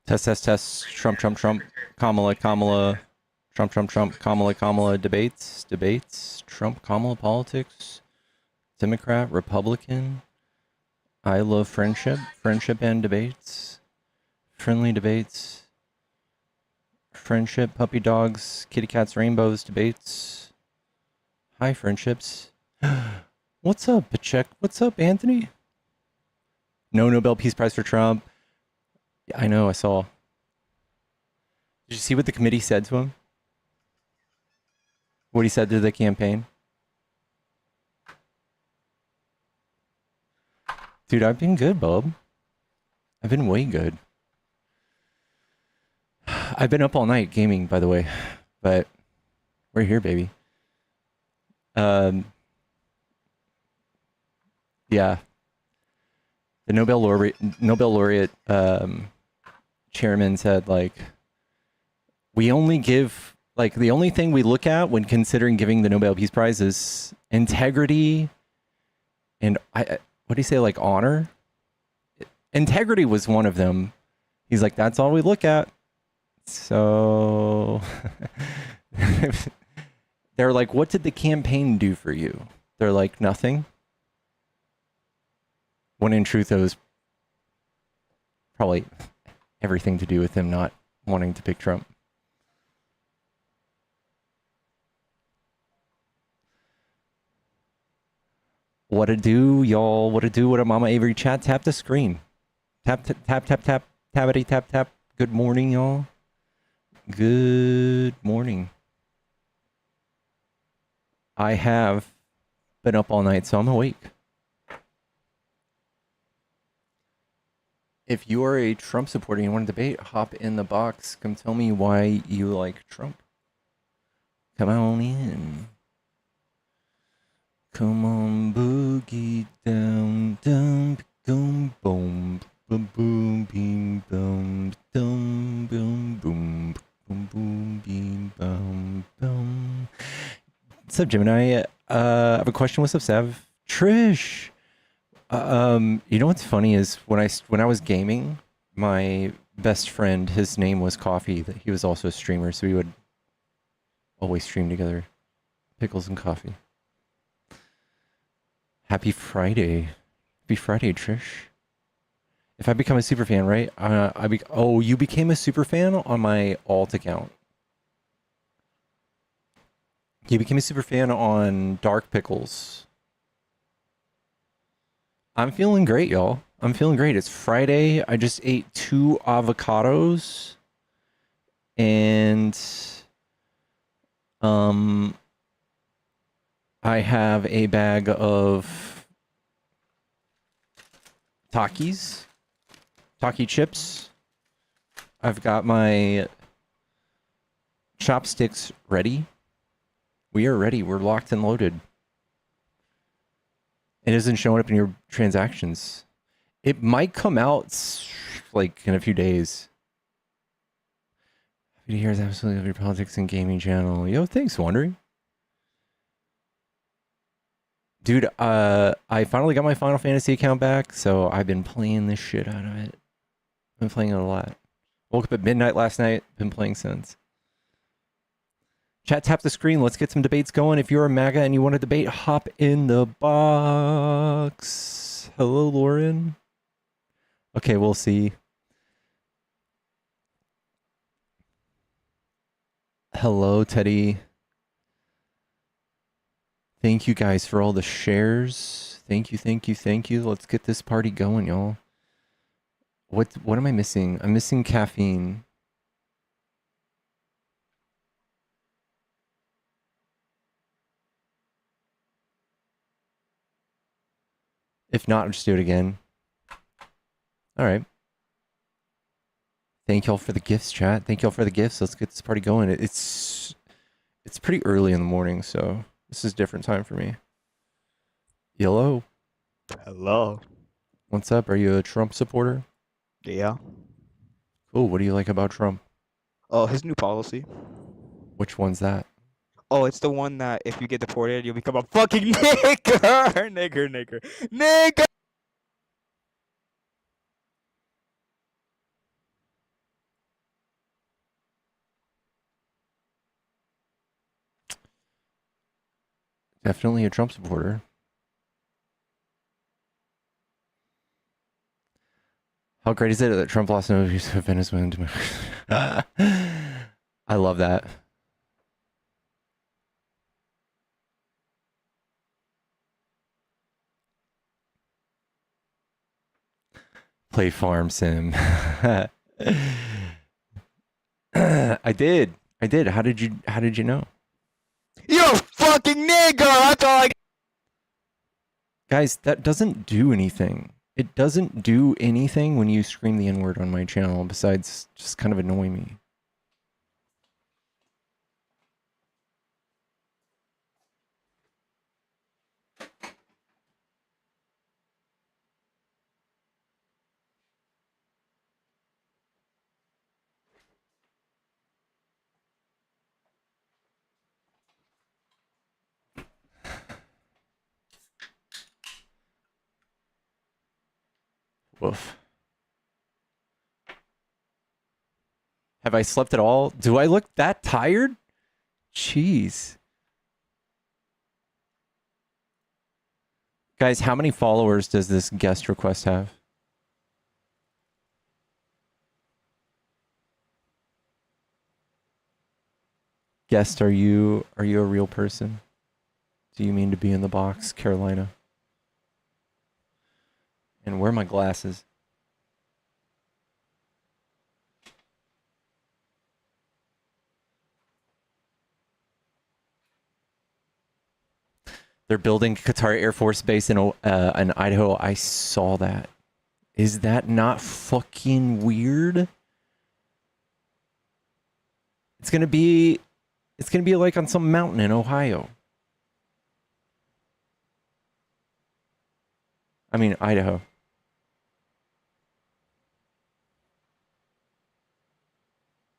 Test, test, test. Trump, Trump, Trump. Kamala, Kamala. Trump, Trump, Trump. Kamala, Kamala. Debates, debates. Trump, Kamala politics. Democrat, Republican. I love friendship. Friendship and debates. Friendly debates. Friendship, puppy dogs, kitty cats, rainbows, debates. Hi, friendships. What's up, Pacheco? What's up, Anthony? No Nobel Peace Prize for Trump. Yeah, I know, I saw. Did you see what the committee said to him? What he said to the campaign? Dude, I've been good, bub. I've been way good. I've been up all night gaming, by the way, but we're here, baby. Yeah. The Nobel laureate chairman said, like, we only give, like, the only thing we look at when considering giving the Nobel Peace Prize is integrity and what do you say, like, honor? Integrity was one of them. He's like, that's all we look at. So they're like, what did the campaign do for you? They're like, nothing. When in truth, it was probably everything to do with him not wanting to pick Trump. What to do, y'all? What to do? What a Mama Avery chat? Tap the screen. Tap, tap, tap, tap, tap, tappity, tap, tap. Good morning, y'all. Good morning. I have been up all night, so I'm awake. If you are a Trump supporter and you want to debate, hop in the box. Come tell me why you like Trump. Come on in. Come on, boogie down, down, boom, boom, boom, boom, beam, boom, boom, boom, boom, boom, boom, beam, boom, boom. What's up, Gemini? I have a question. What's up, Sav? Trish. You know what's funny is when I was gaming, my best friend, his name was Coffee. That he was also a streamer, so we would always stream together. Pickles and coffee. Happy Friday. Happy Friday, Trish. If I become a super fan, right? Oh, you became a super fan on my alt account. You became a super fan on Dark Pickles. I'm feeling great, y'all. I'm feeling great. It's Friday. I just ate 2 avocados. And I have a bag of Takis. Taki chips. I've got my chopsticks ready. We are ready. We're locked and loaded. It isn't showing up in your transactions. It might come out like in a few days. Happy to hear is absolutely love your politics and gaming channel. Yo, thanks, Wondering. Dude, I finally got my Final Fantasy account back, so I've been playing this shit out of it. I've been playing it a lot. Woke up at midnight last night, been playing since. Chat, tap the screen. Let's get some debates going. If you're a MAGA and you want to debate, hop in the box. Hello, Lauren. Okay, we'll see. Hello, Teddy. Thank you guys for all the shares. Thank you, thank you, thank you. Let's get this party going, y'all. What am I missing? I'm missing caffeine. If not, I'll just do it again. All right. Thank y'all for the gifts, chat. Thank y'all for the gifts. Let's get this party going. It's pretty early in the morning, so this is a different time for me. Yellow. Hello. What's up? Are you a Trump supporter? Yeah. Cool. What do you like about Trump? Oh, his new policy. Which one's that? Oh, it's the one that if you get deported, you'll become a fucking nigger. Nigger. Definitely a Trump supporter. How great is it that Trump lost no use of Venezuelan democracy? I love that. Play farm sim. I did. How did you know? You're a fucking nigger! That's all I. Guys, that doesn't do anything. It doesn't do anything when you scream the N-word on my channel besides just kind of annoy me. Woof. Have I slept at all? Do I look that tired? Jeez. Guys, how many followers does this guest request have? Guest, are you a real person? Do you mean to be in the box, Carolina? And where are my glasses? They're building Qatar Air Force Base in Idaho. I saw that. Is that not fucking weird? It's gonna be like on some mountain in Ohio. I mean, Idaho.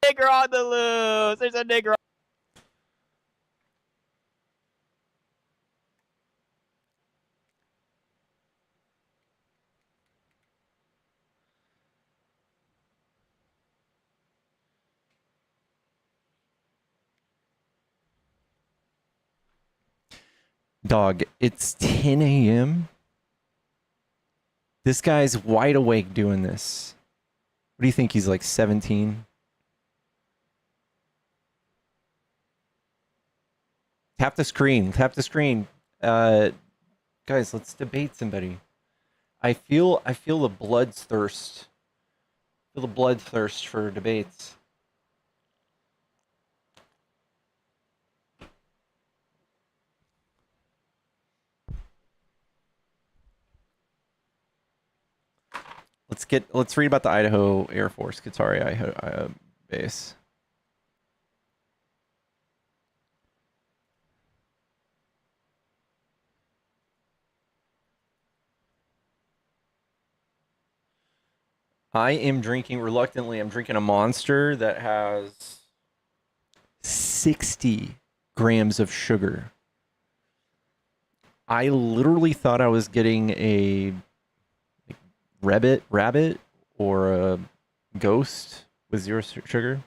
Nigger on the loose! There's a nigger. Dog, it's 10 a.m. This guy's wide awake doing this. What do you think? He's like 17? Tap the screen. Tap the screen. Guys, let's debate somebody. I feel the bloodthirst. Feel the bloodthirst for debates. Let's read about the Idaho Air Force, Qatari Idaho base. I am drinking reluctantly. I'm drinking a Monster that has 60 grams of sugar. I literally thought I was getting a rabbit or a ghost with zero sugar.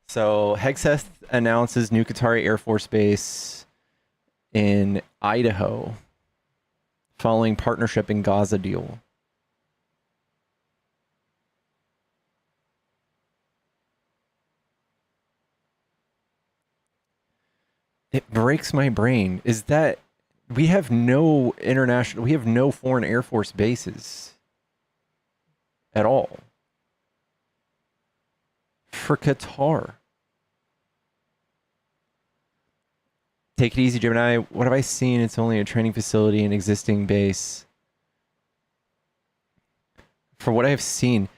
So Hegseth announces new Qatari Air Force Base in Idaho following partnership in Gaza deal. It breaks my brain. Is that we have no foreign Air Force bases at all for Qatar. Take it easy, Gemini. What have I seen? It's only a training facility, an existing base. For what I have seen,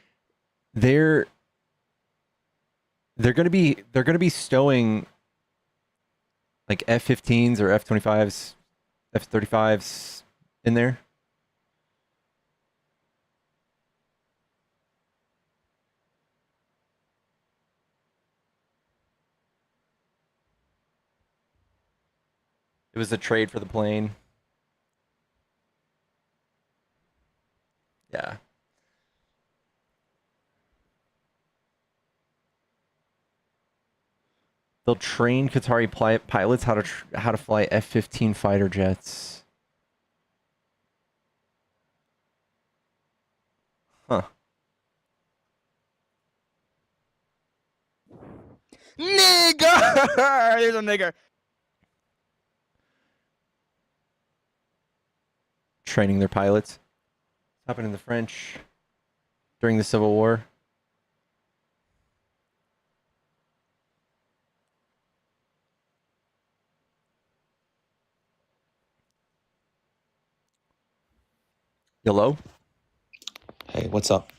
they're gonna be stowing like F-15s or F-25s, F-35s in there. It was a trade for the plane. Yeah. They'll train Qatari pilots how to fly F-15 fighter jets. Huh. Nigga! There's a nigger. Training their pilots. Happened in the French during the Civil War. Hello? Hey, what's up?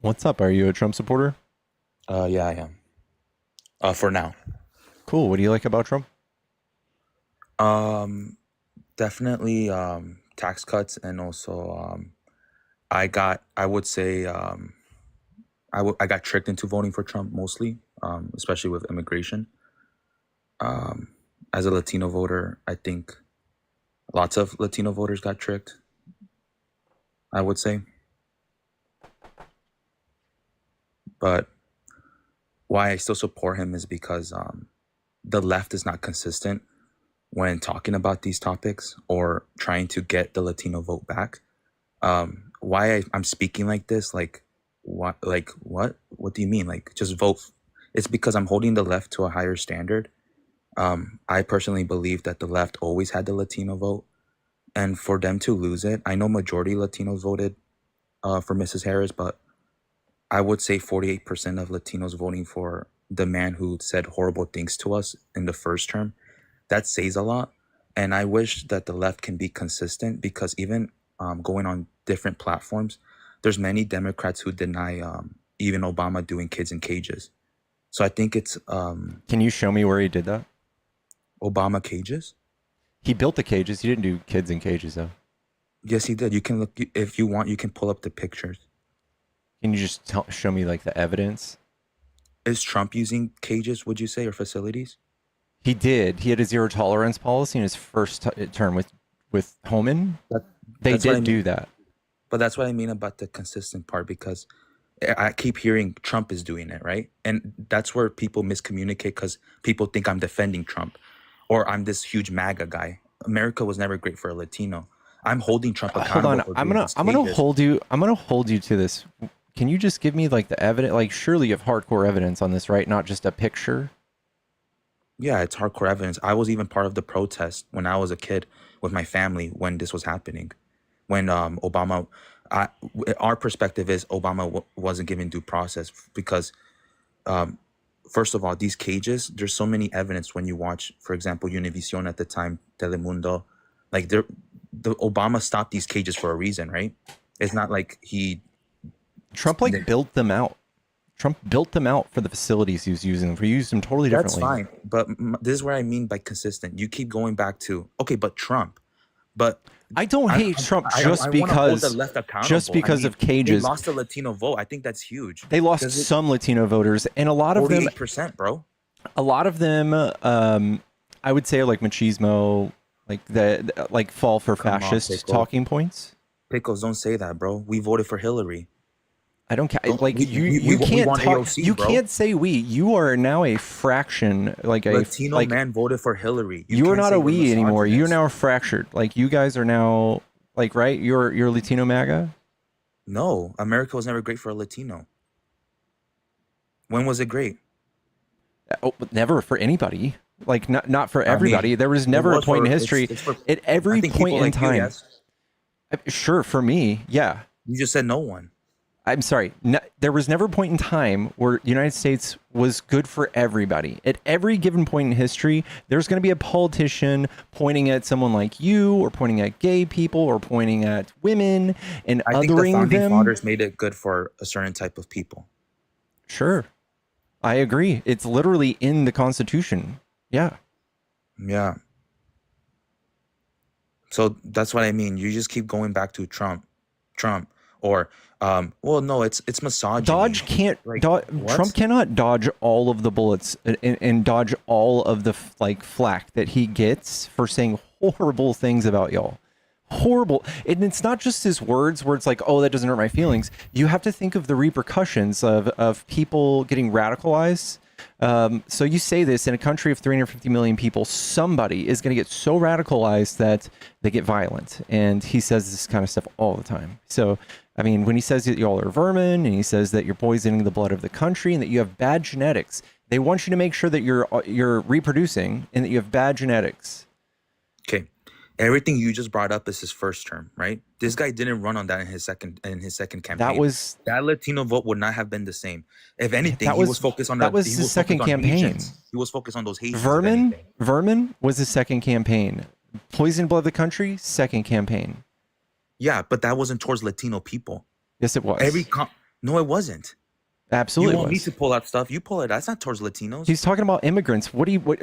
What's up? Are you a Trump supporter? Yeah, I am. For now. Cool. What do you like about Trump? Definitely tax cuts, and also I would say I got tricked into voting for Trump mostly, especially with immigration. As a Latino voter, I think lots of Latino voters got tricked, I would say. But why I still support him is because the left is not consistent when talking about these topics or trying to get the Latino vote back. Why I'm speaking like this, like what do you mean? Like, just vote. It's because I'm holding the left to a higher standard. I personally believe that the left always had the Latino vote, and for them to lose it, I know majority Latinos voted for Mrs. Harris, but I would say 48% of Latinos voting for the man who said horrible things to us in the first term. That says a lot. And I wish that the left can be consistent, because even going on different platforms, there's many Democrats who deny even Obama doing kids in cages. So I think it's Can you show me where he did that? Obama cages. He built the cages. He didn't do kids in cages, though. Yes, he did. You can look, if you want, you can pull up the pictures. Can you just show me like the evidence? Is Trump using cages, would you say, or facilities? He did. He had a zero tolerance policy in his first term with Homan. They did do that. But that's what I mean about the consistent part, because I keep hearing Trump is doing it, right? And that's where people miscommunicate, because people think I'm defending Trump or I'm this huge MAGA guy. America was never great for a Latino. I'm holding Trump accountable. Hold on. I'm gonna hold you to this. Can you just give me like the evidence? Like, surely you have hardcore evidence on this, right? Not just a picture. Yeah, it's hardcore evidence. I was even part of the protest when I was a kid with my family when this was happening. When Obama, our perspective is Obama wasn't given due process, because first of all, these cages, there's so many evidence when you watch, for example, Univision at the time, Telemundo, like the Obama stopped these cages for a reason, right? It's not like Trump built them out. Trump built them out for the facilities he was using. We used them totally differently. That's fine, but this is where I mean by consistent. You keep going back to, okay, but Trump, but I don't hate Trump just because of cages. They lost the Latino vote. I think that's huge. They lost some Latino voters, and a lot of them, 48%, bro. A lot of them, I would say, like machismo, like fall for fascist talking points. Pickles, don't say that, bro. We voted for Hillary. I don't care. Like you can't talk. AOC, you can't say we. You are now a fraction. Like a Latino man voted for Hillary. You are not a we anymore. You're now fractured. Like, you guys are now, like, right? You're Latino MAGA. No, America was never great for a Latino. When was it great? Oh, never for anybody. Like, not for everybody. I mean, there was never a point in history. At every point in time. Yes. Sure, for me, yeah. You just said no one. I'm sorry. There was never a point in time where the United States was good for everybody. At every given point in history, there's going to be a politician pointing at someone like you, or pointing at gay people, or pointing at women, and othering them. I think the founding fathers made it good for a certain type of people. Sure. I agree. It's literally in the Constitution. Yeah. Yeah. So that's what I mean. You just keep going back to Trump, or well, no, it's misogyny. Dodge can't. Trump cannot dodge all of the bullets and dodge all of the flack that he gets for saying horrible things about y'all. Horrible. And it's not just his words where it's like, oh, that doesn't hurt my feelings. You have to think of the repercussions of people getting radicalized, So you say this in a country of 350 million people, somebody is going to get so radicalized that they get violent. And he says this kind of stuff all the time. So, I mean, when he says that y'all are vermin and he says that you're poisoning the blood of the country and that you have bad genetics, they want you to make sure that you're reproducing and that you have bad genetics. Okay. Everything you just brought up is his first term, right? This guy didn't run on that in his second campaign. That Latino vote would not have been the same. If anything, he was focused on that. Was his second campaign. Haitians. He was focused on those Haitians. Vermin was his second campaign. Poison blood of the country, second campaign. Yeah, but that wasn't towards Latino people. Yes, it was. No, it wasn't. Absolutely, you want me to pull that stuff? You pull it. That's not towards Latinos. He's talking about immigrants. What are you talking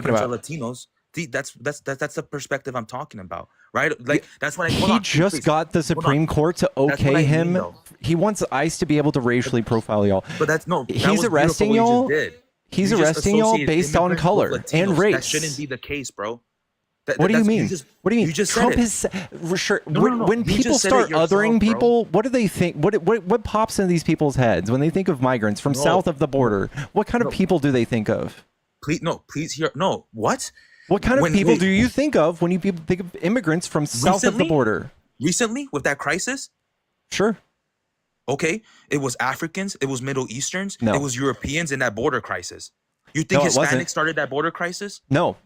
about? Latinos. See, that's the perspective I'm talking about, right? Like that's what he just got the Supreme Court to okay him. He wants ICE to be able to racially profile y'all. But he's arresting y'all. He's arresting y'all based on color and race. That shouldn't be the case, bro. What do you mean? What do you mean? You just Trump said is when people start othering people, what do they think? What pops into these people's heads when they think of migrants from south of the border? What kind of people do they think of? Please hear. No, what? What kind of people do you think of when you think of immigrants from south of the border? Recently, with that crisis? Sure. Okay. It was Africans. It was Middle Easterns. No. It was Europeans in that border crisis. You think Hispanics started that border crisis? No.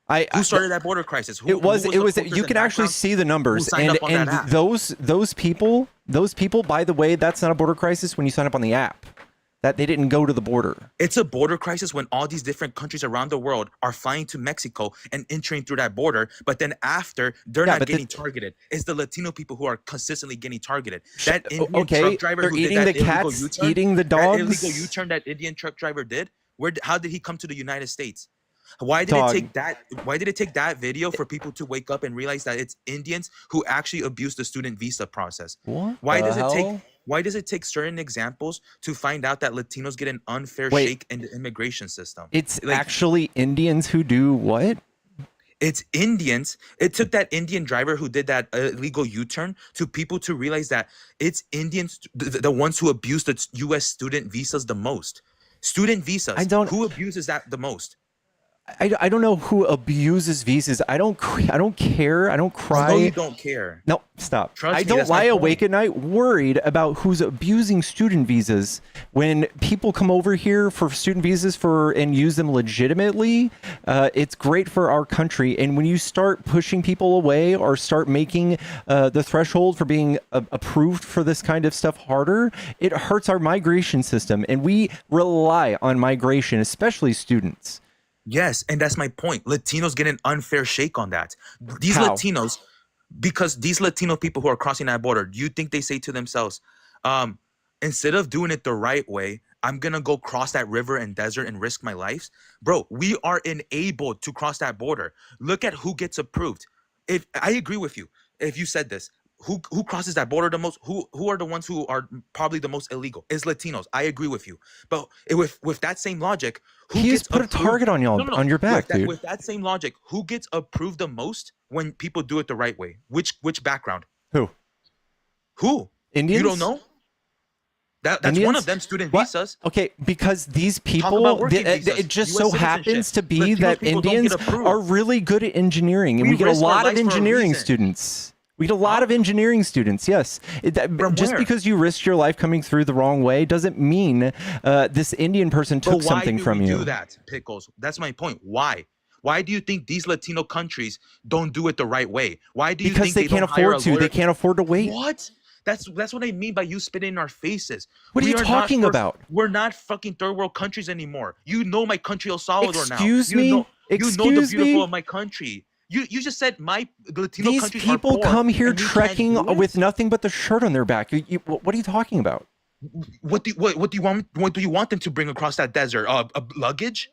Who started that border crisis? It was. You can actually see the numbers, and those people. By the way, that's not a border crisis when you sign up on the app. That they didn't go to the border. It's a border crisis when all these different countries around the world are flying to Mexico and entering through that border. But then after, they're not getting targeted. It's the Latino people who are consistently getting targeted. That Indian truck driver they're who eating did that the cats, illegal U-turn, eating the dogs. That illegal U-turn that Indian truck driver did. How did he come to the United States? Why did it take that video for people to wake up and realize that it's Indians who actually abuse the student visa process? Why does it take certain examples to find out that Latinos get an unfair shake in the immigration system? It's actually Indians who do what? It's Indians. It took that Indian driver who did that illegal U-turn to people to realize that it's Indians, the ones who abuse the U.S. student visas the most. Student visas. Who abuses that the most? I don't know who abuses visas. I don't care. I don't cry. I know you don't care. No, stop. Trust I me, don't lie awake at night worried about who's abusing student visas. When people come over here for student visas and use them legitimately, it's great for our country. And when you start pushing people away or start making the threshold for being approved for this kind of stuff harder, it hurts our migration system. And we rely on migration, especially students. Yes, and that's my point. Latinos get an unfair shake on that. These Latinos, because these Latino people who are crossing that border, do you think they say to themselves, instead of doing it the right way, I'm going to go cross that river and desert and risk my life? Bro, we are enabled to cross that border. Look at who gets approved. If I agree with you, if you said this, who crosses that border the most? Who are the ones who are probably the most illegal? Is Latinos. I agree with you. But with that same logic, who gets put a target on y'all on your back, dude? With that same logic, who gets approved the most when people do it the right way? Which background? Who? Indians? You don't know? That's Indians? one of them, student visas. Okay, because these people, it just so happens to be that Indians are really good at engineering, and we get a lot of engineering students. We get a lot of engineering students, yes. Just because you risked your life coming through the wrong way doesn't mean this Indian person took something from you. Why do we do that, Pickles? That's my point. Why? Why do you think these Latino countries don't do it the right way? Why do you think they can't afford to? They can't afford to wait. What? That's what I mean by you spitting in our faces. What are you talking about? We're not fucking third world countries anymore. You know my country, El Salvador now. Excuse me? You know the beautiful of my country. You just said the Latino countries are poor. These people come here trekking with nothing but the shirt on their back. What are you talking about? What do you want? What do you want them to bring across that desert? A luggage?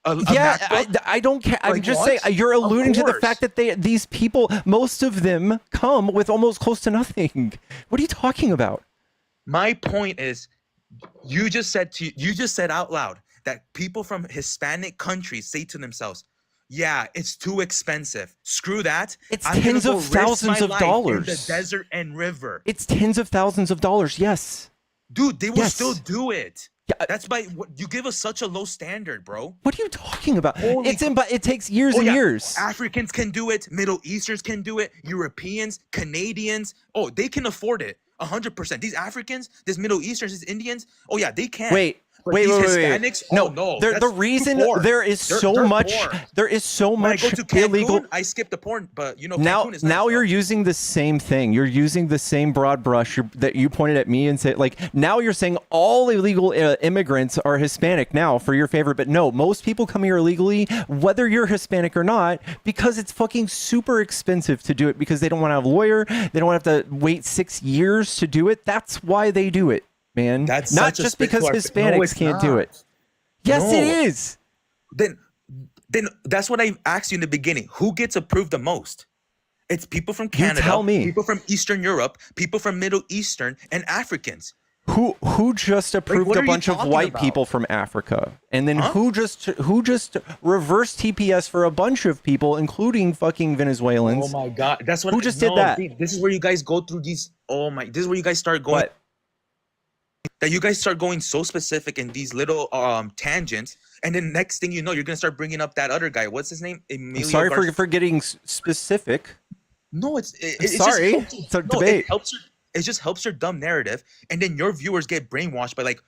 I don't care. I'm just saying you're alluding to the fact that these people, most of them, come with almost close to nothing. What are you talking about? My point is, you just said out loud that people from Hispanic countries say to themselves, yeah, it's too expensive. Screw that. It's tens of thousands of dollars. In the desert and river. It's tens of thousands of dollars. Yes. Dude, they will still do it. Yeah, That's by what you give us such a low standard, bro. what are you talking about? Holy But it takes years Oh, and yeah. years. Africans can do it. Middle Easterns can do it. Europeans, Canadians. Oh, they can afford it. 100%. These Africans, these Middle Easterns, these Indians. Oh yeah, they can. Wait. But these Hispanics. No, Oh no. the that's reason too poor. there is so They're much poor. there is so When I much go to Cancun, illegal. I skip the porn, but you know, Now Cancun is nice, you're though. using the same thing. You're using the same broad brush that you pointed at me and said, like, now you're saying all illegal immigrants are Hispanic now for your favorite, but no, most people come here illegally, whether you're Hispanic or not, because it's fucking super expensive to do it, because they don't want to have a lawyer, they don't have to wait 6 years to do it. That's why they do it, man. That's not such a just spit because to our- Hispanics No, it's can't do not. it. Yes, No. it is. Then that's what I asked you in the beginning. Who gets approved the most? It's people from Canada, tell me. people from Eastern Europe, people from Middle Eastern, and Africans. Who just approved what a are you bunch of talking white about? people from Africa, and then Huh? who just reversed TPS for a bunch of people, including fucking Venezuelans? Oh my god, that's what. Who just did that? See, this is where you guys go through these. Oh my, this is where you guys start going. But That you guys start going so specific in these little tangents, and then next thing you know, you're gonna start bringing up that other guy. What's his name? I'm Emilio sorry Garcia. for getting specific. No, it's sorry. Just helps, It's a no, debate. It just helps your dumb narrative, and then your viewers get brainwashed by like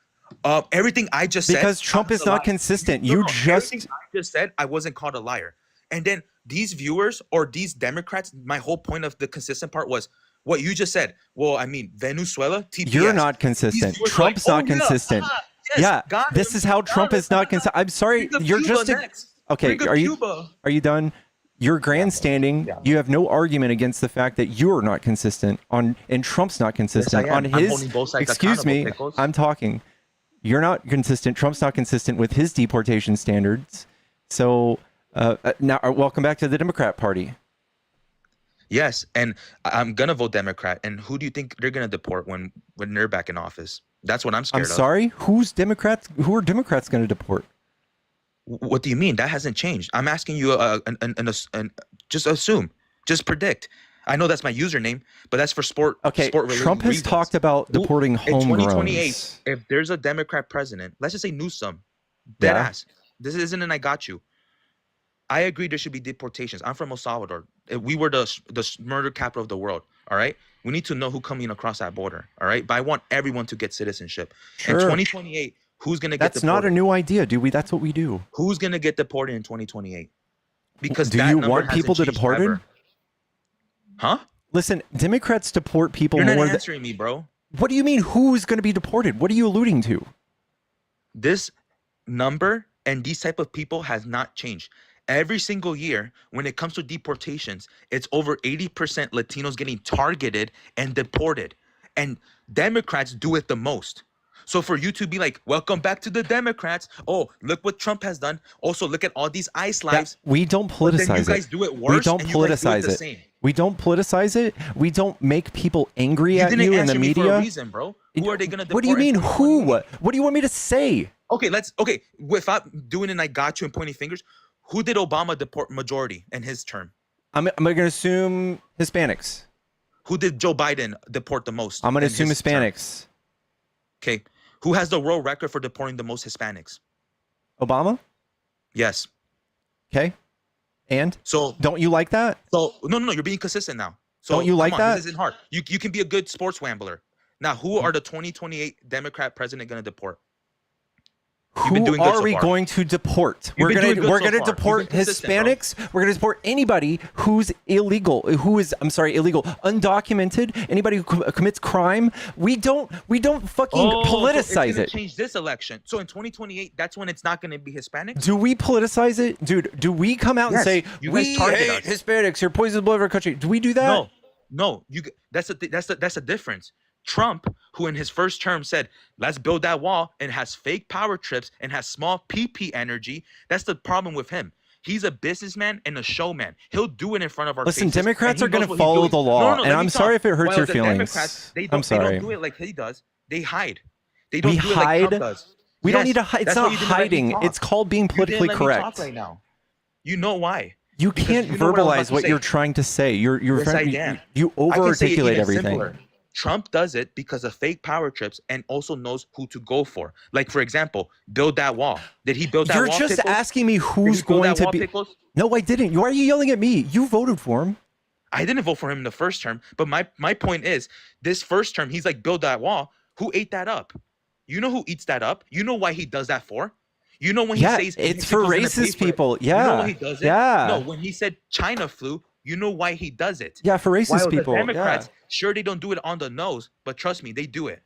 everything I just said. Because Trump is a not lie. consistent. No, You no, just everything I just said, I wasn't called a liar. And then these viewers or these Democrats, my whole point of the consistent part was what you just said. Well, I mean, Venezuela, TPS. you're not consistent. These viewers were Trump's like, not "Oh, yeah, consistent. yes, Yeah, got this him, is how got Trump him, is not got him. consistent. I'm sorry. Bring up You're Cuba just next. okay. Bring up Cuba. Are you done? You're grandstanding. Yeah. You have no argument against the fact that you're not consistent on, and Trump's not consistent Yes, I am. on I'm his. holding both sides Excuse me, accountable, Pickles. I'm talking. You're not consistent. Trump's not consistent with his deportation standards. So now, welcome back to the Democrat Party. Yes, and I'm gonna vote Democrat. And who do you think they're gonna deport when they're back in office? That's what I'm scared I'm of. sorry. Who are Democrats going to deport? What do you mean? That hasn't changed. I'm asking you, just assume, just predict. I know that's my username, but that's for sport. Okay, Sport-related Trump has reasons. talked about deporting In 2028, homegrowns. if there's a Democrat president, let's just say Newsom, dead Yeah. ass. This isn't an I got you. I agree there should be deportations. I'm from El Salvador. We were the murder capital of the world. All right. We need to know who coming across that border. All right. But I want everyone to get citizenship. Sure. In 2028, who's gonna get That's deported? not a new idea, do we? That's what we do. Who's gonna get deported in 2028? Because Do that you number want hasn't people to changed deported? ever. Huh? Listen, Democrats deport people You're not more than. answering me, bro. What do you mean? Who's going to be deported? What are you alluding to? This number and these type of people has not changed. Every single year, when it comes to deportations, it's over 80% Latinos getting targeted and deported. And Democrats do it the most. So for you to be like, welcome back to the Democrats. Oh, look what Trump has done. Also, look at all these ICE lives. We don't But then politicize you guys it. do it worse. We don't and you guys do politicize the it. same. We don't politicize it. We don't make people angry You at didn't you in answer the me for a media. reason, bro. Who are they gonna deport? What do you mean, in who? 2028? What do you want me to say? Okay. Without doing it, I got you and pointing fingers. Who did Obama deport majority in his term? I'm going to assume Hispanics. Who did Joe Biden deport the most? I'm going to in assume his term? Hispanics. Okay. Who has the world record for deporting the most Hispanics? Obama? Yes. Okay. And? So Don't you like that? no, you're being consistent now. So Don't you like come on, that? This isn't hard. You can be a good sports wambler. Now, who are the 2028 Democrat president going to deport? You've been Who doing good are so we far. going to deport? You've We're been gonna doing good we're so gonna far. You've deport been consistent, bro. Hispanics. We're gonna deport anybody who's illegal, illegal, undocumented. Anybody who commits crime. We don't fucking So it's politicize gonna it. change this election. So in 2028, that's when it's not going to be Hispanics. Do we politicize it, dude? Do we come out and Yes, say you guys we target hate us. Hispanics? You're poison the blood of our country. Do we do that? No. That's the difference. Trump, who in his first term said, "Let's build that wall," and has fake power trips and has small PP energy. That's the problem with him. He's a businessman and a showman. He'll do it in front of our Listen, faces, Democrats and he are going knows to what he's follow doing. the law, and let me I'm talk. sorry if it hurts While your the feelings. Democrats, they I'm don't sorry. do it like he does. They hide. They don't We do it like Trump hide? does. We don't Yes, need to hide. It's that's why not you didn't let me hiding. talk. It's called being You didn't politically let me correct. talk right now. You know why? You Because can't you know what I was about verbalize to what say. you're trying to say. You're Yes, I trying, can. you I can say it over-articulate even everything. simpler. Trump does it because of fake power trips and also knows who to go for. Like, for example, build that wall. Did he build that You're wall? just Pickles? asking me Did who's he build going that to wall, be. Pickles? No, I didn't. Why are you yelling at me? You voted for him. I didn't vote for him in the first term, but my point is, this first term, he's like, build that wall. Who ate that up? You know who eats that up? You know why he does that for? You know when he Yeah, says it's for Mexico's gonna pay racist for it. people. You know Yeah. why he does it? Yeah. No, when he said China flu, you know why he does it. Yeah, for racist While people. the Democrats, Yeah. sure, they don't do it on the nose, but trust me, they do it.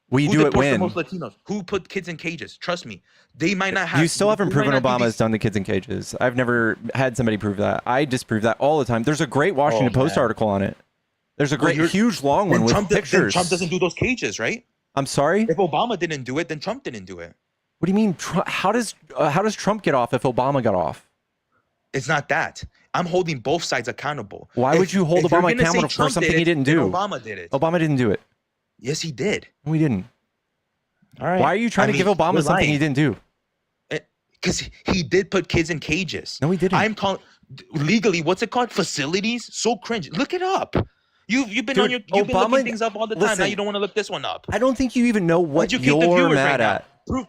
We Who do it deports the when? most Latinos? Who put kids in cages? Trust me, they might not have. You still haven't we might proven not do Obama has these- done the kids in cages. I've never had somebody prove that. I disprove that all the time. There's a great Washington Post man. article on it. There's a great, you're- huge, long one Then with Trump, pictures. then Trump doesn't do those cages, right? I'm sorry? If Obama didn't do it, then Trump didn't do it. What do you mean? How does Trump get off if Obama got off? It's not that. I'm holding both sides accountable. Why would you hold if you're Obama gonna say accountable for Trump something did he it, didn't then do? Obama did it. Obama didn't do it. Yes, he did. No, he didn't. All right. Why are you trying to give Obama something he didn't do? Because he did put kids in cages. No, he didn't. I'm calling legally. What's it called? Facilities. So cringe. Look it up. You've been Dude, on your you've been Obama- looking things up all the time. listen, Now you don't want to look this one up. I don't think you even know what Educate the you're viewers mad right at.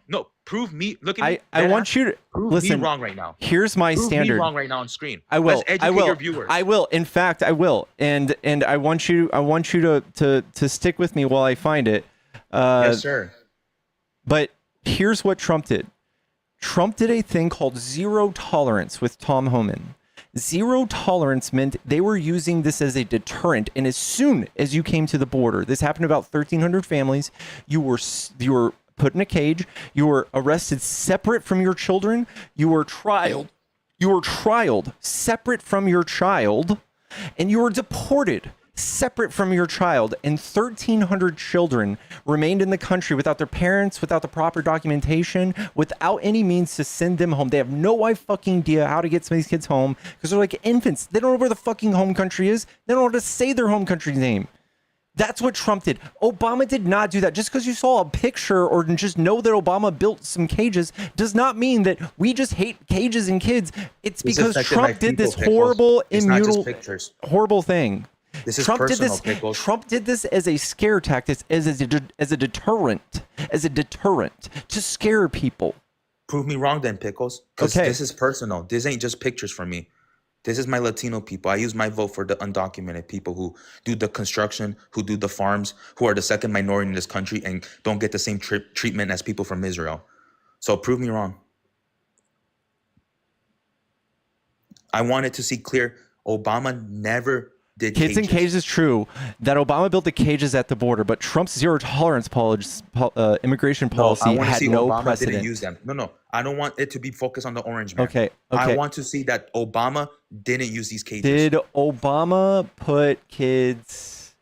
now. Prove me. Look at me. I want you to prove listen. me wrong right now. Here's my Prove standard. me wrong right now on screen. I will. Let's educate I will. your viewers. I will. In fact, I will. And I want you. I want you to stick with me while I find it. Yes, sir. But here's what Trump did. Trump did a thing called zero tolerance with Tom Homan. Zero tolerance meant they were using this as a deterrent. And as soon as you came to the border, this happened to about 1,300 families. You were put in a cage. You were arrested separate from your children. You were trialed. You were trialed separate from your child, and you were deported separate from your child. And 1,300 children remained in the country without their parents, without the proper documentation, without any means to send them home. They have no fucking idea how to get some of these kids home because they're like infants. They don't know where the fucking home country is. They don't know how to say their home country's name. That's what Trump did. Obama did not do that. Just because you saw a picture or just know that Obama built some cages does not mean that we just hate cages and kids. It's because Trump did this horrible, immutable, horrible thing. This is Trump did personal, this. Pickles. Trump did this as a scare tactic, as a deterrent, to scare people. Prove me wrong then, Pickles. Because Okay. this is personal. This ain't just pictures for me. This is my Latino people. I use my vote for the undocumented people who do the construction, who do the farms, who are the second minority in this country and don't get the same treatment as people from Israel. So prove me wrong. I wanted to see clear. Obama never did Kids in cages is true that Obama built the cages at the border, but Trump's zero tolerance immigration policy I want to had see no Obama precedent. didn't use them. No. I don't want it to be focused on the orange man. Okay. I want to see that Obama didn't use these cages. Did Obama put kids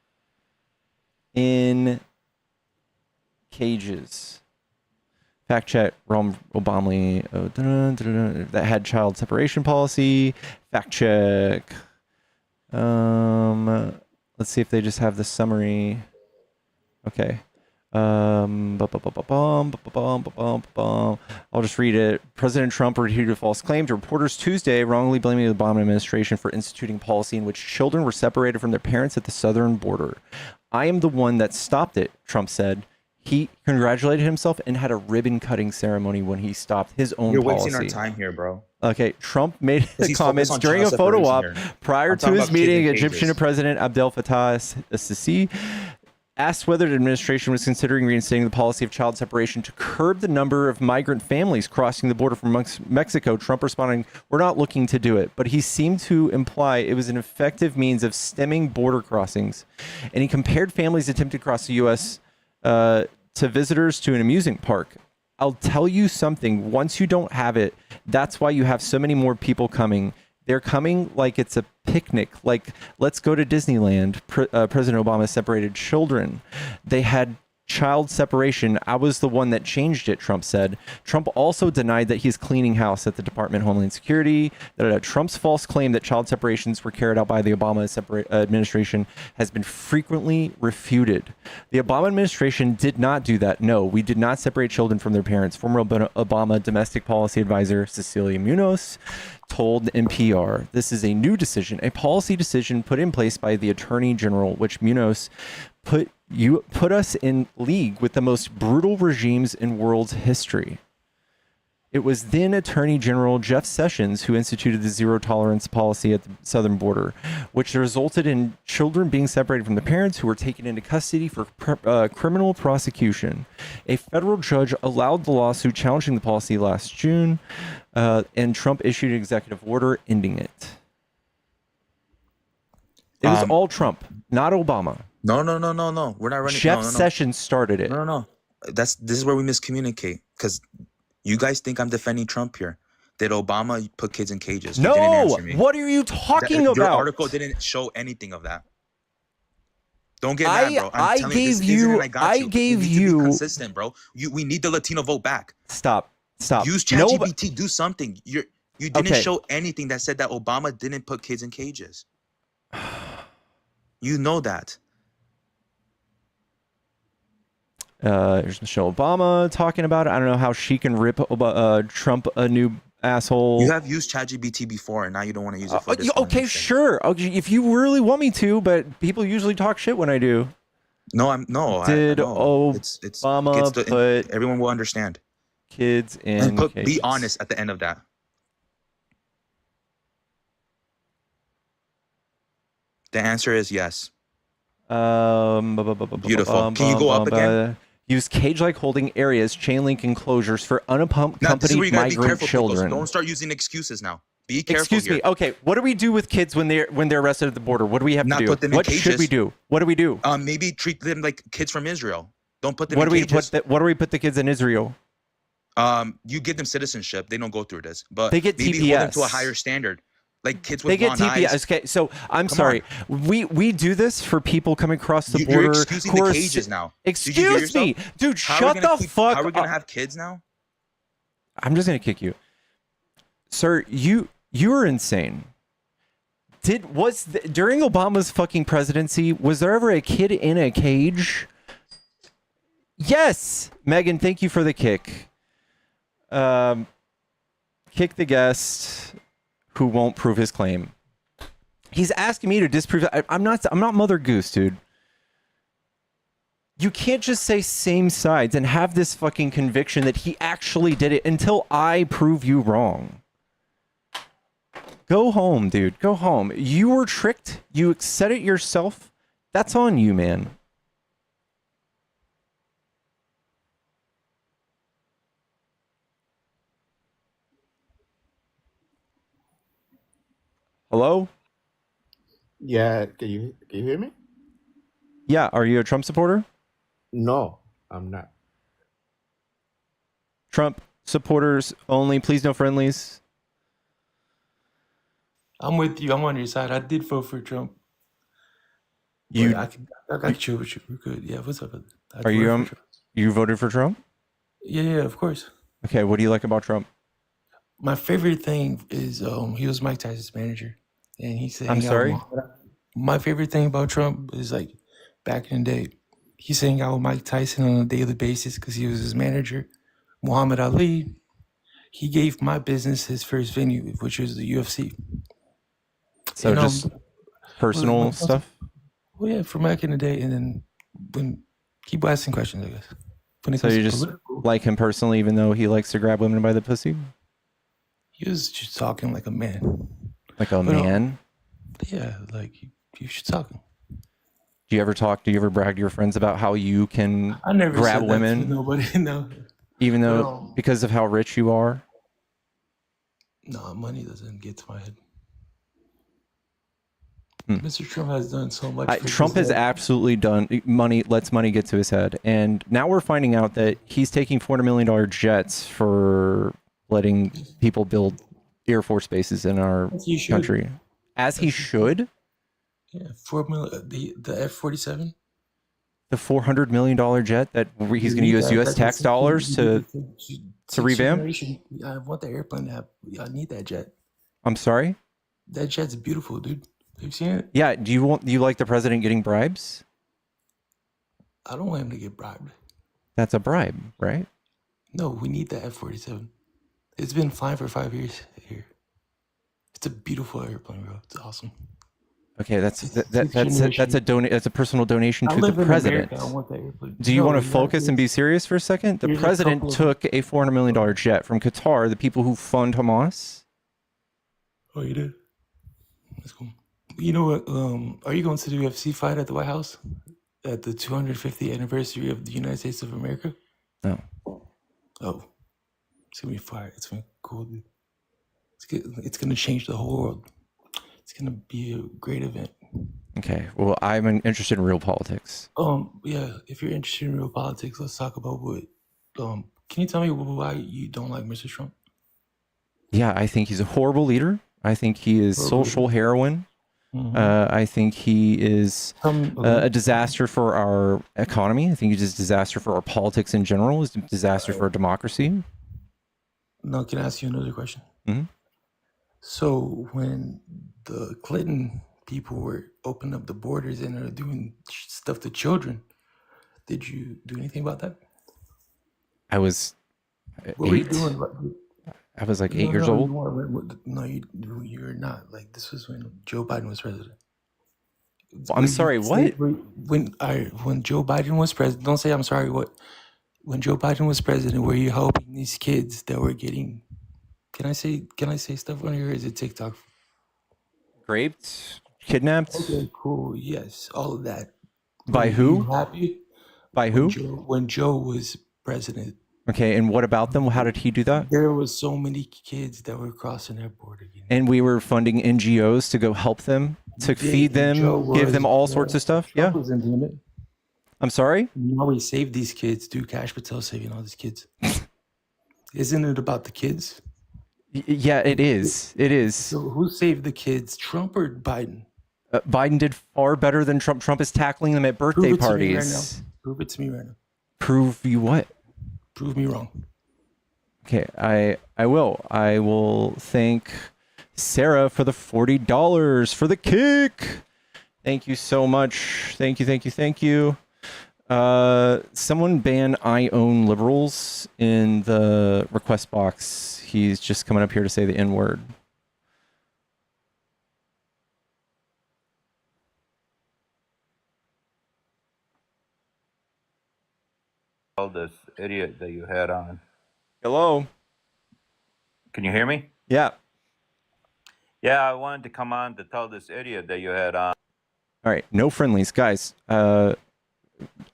in cages? Fact check. Obama that had child separation policy. Fact check. Let's see if they just have the summary. Okay. I'll just read it. President Trump refuted a false claim to reporters Tuesday, wrongly blaming the Obama administration for instituting policy in which children were separated from their parents at the southern border. I am the one that stopped it, Trump said. He congratulated himself and had a ribbon cutting ceremony when he stopped his own You're policy. wasting our time here, bro. Okay, Trump made the he's comments focused on during a child photo op separation here. prior I'm to talking his about kids meeting. in Egyptian cages. President Abdel Fattah al-Sisi asked whether the administration was considering reinstating the policy of child separation to curb the number of migrant families crossing the border from Mexico. Trump responding, "We're not looking to do it," but he seemed to imply it was an effective means of stemming border crossings. And he compared families attempting to cross the U.S. To visitors to an amusement park. I'll tell you something. Once you don't have it, that's why you have so many more people coming. They're coming like it's a picnic. Like, let's go to Disneyland. President Obama separated children. They had child separation. I was the one that changed it, Trump said. Trump also denied that he's cleaning house at the Department of Homeland Security. Trump's false claim that child separations were carried out by the Obama administration has been frequently refuted. The Obama administration did not do that. No, we did not separate children from their parents. Former Obama domestic policy advisor Cecilia Munoz told NPR, "This is a new decision, a policy decision put in place by the Attorney General, which Munoz put us in league with the most brutal regimes in world's history. It was then Attorney General Jeff Sessions who instituted the zero tolerance policy at the southern border, which resulted in children being separated from the parents who were taken into custody for criminal prosecution. A federal judge allowed the lawsuit challenging the policy last June, and Trump issued an executive order ending it. It was all Trump, not Obama. No. We're not running. Jeff Sessions started it. No. This is where we miscommunicate, because you guys think I'm defending Trump here. Did Obama put kids in cages? You didn't No. answer me. What are you talking about? Your article didn't show anything of that. Don't get mad, bro. I telling you, gave this you. isn't, and I got I you. gave we need to you. be consistent, bro. We need the Latino vote back. Stop. Use ChatGPT. Do something. You didn't show anything that said that Obama didn't put kids in cages. You know that. There's Michelle Obama talking about it. I don't know how she can rip Trump a new asshole. You have used ChatGPT before, and now you don't want to use it for this. Okay, sure. Okay, if you really want me to, but people usually talk shit when I do. Did Obama put everyone will understand. Kids in cages? Be honest at the end of that. The answer is yes. Beautiful. Can you go up again? Use cage-like holding areas, chain link enclosures for unaccompanied migrant children. Don't start using excuses now. Be careful. Excuse me. Okay, what do we do with kids when they're arrested at the border? What do we have to do? Put them in what cages. Should we do? What do we do? Maybe treat them like kids from Israel. Don't put them in cages. What do we put the kids in Israel? You give them citizenship. They don't go through this, but they get maybe TPS. hold them to a higher standard. Like kids with blonde eyes. They get TPS. Okay, so I'm sorry. We do this for people coming across the border. You're excusing the cages now. Excuse me, dude. Shut the fuck up. How are we gonna have kids now? I'm just gonna kick you, sir. You are insane. During Obama's fucking presidency, was there ever a kid in a cage? Yes, Megan. Thank you for the kick. Kick the guest who won't prove his claim. He's asking me to disprove it. I'm not Mother Goose, dude. You can't just say same sides and have this fucking conviction that he actually did it until I prove you wrong. Go home, dude. Go home. You were tricked. You said it yourself. That's on you, man. Hello? Yeah, can you hear me? Yeah, are you a Trump supporter? No, I'm not. Trump supporters only. Please no friendlies. I'm with you. I'm on your side. I did vote for Trump. I got chill with you. We're good. Yeah, what's up? You voted for Trump? Yeah, of course. Okay, what do you like about Trump? My favorite thing is he was Mike Tyson's manager, and he said. I'm sorry. My favorite thing about Trump is like back in the day, he's hanging out with Mike Tyson on a daily basis because he was his manager. Muhammad Ali, he gave my business his first venue, which was the UFC. So just personal stuff. Well, yeah, from back in the day, and then keep asking questions, I guess. So you just like him personally, even though he likes to grab women by the pussy? He was just talking like a man. Like a man? Yeah, like you should talk. Do you ever brag to your friends about how you can I never grab said women? That to nobody, no. Even though, because of how rich you are? No, money doesn't get to my head. Mr. Trump has done so much. Trump has absolutely done lets money get to his head. And now we're finding out that he's taking $400 million jets for letting people build Air Force bases in our country. As he should? Yeah, $4 million. The F-47? The $400 million jet that he's going to use U.S. tax dollars to revamp? I want the airplane to have. I need that jet. I'm sorry? That jet's beautiful, dude. Have you seen it? Yeah. Do you like the president getting bribes? I don't want him to get bribed. That's a bribe, right? No, we need the F-47. It's been flying for 5 years here. It's a beautiful airplane, bro. It's awesome. Okay, that's Sixth that's generation. that's a personal donation I to the live in president. America. I want that. But Do you no, want to we have focus and be serious for a second? The Here's a president couple of. took a $400 million jet from Qatar, the people who fund Hamas. Oh, you did. That's cool. You know what? Are you going to the UFC fight at the White House at the 250th anniversary of the United States of America? No. Oh, it's gonna be fire. It's gonna be cool. Dude. It's gonna change the whole world. It's gonna be a great event. Okay. Well, I'm interested in real politics. Yeah. If you're interested in real politics, let's talk about what. Can you tell me why you don't like Mr. Trump? Yeah, I think he's a horrible leader. I think he is Horrible social heroin. Mm-hmm. I think he is a Okay. disaster for our economy. I think he's a disaster for our politics in general. He's a disaster for our democracy. Now, can I ask you another question? Mhm. So when the Clinton people were opening up the borders and are doing stuff to children, did you do anything about that? I was What were you 8. doing? I was like 8 No, years no, old. you weren't. No, you're not. Like this was when Joe Biden was president. Well, I'm sorry, what? When Joe Biden was president, don't say I'm sorry. What? When Joe Biden was president, were you helping these kids that were getting? Can I say stuff on here? Or is it TikTok? Raped? Kidnapped? Okay, cool. Yes, all of that. By Were who? you happy By who? when Joe was president? Okay, and what about them? How did he do that? There was so many kids that were crossing that border. And we were funding NGOs to go help them, to feed them, give them all sorts of stuff. Trump Yeah. wasn't doing it. I'm sorry? Now we save these kids. Do Cash Patel saving all these kids? Isn't it about the kids? Yeah, it is. It is. So who saved the kids, Trump or Biden? Biden did far better than Trump. Trump is tackling them at birthday Prove it to me right parties. now. Prove it to me right now. Prove you what? Prove me wrong. Okay, I will. I will thank Sarah for the $40 for the kick. Thank you so much. Thank you. Someone ban I own liberals in the request box. He's just coming up here to say the N word. This idiot that you had on. Hello. Can you hear me? Yeah. Yeah, I wanted to come on to tell this idiot that you had on. All right. No friendlies, guys.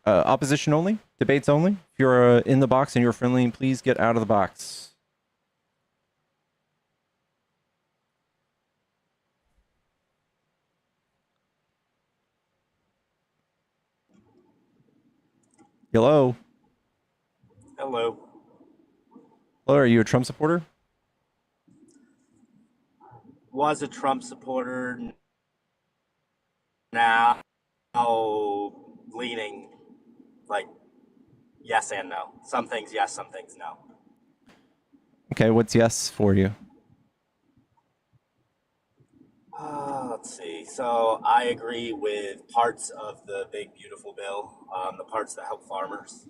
Opposition only. Debates only. If you're in the box and you're friendly, please get out of the box. Hello. Hello. Hello. Are you a Trump supporter? Was a Trump supporter. Now leaning like yes and no. Some things yes, some things no. Okay. What's yes for you? Let's see. So I agree with parts of the big beautiful bill. The parts that help farmers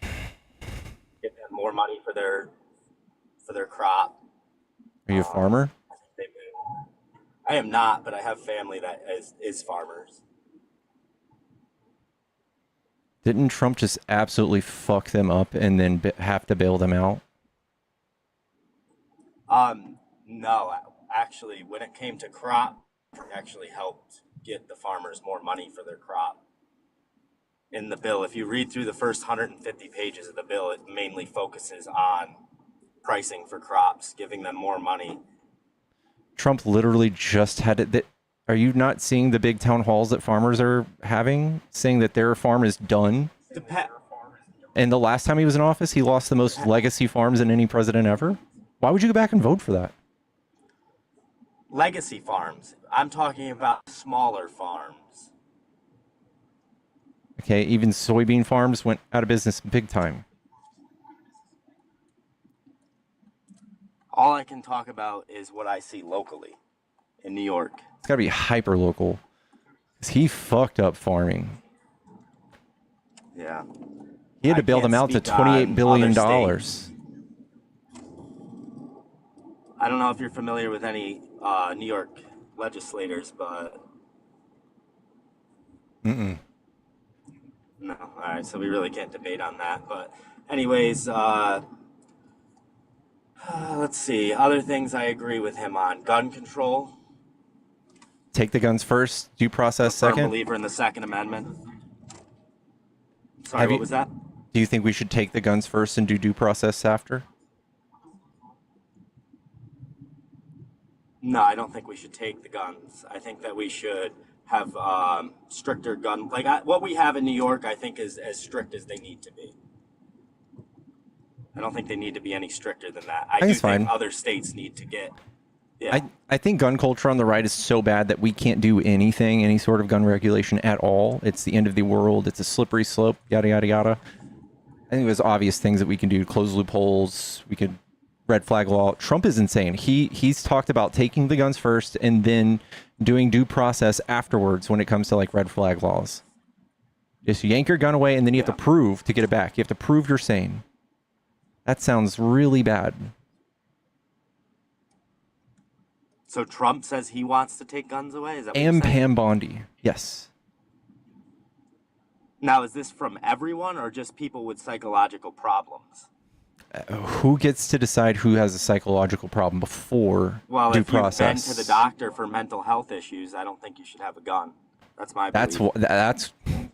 get them more money for their crop. Are you a farmer? I am not, but I have family that is farmers. Didn't Trump just absolutely fuck them up and then have to bail them out? No, actually, when it came to crop, it actually helped get the farmers more money for their crop. In the bill, if you read through the first 150 pages of the bill, it mainly focuses on pricing for crops, giving them more money. Trump literally just had it. Are you not seeing the big town halls that farmers are having, saying that their farm is done? And the last time he was in office, he lost the most legacy farms than any president ever. Why would you go back and vote for that? Legacy farms. I'm talking about smaller farms. Okay, even soybean farms went out of business big time. All I can talk about is what I see locally in New York. It's got to be hyper local. He fucked up farming. Yeah. He had to bail them out to $28 billion. I don't know if you're familiar with any New York legislators, but Mm-mm. No. All right, so we really can't debate on that. But anyways, let's see. Other things I agree with him on: gun control. Take the guns first, due I'm a process firm second. believer in the Second Amendment. Sorry, Have what you? was that? Do you think we should take the guns first and do due process after? No, I don't think we should take the guns. I think that we should have stricter gun. What we have in New York, I think, is as strict as they need to be. I don't think they need to be any stricter than that. I think do it's fine. think other states need to get. Yeah. I think gun culture on the right is so bad that we can't do anything, any sort of gun regulation at all. It's the end of the world. It's a slippery slope, yada, yada, yada. I think there's obvious things that we can do. Close loopholes. We could red flag law. Trump is insane. He's talked about taking the guns first and then doing due process afterwards when it comes to like red flag laws. Just yank your gun away and then you have to prove to get it back. You have to prove you're sane. That sounds really bad. So Trump says he wants to take guns away? Is that what And you're saying? Pam Bondi. Yes. Now, is this from everyone or just people with psychological problems? Who gets to decide who has a psychological problem before Well, due if process? you've been to the doctor for mental health issues, I don't think you should have a gun. That's my belief.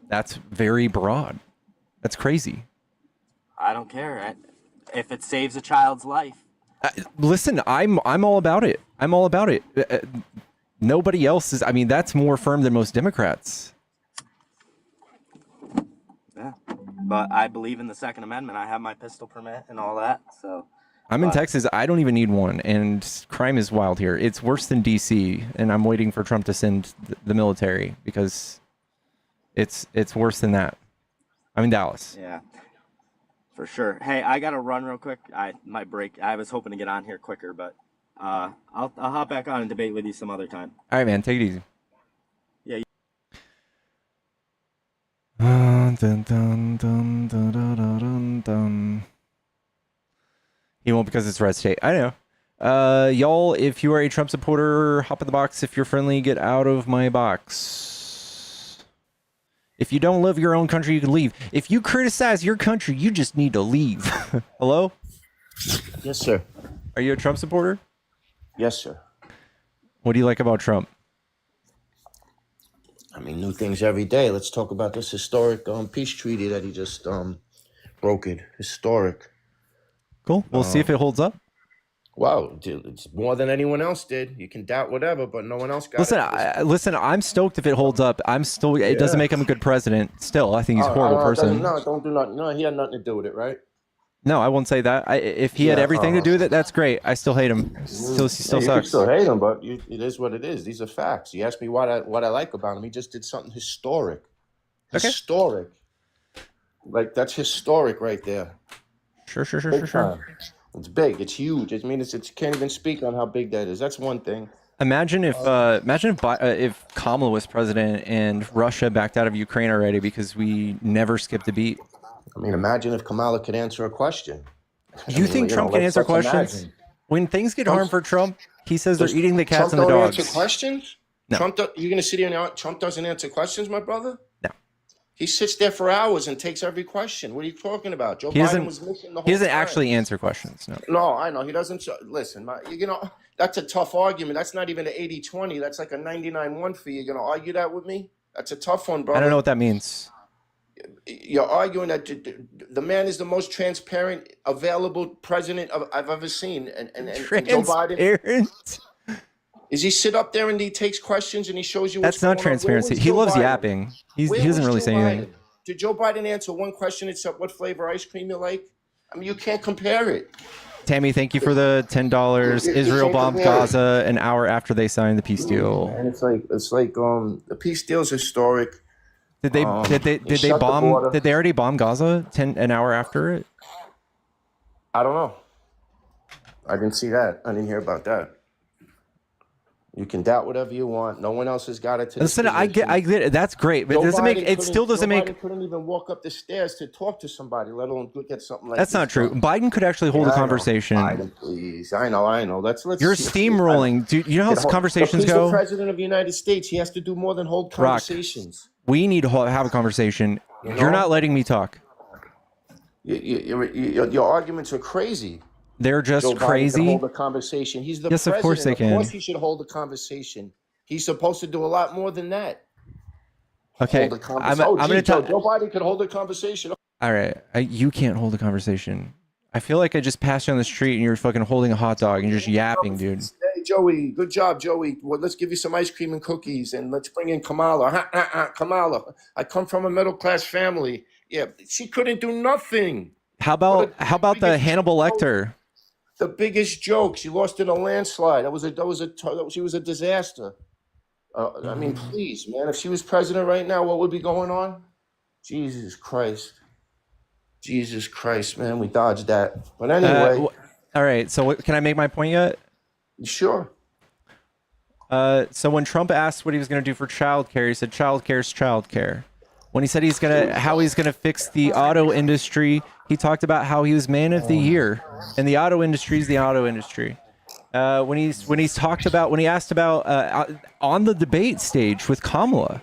That's very broad. That's crazy. I don't care. If it saves a child's life. Listen, I'm all about it. I'm all about it. Nobody else is. I mean, that's more firm than most Democrats. Yeah. But I believe in the Second Amendment. I have my pistol permit and all that. So I'm in Texas. I don't even need one, and crime is wild here. It's worse than DC, and I'm waiting for Trump to send the military because it's worse than that. I'm in Dallas. yeah, for sure. Hey, I gotta run real quick. My break. I was hoping to get on here quicker, but I'll hop back on and debate with you some other time. All right, man. Take it easy. Yeah. Dun, dun, dun, dun, dun, dun, dun. He won't because it's red state. I know. Y'all, if you are a Trump supporter, hop in the box. If you're friendly, get out of my box. If you don't love your own country, you can leave. If you criticize your country, you just need to leave. Hello? Yes, sir. Are you a Trump supporter? Yes, sir. What do you like about Trump? I mean, new things every day. Let's talk about this historic peace treaty that he just brokered. Historic. Cool. We'll see if it holds up. Wow, dude, it's more than anyone else did. You can doubt whatever, but no one else got it. Listen, I'm stoked if it holds up. It doesn't make him a good president. Still, I think he's a horrible person. No, don't do nothing. No, he had nothing to do with it, right? No, I won't say that. If he had everything to do with it, that's great. I still hate him. He still You sucks. can still hate him, but it is what it is. These are facts. You asked me what I like about him. He just did something historic. Okay. Historic. Like, that's historic right there. Sure. Big time. It's big. It's huge. I mean, it's can't even speak on how big that is. That's one thing. Imagine if Kamala was president and Russia backed out of Ukraine already because we never skipped a beat. I mean, imagine if Kamala could answer a question. You think Trump can answer questions? When things get hard for Trump, he says they're eating the cats and the dogs. Trump don't answer questions? No. You're going to sit here and Trump doesn't answer questions, my brother? No. He sits there for hours and takes every question. What are you talking about? Joe Biden was missing the whole He doesn't time. actually answer questions, no. No, I know. He doesn't. Listen, that's a tough argument. That's not even an 80-20. That's like a 99-1 for you. You're going to argue that with me? That's a tough one, brother. I don't know what that means. You're arguing that the man is the most transparent, available president I've ever seen. And Joe Biden, is he sit up there and he takes questions and he shows you what's That's not going on? transparency. He loves yapping. He doesn't really say anything. Did Joe Biden answer one question except what flavor ice cream you like? I mean, you can't compare it. Tammy, thank you for the $10. Israel bombed Gaza an hour after they signed the peace deal. And it's like the peace deal is historic. Did they bomb? Did they already bomb Gaza an hour after it? I don't know. I didn't see that. I didn't hear about that. You can doubt whatever you want. No one else has got it. Listen, I get it. That's great, but it still doesn't make. Joe Biden couldn't even walk up the stairs to talk to somebody, let alone get something like. That's not true. Biden could actually hold a conversation. Biden, please. I know. Let's. You're steamrolling. Dude, you know how conversations go? He's the president of the United States. He has to do more than hold conversations. We need to have a conversation. You You're know? not letting me talk. Your arguments are crazy. They're just Joe Biden can crazy. hold a conversation. He's the Yes, president. of course they Of course can. he should hold a conversation. He's supposed to do a lot more than that. Okay, Hold a conversation. I'm going to tell. Joe Biden could hold a conversation. All right, you can't hold a conversation. I feel like I just passed you on the street and you're fucking holding a hot dog and you're just yapping, dude. Hey, Joey, good job, Joey. Well, let's give you some ice cream and cookies, and let's bring in Kamala. Kamala, I come from a middle-class family. Yeah, she couldn't do nothing. How about the Hannibal Lecter? The biggest joke. She lost in a landslide. She was a disaster. I mean, please, man. If she was president right now, what would be going on? Jesus Christ, man. We dodged that. But anyway, all right. So can I make my point yet? Sure. So when Trump asked what he was going to do for childcare, he said childcare is childcare. When he said how he's gonna fix the auto industry, he talked about how he was man of the year, and the auto industry is the auto industry. When he asked about on the debate stage with Kamala,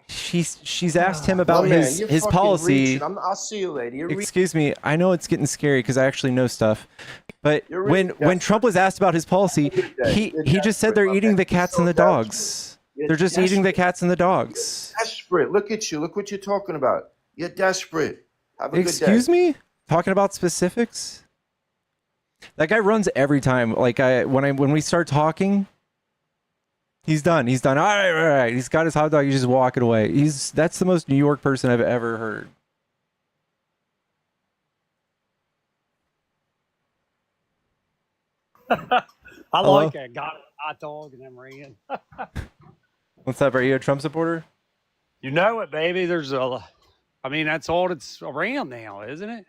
she's asked him about his policy. I'll see you later. Excuse me, I know it's getting scary because I actually know stuff. But when Trump was asked about his policy, he just said they're eating the cats and the dogs. They're just eating the cats and the dogs. Desperate. Look at you. Look what you're talking about. You're desperate. Have a Excuse good day. me? Talking about specifics? That guy runs every time. Like when we start talking, he's done. He's done. All right. He's got his hot dog. He's just walking away. That's the most New York person I've ever heard. Like that. Got a hot dog and then ran. What's up? Are you a Trump supporter? You know it, baby. That's all that's around now, isn't it?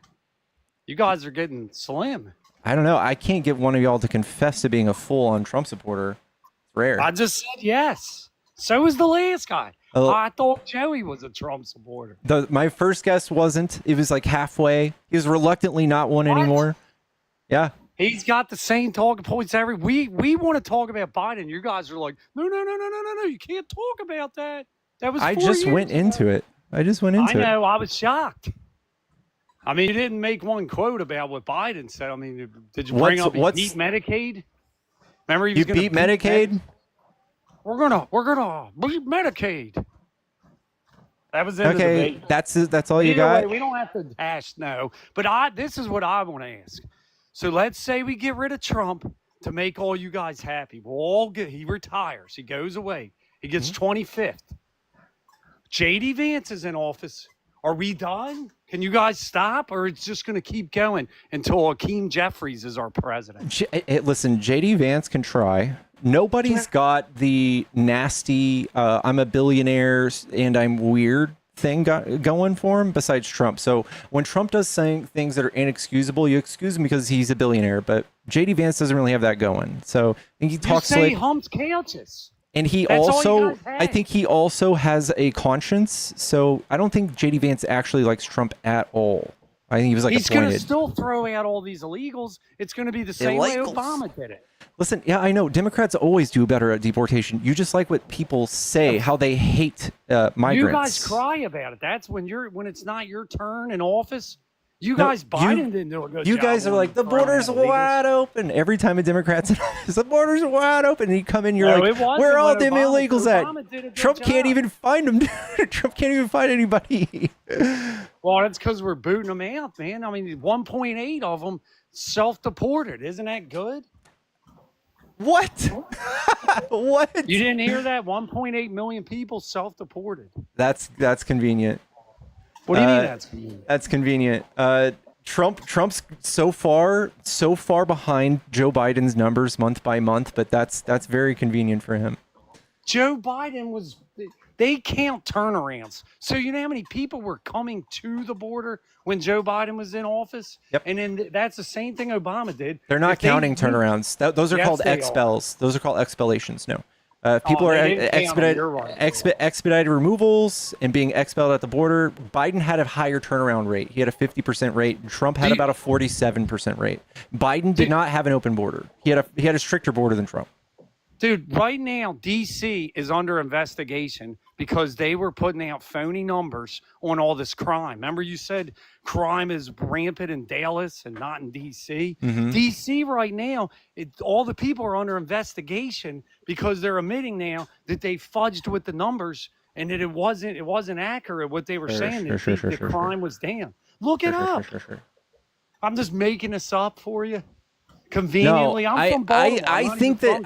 You guys are getting slim. I don't know. I can't get one of y'all to confess to being a full-on Trump supporter. It's rare. I just said yes. So was the last guy. I thought Joey was a Trump supporter. My first guess wasn't. It was like halfway. He was reluctantly not one anymore. Yeah. He's got the same talking points we want to talk about Biden. You guys are like, no. You can't talk about that. That was I just went into it. I know. I was shocked. I mean, you didn't make one quote about what Biden said. I mean, did you bring up beat Medicaid? Remember you beat Medicaid? We're gonna beat Medicaid. That was in the debate. That's all you got. We don't have to hash no. But this is what I want to ask. So let's say we get rid of Trump to make all you guys happy. We'll all get. He retires. He goes away. He gets 25th. J.D. Vance is in office. Are we done? Can you guys stop, or it's just going to keep going until Hakeem Jeffries is our president? Listen, J.D. Vance can try. Nobody's got the nasty I'm a billionaire and I'm weird thing going for him besides Trump. So when Trump does things that are inexcusable, you excuse him because he's a billionaire. But J.D. Vance doesn't really have that going. So I think he talks like he humps couches. And I think he also has a conscience. So I don't think J.D. Vance actually likes Trump at all. I think he was he's going to still throw out all these illegals. It's going to be the same way Obama did it. Listen, yeah, I know. Democrats always do better at deportation. You just like what people say, how they hate migrants. You guys cry about it. That's when it's not your turn in office. Biden didn't do a good job. You guys are like, the border's wide open. Every time a Democrat's in office, the border's wide open. And you come in, you're like, where are all them illegals at? Trump can't even find them. Trump can't even find anybody. Well, that's because we're booting them out, man. I mean, 1.8 of them self-deported. Isn't that good? What? What? You didn't hear that? 1.8 million people self-deported. That's convenient. What do you mean that's convenient? That's convenient. Trump's so far behind Joe Biden's numbers month by month, but that's very convenient for him. Joe Biden they count turnarounds. So you know how many people were coming to the border when Joe Biden was in office? Yep. And then that's the same thing Obama did. They're not counting turnarounds. Those are called expels. Those are called expellations. No. People are expedited removals and being expelled at the border. Biden had a higher turnaround rate. He had a 50% rate. Trump had about a 47% rate. Biden did not have an open border. He had a stricter border than Trump. Dude, right now, D.C. is under investigation because they were putting out phony numbers on all this crime. Remember you said crime is rampant in Dallas and not in D.C.? Mm-hmm. D.C. right now, all the people are under investigation because they're admitting now that they fudged with the numbers and that it wasn't accurate what they were saying. The crime was down. Look it up. I'm just making this up for you. Conveniently, no, I'm from Baltimore. I think that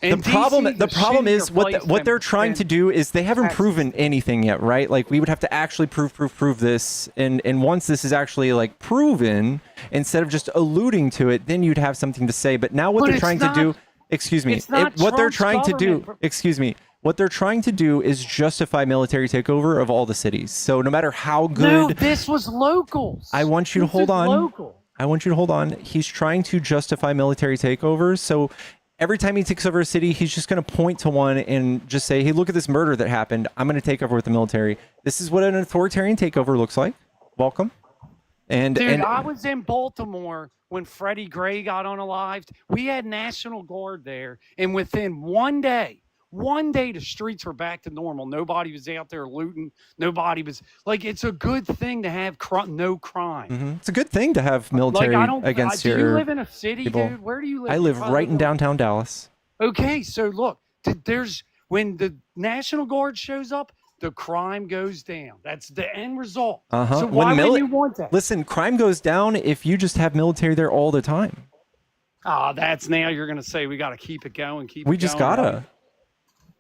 the problem is what they're trying to do is they haven't proven anything yet, right? Like we would have to actually prove this, and once this is actually like proven, instead of just alluding to it, then you'd have something to say. But now what they're trying to do, excuse me, what they're trying to do, excuse me, what they're trying to do is justify military takeover of all the cities. So no matter how good, no, this was locals. I want you to hold on. Local. I want you to hold on. He's trying to justify military takeovers. So every time he takes over a city, he's just going to point to one and just say, hey, look at this murder that happened. I'm going to take over with the military. This is what an authoritarian takeover looks like. Welcome. And I was in Baltimore when Freddie Gray got unalived. We had National Guard there. And within one day, the streets were back to normal. Nobody was out there looting. Nobody was like, it's a good thing to have no crime. Mm-hmm. It's a good thing to have military against your. Do you live in a city, people. Dude? Where do you live? I live right in downtown Dallas. Okay, so look, when the National Guard shows up, the crime goes down. That's the end result. So why would you want that? Listen, crime goes down if you just have military there all the time. That's now you're going to say we got to keep it going. We just gotta.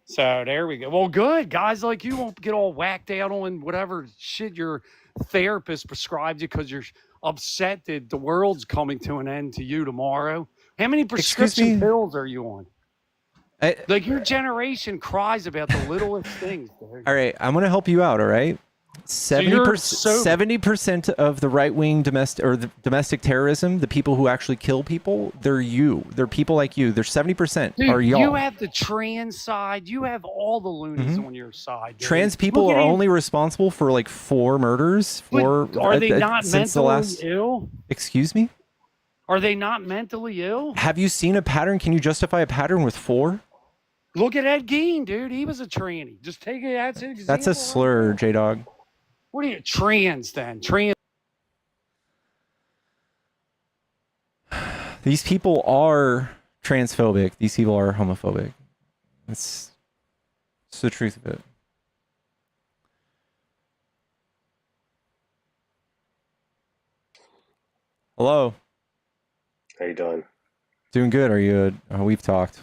So there we go. Well, good. Guys like you won't get all whacked out on whatever shit your therapist prescribed you because you're upset that the world's coming to an end to you tomorrow. How many prescription pills are you on? Like your generation cries about the littlest things. Dude. All right, I'm going to help you out, all right? 70% of the right-wing domestic terrorism, the people who actually kill people, they're you. They're people like you. They're 70% are y'all. You have the trans side. You have all the loonies on your side. Dude. Trans people are only responsible for like 4 murders. Are they not mentally ill? Excuse me? Are they not mentally ill? Have you seen a pattern? Can you justify a pattern with 4? Look at Ed Gein, dude. He was a tranny. Just take it. That's an example. That's a slur, J-Dog. What are you, trans then? Trans. These people are transphobic. These people are homophobic. It's the truth of it. Hello. How you doing? Doing good. Are you? We've talked.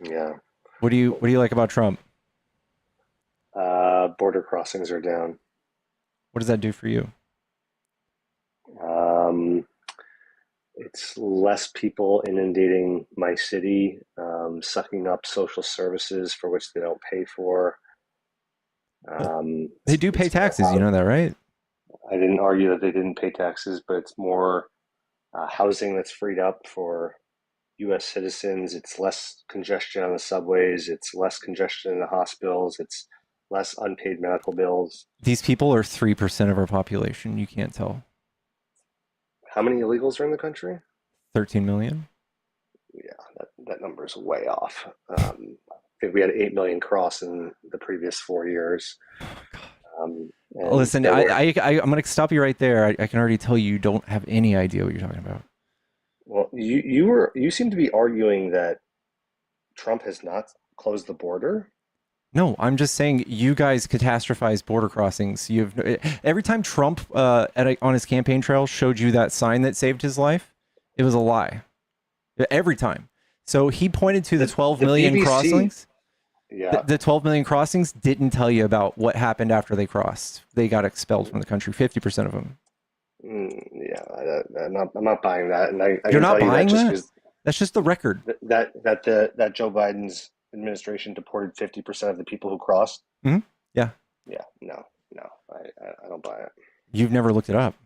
Yeah. What do you like about Trump? Border crossings are down. What does that do for you? It's less people inundating my city, sucking up social services for which they don't pay for. They do pay taxes, you know that, right? I didn't argue that they didn't pay taxes, but it's more housing that's freed up for U.S. citizens. It's less congestion on the subways. It's less congestion in the hospitals. It's less unpaid medical bills. These people are 3% of our population. You can't tell. How many illegals are in the country? 13 million. Yeah, that number is way off. I think we had 8 million cross in the previous 4 years. Listen, I'm going to stop you right there. I can already tell you don't have any idea what you're talking about. Well, you seem to be arguing that Trump has not closed the border. No, I'm just saying you guys catastrophize border crossings. Every time Trump on his campaign trail showed you that sign that saved his life, it was a lie. Every time. So he pointed to the 12 million BBC, crossings. Yeah. The 12 million crossings didn't tell you about what happened after they crossed. They got expelled from the country, 50% of them. Yeah, I'm not buying that. And You're not buying that? That's just the record. That Joe Biden's administration deported 50% of the people who crossed. Mm-hmm. Yeah. Yeah. No. I don't buy it. You've never looked it up.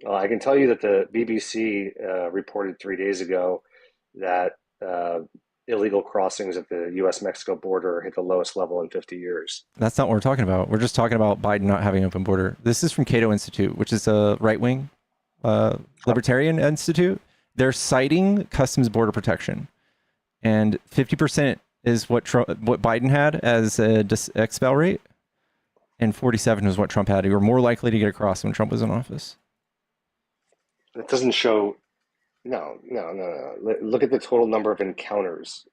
Well, I can tell you that the BBC reported 3 days ago that illegal crossings at the U.S.-Mexico border hit the lowest level in 50 years. That's not what we're talking about. We're just talking about Biden not having an open border. This is from Cato Institute, which is a right-wing libertarian institute. They're citing Customs Border Protection. and 50% is what Biden had as a expel rate, and 47 is what Trump had. You were more likely to get across when Trump was in office. It doesn't show. No. Look at the total number of encounters.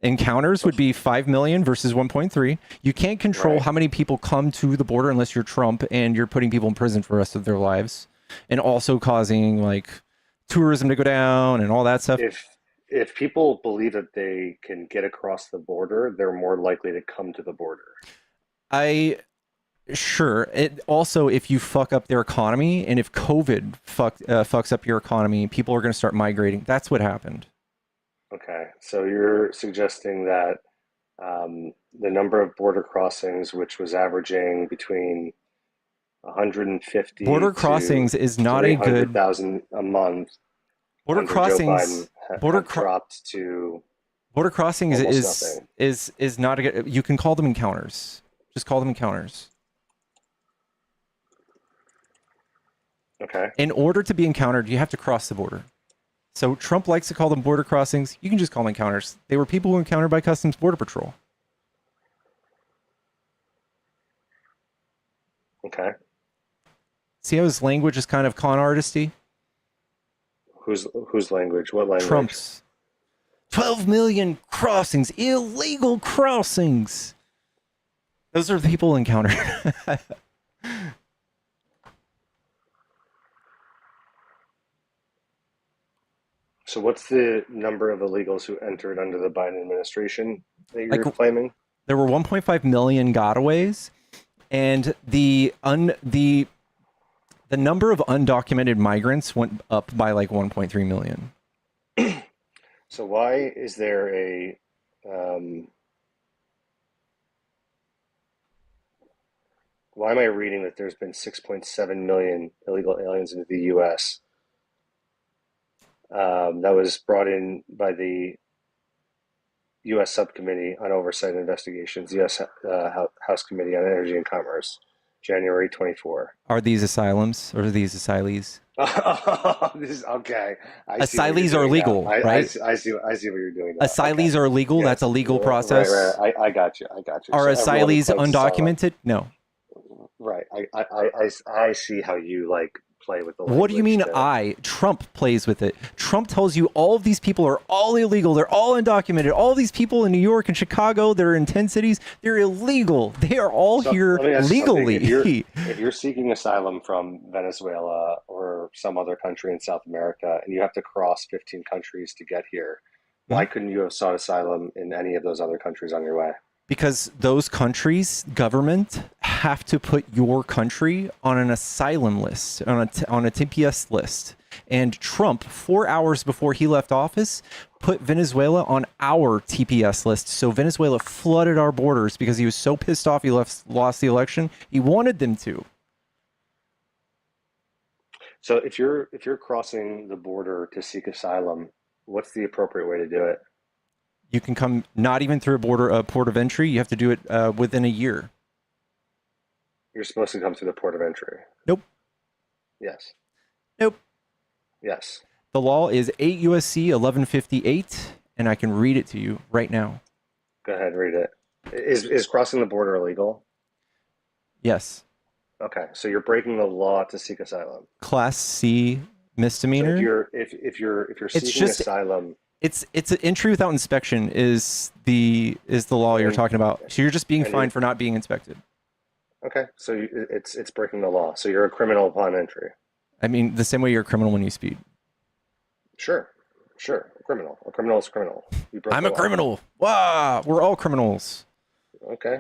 Encounters would be 5 million versus 1.3. You can't control how many people come to the border unless you're Trump and you're putting people in prison for the rest of their lives, and also causing like tourism to go down and all that stuff. If people believe that they can get across the border, they're more likely to come to the border. Sure. It also, if you fuck up their economy, and if COVID fucks up your economy, people are going to start migrating. That's what happened. Okay, so you're suggesting that the number of border crossings, which was averaging between 150 border crossings is not a good 100,000 a month. Border crossings dropped to border crossings almost is not a good. You can call them encounters. Just call them encounters. Okay. In order to be encountered, you have to cross the border. So Trump likes to call them border crossings. You can just call them encounters. They were people who were encountered by Customs Border Patrol. Okay. See how his language is kind of con artisty? Whose language? What language? Trump's. 12 million crossings, illegal crossings. Those are the people encountered. So what's the number of illegals who entered under the Biden administration that you're claiming? There were 1.5 million gotaways, and the number of undocumented migrants went up by like 1.3 million. So why is there a why am I reading that there's been 6.7 million illegal aliens into the U.S.? That was brought in by the U.S. Subcommittee on Oversight and Investigations, U.S. House Committee on Energy and Commerce, January 24. Are these asylums or are these asylees? This is okay. Asylees are legal, right? I see what you're doing now. Asylees are legal. Yes. That's a legal process. Right. I got you. Are asylees undocumented? No. Right. I see how you like play with the language. What do you mean Trump plays with it. Trump tells you all of these people are all illegal. They're all undocumented. All these people in New York and Chicago, they're in 10 cities. They're illegal. They are all here legally. If you're seeking asylum from Venezuela or some other country in South America and you have to cross 15 countries to get here, why couldn't you have sought asylum in any of those other countries on your way? Because those countries' government have to put your country on an asylum list, on a TPS list. And Trump, 4 hours before he left office, put Venezuela on our TPS list. So Venezuela flooded our borders because he was so pissed off he lost the election. He wanted them to. So if you're crossing the border to seek asylum, what's the appropriate way to do it? You can come not even through a port of entry. You have to do it within a year. You're supposed to come through the port of entry. Nope. Yes. Nope. Yes. The law is 8 USC 1158, and I can read it to you right now. Go ahead, read it. Is crossing the border illegal? Yes. Okay, so you're breaking the law to seek asylum. Class C misdemeanor. So if you're seeking asylum. It's an entry without inspection is the law you're talking about. So you're just being fined for not being inspected. Okay, so it's breaking the law. So you're a criminal upon entry. I mean, the same way you're a criminal when you speed. Sure, a criminal. A criminal is a criminal. I'm a criminal. Wow, we're all criminals. Okay.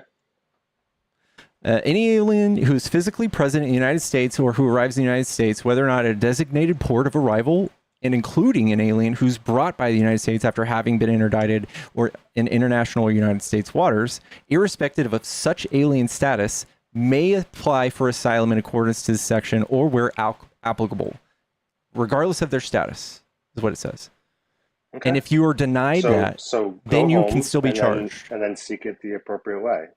Any alien who's physically present in the United States or who arrives in the United States, whether or not at a designated port of arrival, and including an alien who's brought by the United States after having been interdicted or in international or United States waters, irrespective of such alien status, may apply for asylum in accordance to this section or where applicable, regardless of their status, is what it says. Okay. And if you are denied then you can still be charged. And then seek it the appropriate way.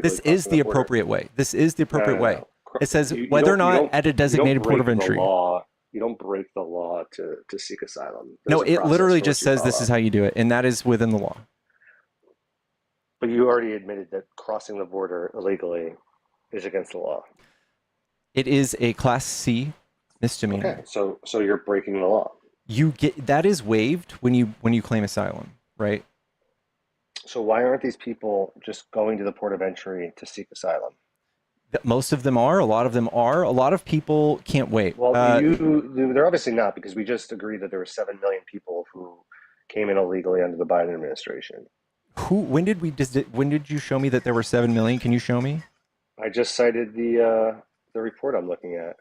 This is the appropriate way. This is the appropriate way. It says whether or not at a designated port of entry. You don't break the law to seek asylum. No, There's a it process literally for just which you says this follow. is how you do it, and that is within the law. But you already admitted that crossing the border illegally is against the law. It is a Class C misdemeanor. Okay, so you're breaking the law. You get that is waived when you claim asylum, right? So why aren't these people just going to the port of entry to seek asylum? Most of them are. A lot of them are. A lot of people can't wait. Well, they're obviously not, because we just agreed that there were 7 million people who came in illegally under the Biden administration. When did you show me that there were 7 million? Can you show me? I just cited the report I'm looking at.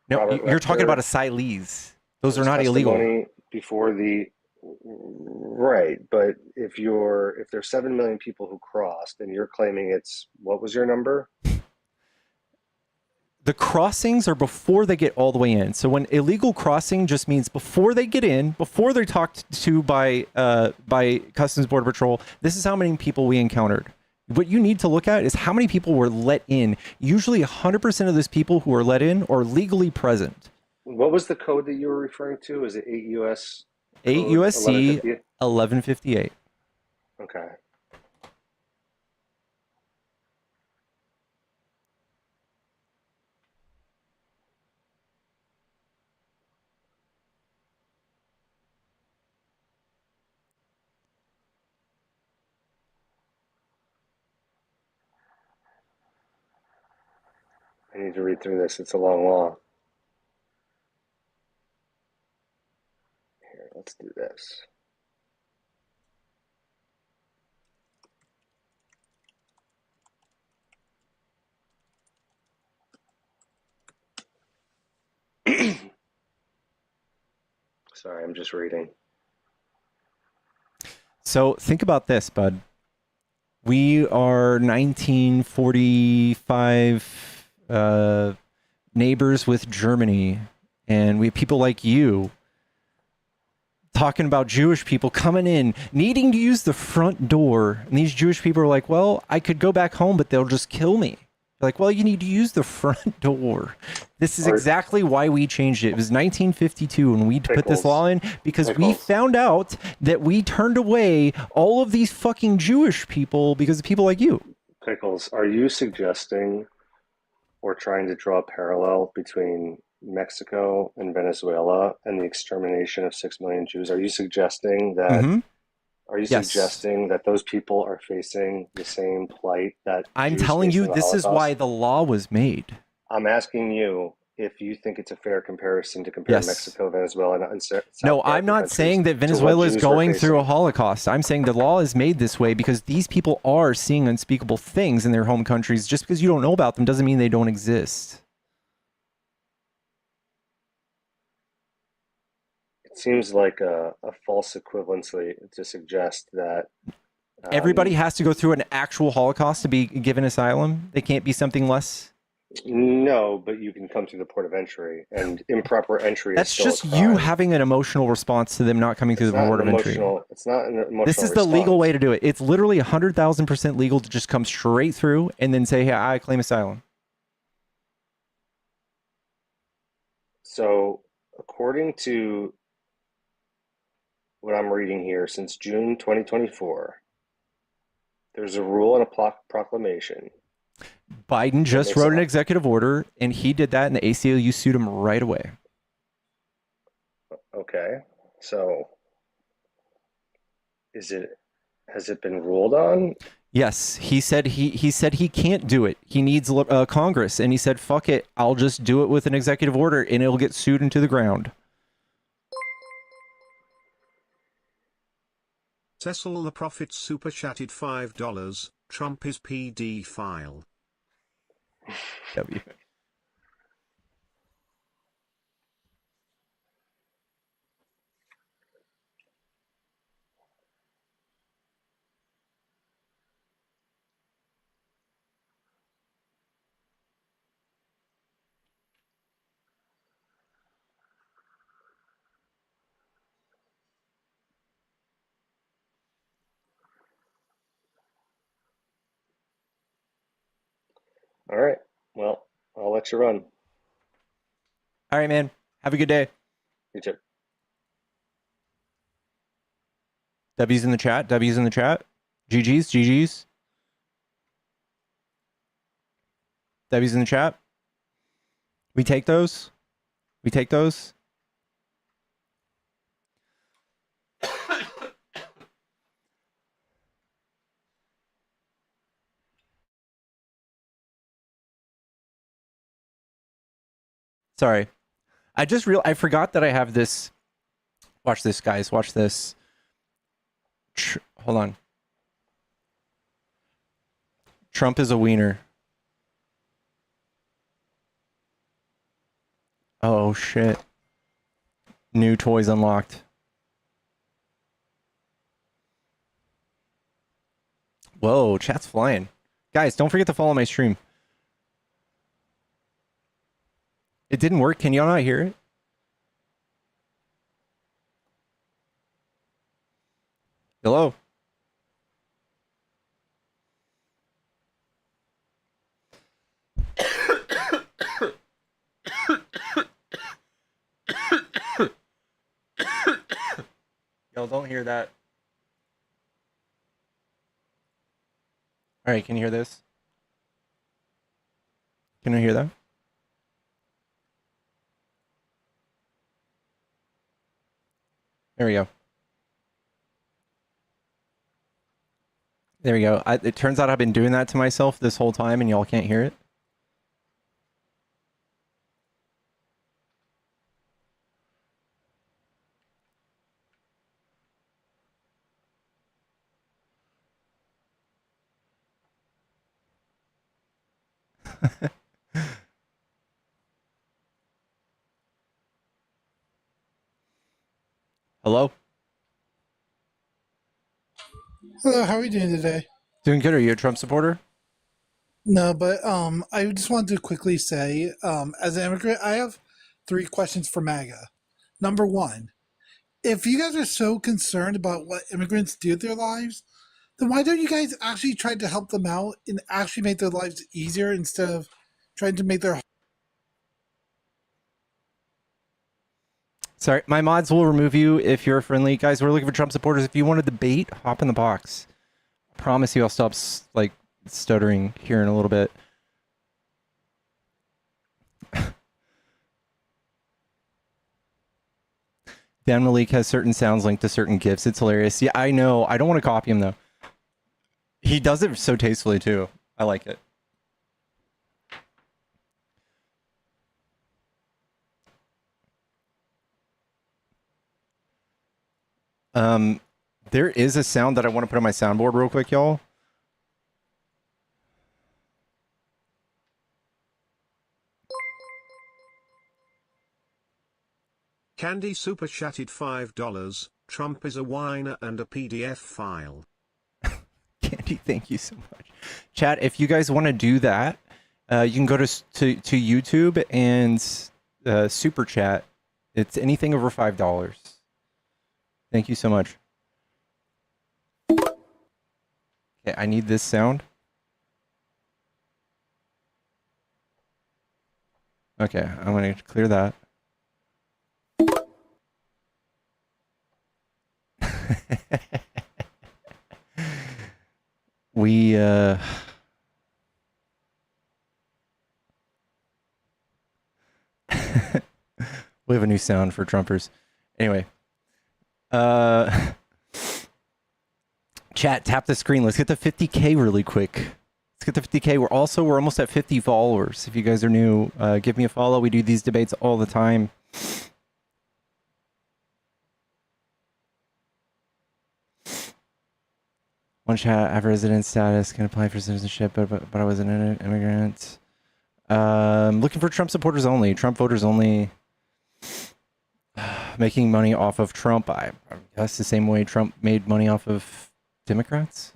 No, Robert you're talking Rector, about asylees. Those are not testimony illegal. before the right, but if there's 7 million people who crossed and you're claiming it's, what was your number? The crossings are before they get all the way in. So when illegal crossing just means before they get in, before they're talked to by Customs Border Patrol, this is how many people we encountered. What you need to look at is how many people were let in. Usually 100% of those people who are let in are legally present. What was the code that you were referring to? Is it 8 US? 8 USC 1158. Okay. I need to read through this. It's a long law. Here, let's do this. Sorry, I'm just reading. So think about this, bud. We are 1945 neighbors with Germany, and we have people like you talking about Jewish people coming in, needing to use the front door. And these Jewish people are like, well, I could go back home, but they'll just kill me. Like, well, you need to use the front door. This is exactly why we changed it. It was 1952 when we put this law in, because we found out that we turned away all of these fucking Jewish people because of people like you. Pickles, are you suggesting or trying to draw a parallel between Mexico and Venezuela and the extermination of 6 million Jews? Are you suggesting that suggesting that those people are facing the same plight that I'm Jews telling faced you, in the this is Holocaust? why the law was made. I'm asking you if you think it's a fair comparison to compare Mexico, Venezuela, and South No, American I'm not countries saying that to what Venezuela is Jews were going through a facing. Holocaust. I'm saying the law is made this way because these people are seeing unspeakable things in their home countries. Just because you don't know about them doesn't mean they don't exist. It seems like a false equivalency to suggest that Everybody has to go through an actual Holocaust to be given asylum. They can't be something less. No, but you can come through the port of entry, and improper entry That's is still just a crime. you having an emotional response to them not coming through the port of entry. It's not an emotional This is the response. legal way to do it. It's literally 100,000% legal to just come straight through and then say, hey, I claim asylum. So, according to what I'm reading here, since June 2024, there's a rule and a proclamation. Biden just wrote an executive order, and he did that, and the ACLU sued him right away. Okay, so has it been ruled on? Yes, he said he can't do it. He needs Congress, and he said, "Fuck it, I'll just do it with an executive order, and it'll get sued into the ground." Cecil the Prophet super chatted $5. Trump is PD file. W. All right. Well, I'll let you run. All right, man. Have a good day. You too. W's in the chat. W's in the chat. GG's. GG's. W's in the chat. We take those. We take those. Sorry. I forgot that I have this. Watch this, guys. Watch this. Hold on. Trump is a wiener. Oh, shit. New toys unlocked. Whoa, chat's flying. Guys, don't forget to follow my stream. It didn't work. Can y'all not hear it? Hello? Y'all don't hear that. All right, can you hear this? Can I hear that? There we go. There we go. It turns out I've been doing that to myself this whole time and y'all can't hear it. Hello? Hello, how are you doing today? Doing good. Are you a Trump supporter? No, but I just wanted to quickly say, as an immigrant, I have 3 questions for MAGA. Number 1, if you guys are so concerned about what immigrants do with their lives, then why don't you guys actually try to help them out and actually make their lives easier instead of trying to make their... Sorry, my mods will remove you if you're friendly. Guys, we're looking for Trump supporters. If you want to debate, hop in the box. I promise you I'll stop like stuttering here in a little bit. Dan Malik has certain sounds linked to certain GIFs. It's hilarious. Yeah, I know. I don't want to copy him, though. He does it so tastefully, too. I like it. There is a sound that I want to put on my soundboard real quick, y'all. Candy super chatted $5. Trump is a whiner and a PDF file. Candy, thank you so much. Chat, if you guys want to do that, you can go to YouTube and super chat. It's anything over $5. Thank you so much. Okay, I need this sound. Okay, I'm going to clear that. We have a new sound for Trumpers. Anyway, chat, tap the screen. Let's get to 50K really quick. Let's get to 50K. We're almost at 50 followers. If you guys are new, give me a follow. We do these debates all the time. One chat, I have resident status, can apply for citizenship, but I wasn't an immigrant. Looking for Trump supporters only, Trump voters only. Making money off of Trump, I guess the same way Trump made money off of Democrats.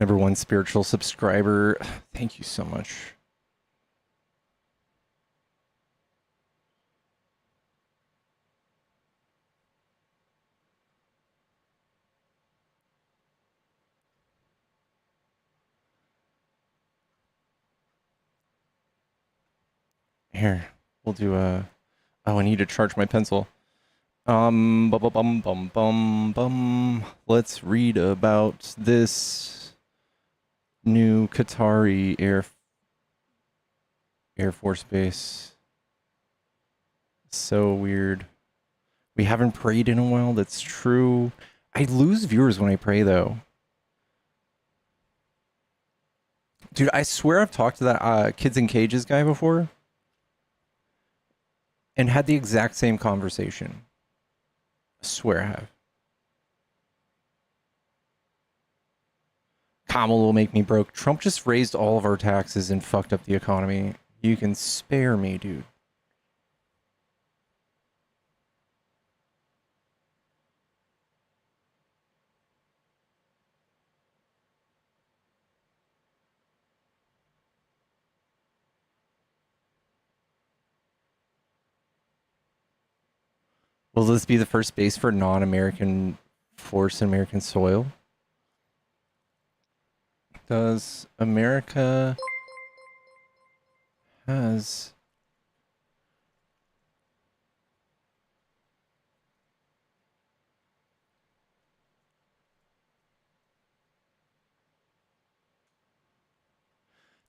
#1 spiritual subscriber. Thank you so much. Here, we'll do a. Oh, I need to charge my pencil. Let's read about this new Qatari Air Force base. So weird. We haven't prayed in a while. That's true. I lose viewers when I pray, though. Dude, I swear I've talked to that Kids in Cages guy before and had the exact same conversation. I swear I have. Kamala will make me broke. Trump just raised all of our taxes and fucked up the economy. You can spare me, dude. Will this be the first base for non-American force in American soil? Does America has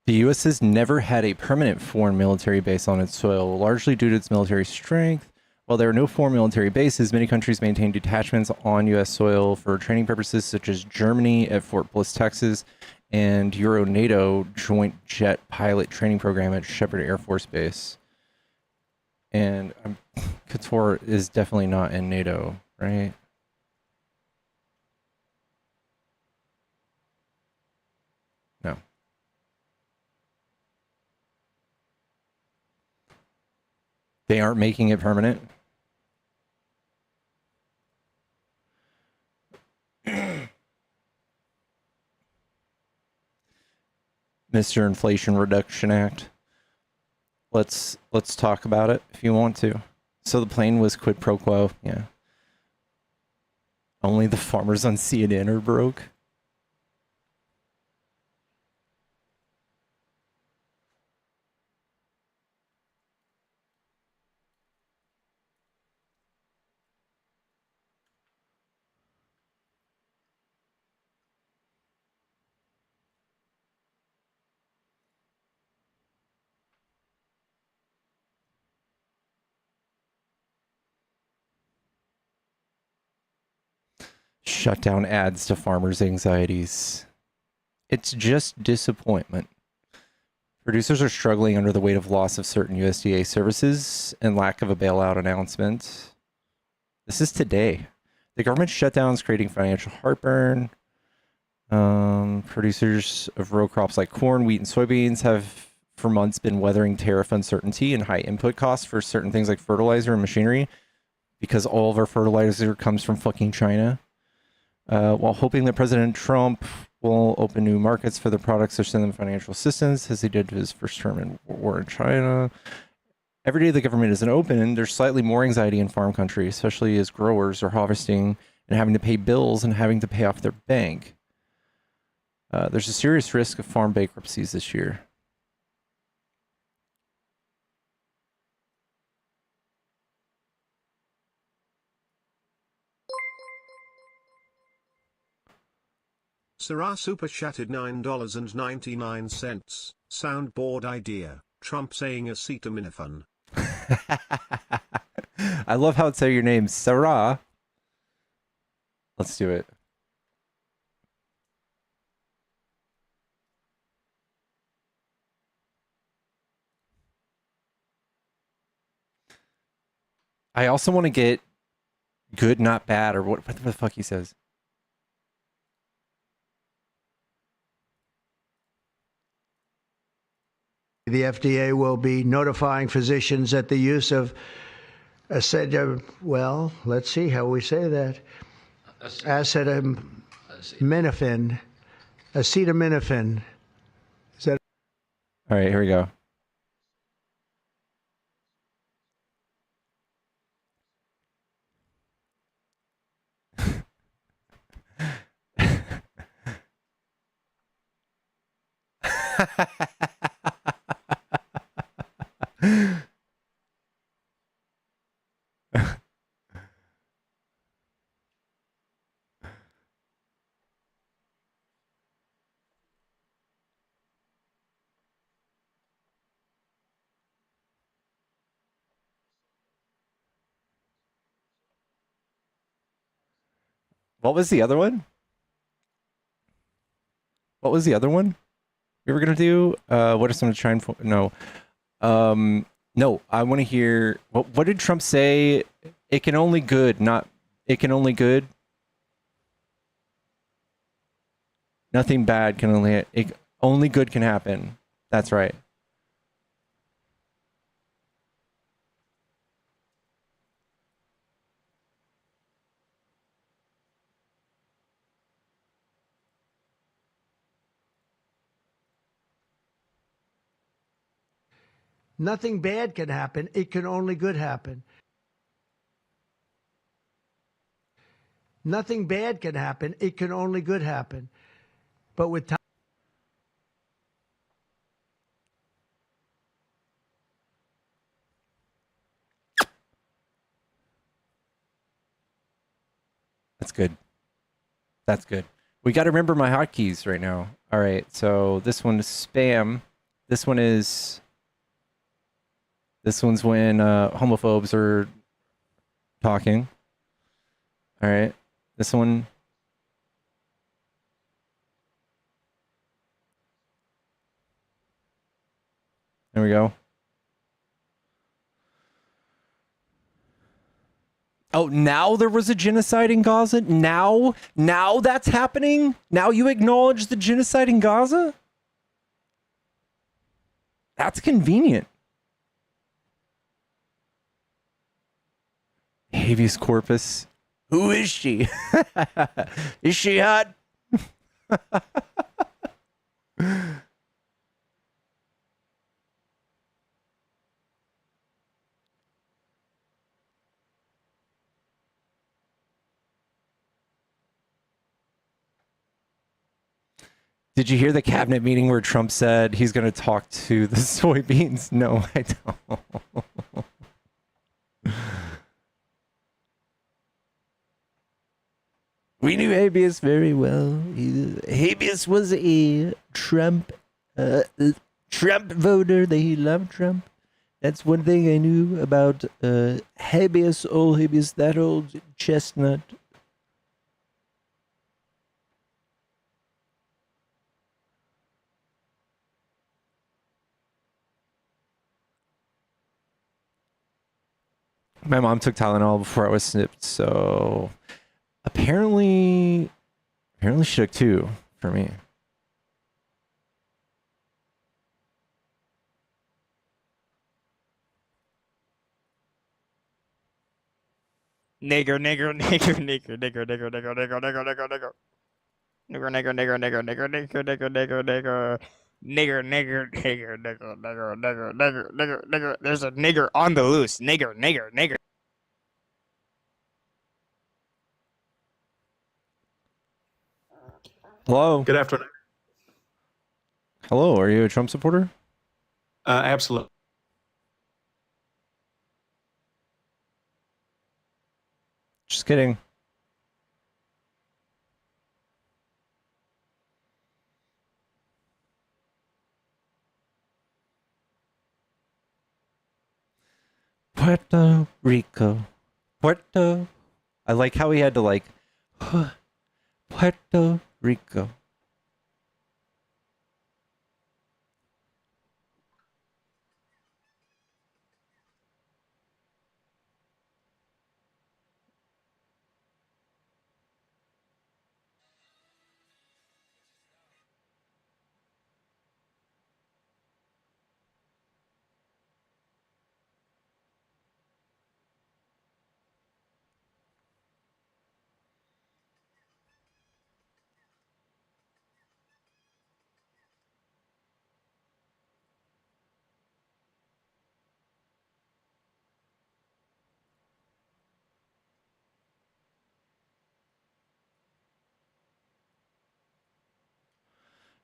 the U.S. has never had a permanent foreign military base on its soil, largely due to its military strength. While there are no foreign military bases, many countries maintain detachments on U.S. soil for training purposes, such as Germany at Fort Bliss, Texas, and Euro-NATO Joint Jet Pilot Training Program at Shepherd Air Force Base. And Qatar is definitely not in NATO, right? No. They aren't making it permanent? Mr. Inflation Reduction Act. Let's talk about it if you want to. So the plane was quid pro quo, yeah. Only the farmers on CNN are broke. Shutdown adds to farmers' anxieties. It's just disappointment. Producers are struggling under the weight of loss of certain USDA services and lack of a bailout announcement. This is today. The government shutdown is creating financial heartburn. Producers of row crops like corn, wheat, and soybeans have for months been weathering tariff uncertainty and high input costs for certain things like fertilizer and machinery because all of our fertilizer comes from fucking China. While hoping that President Trump will open new markets for the products or send them financial assistance, as he did his first term in war in China. Every day the government isn't open, there's slightly more anxiety in farm country, especially as growers are harvesting and having to pay bills and having to pay off their bank. There's a serious risk of farm bankruptcies this year. Sarah super chatted $9.99. Soundboard idea. Trump saying acetaminophen. I love how it's your name, Sarah. Let's do it. I also want to get good, not bad, or what the fuck he says. The FDA will be notifying physicians that the use of well, let's see how we say that. Acetaminophen. Acetaminophen. Is that all right? Here we go. What was the other one? What was the other one we were gonna do? What if someone trying for? No. No. I want to hear. What did Trump say? It can only good, not. It can only good. Nothing bad can only. Only good can happen. That's right. Nothing bad can happen. It can only good happen. Nothing bad can happen. It can only good happen. But with time. That's good. That's good. We got to remember my hotkeys right now. All right. So this one is spam. This one is. This one's when homophobes are talking. All right. This one. There we go. Oh, now there was a genocide in Gaza? Now that's happening? Now you acknowledge the genocide in Gaza? That's convenient. Habeas corpus. Who is she? Is she hot? Did you hear the cabinet meeting where Trump said he's going to talk to the soybeans? No, I don't. We knew Habeas very well. Habeas was a Trump voter. He loved Trump. That's one thing I knew about Habeas, old Habeas, that old chestnut. My mom took Tylenol before I was snipped, so apparently she took 2 for me. Nigger, nigger, nigger, nigger, nigger, nigger, nigger, nigger, nigger, nigger, nigger. Nigger, nigger, nigger, nigger, nigger, nigger, nigger, nigger, nigger. Nigger, nigger, nigger, nigger, nigger, nigger, nigger, nigger, nigger. There's a nigger on the loose. Nigger, nigger, nigger. Hello. Good afternoon. Hello, are you a Trump supporter? Absolutely. Just kidding. Puerto Rico. Puerto. I like how he had to like Puerto Rico.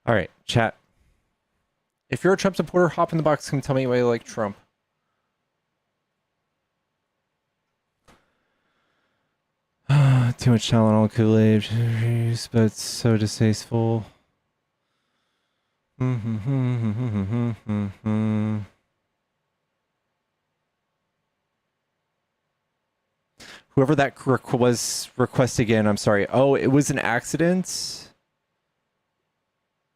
All right, chat. If you're a Trump supporter, hop in the box and tell me why you like Trump. Too much Tylenol, Kool-Aid, but it's so distasteful. Whoever that was, request again. I'm sorry. Oh, it was an accident.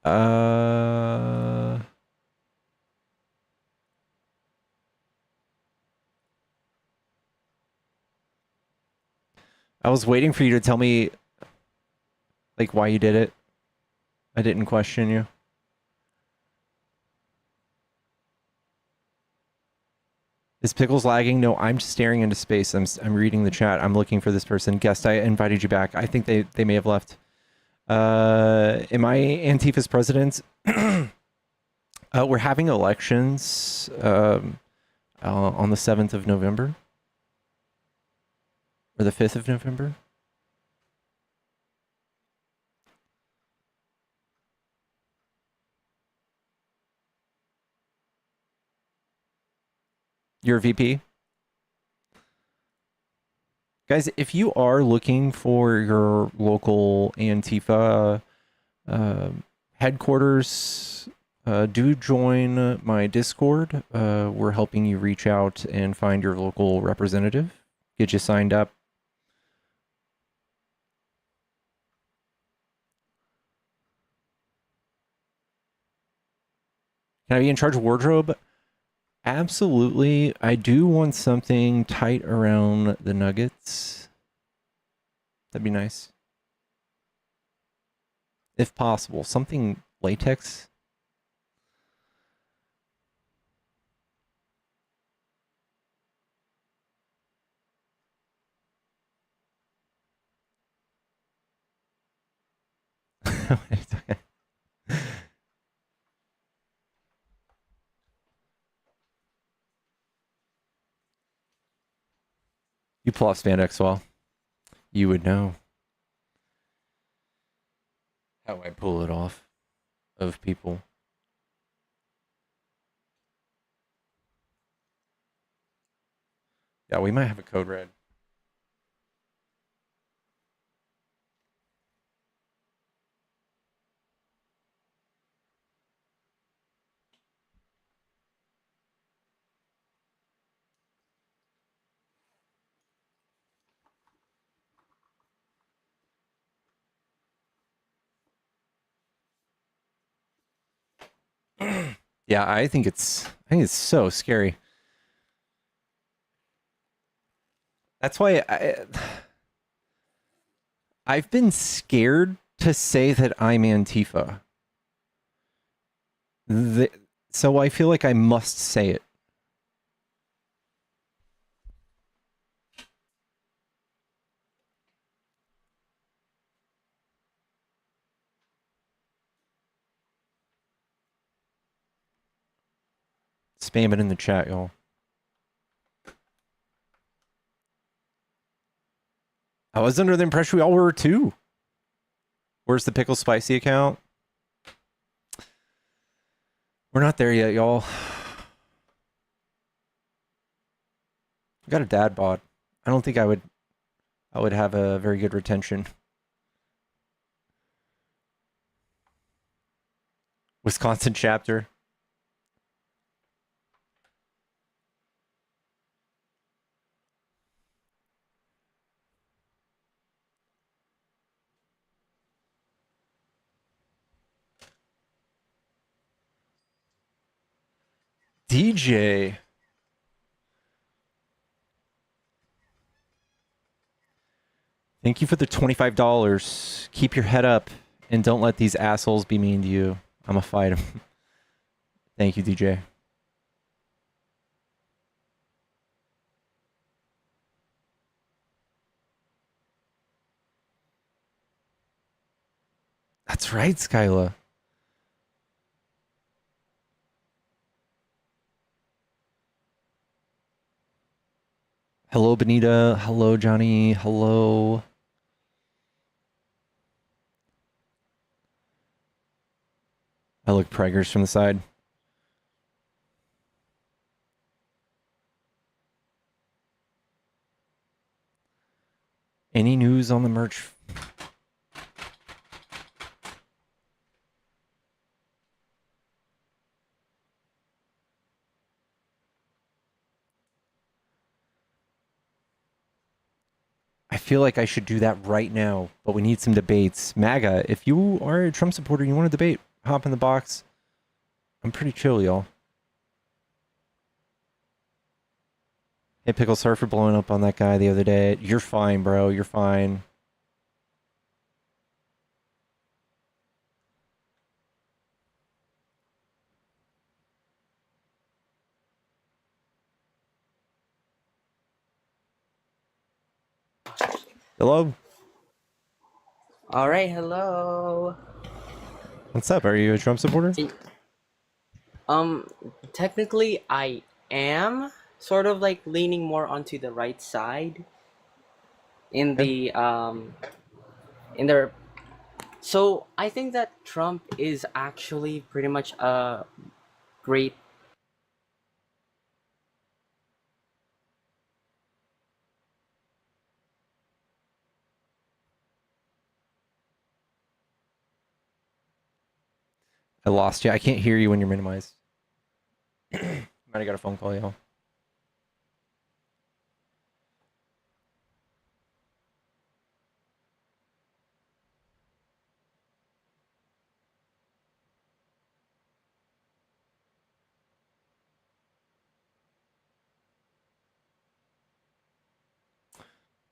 I was waiting for you to tell me, like, why you did it. I didn't question you. Is Pickles lagging? No, I'm just staring into space. I'm reading the chat. I'm looking for this person. Guest, I invited you back. I think they may have left. Am I Antifa's president? We're having elections on the 7th of November. Or the 5th of November. You're a VP? Guys, if you are looking for your local Antifa headquarters, do join my Discord. We're helping you reach out and find your local representative. Get you signed up. Can I be in charge of wardrobe? Absolutely. I do want something tight around the nuggets. That'd be nice. If possible. Something latex. You pull off spandex well. You would know how I pull it off of people. Yeah, we might have a code red. Yeah, I think it's so scary. That's why I've been scared to say that I'm Antifa. So I feel like I must say it. Spam it in the chat, y'all. I was under the impression we all were too. Where's the pickle spicy account? We're not there yet, y'all. I got a dad bod. I don't think I would have a very good retention. Wisconsin chapter. DJ. Thank you for the $25. Keep your head up and don't let these assholes be mean to you. I'm gonna fight them. Thank you, DJ. That's right, Skyla. Hello, Benita. Hello, Johnny. Hello. I look preggers from the side. Any news on the merch? feel like I should do that right now, but we need some debates. MAGA, if you are a Trump supporter and you want to debate, hop in the box. I'm pretty chill, y'all. Hey, Pickle, sorry for blowing up on that guy the other day. You're fine, bro. You're fine. Hello? All right, hello. What's up? Are you a Trump supporter? Um, Technically, I am sort of like leaning more onto the right side in the so I think that Trump is actually pretty much a great. I lost you. I can't hear you when you're minimized. Might have got a phone call, y'all.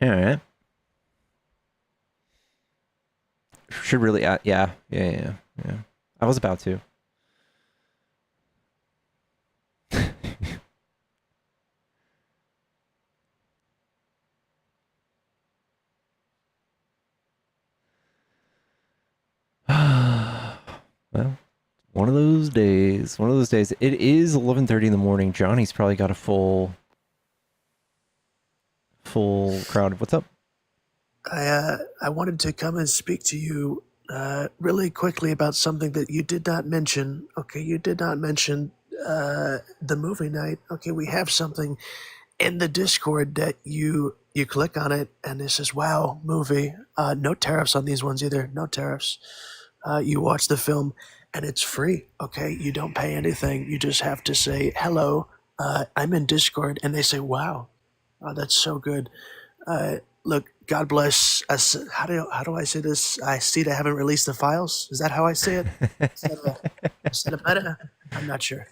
All right. Should really, yeah. I was about to. Well, one of those days. One of those days. It is 11:30 in the morning. Johnny's probably got a full crowd. What's up? I wanted to come and speak to you really quickly about something that you did not mention. Okay, you did not mention the movie night. Okay, we have something in the Discord that you click on it and it says "Wow, movie." No tariffs on these ones either. No tariffs. You watch the film and it's free. Okay, you don't pay anything. You just have to say hello. I'm in Discord, and they say, "Wow, oh, that's so good." Look, God bless us. How do I say this? I see they haven't released the files. Is that how I say it? Is that a meta? I'm not sure.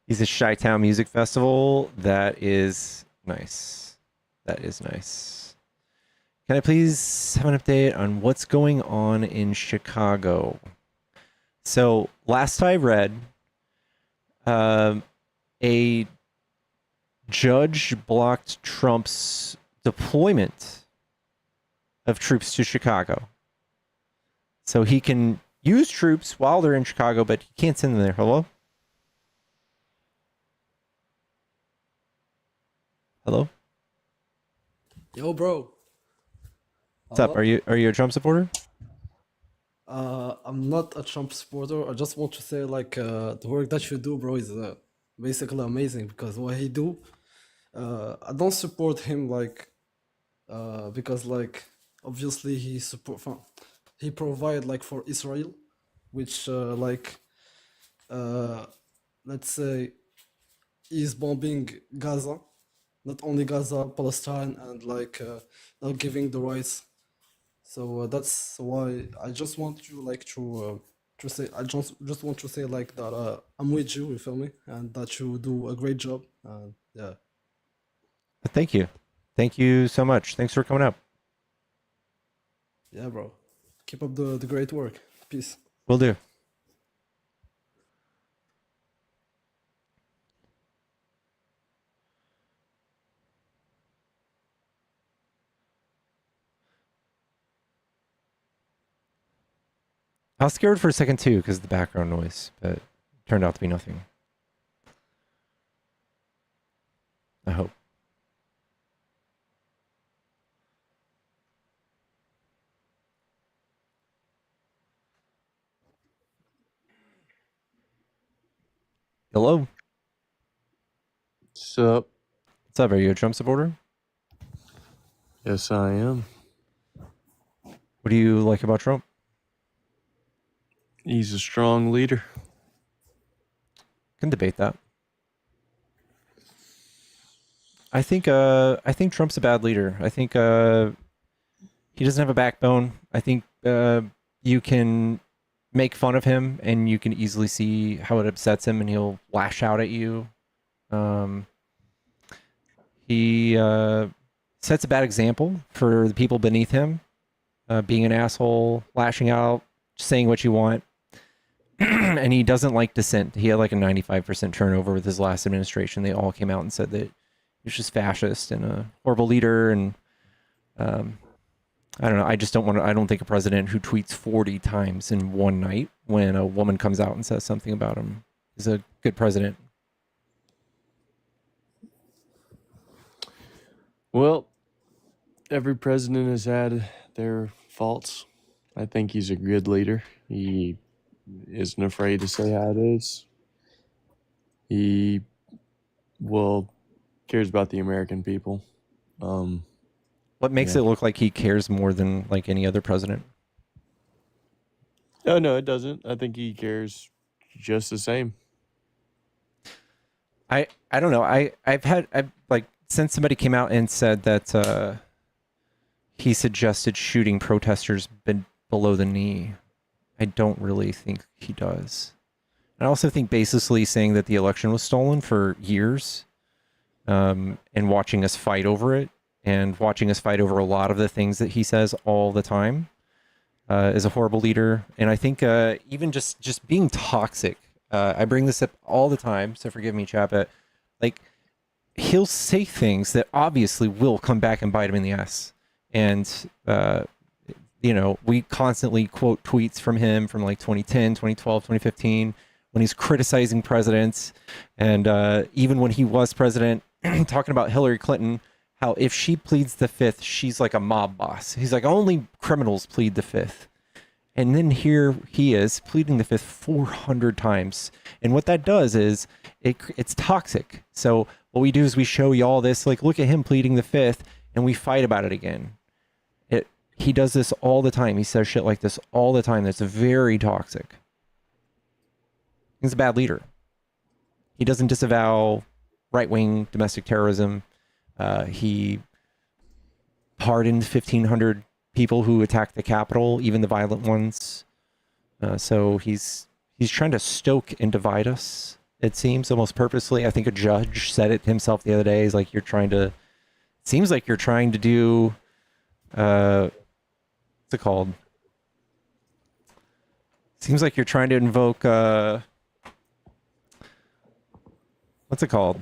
He's a Chi-Town Music Festival. That is nice. That is nice. Can I please have an update on what's going on in Chicago? So last I read, a judge blocked Trump's deployment of troops to Chicago. So he can use troops while they're in Chicago, but he can't send them there. Hello? Hello? Yo, bro. What's up? Are you a Trump supporter? I'm not a Trump supporter. I just want to say, like, the work that you do, bro, is basically amazing because what he do, I don't support him, like, because, like, obviously he provide, like, for Israel, which, like, let's say, is bombing Gaza, not only Gaza, Palestine, and, like, not giving the rights. So that's why I just want you like to say I just want to say like that I'm with you. You feel me? And that you do a great job. And yeah. Thank you. Thank you so much. Thanks for coming up. Yeah, bro. Keep up the great work. Peace. Will do. I was scared for a second too because of the background noise, but it turned out to be nothing. I hope. Hello? What's up? What's up? Are you a Trump supporter? Yes, I am. What do you like about Trump? He's a strong leader. Can debate that. I think Trump's a bad leader. I think he doesn't have a backbone. I think you can make fun of him and you can easily see how it upsets him and he'll lash out at you. He sets a bad example for the people beneath him, being an asshole, lashing out, saying what you want. And he doesn't like dissent. He had like a 95% turnover with his last administration. They all came out and said that he was just fascist and a horrible leader. And I don't know. I don't think a president who tweets 40 times in one night when a woman comes out and says something about him is a good president. Well, every president has had their faults. I think he's a good leader. He isn't afraid to say how it is. He cares about the American people. What makes it look like he cares more than like any other president? Oh, no, it doesn't. I think he cares just the same. I don't know. I've like since somebody came out and said that he suggested shooting protesters below the knee. I don't really think he does. I also think basically saying that the election was stolen for years, and watching us fight over it, and watching us fight over a lot of the things that he says all the time, is a horrible leader. And I think even just being toxic. I bring this up all the time, so forgive me, chap. But like, he'll say things that obviously will come back and bite him in the ass, and you know, we constantly quote tweets from him from like 2010, 2012, 2015, when he's criticizing presidents. And even when he was president, talking about Hillary Clinton, how if she pleads the fifth, she's like a mob boss. He's like, only criminals plead the fifth. And then here he is pleading the fifth 400 times. And what that does is it's toxic. So what we do is we show you all this, like, look at him pleading the fifth, and we fight about it again. He does this all the time. He says shit like this all the time. That's very toxic. He's a bad leader. He doesn't disavow right-wing domestic terrorism. He pardoned 1,500 people who attacked the Capitol, even the violent ones. So he's trying to stoke and divide us, it seems, almost purposely. I think a judge said it himself the other day. He's like, seems like you're trying to do, what's it called? Seems like you're trying to invoke, what's it called?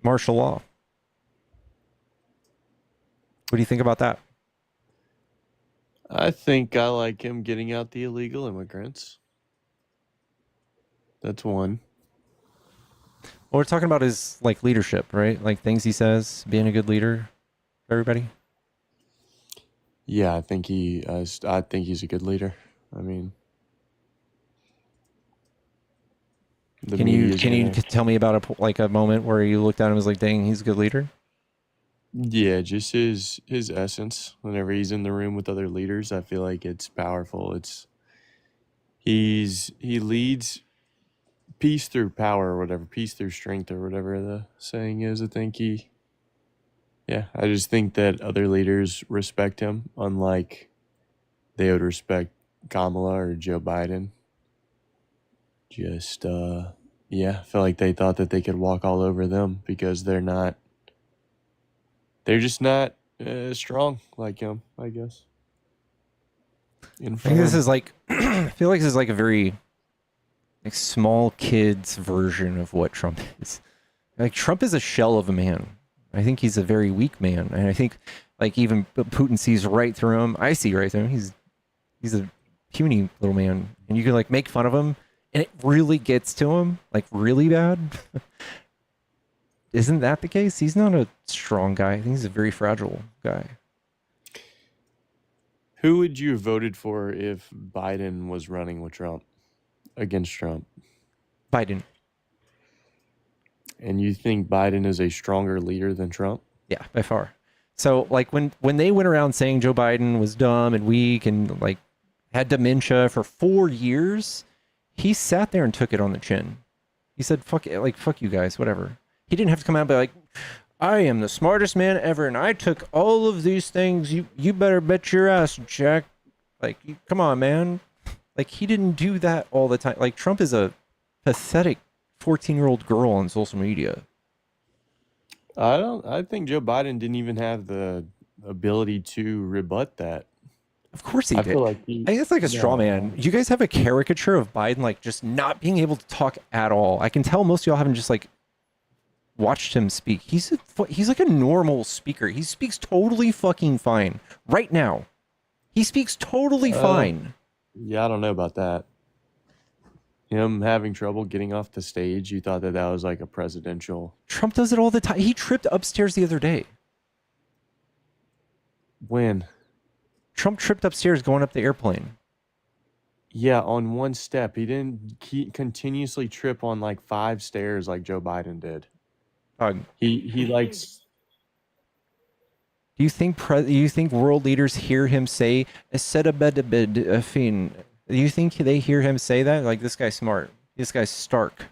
Martial law. What do you think about that? I think I like him getting out the illegal immigrants. That's one. Well, we're talking about his like leadership, right? Like things he says, being a good leader for everybody. Yeah, I think he's a good leader. I mean, Can you tell me about a moment where you looked at him and was like, dang, he's a good leader? Yeah, just his essence. Whenever he's in the room with other leaders, I feel like it's powerful. He leads peace through power or whatever, peace through strength or whatever the saying is. I just think that other leaders respect him, unlike they would respect Kamala or Joe Biden. Just, I feel like they thought that they could walk all over them because they're just not strong like him, I guess. I think this is like, I feel like this is like a very like small kids version of what Trump is. Like Trump is a shell of a man. I think he's a very weak man. And I think like even Putin sees right through him. I see right through him. He's a puny little man. And you can like make fun of him and it really gets to him, like really bad. Isn't that the case? He's not a strong guy. I think he's a very fragile guy. Who would you have voted for if Biden was running with Trump, against Trump? Biden. And you think Biden is a stronger leader than Trump? Yeah, by far. So like when they went around saying Joe Biden was dumb and weak and like had dementia for 4 years, he sat there and took it on the chin. He said, fuck you guys, whatever. He didn't have to come out and be like, I am the smartest man ever, and I took all of these things. You better bet your ass, Jack. Like, come on, man. Like, he didn't do that all the time. Like, Trump is a pathetic 14-year-old girl on social media. I think Joe Biden didn't even have the ability to rebut that. Of course he I did. feel like I think it's like a straw man. You guys have a caricature of Biden, like, just not being able to talk at all. I can tell most of y'all haven't just, like, watched him speak. He's like a normal speaker. He speaks totally fucking fine right now. He speaks totally fine. Yeah, I don't know about that. Him having trouble getting off the stage, you thought that was like a presidential... Trump does it all the time. He tripped upstairs the other day. When? Trump tripped upstairs going up the airplane. Yeah, on one step. He didn't continuously trip on like 5 stairs like Joe Biden did. He likes... Do you think world leaders hear him say "a fin"? Do you think they hear him say that? Like, this guy's smart. This guy's stark.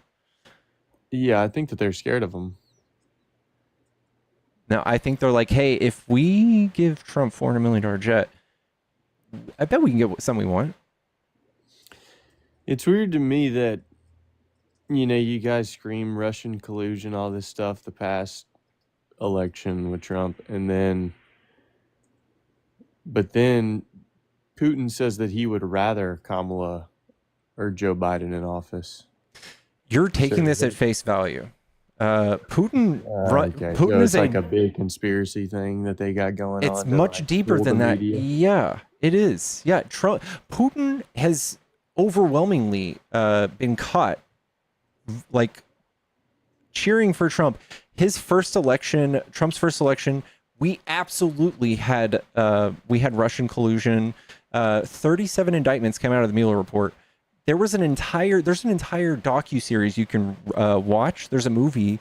Yeah, I think that they're scared of him. Now, I think they're like, hey, if we give Trump $400 million jet, I bet we can get something we want. It's weird to me that, you know, you guys scream Russian collusion, all this stuff, the past election with Trump, but then Putin says that he would rather Kamala or Joe Biden in office. You're taking this at face value. Putin so is like a big conspiracy thing that they got going on. It's much deeper than that. Yeah, it is. Yeah, Putin has overwhelmingly been caught like cheering for Trump. His first election, Trump's first election, we absolutely had Russian collusion. 37 indictments came out of the Mueller report. There's an entire docuseries you can watch. There's a movie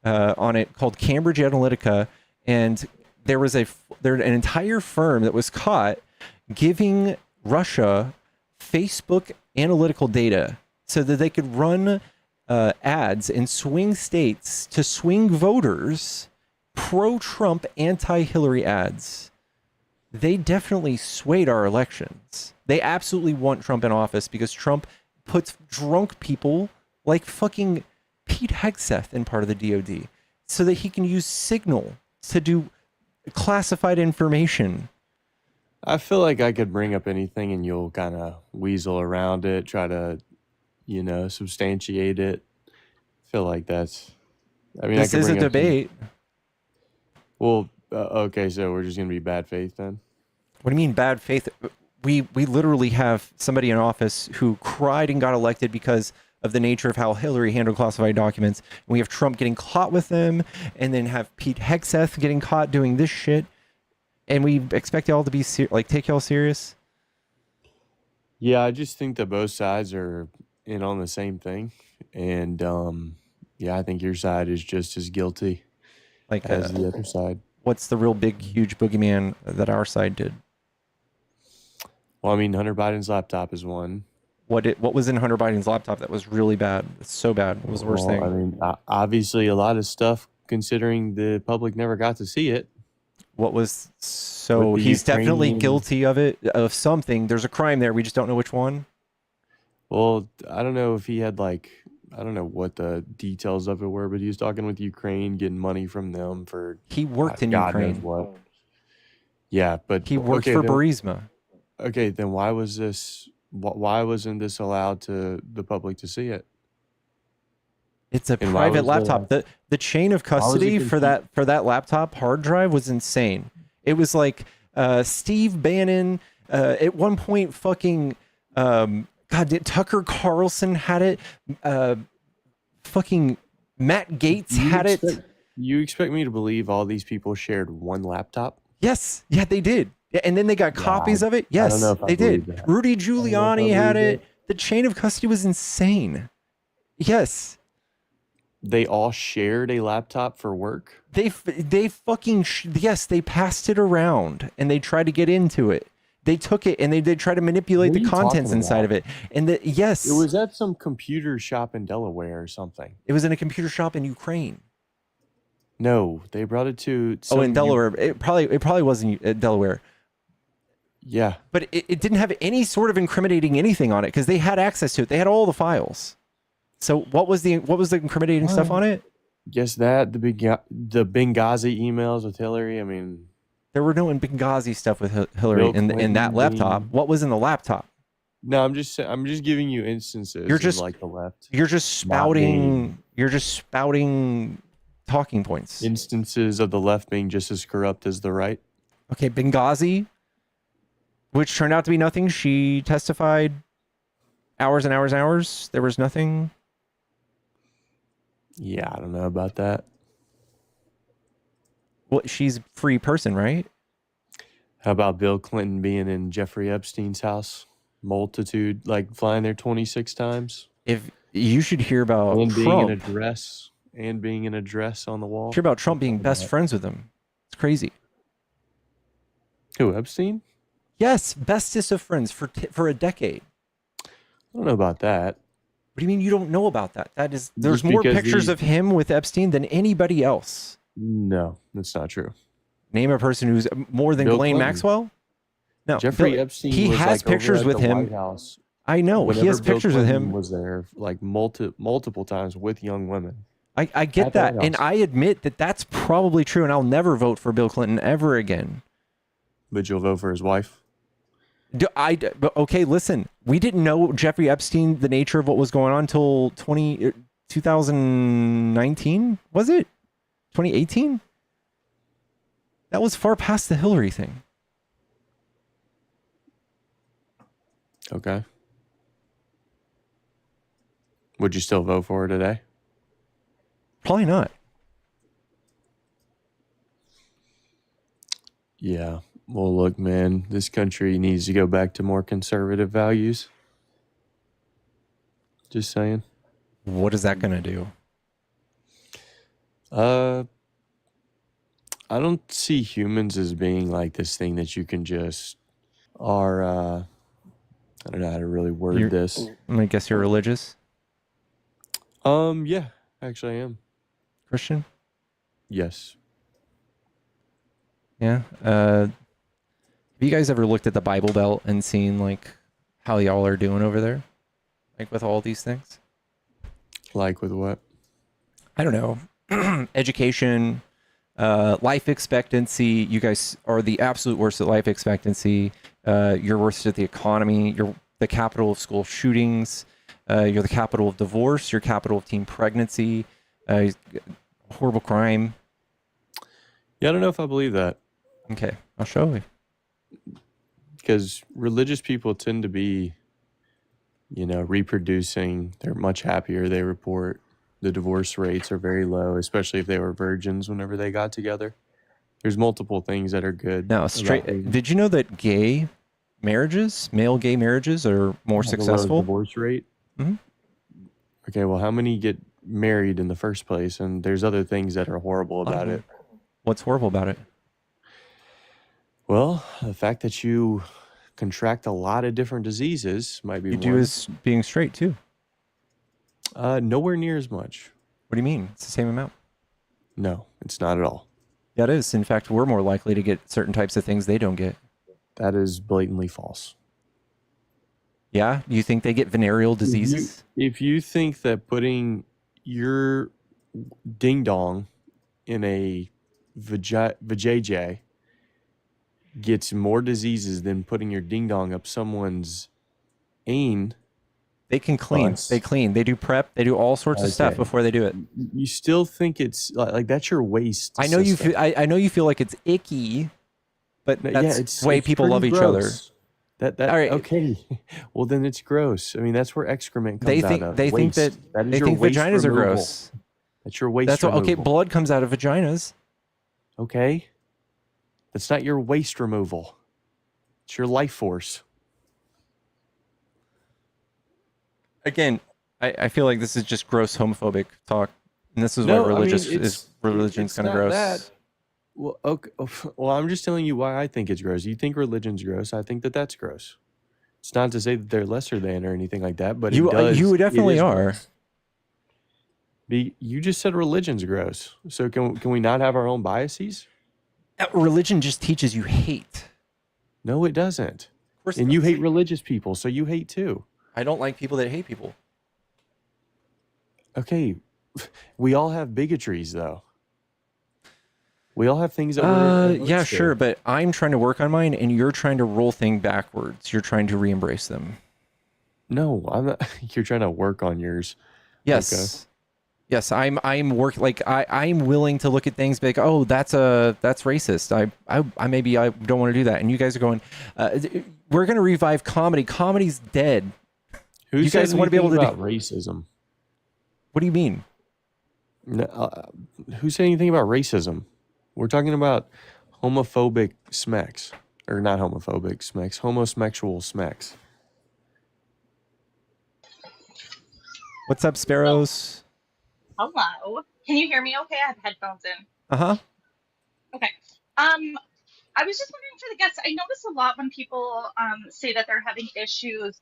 on it called Cambridge Analytica, and there was an entire firm that was caught giving Russia Facebook analytical data so that they could run ads in swing states to swing voters, pro-Trump, anti-Hillary ads. They definitely swayed our elections. They absolutely want Trump in office because Trump puts drunk people like fucking Pete Hegseth in part of the DOD so that he can use Signal to do classified information. I feel like I could bring up anything and you'll kind of weasel around it, try to, you know, substantiate it. I feel like that's... I mean, this is a debate. Well, okay, so we're just going to be bad faith then? What do you mean bad faith? We literally have somebody in office who cried and got elected because of the nature of how Hillary handled classified documents. And we have Trump getting caught with them, and then have Pete Hegseth getting caught doing this shit. And we expect y'all to be take y'all serious? Yeah, I just think that both sides are in on the same thing. And yeah, I think your side is just as guilty as the other side. What's the real big, huge boogeyman that our side did? Well, I mean, Hunter Biden's laptop is one. What was in Hunter Biden's laptop that was really bad? It's so bad. What was the worst thing? I mean, obviously a lot of stuff, considering the public never got to see it. What was... So he's definitely guilty of it, of something. There's a crime there. We just don't know which one. Well, I don't know if he had like... I don't know what the details of it were, but he was talking with Ukraine, getting money from them for... He worked in God Ukraine. knows what. Yeah, but... He worked for Burisma. Okay, then why was this... Why wasn't this allowed to the public to see it? It's a private laptop. The chain of custody for that laptop hard drive was insane. It was like Steve Bannon at one point fucking Tucker Carlson had it. Fucking Matt Gaetz had it. You expect me to believe all these people shared one laptop? Yes. Yeah, they did. Yeah, and then they got copies of it. Yes, they did. Rudy Giuliani had it. The chain of custody was insane. Yes. They all shared a laptop for work? They fucking... yes, they passed it around and they tried to get into it. They took it and they try to manipulate What are the you contents talking inside about? of it. And yes, It was at some computer shop in Delaware or something. it was in a computer shop in Ukraine. No, they brought it to Oh, in some Delaware. It probably wasn't Delaware. Yeah. But it didn't have any sort of incriminating anything on it because they had access to it. They had all the files. So what was the incriminating stuff on it? Guess that the Benghazi emails with Hillary. I mean, there were no Benghazi stuff with Hillary in that laptop. What was in the laptop? No, I'm just giving you instances. You're just of like the left. You're just spouting. You're just spouting talking points. Instances of the left being just as corrupt as the right. Okay, Benghazi, which turned out to be nothing. She testified hours and hours and hours. There was nothing. Yeah, I don't know about that. Well, she's a free person, right? How about Bill Clinton being in Jeffrey Epstein's house? Multitude, like flying there 26 times. If you should hear about and Trump, being in a dress on the wall. Hear about Trump being best friends with him. It's crazy. Who, Epstein? Yes, bestest of friends for a decade. I don't know about that. What do you mean you don't know about that? There's Just more because pictures of him with Epstein than anybody else. No, that's not true. Name a person who's more than Bill Ghislaine Clinton. Maxwell? No, Jeffrey Epstein. He was has like over pictures at with the him. White House I know he whenever has Bill pictures with Clinton him. Was there like multiple times with young women? I get at the that, White and House. I admit that that's probably true, and I'll never vote for Bill Clinton ever again. But you'll vote for his wife? Okay, listen. We didn't know Jeffrey Epstein, the nature of what was going on until 2019, was it? 2018? That was far past the Hillary thing. Okay. Would you still vote for her today? Probably not. Yeah. Well, look, man, this country needs to go back to more conservative values. Just saying. What is that going to do? I don't see humans as being like this thing that you can just I don't know how to really word this. I guess you're religious? Yeah, actually I am. Christian? Yes. Yeah. Have you guys ever looked at the Bible Belt and seen like how y'all are doing over there? Like with all these things? Like with what? I don't know. Education, life expectancy. You guys are the absolute worst at life expectancy. You're worst at the economy. You're the capital of school shootings. You're the capital of divorce. You're capital of teen pregnancy. Horrible crime. Yeah, I don't know if I believe that. Okay, I'll show you. Because religious people tend to be, reproducing. They're much happier. They report the divorce rates are very low, especially if they were virgins whenever they got together. There's multiple things that are good. Now, did you know that male gay marriages are more successful? Divorce rate? Mm-hmm. Okay, well, how many get married in the first place? And there's other things that are horrible about it. What's horrible about it? Well, the fact that you contract a lot of different diseases might be You one. do as being straight too. Nowhere near as much. What do you mean? It's the same amount. No, it's not at all. Yeah, it is. In fact, we're more likely to get certain types of things they don't get. That is blatantly false. Yeah? You think they get venereal diseases? If you think that putting your ding dong in a vajayjay gets more diseases than putting your ding dong up someone's ain, they can clean. They clean. They do prep. They do all sorts of stuff before they do it. You still think it's like that's your waste. I know system. you feel. I know you feel like it's icky, but No, that's it's the way it's people love pretty each other. gross. That All right. Okay. Well, then it's gross. I mean, that's where excrement comes out of. They think Waste. that is they your think waste vaginas are removal. gross. That's your waste. That's what, okay. removal. Blood comes out of vaginas. Okay. That's not your waste removal. It's your life force. Again, I feel like this is just gross homophobic talk, and this is why religion's kind of gross. Well, okay. Well, I'm just telling you why I think it's gross. You think religion's gross. I think that that's gross. It's not to say that they're lesser than or anything like that, but You it does. you It definitely is are. gross. You just said religion's gross. So can we not have our own biases? Religion just teaches you hate. No, it doesn't. Of course And it you does. hate religious people, so you hate too. I don't like people that hate people. Okay, we all have bigotries, though. We all have things that we're Yeah, opposed to. sure, but I'm trying to work on mine, and you're trying to roll things backwards. You're trying to re-embrace them. No, I'm not. You're trying to work on yours. Yes. Okay. Yes, I'm work like I'm willing to look at things like, oh, that's racist. I maybe I don't want to do that. And you guys are going, we're gonna revive comedy. Comedy's dead. Who You guys said want to be able to anything do about racism? What do you mean? No, who said anything about racism? We're talking about homophobic smecks, or not homophobic smecks, homosexual smecks. What's up, Sparrows? Hello. Can you hear me okay? I have headphones in. Uh-huh. Okay. I was just wondering for the guests, I notice a lot when people say that they're having issues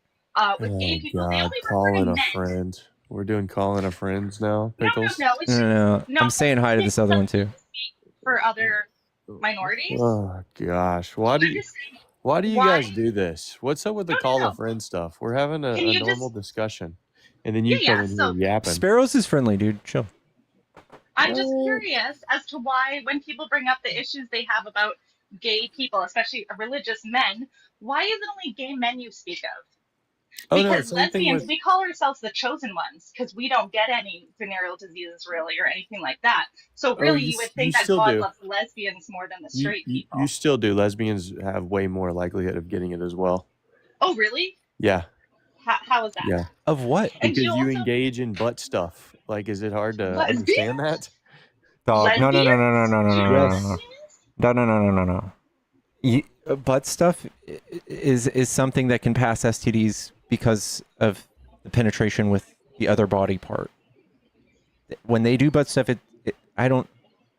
with gay Oh people, they God, only refer calling to a men. friend. We're doing calling a friends now, Pickles. No, it's just No. I'm saying hi to this other one too. for other minorities. Oh gosh, why do you guys do this? What's up with the call a friend stuff? We're having a Can you normal discussion, and then you Yeah, come in so- here yapping. Sparrows is friendly, dude. Chill. I'm just curious as to why when people bring up the issues they have about gay people, especially religious men, why is it only gay men you speak of? Oh, no, Because same thing lesbians, with- we call ourselves the chosen ones because we don't get any venereal diseases really or anything like that. So really, you would think that still God do. loves lesbians more than the You, straight you, people. you still do. Lesbians have way more likelihood of getting it as well. Oh, really? Yeah, How is that? yeah. Of what? And Because you you also- engage in butt stuff. Like, is it hard to Lesbians? understand that? Dog. No. Yes. No. Butt stuff is something that can pass STDs because of the penetration with the other body part. When they do butt stuff, I don't.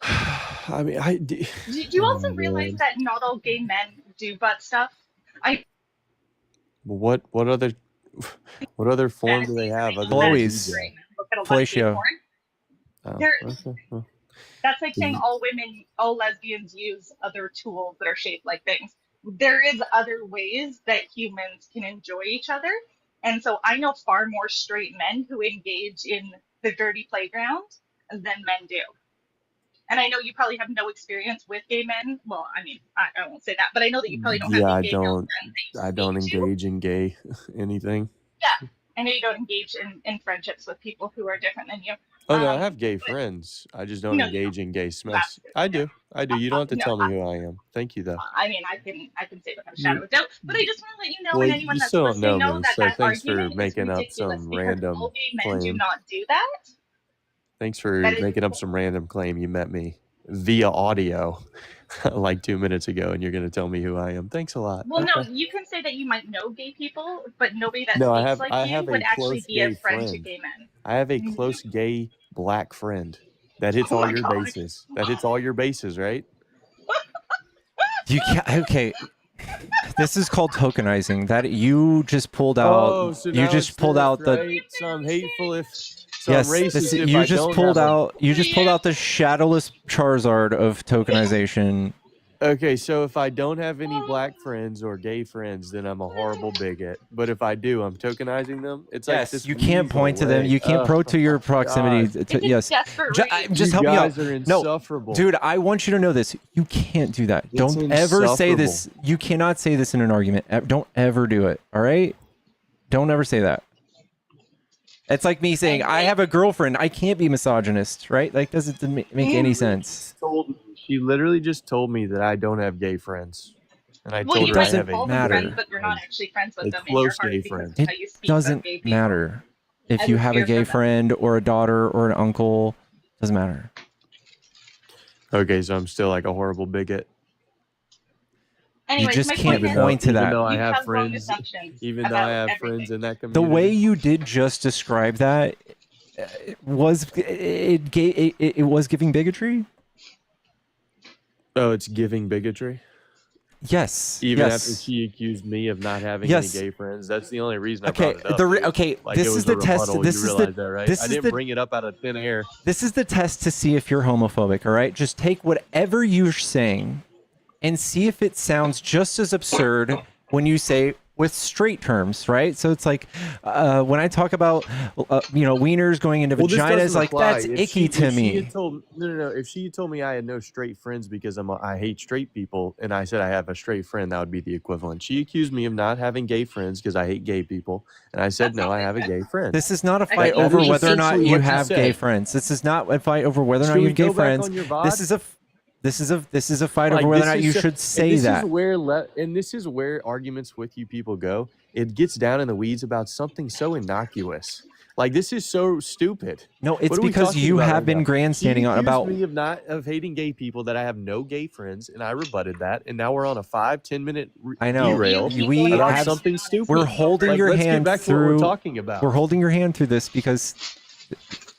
I mean, Do you also realize that not all gay men do butt stuff? What other form do they have other than Blowies. DJ? Look at a lesbian Fellatio. porn. Oh, There- okay. Well, That's like saying all lesbians use other tools that are shaped like things. There is other ways that humans can enjoy each other. And so I know far more straight men who engage in the dirty playground than men do. And I know you probably have no experience with gay men. Well, I mean, I won't say that, but I know that you probably don't yeah, have I any gay male don't. friends that you I don't speak to. engage in gay anything. Yeah, I know you don't engage in friendships with people who are different than you. Oh no, I have gay friends. I just don't No, you engage in gay smess. I do. You don't have to tell me who I am. Thank you, though. I mean, I can say without a shadow of a doubt, but I just want to let you know, Well, and anyone you that's still don't listening know know me, that so that thanks for argument is making up ridiculous some because random all gay men do claim. not do that. Thanks for That is- making up some random claim. You met me via audio like 2 minutes ago, and you're going to tell me who I am. Thanks a lot. Well, no, Okay. you can say that you might know gay people, but nobody that No, speaks I have like I you have would a actually close be a gay friend to friend. gay men. I have a close gay black friend that hits Oh all my your God. bases. That hits all your bases, right? You can't. Okay. This is called tokenizing. That you just pulled out. Oh, so you now just it's pulled this, out the. right? So I'm hateful if. So Yes, I'm racist if you I just don't pulled have a- out. You just pulled out the shadowless Charizard of tokenization. Okay, so if I don't have any black friends or gay friends, then I'm a horrible bigot. But if I do, I'm tokenizing them. It's like Yes, this. you can't weasel point to them. way. You can't pro to your Oh, proximity. God. To, yes, just You help me out. guys are No, insufferable. dude, I want you to know this. You can't do that. It's Don't ever say insufferable. this. You cannot say this in an argument. Don't ever do it. All right? Don't ever say that. It's like me saying I have a girlfriend. I can't be misogynist, right? Like, doesn't make any sense. She literally just told me that I don't have gay friends, and I Well, told you her I might have call a them matter. friends, but you're not actually friends with A them in your close heart gay because friend. of how you speak Doesn't about gay people. matter if As you a have a fear gay for them. friend or a daughter or an uncle. Doesn't matter. Okay, so I'm still like a horrible bigot. Anyways, just my can't point is, point to even that. though I you have have wrong friends, assumptions even though about I have everything. friends in that The community. way you did just describe that it was giving bigotry. Oh, it's giving bigotry. Yes. Even yes. after she accused me of not having Yes. any gay friends, that's the only reason I Okay, brought it up. Dude. okay, Like, this it was is the a test. rebuttal. This You is realize that, right? this I is didn't the bring it up out of thin air. this is the test to see if you're homophobic. All right, just take whatever you're saying and see if it sounds just as absurd when you say with straight terms, right? So it's like when I talk about wieners going into Well, this vaginas, doesn't like apply. that's If icky to if she me. had told no, if she had told me I had no straight friends because I hate straight people, and I said I have a straight friend, that would be the equivalent. She accused me of not having gay friends because I hate gay people, and I said no, I have a gay friend. This is not a Okay, fight That over is whether or not essentially you what have gay said. friends. This is not a fight over whether or not Should you we have gay go back friends. on your VOD? This is a fight over Like, whether or this not is you so- should and say this that. is where arguments with you people go. It gets down in the weeds about something so innocuous. Like, this is so stupid. No, it's What are we because talking you about have right been now? She grandstanding on accused about. me of hating gay people, that I have no gay friends, and I rebutted that. And now we're on a 5-10 minute I know derail we about have. something stupid. We're holding Like, your let's get hand back to what we're through. talking about. We're holding your hand through this because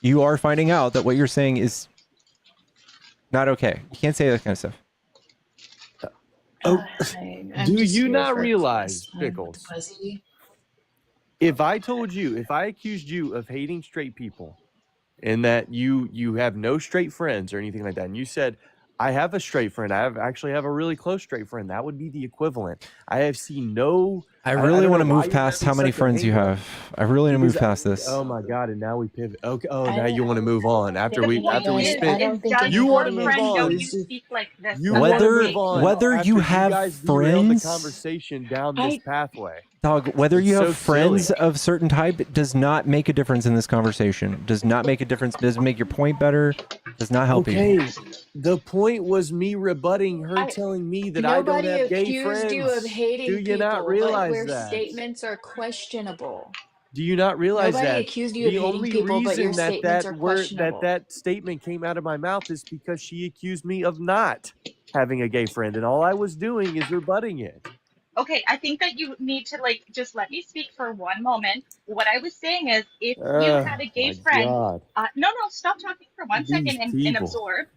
you are finding out that what you're saying is not okay. You can't say that kind of stuff. Oh, I'm do just you here not for realize, class time with Pickles? Fuzzy. If I accused you of hating straight people, and that you have no straight friends or anything like that, and you said, I have a straight friend, actually have a really close straight friend, that would be the equivalent. I have seen no. I really don't want know to why move you're past having how many such a friends you hang up. have. I really want to move Because past this. oh my god, and now we pivot. Okay, oh, now I you want to move on after The we point I spent. don't think does You want your to move friend know on. you speak like this? You That's want to the move big on whether after you have guys derailed the friends, conversation down this pathway. dog, whether It's you so have friends silly. of certain type does not make a difference in this conversation. Does not make a difference. Doesn't make your point better. Does not help you. Okay, the point was me rebutting her telling me that I don't Nobody have gay accused you of friends. hating Do you not people, but realize where that? statements are questionable. Do you not realize Nobody that? accused you of The hating only people, but your reason that statements are that word questionable. that statement came out of my mouth is because she accused me of not having a gay friend, and all I was doing is rebutting it. Okay, I think that you need to just let me speak for one moment. What I was saying is, if you had a gay My friend, God, no, stop talking for 1 second these and people. absorb.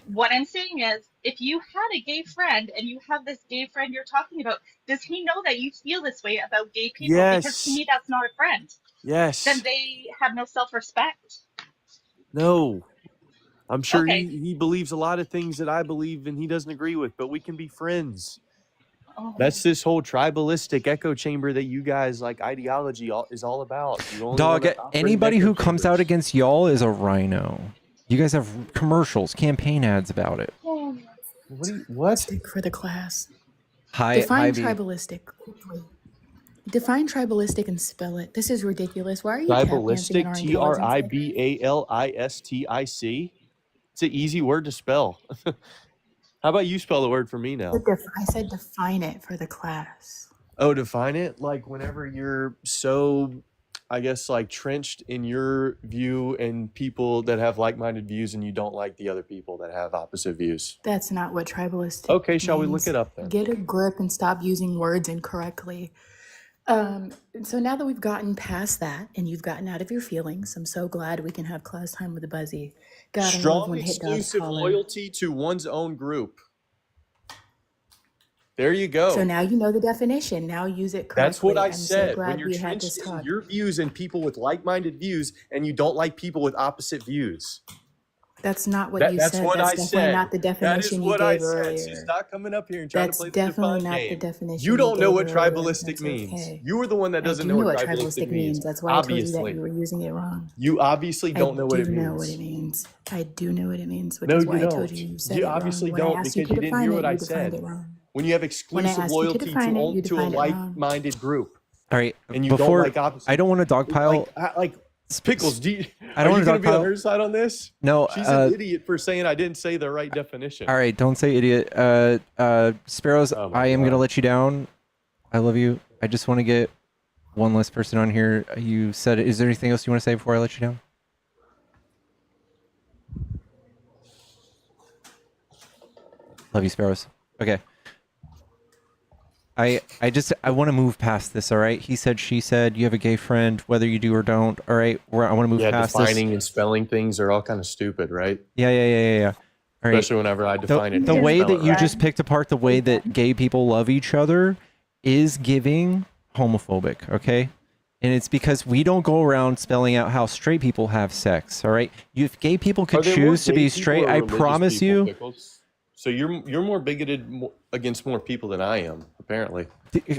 What I'm saying is, if you had a gay friend and you have this gay friend you're talking about, does he know that you feel this way about gay people? Because to Yes, me, that's not a friend. Then yes, they have no self-respect. no. I'm sure Okay. he believes a lot of things that I believe and he doesn't agree with, but we can be friends. Oh. That's this whole tribalistic echo chamber that you guys like ideology is all about. You only Dog, wanna operate in anybody echo who comes out chambers. against y'all is a rhino. You guys have commercials, campaign ads about it. What? Stick for the class. Hi, Define Hy-Vee. tribalistic quickly. Define tribalistic and spell it. This is ridiculous. Why are you tap dancing in Tribalistic, our intelligence? TRIBALISTIC. It's an easy word to spell. How about you spell the word for me now? I said define it for the class. Oh, define it? Like whenever you're so, I guess, like trenched in your view and people that have like-minded views and you don't like the other people that have opposite views. That's not what tribalistic Okay, shall we look means. it up then? Get a grip and stop using words incorrectly. So now that we've gotten past that and you've gotten out of your feelings, I'm so glad we can have class time with the Buzzy. God, I love Strong when hit dogs exclusive holler. loyalty to one's own group. There you go. So now you know the definition. Now use it correctly. That's what I I'm so said. glad When you're we had this trenched in talk. your views and people with like-minded views, and you don't like people with opposite views. That's not what you That's said. what That's I definitely said. not the That is definition you what I gave said. earlier. So stop coming up here and trying That's to play the definitely define not game. the definition You don't know gave what earlier. tribalistic That's means. okay. You are the one that I doesn't do know know what what tribalistic means. That's why I told you that Obviously. you were using it wrong. You obviously I don't know what do it know what means. it means. I do know what it means, which No, is you why I told don't. you you said You it obviously wrong. When I don't asked you because to you didn't define hear it, what I you defined said. it wrong. When you have When I exclusive asked you to loyalty define it, you to a defined it wrong. like-minded group, All right, and you don't before like opposite. I don't want to dogpile. Like Pickles, I are don't you want going to to be on dogpile. her side on this? No. She's an idiot for saying I didn't say the right definition. All right, don't say idiot. Sparrows, Oh my I am God. gonna let you down. I love you. I just want to get one less person on here. You said it. Is there anything else you want to say before I let you down? Love you, Sparrows. Okay. I want to move past this. All right. He said, she said. You have a gay friend, whether you do or don't. All right. I want to move Yeah, past defining this. and spelling things are all kind of stupid, right? Yeah. All right. Especially whenever I define it. The and way spell that it you right. just picked apart the way that gay people love each other is giving homophobic, okay? And it's because we don't go around spelling out how straight people have sex, all right? If gay people could Are there more choose to gay be people straight, or I religious promise people, you. Pickles? So you're more bigoted against more people than I am, apparently.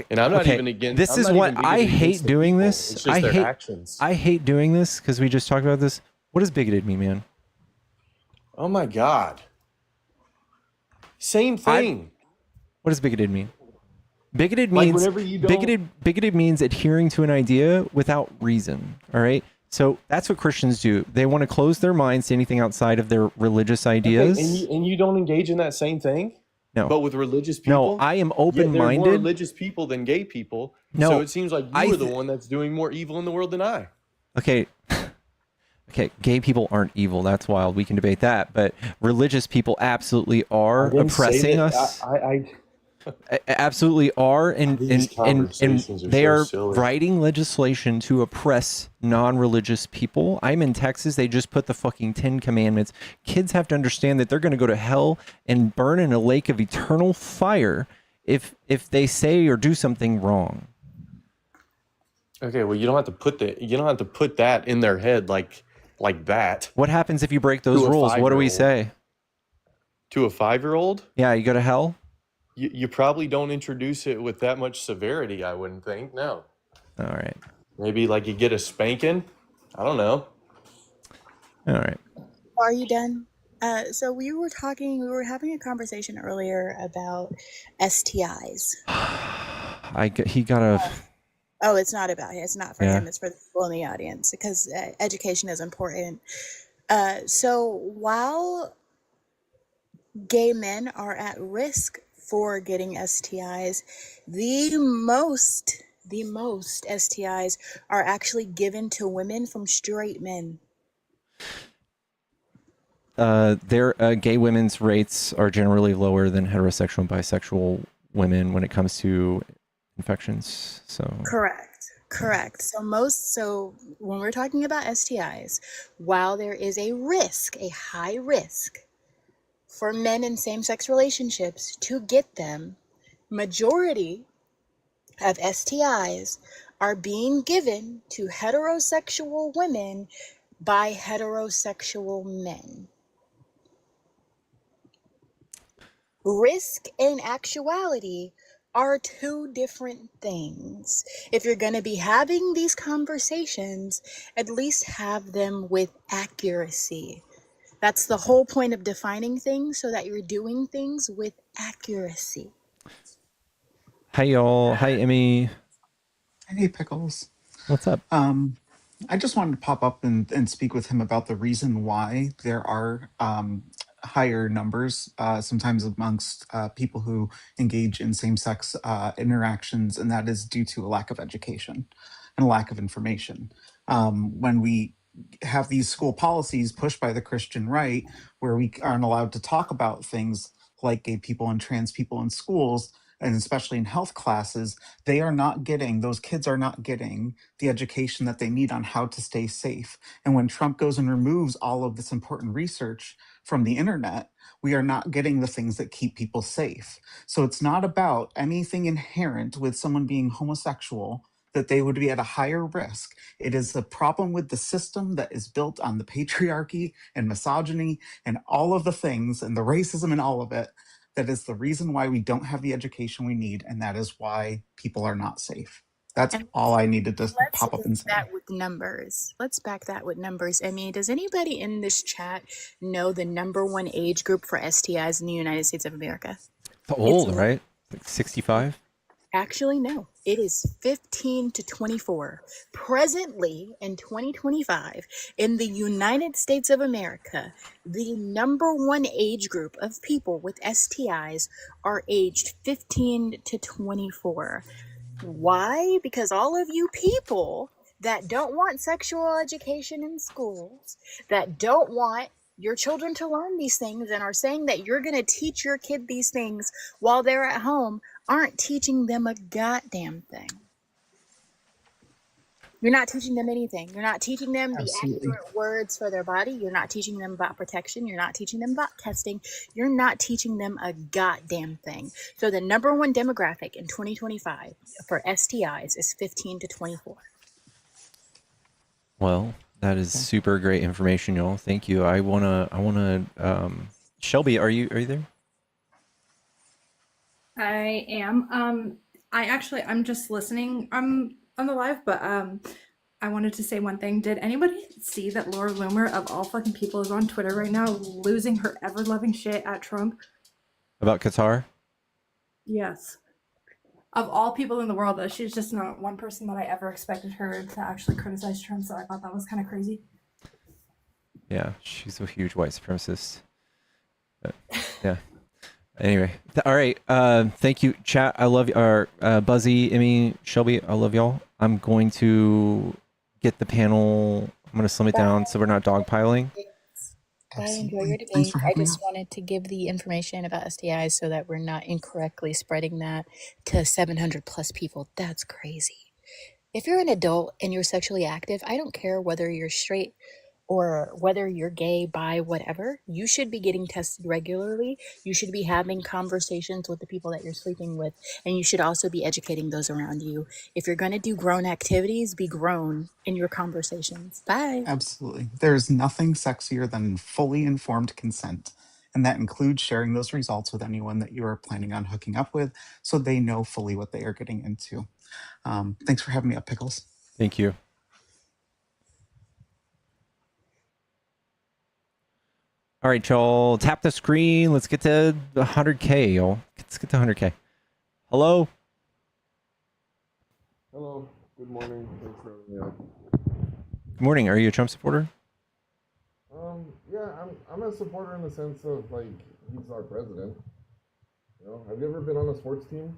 And I'm not Okay, even against. this I'm is not what even I bigoted against hate the doing people. this. It's just their actions. I hate doing this because we just talked about this. What does bigoted mean, man? Oh my God. Same thing. What does bigoted mean? Bigoted Like means whenever you don't. bigoted means adhering to an idea without reason. All right. So that's what Christians do. They want to close their minds to anything outside of their religious ideas. Okay, and you don't engage in that same thing? No. But with religious people? No, I am Yet there are more open-minded. religious people than gay people. No, So it seems like you are the one that's doing more evil in the world than I. Okay. Okay, gay people aren't evil. That's wild. We can debate that. But religious people absolutely are oppressing us. Absolutely are. And conversations are they so are silly. writing legislation to oppress non-religious people. I'm in Texas. They just put the fucking 10 commandments. Kids have to understand that they're going to go to hell and burn in a lake of eternal fire if they say or do something wrong. Okay, well you don't have to put that in their head like that. What happens if you break those rules? What do we say? To a 5-year-old? Yeah, you go to hell? You probably don't introduce it with that much severity, I wouldn't think. No. All right. Maybe like you get a spanking. I don't know. All right. Are you done? So we were having a conversation earlier about STIs. He got a... Oh, it's not about him. It's not for Yeah. him. It's for the people in the audience because education is important. So while gay men are at risk for getting STIs, the most STIs are actually given to women from straight men. Their gay women's rates are generally lower than heterosexual and bisexual women when it comes to infections. So Correct. So when we're talking about STIs, while there is a high risk for men in same-sex relationships to get them, majority of STIs are being given to heterosexual women by heterosexual men. Risk and actuality are two different things. If you're going to be having these conversations, at least have them with accuracy. That's the whole point of defining things, so that you're doing things with accuracy. Hi, y'all. Hi, Emmy. Hey, Pickles. What's up? I just wanted to pop up and speak with him about the reason why there are higher numbers sometimes amongst people who engage in same-sex interactions, and that is due to a lack of education and a lack of information. When we have these school policies pushed by the Christian right, where we aren't allowed to talk about things like gay people and trans people in schools, and especially in health classes, those kids are not getting the education that they need on how to stay safe. And when Trump goes and removes all of this important research from the internet, we are not getting the things that keep people safe. So it's not about anything inherent with someone being homosexual that they would be at a higher risk. It is the problem with the system that is built on the patriarchy and misogyny and all of the things and the racism and all of it. That is the reason why we don't have the education we need, and that is why people are not safe. That's all I needed to pop up and say. Let's back that with numbers. I mean, does anybody in this chat know the #1 age group for STIs in the United States of America? It's old, right? Like 65? Actually, no. It is 15 to 24. Presently, in 2025, in the United States of America, the #1 age group of people with STIs are aged 15 to 24. Why? Because all of you people that don't want sexual education in schools, that don't want your children to learn these things and are saying that you're going to teach your kid these things while they're at home, aren't teaching them a goddamn thing. You're not teaching them anything. You're not teaching them the Absolutely. accurate words for their body. You're not teaching them about protection. You're not teaching them about testing. You're not teaching them a goddamn thing. So the number one demographic in 2025 for STIs is 15 to 24. Well, that is super great information, y'all. Thank you. I wanna Shelby, are you there? I am. I'm just listening. I'm on the live, but I wanted to say one thing. Did anybody see that Laura Loomer of all fucking people is on Twitter right now losing her ever loving shit at Trump? About Qatar? Yes. Of all people in the world, though, she's just not one person that I ever expected her to actually criticize Trump, so I thought that was kind of crazy. Yeah, she's a huge white supremacist. But, yeah. Anyway, all right. Thank you, chat. I love you. Buzzy, Emmy, Shelby, I love y'all. I'm going to get the panel. I'm going to slim it down so we're not dogpiling. I enjoy your Thanks debate. for I having me just wanted to give the information about STIs so that we're not incorrectly spreading that to 700 plus people. That's crazy. If you're an adult and you're sexually active, I don't care whether you're straight or whether you're gay, bi, whatever. You should be getting tested regularly. You should be having conversations with the people that you're sleeping with. And you should also be educating those around you. If you're going to do grown activities, be grown in your conversations. Bye. Absolutely. There's nothing sexier than fully informed consent. And that includes sharing those results with anyone that you are planning on hooking up with so they know fully what they are getting into. Thanks for having me up, Pickles. Thank you. All right, y'all. Tap the screen. Let's get to 100K, y'all. Let's get to 100K. Hello? Hello. Good morning. Thanks for having me up. Good morning. Are you a Trump supporter? Yeah, I'm a supporter in the sense of like he's our president. You know, have you ever been on a sports team?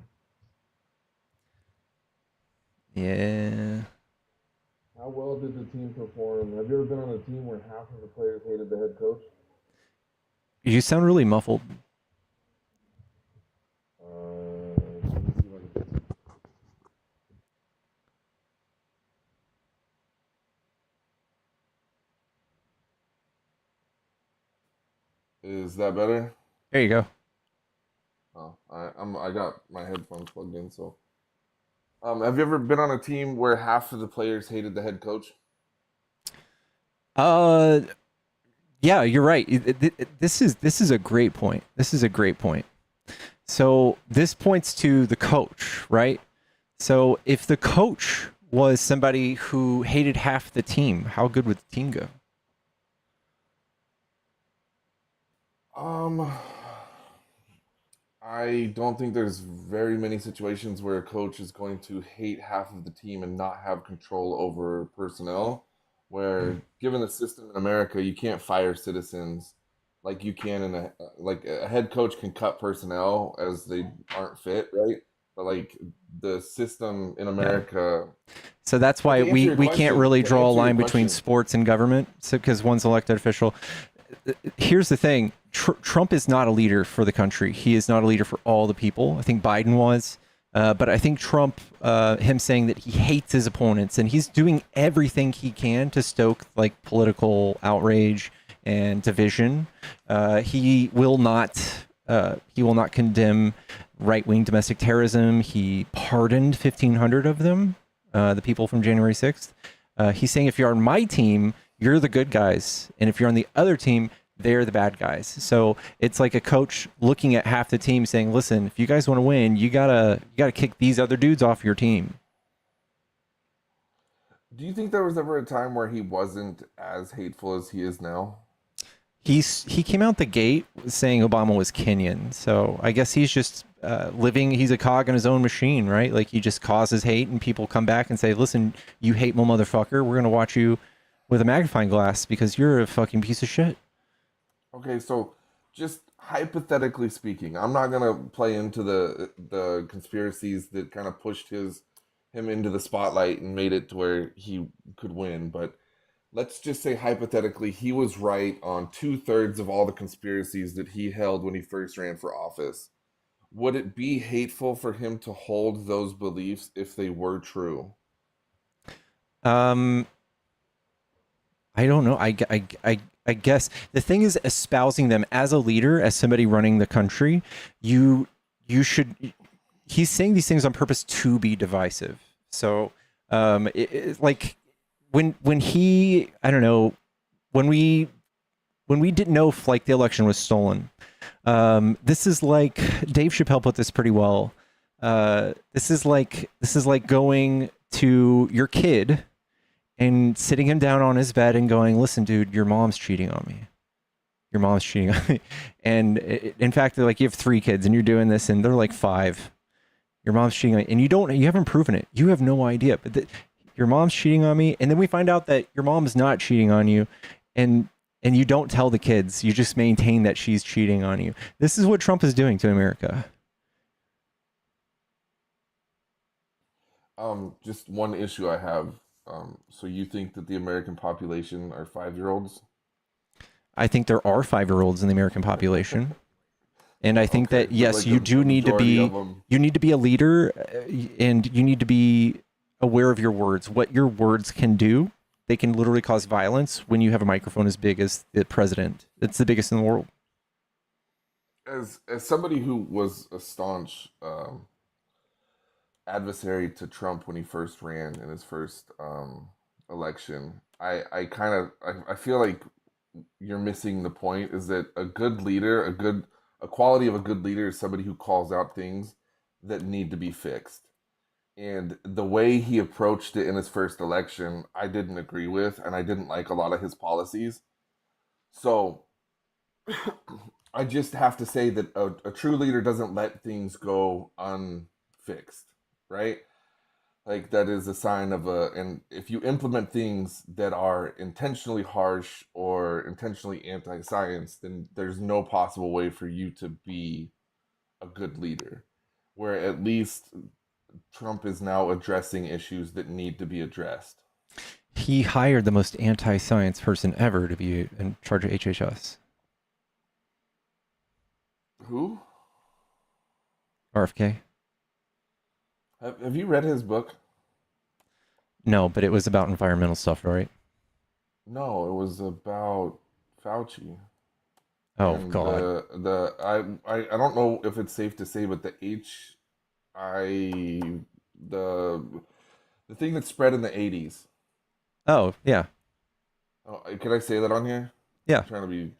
Yeah. How well did the team perform? Have you ever been on a team where half of the players hated the head coach? You sound really muffled. Let me see if I can- Is that better? There you go. Oh, I got my headphones plugged in, so. Have you ever been on a team where half of the players hated the head coach? Yeah, you're right. This is a great point. This is a great point. So this points to the coach, right? So if the coach was somebody who hated half the team, how good would the team go? I don't think there's very many situations where a coach is going to hate half of the team and not have control over personnel. Where, given the system in America, you can't fire citizens like you can in a head coach can cut personnel as they aren't fit, right? But like the system in America. So that's why we can't really draw a line between sports and government, because one's elected official. Here's the thing. Trump is not a leader for the country. He is not a leader for all the people. I think Biden was. But I think Trump, him saying that he hates his opponents and he's doing everything he can to stoke like political outrage and division. He will not condemn right-wing domestic terrorism. He pardoned 1,500 of them, the people from January 6th. He's saying if you're on my team, you're the good guys. And if you're on the other team, they're the bad guys. So it's like a coach looking at half the team saying, listen, if you guys want to win, you gotta kick these other dudes off your team. Do you think there was ever a time where he wasn't as hateful as he is now? He came out the gate saying Obama was Kenyan. So I guess he's just he's a cog in his own machine, right? Like he just causes hate and people come back and say, listen, you hateful motherfucker, we're going to watch you with a magnifying glass because you're a fucking piece of shit. Okay, so just hypothetically speaking, I'm not gonna play into the conspiracies that kind of pushed him into the spotlight and made it to where he could win, but let's just say hypothetically he was right on 2/3 of all the conspiracies that he held when he first ran for office. Would it be hateful for him to hold those beliefs if they were true? I don't know. I guess the thing is espousing them as a leader, as somebody running the country. You should. He's saying these things on purpose to be divisive. So, like when he, I don't know, when we didn't know if like the election was stolen. This is like Dave Chappelle put this pretty well. This is like going to your kid and sitting him down on his bed and going, "Listen, dude, your mom's cheating on me. Your mom's cheating on me." And in fact, they're like, you have 3 kids and you're doing this, and they're like 5. Your mom's cheating on me, and you haven't proven it. You have no idea, but your mom's cheating on me, and then we find out that your mom's not cheating on you, and you don't tell the kids. You just maintain that she's cheating on you. This is what Trump is doing to America. Just one issue I have. So you think that the American population are 5-year-olds? I think there are 5-year-olds in the American population. And I think that, yes, like you do need to be, you need to be a leader, and you need to be aware of your words, what your words can do. They can literally cause violence when you have a microphone as big as the president. It's the biggest in the world. As somebody who was a staunch adversary to Trump when he first ran in his first election, I feel like you're missing the point. Is that a good leader, a quality of a good leader is somebody who calls out things that need to be fixed. And the way he approached it in his first election, I didn't agree with, and I didn't like a lot of his policies. So I just have to say that a true leader doesn't let things go unfixed, right? Like that is a sign of and if you implement things that are intentionally harsh or intentionally anti-science, then there's no possible way for you to be a good leader. Where at least Trump is now addressing issues that need to be addressed. He hired the most anti-science person ever to be in charge of HHS. Who? RFK. Have you read his book? No, but it was about environmental stuff, right? No, it was about Fauci. Oh, and God. I don't know if it's safe to say, but the thing that spread in the 80s. Oh, yeah. Oh, can I say that on here? Yeah. I'm trying to be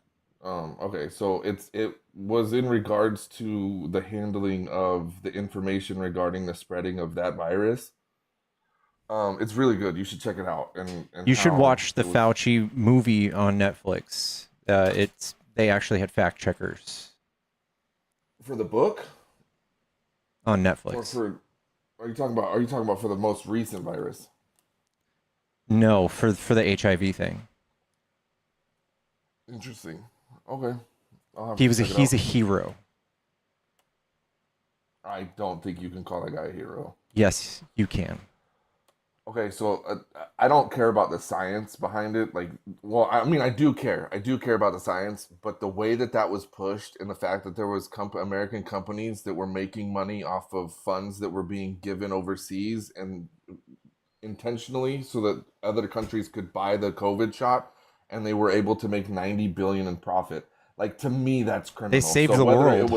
okay, so it was in regards to the handling of the information regarding the spreading of that virus. It's really good. You should check it out. And You should watch the Fauci movie on Netflix. They actually had fact checkers for the book on Netflix. Are you talking about for the most recent virus? No, for the HIV thing. Interesting. Okay. He's a hero. I don't think you can call that guy a hero. Yes, you can. Okay, so I don't care about the science behind it. Like, well, I mean, I do care. I do care about the science, but the way that was pushed and the fact that there was American companies that were making money off of funds that were being given overseas and intentionally so that other countries could buy the COVID shot, and they were able to make $90 billion in profit. Like, to me, that's criminal. They saved the world.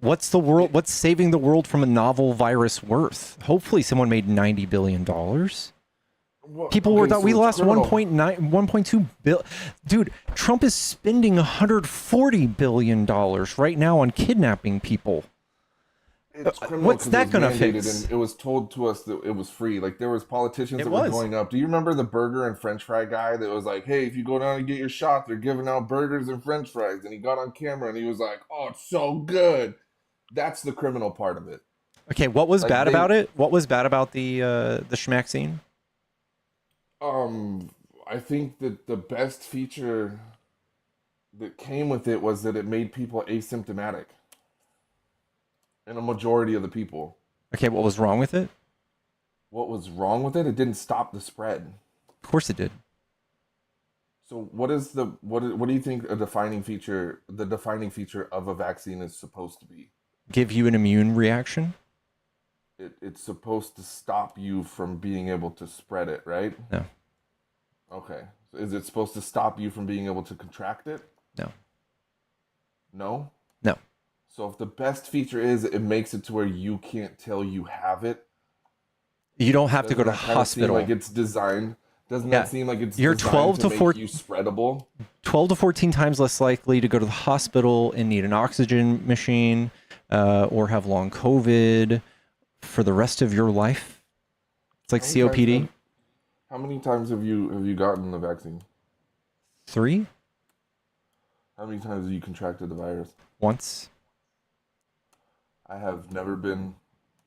What's saving the world from a novel virus worth? Hopefully someone made $90 billion. People were thought we lost 1.2 billion. Dude, Trump is spending $140 billion right now on kidnapping people. What's that going to fix? And it was told to us that it was free. Like, there was politicians that were going up. Do you remember the burger and french fry guy that was like, hey, if you go down and get your shot, they're giving out burgers and french fries. And he got on camera and he was like, oh, it's so good. That's the criminal part of it. Okay, what was bad about it? What was bad about the schmack scene? I think that the best feature that came with it was that it made people asymptomatic. And a majority of the people. Okay, what was wrong with it? What was wrong with it? It didn't stop the spread. Of course it did. So what do you think the defining feature of a vaccine is supposed to be? Give you an immune reaction? it's supposed to stop you from being able to spread it, right? No. Okay. So is it supposed to stop you from being able to contract it? No. No? No. So if the best feature is it makes it to where you can't tell you have it, You don't have to go doesn't to that kind of seem hospital. like it's designed? Doesn't Yeah. that seem like it's You're designed 12 to to make 14 you spreadable? 12 to 14 times less likely to go to the hospital and need an oxygen machine or have long COVID for the rest of your life. It's like COPD. How many times have you gotten the vaccine? 3? How many times have you contracted the virus? Once. I have never been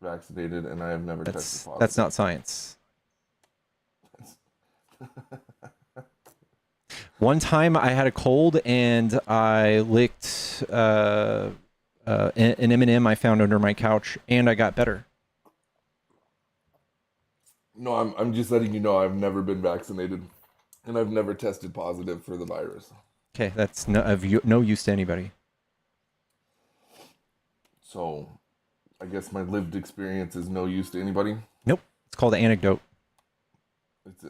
vaccinated, and I have never tested positive. That's not science. One time I had a cold and I licked an M&M I found under my couch and I got better. No, I'm just letting you know I've never been vaccinated, and I've never tested positive for the virus. Okay, that's no use to anybody. So, I guess my lived experience is no use to anybody. Nope, it's called an anecdote.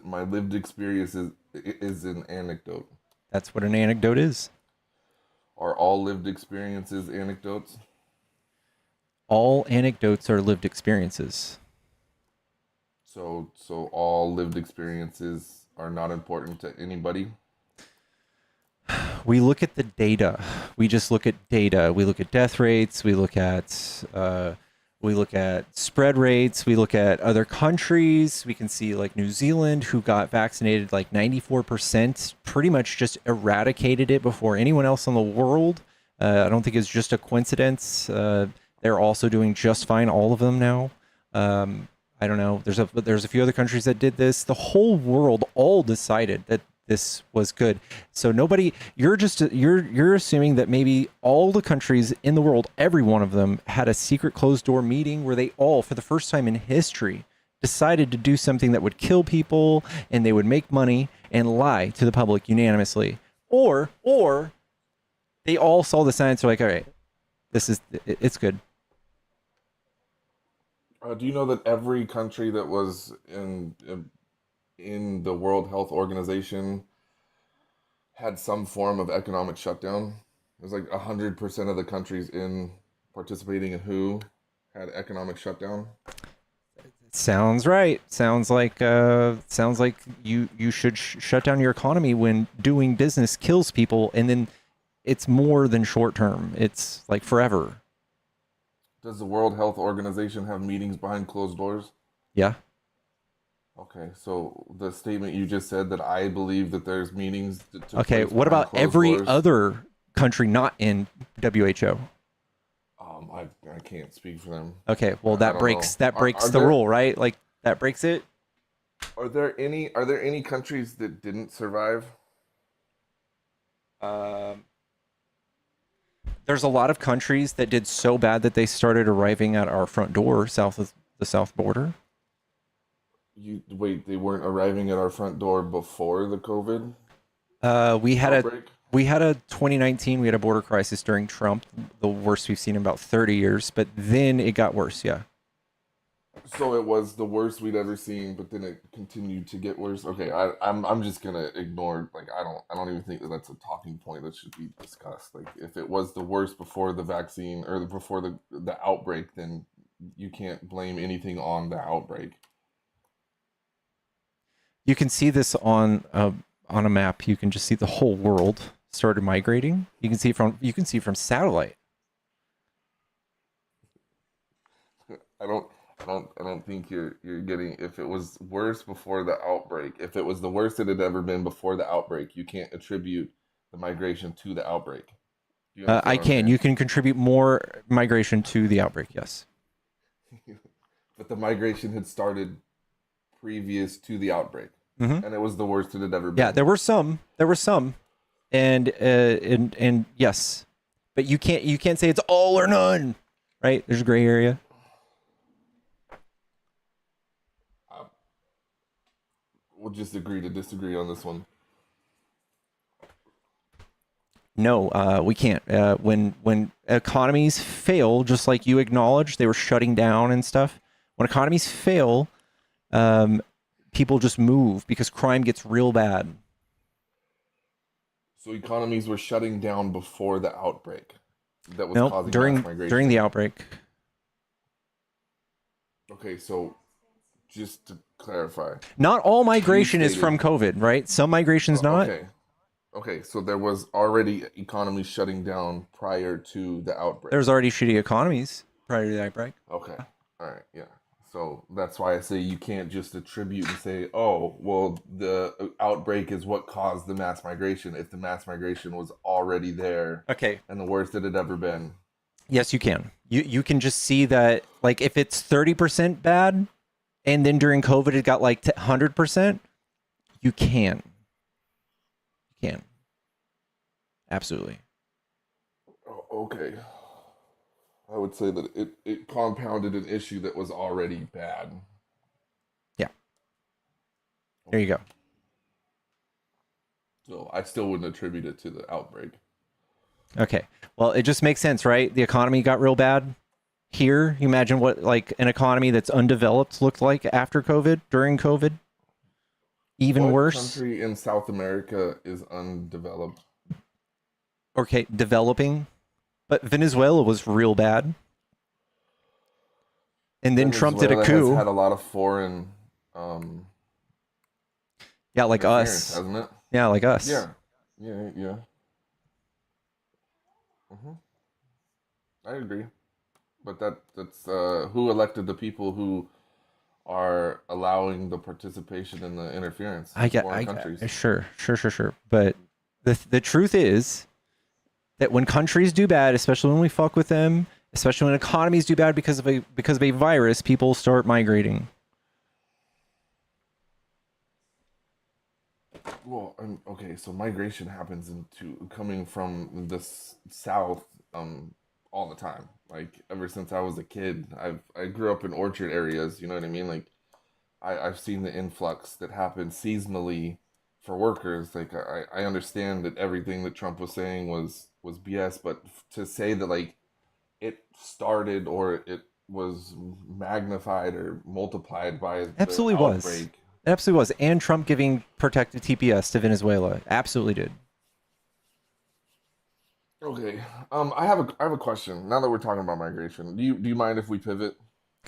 My lived experience is an anecdote. That's what an anecdote is. Are all lived experiences anecdotes? All anecdotes are lived experiences. So all lived experiences are not important to anybody? We look at the data. We just look at data. We look at death rates. We look at spread rates. We look at other countries. We can see like New Zealand, who got vaccinated like 94%, pretty much just eradicated it before anyone else in the world. I don't think it's just a coincidence. They're also doing just fine, all of them now. I don't know. There's a few other countries that did this. The whole world all decided that this was good. So nobody, you're assuming that maybe all the countries in the world, every one of them, had a secret closed door meeting where they all, for the first time in history, decided to do something that would kill people and they would make money and lie to the public unanimously. Or they all saw the science. They're like, all right, it's good. Do you know that every country that was in the World Health Organization had some form of economic shutdown? It was like 100% of the countries participating in WHO had economic shutdown. Sounds right. Sounds like you should shut down your economy when doing business kills people, and then it's more than short term. It's like forever. Does the World Health Organization have meetings behind closed doors? Yeah. Okay, so the statement you just said that I believe that there's meetings. Okay, what about every other country not in WHO? I can't speak for them. Okay, well that breaks the rule, right? Like that breaks it. Are there any countries that didn't survive? There's a lot of countries that did so bad that they started arriving at our front door south of the south border. They weren't arriving at our front door before the COVID? We had outbreak? We had a 2019, we had a border crisis during Trump, the worst we've seen in about 30 years, but then it got worse, yeah. So it was the worst we'd ever seen, but then it continued to get worse. Okay, I'm just gonna ignore, like, I don't even think that's a talking point that should be discussed. Like, if it was the worst before the vaccine or before the outbreak, then you can't blame anything on the outbreak. You can see this on a map. You can just see the whole world started migrating. You can see from satellite. I don't think you're getting. If it was worse before the outbreak, if it was the worst it had ever been before the outbreak, you can't attribute the migration to the outbreak. I can. You can contribute more migration to the outbreak, yes. But the migration had started previous to the outbreak, and it was the worst it had ever been. Yeah, there were some, and yes, but you can't say it's all or none, right? There's a gray area. We'll just agree to disagree on this one. No, we can't. When economies fail, just like you acknowledged, they were shutting down and stuff. When economies fail, people just move because crime gets real bad. So economies were shutting down before the outbreak that was Nope, causing during mass migration. during the outbreak. Okay, so just to clarify, Not all migration is stated- from COVID, right? Some migration's not. Okay, so there was already economies shutting down prior to the outbreak. There's already shitty economies prior to the outbreak. Okay, all right, yeah. So that's why I say you can't just attribute and say, oh, well, the outbreak is what caused the mass migration if the mass migration was already there. Okay. And the worst it had ever been. Yes, you can. You can just see that, like, if it's 30% bad, and then during COVID it got like 100%, you can. You can. Absolutely. Okay. I would say that it compounded an issue that was already bad. Yeah. There you go. So I still wouldn't attribute it to the outbreak. Okay. Well, it just makes sense, right? The economy got real bad here. You imagine what like an economy that's undeveloped looked like after COVID, during COVID. Even What worse. country in South America is undeveloped? Okay, developing. But Venezuela was real bad. And then Trump did a Venezuela coup. has had a lot of foreign Yeah, like interference, us. hasn't it? Yeah, like us. Yeah. I agree. But that's who elected the people who are allowing the participation in the interference? Foreign countries. Sure. But the truth is that when countries do bad, especially when we fuck with them, especially when economies do bad because of a virus, people start migrating. Well, okay, so migration happens coming from the south all the time. Like ever since I was a kid, I grew up in orchard areas. You know what I mean? Like I've seen the influx that happens seasonally for workers. Like I understand that everything that Trump was saying was BS, but to say that like it started or it was magnified or multiplied by Absolutely the was. outbreak. It absolutely was. And Trump giving protected TPS to Venezuela. Absolutely did. Okay. I have a question. Now that we're talking about migration, do you mind if we pivot?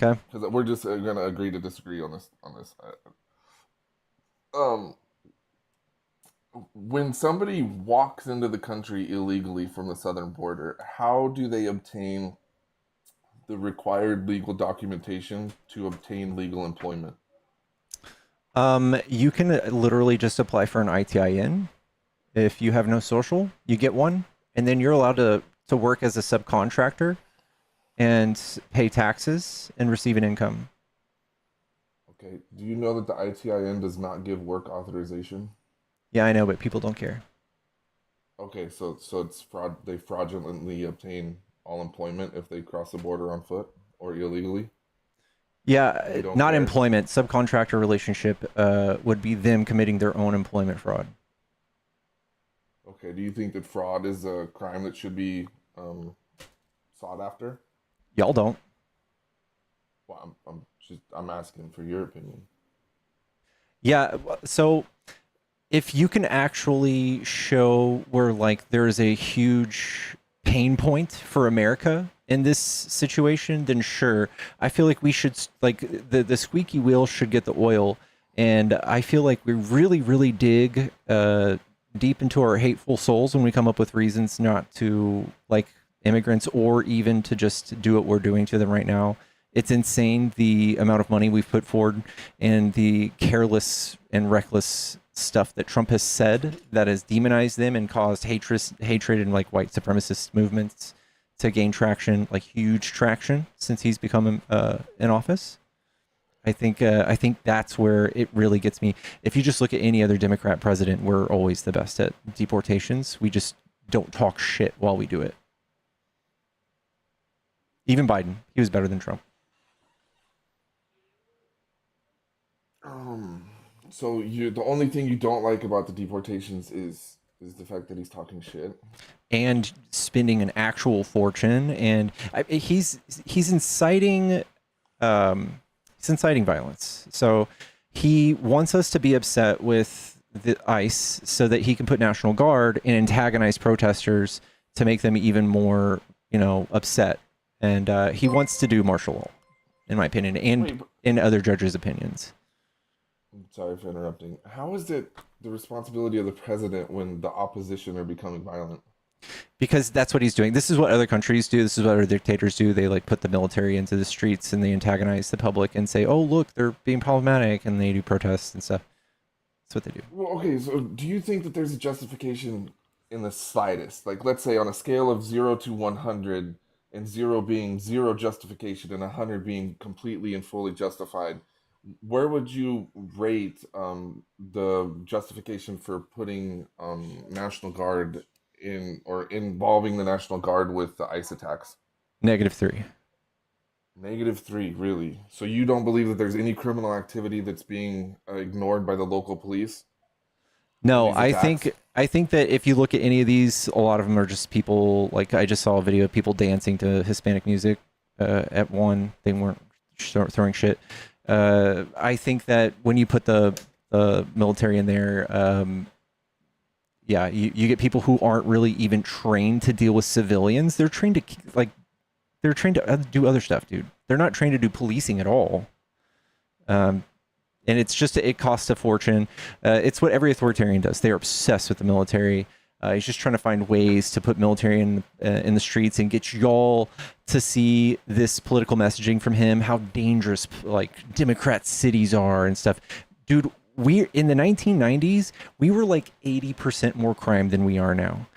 Okay. Because we're just gonna agree to disagree on this. When somebody walks into the country illegally from the southern border, how do they obtain the required legal documentation to obtain legal employment? You can literally just apply for an ITIN. If you have no social, you get one, and then you're allowed to work as a subcontractor and pay taxes and receive an income. Okay. Do you know that the ITIN does not give work authorization? Yeah, I know, but people don't care. Okay, so it's fraud. They fraudulently obtain all employment if they cross the border on foot or illegally. Yeah, not care? employment. Subcontractor relationship would be them committing their own employment fraud. Okay, do you think that fraud is a crime that should be sought after? Y'all don't. Well, I'm asking for your opinion. Yeah, so if you can actually show where like there's a huge pain point for America in this situation, then sure. I feel like we should like the squeaky wheel should get the oil, and I feel like we really dig deep into our hateful souls when we come up with reasons not to like immigrants or even to just do what we're doing to them right now. It's insane the amount of money we've put forward and the careless and reckless stuff that Trump has said that has demonized them and caused hatred and like white supremacist movements to gain traction, like huge traction since he's become in office. I think that's where it really gets me. If you just look at any other Democrat president, we're always the best at deportations. We just don't talk shit while we do it. Even Biden, he was better than Trump. So the only thing you don't like about the deportations is the fact that he's talking shit and spending an actual fortune, and he's inciting It's inciting violence. So he wants us to be upset with the ICE so that he can put National Guard and antagonize protesters to make them even more, upset. And he wants to do martial law, in my opinion, and in other judges' opinions. Sorry for interrupting. How is it the responsibility of the president when the opposition are becoming violent? Because that's what he's doing. This is what other countries do. This is what other dictators do. They put the military into the streets and they antagonize the public and say, "Oh, look, they're being problematic," and they do protests and stuff. That's what they do. Well, okay, so do you think that there's a justification in the slightest? Like, let's say on a scale of 0 to 100, and 0 being zero justification and 100 being completely and fully justified, where would you rate the justification for putting National Guard in, or involving the National Guard with the ICE attacks? -3. -3, really? So you don't believe that there's any criminal activity that's being ignored by the local police? No, These I attacks? think that if you look at any of these, a lot of them are just people. Like I just saw a video of people dancing to Hispanic music at one. They weren't throwing shit. I think that when you put the military in there, yeah, you get people who aren't really even trained to deal with civilians. They're trained to do other stuff, dude. They're not trained to do policing at all. And it's just, it costs a fortune. It's what every authoritarian does. They're obsessed with the military. He's just trying to find ways to put military in the streets and get y'all to see this political messaging from him, how dangerous Democrat cities are and stuff. Dude, we in the 1990s, we were 80% more crime than we are now.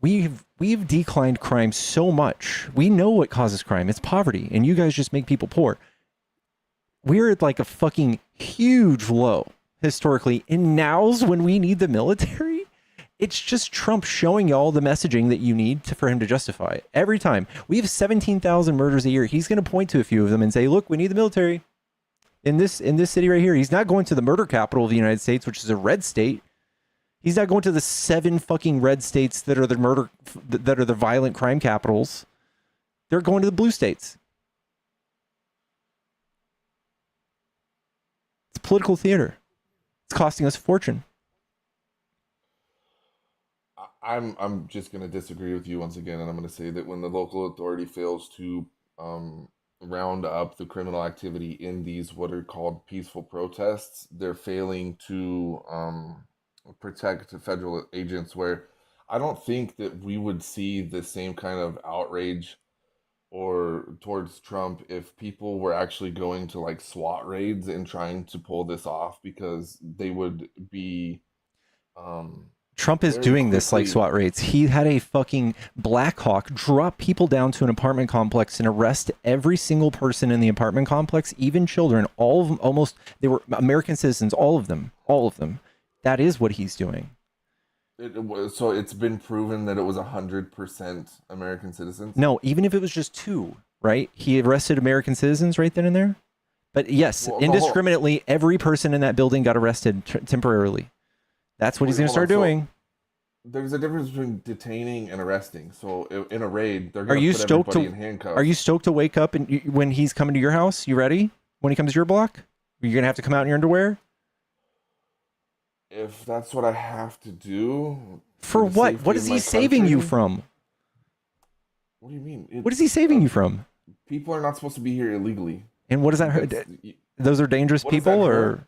We've declined crime so much. We know what causes crime. It's poverty, and you guys just make people poor. We're at a fucking huge low historically, and now's when we need the military. It's just Trump showing y'all the messaging that you need for him to justify it. Every time. We have 17,000 murders a year. He's going to point to a few of them and say, look, we need the military in this city right here. He's not going to the murder capital of the United States, which is a red state. He's not going to the 7 fucking red states that are the violent crime capitals. They're going to the blue states. It's political theater. It's costing us a fortune. I'm just going to disagree with you once again, and I'm going to say that when the local authority fails to round up the criminal activity in these what are called peaceful protests, they're failing to protect federal agents, where I don't think that we would see the same kind of outrage or towards Trump if people were actually going to SWAT raids and trying to pull this off, because they would be Trump is very doing this like quickly. SWAT raids. He had a fucking Black Hawk drop people down to an apartment complex and arrest every single person in the apartment complex, even children, all of them, almost, they were American citizens, all of them. That is what he's doing. So it's been proven that it was 100% American citizens? No, even if it was just 2, right? He arrested American citizens right then and there. But yes, Well, no, indiscriminately, every person in that building got arrested temporarily. That's what he's going to start doing. There's a difference between detaining and arresting. So in a raid, they're Are going you to put stoked everybody to? in handcuffs. Are you stoked to wake up and when he's coming to your house? You ready? When he comes to your block, you're gonna have to come out in your underwear. If that's what I have to do For the what? safety What of is my he saving you country? from? What do you mean? What is he saving you from? People are not supposed to be here illegally. And what does that hurt? That's- Those are dangerous What does that people, or hurt?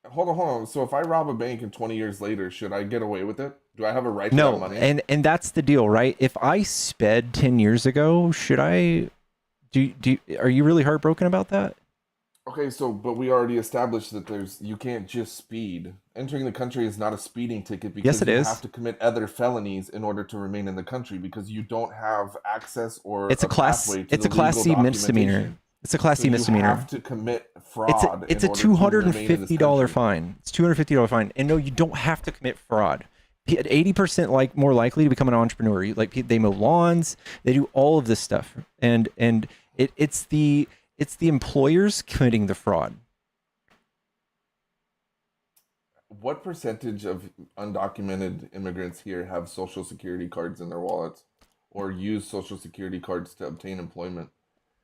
Hold on. So if I rob a bank and 20 years later, should I get away with it? Do I have a right to that no? money? And that's the deal, right? If I sped 10 years ago, should I? Are you really heartbroken about that? Okay, but we already established that you can't just speed. Entering the country is not a speeding ticket because Yes, it you is. have to commit other felonies in order to remain in the country because you don't have access or It's a class. pathway to It's a the class legal C misdemeanor. documentation. It's a class So C you misdemeanor. have to commit fraud. It's a in order to remain in this $250 country. fine. It's $250 fine. And no, you don't have to commit fraud. 80% more likely to become an entrepreneur. They mow lawns, they do all of this stuff, and it's the employers committing the fraud. What percentage of undocumented immigrants here have Social Security cards in their wallets or use Social Security cards to obtain employment?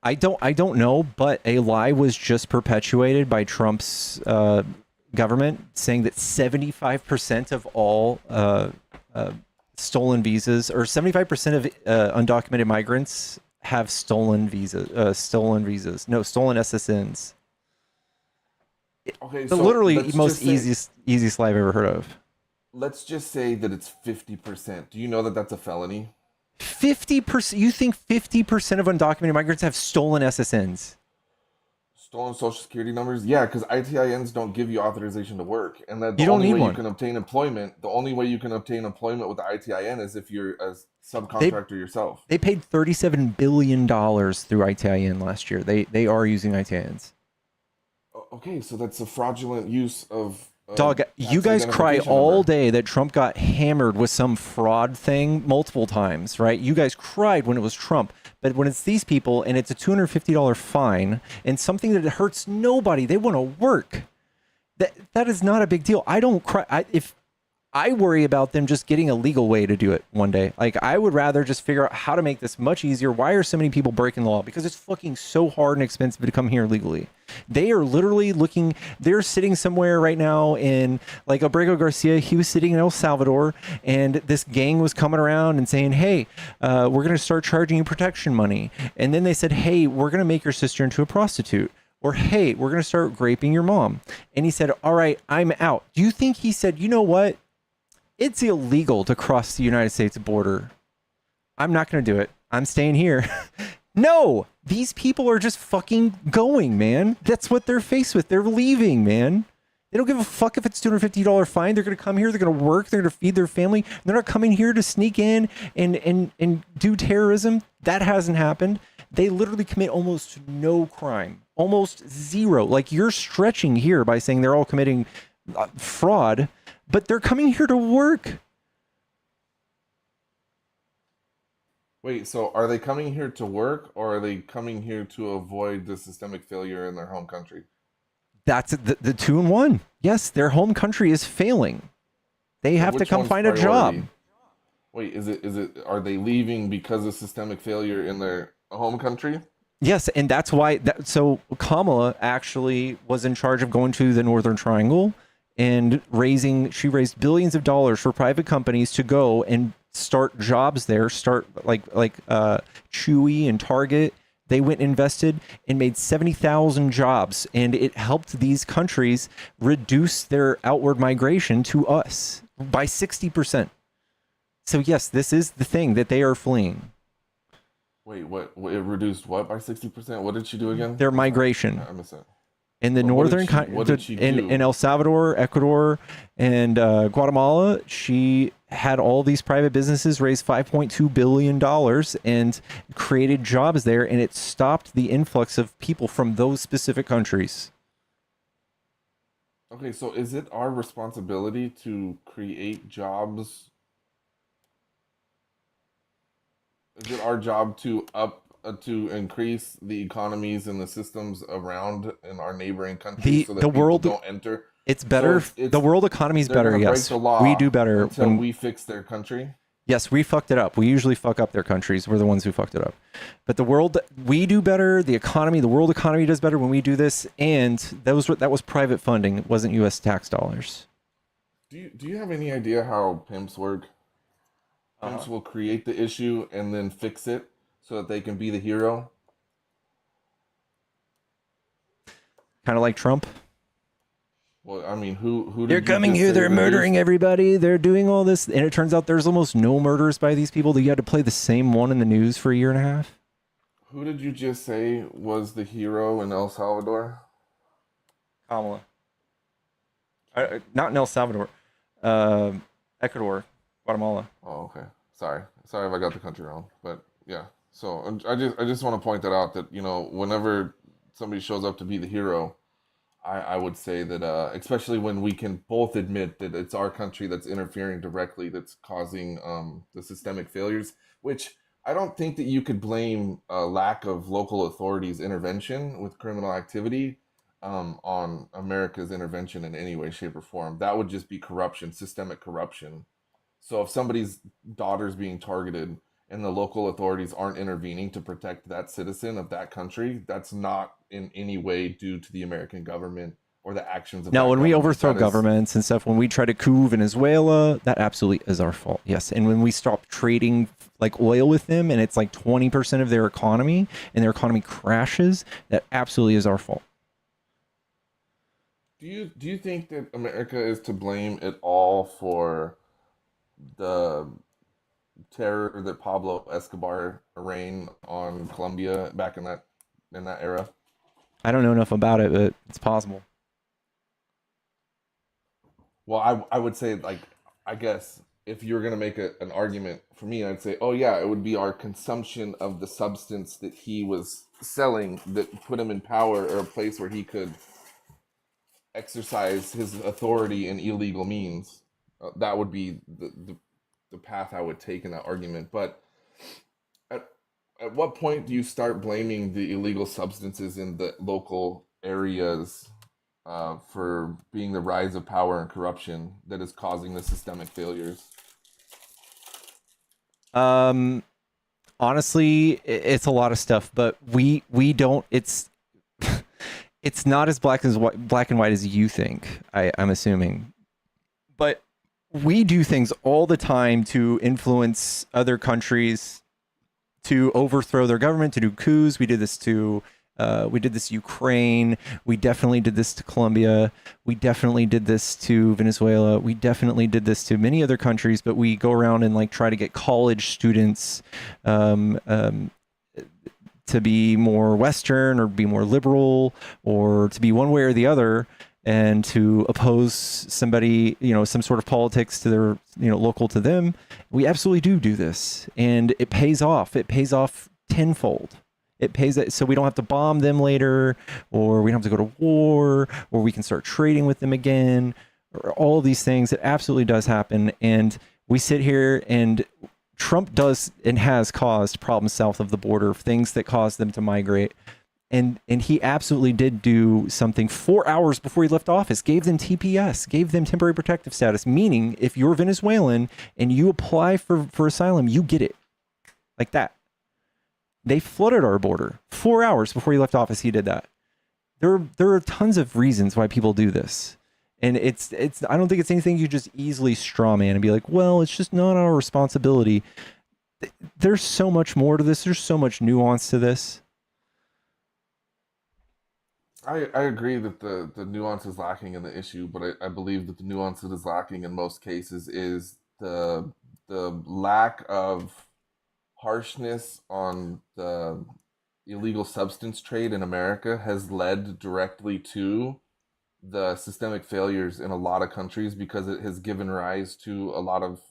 I don't know, but a lie was just perpetuated by Trump's government, saying that 75% of all stolen visas, or 75% of undocumented migrants have stolen visas. Stolen SSNs. Okay, The so literally let's most just say, easiest lie I've ever heard of. let's just say that it's 50%. Do you know that that's a felony? 50%? You think 50% of undocumented migrants have stolen SSNs? Stolen social security numbers? Yeah, because ITINs don't give you authorization to work, and that the You don't only need way you one. can obtain employment, the only way you can obtain employment with the ITIN is if you're a They subcontractor yourself. they paid $37 billion through ITIN last year. They are using ITINs. Okay, so that's a fraudulent use of Dog, you tax guys cry identification all number. day that Trump got hammered with some fraud thing multiple times, right? You guys cried when it was Trump, but when it's these people and it's a $250 fine and something that hurts nobody, they want to work. That is not a big deal. I don't cry. If I worry about them just getting a legal way to do it one day. Like, I would rather just figure out how to make this much easier. Why are so many people breaking the law? Because it's fucking so hard and expensive to come here legally. They are literally they're sitting somewhere right now in, like, Abrego Garcia, he was sitting in El Salvador, and this gang was coming around and saying, hey, we're going to start charging you protection money. And then they said, hey, we're going to make your sister into a prostitute. Or, hey, we're going to start raping your mom. And he said, all right, I'm out. Do you think he said, you know what? It's illegal to cross the United States border. I'm not going to do it. I'm staying here. No, these people are just fucking going, man. That's what they're faced with. They're leaving, man. They don't give a fuck if it's $250 fine. They're going to come here. They're going to work. They're going to feed their family. They're not coming here to sneak in and do terrorism. That hasn't happened. They literally commit almost no crime, almost zero. Like, you're stretching here by saying they're all committing fraud, but they're coming here to work. Wait, so are they coming here to work, or are they coming here to avoid the systemic failure in their home country? That's the 2 in 1. Yes, their home country is failing. They have to Which come one's find a job. priority? Wait, are they leaving because of systemic failure in their home country? Yes, and that's why. So Kamala actually was in charge of going to the Northern Triangle and she raised billions of dollars for private companies to go and start jobs there. Start like Chewy and Target. They went and invested and made 70,000 jobs, and it helped these countries reduce their outward migration to us by 60%. So yes, this is the thing that they are fleeing. Wait, what? It reduced what by 60%? What did she do again? Their migration. I missed it. In the northern, what did she do? in El Salvador, Ecuador, and Guatemala, she had all these private businesses raise $5.2 billion and created jobs there, and it stopped the influx of people from those specific countries. Okay, so is it our responsibility to create jobs? Is it our job to increase the economies and the systems around in our neighboring countries so that the people world don't enter? It's better. The world economy is better. Yes, we do better until we fix their country. Yes, we fucked it up. We usually fuck up their countries. We're the ones who fucked it up. But the world, we do better. The economy, the world economy does better when we do this. And that was private funding. It wasn't U.S. tax dollars. Do you have any idea how pimps work? Pimps will create the issue and then fix it so that they can be the hero. Kind of like Trump. Well, I mean, who? They're coming here. They're murdering everybody. They're doing all this, and it turns out there's almost no murders by these people. That you had to play the same one in the news for a year and a half. Who did you just say was the hero in El Salvador? Kamala. Not in El Salvador. Ecuador, Guatemala. Oh, okay. Sorry if I got the country wrong, but yeah. So I just want to point that out, that whenever somebody shows up to be the hero, I would say that, especially when we can both admit that it's our country that's interfering directly, that's causing the systemic failures, which I don't think that you could blame a lack of local authorities' intervention with criminal activity on America's intervention in any way, shape, or form. That would just be corruption, systemic corruption. So if somebody's daughter's being targeted and the local authorities aren't intervening to protect that citizen of that country, that's not in any way due to the American government or the actions of Now, that when we government. overthrow That is, governments and stuff, when we try to coup Venezuela, that absolutely is our fault. Yes. And when we stop trading like oil with them and it's like 20% of their economy and their economy crashes, that absolutely is our fault. do you think that America is to blame at all for the terror that Pablo Escobar arraigned on Colombia back in that era? I don't know enough about it, but it's possible. Well, I would say, like, I guess if you're going to make an argument for me, I'd say, oh yeah, it would be our consumption of the substance that he was selling that put him in power or a place where he could exercise his authority in illegal means. That would be the path I would take in that argument. But at what point do you start blaming the illegal substances in the local areas for being the rise of power and corruption that is causing the systemic failures? Honestly, it's a lot of stuff, but we don't. It's it's not as black and white as you think. I'm assuming, but we do things all the time to influence other countries, to overthrow their government, to do coups. We did this to Ukraine. We definitely did this to Colombia. We definitely did this to Venezuela. We definitely did this to many other countries, but we go around and like try to get college students to be more Western or be more liberal or to be one way or the other, and to oppose somebody, some sort of politics to their, local to them. We absolutely do this, and it pays off. It pays off tenfold. It pays it so we don't have to bomb them later, or we don't have to go to war, or we can start trading with them again, or all these things. It absolutely does happen. And we sit here, and Trump does and has caused problems south of the border, things that caused them to migrate. And he absolutely did do something 4 hours before he left office, gave them TPS, gave them temporary protective status, meaning if you're Venezuelan and you apply for asylum, you get it like that. They flooded our border 4 hours before he left office. He did that. There are tons of reasons why people do this. And it's I don't think it's anything you just easily straw man and be like, well, it's just not our responsibility. There's so much more to this. There's so much nuance to this. I agree that the nuance is lacking in the issue, but I believe that the nuance that is lacking in most cases is the lack of harshness on the illegal substance trade in America has led directly to the systemic failures in a lot of countries, because it has given rise to a lot of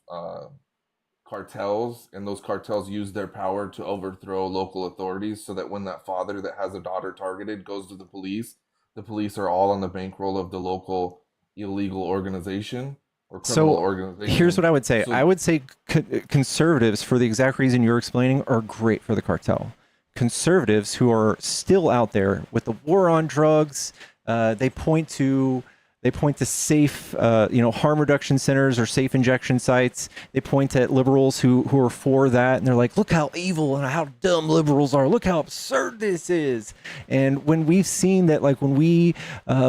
cartels, and those cartels use their power to overthrow local authorities, so that when that father that has a daughter targeted goes to the police are all on the bankroll of the local illegal organization or criminal organization. Here's what I would say. I would say conservatives, for the exact reason you're explaining, are great for the cartel. Conservatives who are still out there with the war on drugs, they point to safe, harm reduction centers or safe injection sites. They point at liberals who are for that, and they're like, look how evil and how dumb liberals are. Look how absurd this is. And when we've seen that, like when we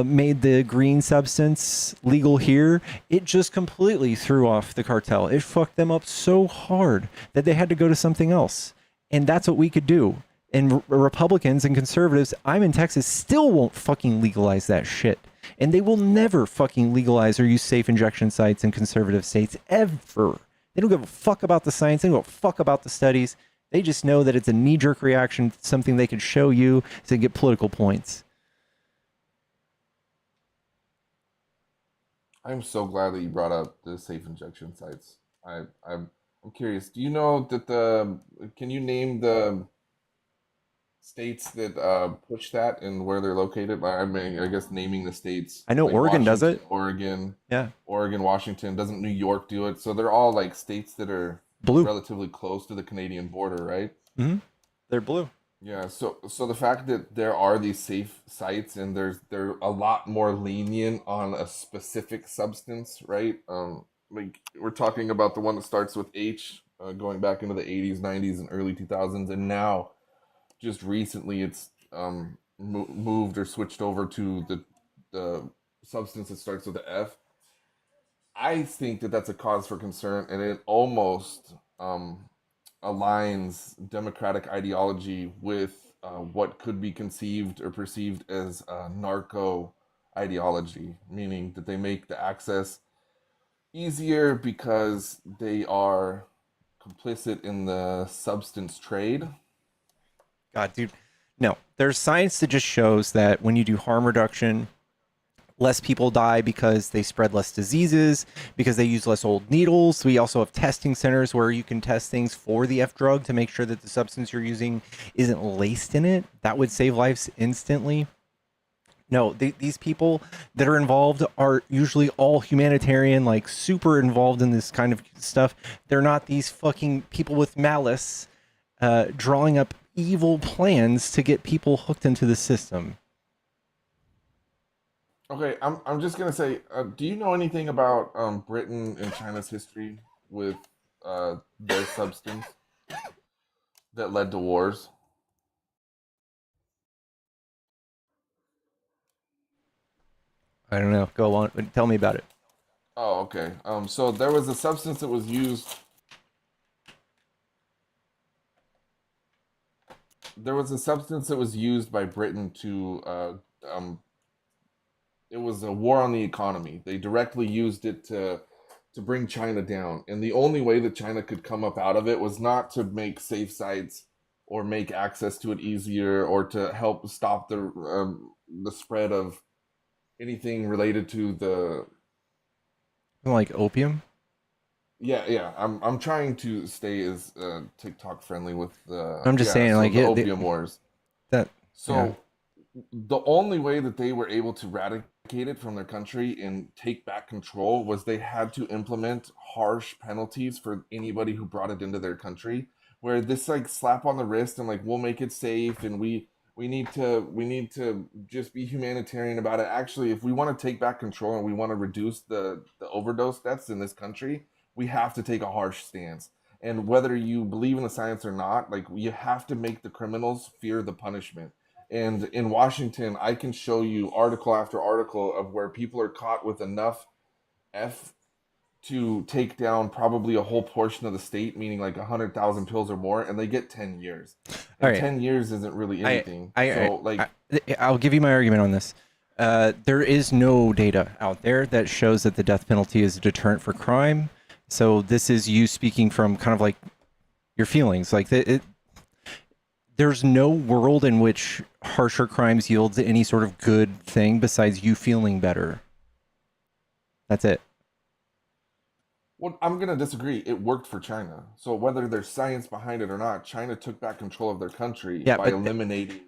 made the green substance legal here, it just completely threw off the cartel. It fucked them up so hard that they had to go to something else. And that's what we could do. And Republicans and conservatives, I'm in Texas, still won't fucking legalize that shit. And they will never fucking legalize or use safe injection sites in conservative states, ever. They don't give a fuck about the science. They don't give a fuck about the studies. They just know that it's a knee-jerk reaction, something they can show you to get political points. I'm so glad that you brought up the safe injection sites. I'm curious. Do you know that can you name the states that push that and where they're located? I mean, I guess naming the states. I know like Oregon does it. Oregon. Yeah. Oregon, Washington. Doesn't New York do it? So they're all like states that are blue, relatively close to the Canadian border, right? Mm-hmm. They're blue. Yeah. So the fact that there are these safe sites and they're a lot more lenient on a specific substance, right? Like we're talking about the one that starts with H. going back into the 80s, 90s, and early 2000s, and now just recently it's moved or switched over to the substance that starts with the F. I think that that's a cause for concern, and it almost aligns democratic ideology with what could be conceived or perceived as narco ideology, meaning that they make the access easier because they are complicit in the substance trade. God, dude. No, there's science that just shows that when you do harm reduction, less people die because they spread less diseases, because they use less old needles. We also have testing centers where you can test things for the F drug to make sure that the substance you're using isn't laced in it. That would save lives instantly. No, these people that are involved are usually all humanitarian, like super involved in this kind of stuff. They're not these fucking people with malice drawing up evil plans to get people hooked into the system. Okay, I'm just gonna say, do you know anything about Britain and China's history with their substance that led to wars? I don't know. Go on. Tell me about it. Oh, okay. So there was a substance that was used. There was a substance that was used by Britain to. It was a war on the economy. They directly used it to bring China down, and the only way that China could come up out of it was not to make safe sites or make access to it easier or to help stop the spread of anything related to the Like opium? yeah. I'm trying to stay as TikTok friendly with the I'm just saying, so like the opium wars. That So the only way that they were able to eradicate it from their country and take back control was they had to implement harsh penalties for anybody who brought it into their country. Where this like slap on the wrist and like we'll make it safe and we need to just be humanitarian about it. Actually, if we want to take back control and we want to reduce the overdose deaths in this country, we have to take a harsh stance. And whether you believe in the science or not, like you have to make the criminals fear the punishment. And in Washington, I can show you article after article of where people are caught with enough F to take down probably a whole portion of the state, meaning like 100,000 pills or more, and they get 10 years. And All right. 10 years isn't really anything. I'll give you my argument on this. There is no data out there that shows that the death penalty is a deterrent for crime. So this is you speaking from kind of like your feelings. Like there's no world in which harsher crimes yields any sort of good thing besides you feeling better. That's it. Well, I'm going to disagree. It worked for China. So whether there's science behind it or not, China took back control of their country by eliminating.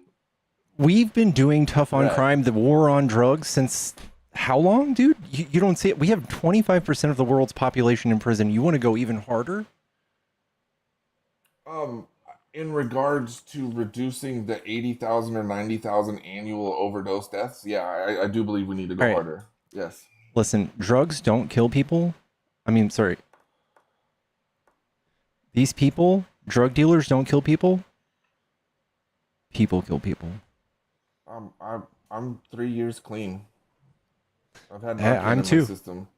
We've been doing tough on Right. crime, the war on drugs, since how long, dude? You don't see it. We have 25% of the world's population in prison. You want to go even harder? In regards to reducing the 80,000 or 90,000 annual overdose deaths, yeah, I do believe we need to go All right. harder. Yes. Listen, drugs don't kill people. I mean, sorry. These people, drug dealers don't kill people. People kill people. I'm 3 years clean. I've had Yeah, Narcan I'm in too. my system.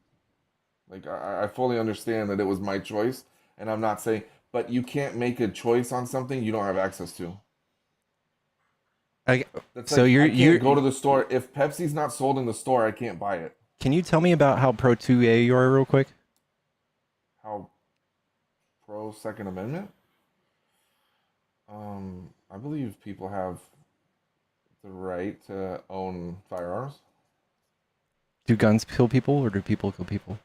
Like I fully understand that it was my choice, and I'm not saying, but you can't make a choice on something you don't have access to. That's So like, you're I can't go to the store if Pepsi's not sold in the store. I can't buy it. Can you tell me about how pro 2A you are real quick? How pro Second Amendment? I believe people have the right to own firearms. Do guns kill people or do people kill people?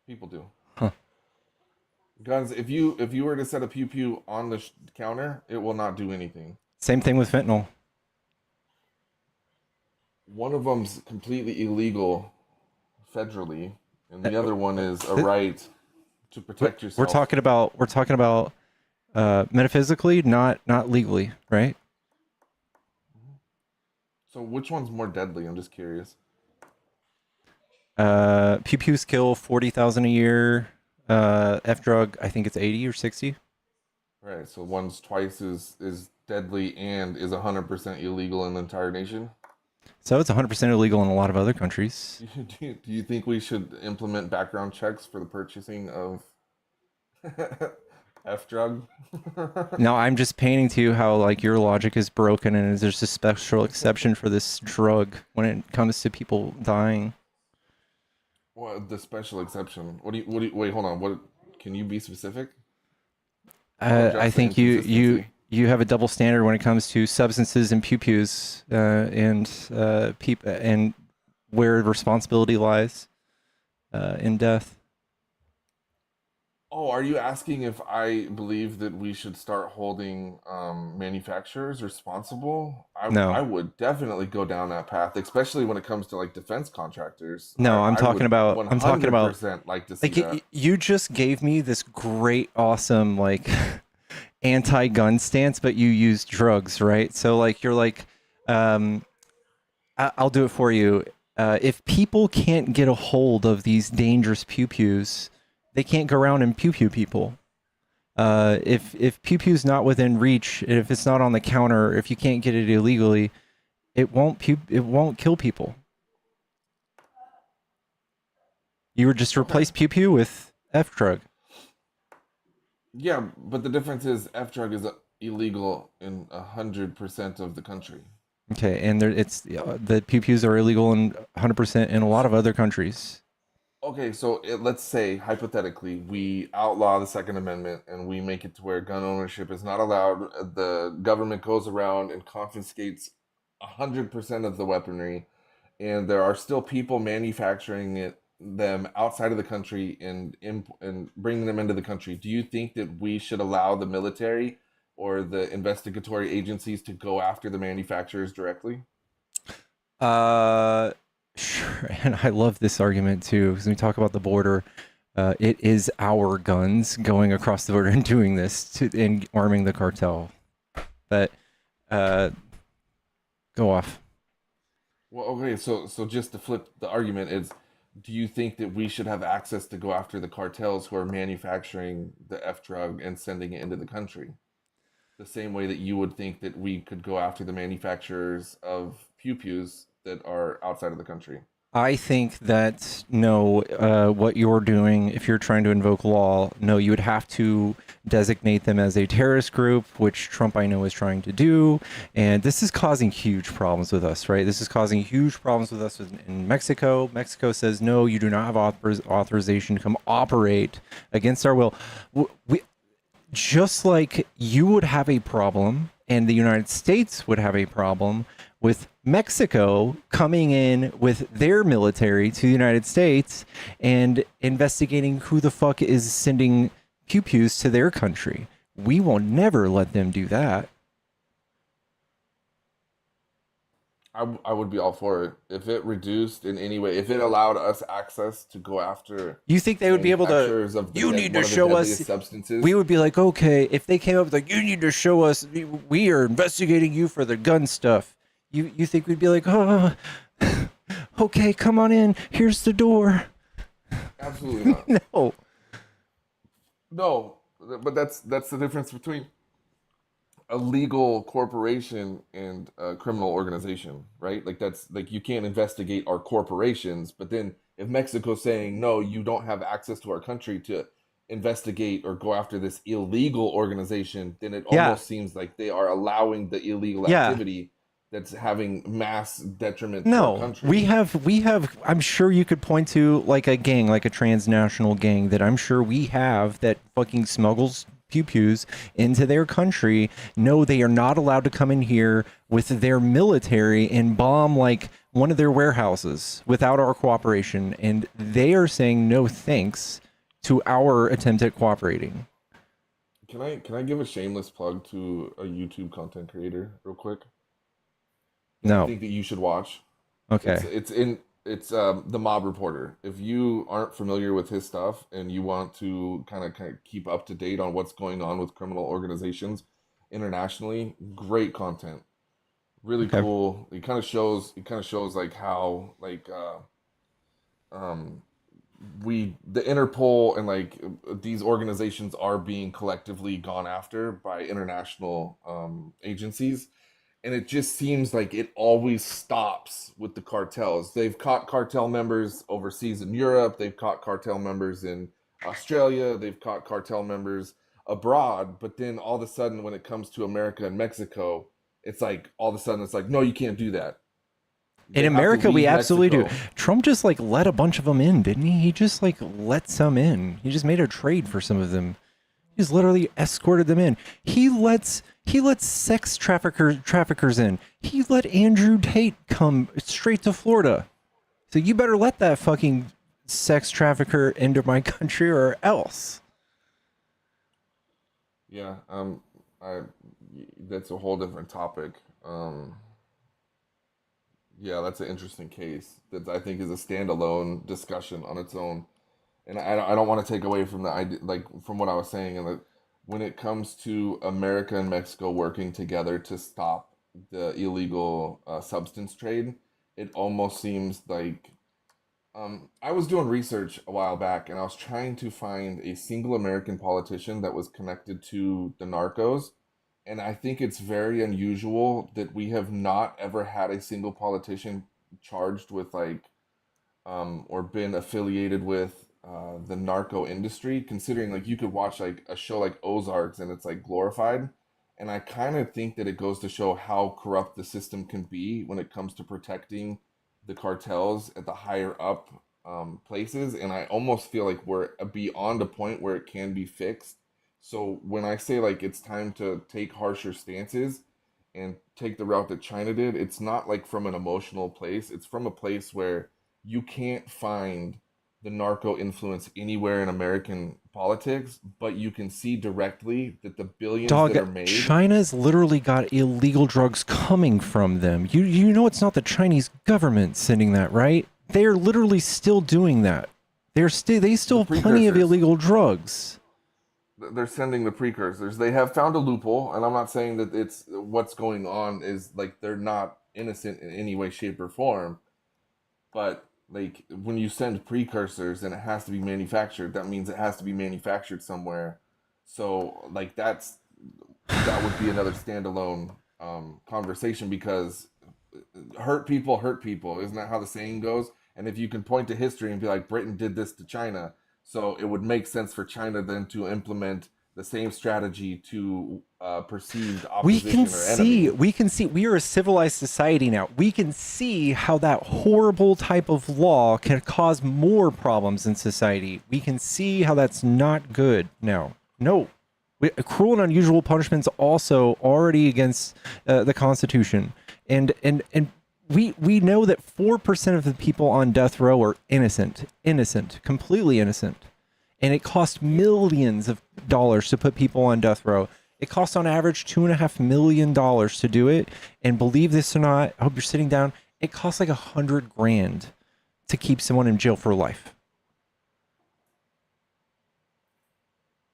People do. Huh. Guns. If you were to set a pew pew on the counter, it will not do anything. Same thing with fentanyl. One of them's completely illegal federally, and the other one is a right to protect yourself. We're talking about metaphysically, not legally, right? So which one's more deadly? I'm just curious. Pew pews kill 40,000 a year. F drug, I think it's 80 or 60. Right. So one's twice is deadly and is 100% illegal in the entire nation. So it's 100% illegal in a lot of other countries. Do you think we should implement background checks for the purchasing of F drug? No, I'm just painting to you how like your logic is broken, and there's a special exception for this drug when it comes to people dying. What the special exception? What do you wait? Hold on. What can you be specific? I think you have a double standard when it comes to substances and pew pews, and where responsibility lies in death. Oh, are you asking if I believe that we should start holding manufacturers responsible? No. I would definitely go down that path, especially when it comes to like defense contractors. No, I'm I talking would about 100% like to see like that. you just gave me this great, awesome like anti-gun stance, but you use drugs, right? So like you're like, I'll do it for you. If people can't get a hold of these dangerous pew pews, they can't go around and pew pew people. If pew pew's not within reach, if it's not on the counter, if you can't get it illegally, it won't kill people. You would just replace pew pew with F drug. Yeah, but the difference is F drug is illegal in 100% of the country. Okay, and the pew pews are illegal in 100% in a lot of other countries. Okay, so let's say hypothetically we outlaw the Second Amendment and we make it to where gun ownership is not allowed. The government goes around and confiscates 100% of the weaponry, and there are still people manufacturing them outside of the country and bringing them into the country. Do you think that we should allow the military or the investigatory agencies to go after the manufacturers directly? Sure, and I love this argument too, because when we talk about the border, it is our guns going across the border and doing this and arming the cartel. But go off. Well, okay, so just to flip the argument is, do you think that we should have access to go after the cartels who are manufacturing the F drug and sending it into the country? The same way that you would think that we could go after the manufacturers of pew pews that are outside of the country. I think that no, what you're doing, if you're trying to invoke law, no, you would have to designate them as a terrorist group, which Trump I know is trying to do, and this is causing huge problems with us, right? This is causing huge problems with us in Mexico. Mexico says no, you do not have authorization to come operate against our will. Just like you would have a problem, and the United States would have a problem with Mexico coming in with their military to the United States and investigating who the fuck is sending pew pews to their country. We will never let them do that. I would be all for it if it reduced in any way, if it allowed us access to go after. You think they would be able to? You need to show us substances. We would be like, okay, if they came up with like, you need to show us. We are investigating you for the gun stuff. You think we'd be like, oh, okay, come on in. Here's the door. Absolutely not. No. No, but that's the difference between a legal corporation and a criminal organization, right? Like that's like you can't investigate our corporations, but then if Mexico's saying no, you don't have access to our country to investigate or go after this illegal organization, then it almost seems like they are allowing the illegal activity that's having mass detriment to our country. We have I'm sure you could point to like a gang, like a transnational gang that I'm sure we have that fucking smuggles pew pews into their country. No, they are not allowed to come in here with their military and bomb like one of their warehouses without our cooperation, and they are saying no thanks to our attempt at cooperating. Can I give a shameless plug to a YouTube content creator real quick? No. I think that you should watch. Okay. It's the Mob Reporter. If you aren't familiar with his stuff and you want to kind of keep up to date on what's going on with criminal organizations internationally, great content. Really cool. It kind of shows like how like the Interpol and like these organizations are being collectively gone after by international agencies, and it just seems like it always stops with the cartels. They've caught cartel members overseas in Europe, they've caught cartel members in Australia, they've caught cartel members abroad, but then all of a sudden when it comes to America and Mexico, it's like all of a sudden it's like, no, you can't do that. In They have to America, we leave absolutely do. Mexico. Trump just like let a bunch of them in, didn't he? He just like let some in. He just made a trade for some of them. He just literally escorted them in. He lets sex traffickers in. He let Andrew Tate come straight to Florida. So you better let that fucking sex trafficker into my country or else. Yeah, that's a whole different topic. Yeah, that's an interesting case that I think is a standalone discussion on its own. And I don't want to take away from the idea, like from what I was saying, and that when it comes to America and Mexico working together to stop the illegal substance trade, it almost seems like I was doing research a while back, and I was trying to find a single American politician that was connected to the narcos. And I think it's very unusual that we have not ever had a single politician charged with like or been affiliated with the narco industry, considering like you could watch like a show like Ozarks and it's like glorified. And I kind of think that it goes to show how corrupt the system can be when it comes to protecting the cartels at the higher up places. And I almost feel like we're beyond a point where it can be fixed. So when I say like it's time to take harsher stances and take the route that China did, it's not like from an emotional place. It's from a place where you can't find the narco influence anywhere in American politics, but you can see directly that the billions that are Dog, made. China's literally got illegal drugs coming from them. You know it's not the Chinese government sending that, right? They're literally still doing that. They still have plenty of illegal drugs. They're sending the precursors. They have found a loophole, and I'm not saying that it's what's going on is like they're not innocent in any way, shape, or form. But like when you send precursors and it has to be manufactured, that means it has to be manufactured somewhere. So like that would be another standalone conversation, because hurt people. Isn't that how the saying goes? And if you can point to history and be like, Britain did this to China, so it would make sense for China then to implement the same strategy to perceived opposition or enemy. We can see we are a civilized society now. We can see how that horrible type of law can cause more problems in society. We can see how that's not good now. No, cruel and unusual punishments also already against the Constitution, and we know that 4% of the people on death row are innocent, completely innocent, and it costs millions of dollars to put people on death row. It costs on average $2.5 million to do it, and believe this or not, I hope you're sitting down. It costs like $100,000 to keep someone in jail for life.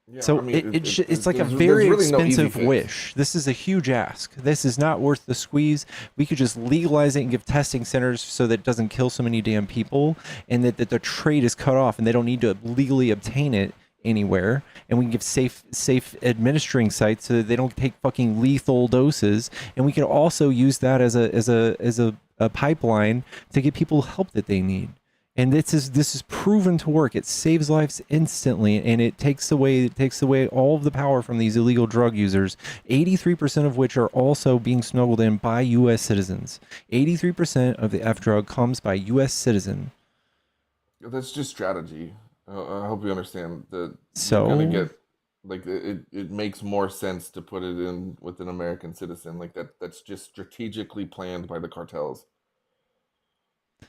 Yeah, So I mean, it's like a there's very really no easy expensive fix. wish. This is a huge ask. This is not worth the squeeze. We could just legalize it and give testing centers so that it doesn't kill so many damn people, and that the trade is cut off and they don't need to legally obtain it anywhere. And we can give safe administering sites so that they don't take fucking lethal doses. And we can also use that as a pipeline to get people help that they need. And this is proven to work. It saves lives instantly, and it takes away all of the power from these illegal drug users. 83% of which are also being smuggled in by U.S. citizens. 83% of the F drug comes by U.S. citizen. That's just strategy. I hope you understand that. So you're gonna get like it makes more sense to put it in with an American citizen like that. That's just strategically planned by the cartels.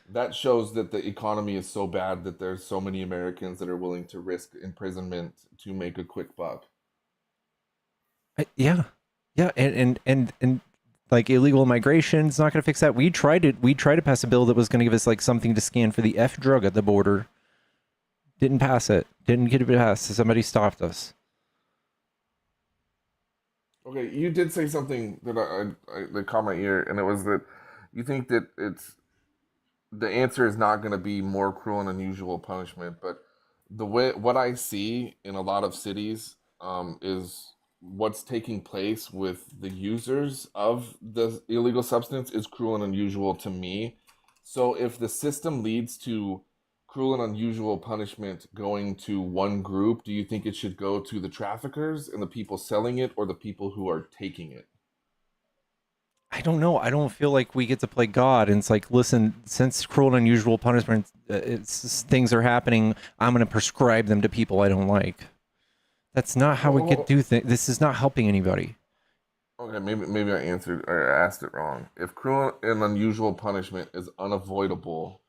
That shows that the economy is so bad that there's so many Americans that are willing to risk imprisonment to make a quick buck. Yeah, and like illegal immigration is not going to fix that. We tried to pass a bill that was going to give us like something to scan for the F drug at the border. Didn't pass it. Didn't get it passed. Somebody stopped us. Okay, you did say something that that caught my ear, and it was that you think that it's the answer is not going to be more cruel and unusual punishment, but what I see in a lot of cities is what's taking place with the users of the illegal substance is cruel and unusual to me. So if the system leads to cruel and unusual punishment going to one group, do you think it should go to the traffickers and the people selling it, or the people who are taking it? I don't know. I don't feel like we get to play God. And it's like, listen, since cruel and unusual punishment, things are happening, I'm going to prescribe them to people I don't like. That's not how we do things. This is not helping anybody. Okay, maybe I answered or asked it wrong. If cruel and unusual punishment is unavoidable,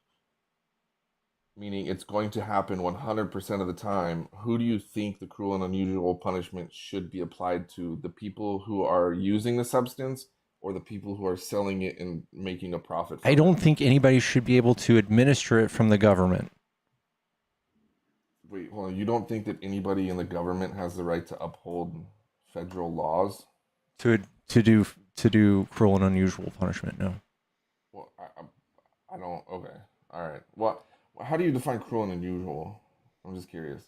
meaning it's going to happen 100% of the time, who do you think the cruel and unusual punishment should be applied to? The people who are using the substance, or the people who are selling it and making a profit from I don't think anybody should be able to administer it from the government. Wait, hold on. You don't think that anybody in the government has the right to uphold federal laws? To do cruel and unusual punishment, no. Well, I don't. Okay, all right. What? How do you define cruel and unusual? I'm just curious.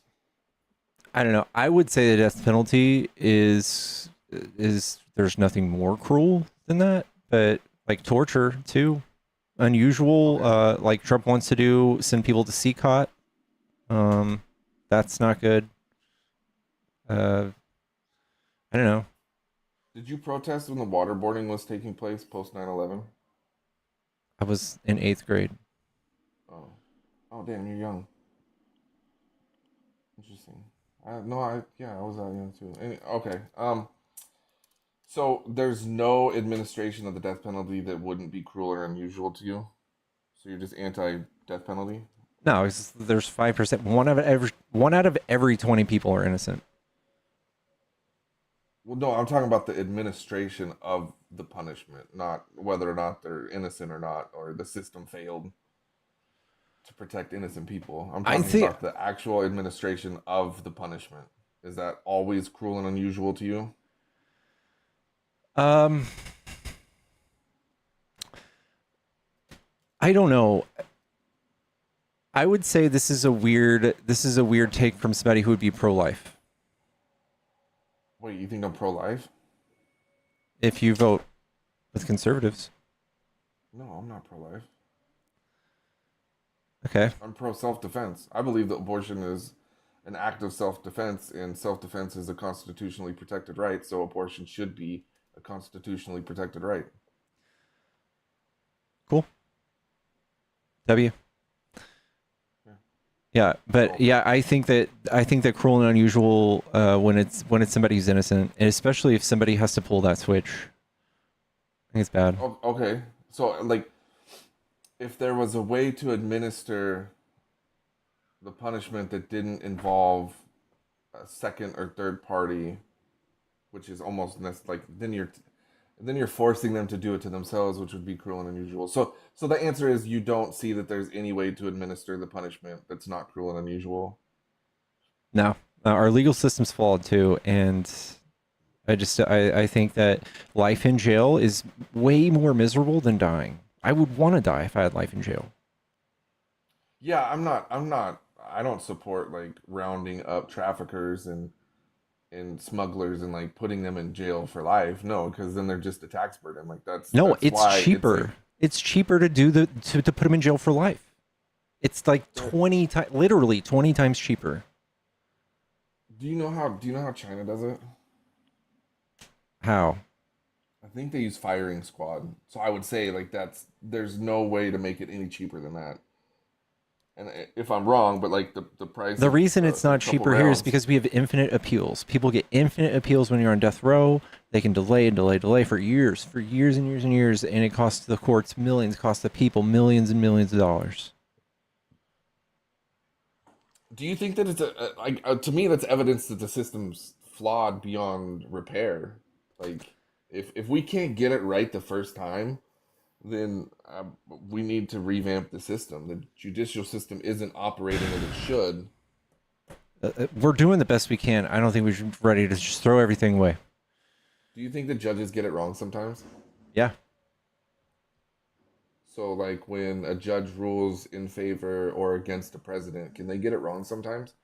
I don't know. I would say the death penalty is there's nothing more cruel than that, but like torture too, unusual. Like Trump wants to do, send people to CCOT. That's not good. I don't know. Did you protest when the waterboarding was taking place post 9/11? I was in 8th grade. Oh, damn, you're young. Interesting. I was that young too. Okay. So there's no administration of the death penalty that wouldn't be cruel or unusual to you. So you're just anti-death penalty? No, there's 5%. One out of every 20 people are innocent. Well, no, I'm talking about the administration of the punishment, not whether or not they're innocent or not, or the system failed to protect innocent people. I'm talking about the actual administration of the punishment. Is that always cruel and unusual to you? I don't know. I would say this is a weird take from somebody who would be pro-life. Wait, you think I'm pro-life? If you vote with conservatives. No, I'm not pro-life. Okay. I'm pro-self-defense. I believe that abortion is an act of self-defense, and self-defense is a constitutionally protected right, so abortion should be a constitutionally protected right. Cool. W. Yeah, but yeah, I think that cruel and unusual when it's somebody who's innocent, and especially if somebody has to pull that switch, I think it's bad. Okay, so like, if there was a way to administer the punishment that didn't involve a second or third party, which is almost like then you're forcing them to do it to themselves, which would be cruel and unusual. So the answer is you don't see that there's any way to administer the punishment that's not cruel and unusual. No, our legal system's flawed too, and I think that life in jail is way more miserable than dying. I would want to die if I had life in jail. Yeah, I don't support like rounding up traffickers and smugglers and like putting them in jail for life. No, because then they're just a tax burden. Like that's it's cheaper. It's cheaper to to put them in jail for life. It's like 20 times, literally 20 times cheaper. Do you know how China does it? How? I think they use firing squad. So I would say like there's no way to make it any cheaper than that. And if I'm wrong, but like the price. The reason it's not cheaper here is because we have infinite appeals. People get infinite appeals when you're on death row. They can delay and delay for years and years and years, and it costs the courts millions, costs the people millions and millions of dollars. Do you think that it's to me that's evidence that the system's flawed beyond repair? Like if we can't get it right the first time, then we need to revamp the system. The judicial system isn't operating as it should. We're doing the best we can. I don't think we're ready to just throw everything away. Do you think the judges get it wrong sometimes? Yeah. So, like when a judge rules in favor or against the president, can they get it wrong sometimes?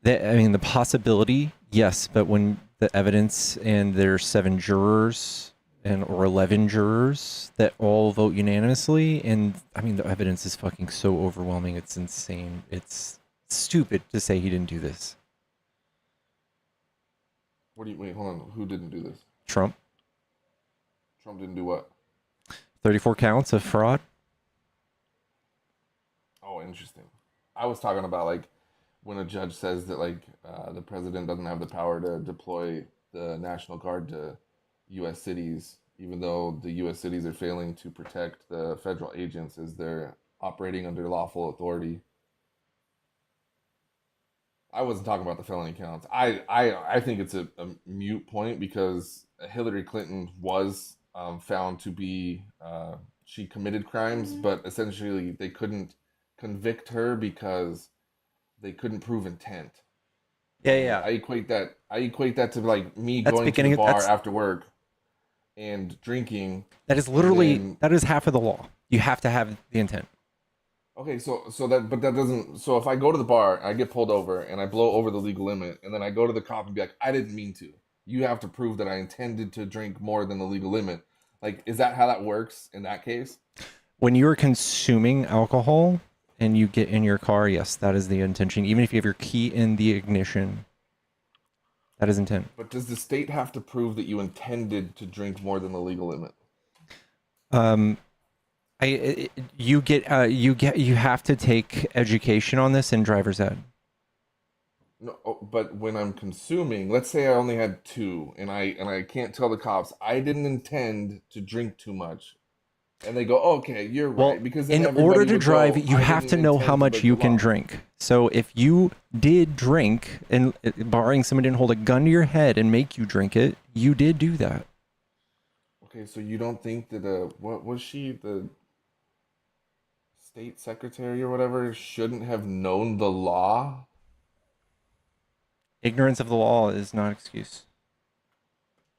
I mean, the possibility, yes, but when the evidence and there's 7 jurors or 11 jurors that all vote unanimously, and I mean, the evidence is fucking so overwhelming, it's insane. It's stupid to say he didn't do this. What do you wait? Hold on. Who didn't do this? Trump. Trump didn't do what? 34 counts of fraud. Oh, interesting. I was talking about like when a judge says that like the president doesn't have the power to deploy the National Guard to U.S. cities, even though the U.S. cities are failing to protect the federal agents as they're operating under lawful authority. I wasn't talking about the felony counts. I think it's a mute point because Hillary Clinton was found to be she committed crimes, but essentially they couldn't convict her because they couldn't prove intent. Yeah. I equate that to like me That's going to the beginning. bar after work and drinking. That is literally that is half of the law. You have to have the intent. Okay, so that but that doesn't. So if I go to the bar, I get pulled over, and I blow over the legal limit, and then I go to the cop and be like, I didn't mean to. You have to prove that I intended to drink more than the legal limit. Like, is that how that works in that case? When you're consuming alcohol and you get in your car, yes, that is the intention. Even if you have your key in the ignition, that is intent. But does the state have to prove that you intended to drink more than the legal limit? You have to take education on this in driver's ed. No, but when I'm consuming, let's say I only had 2, and I can't tell the cops I didn't intend to drink too much, and they go, okay, you're right, because then in order to would drive, go, you "I have didn't to know intend how to much break you the can law." drink. So if you did drink, and barring someone didn't hold a gun to your head and make you drink it, you did do that. Okay, so you don't think that what was she, the state secretary or whatever, shouldn't have known the law? Ignorance of the law is not excuse.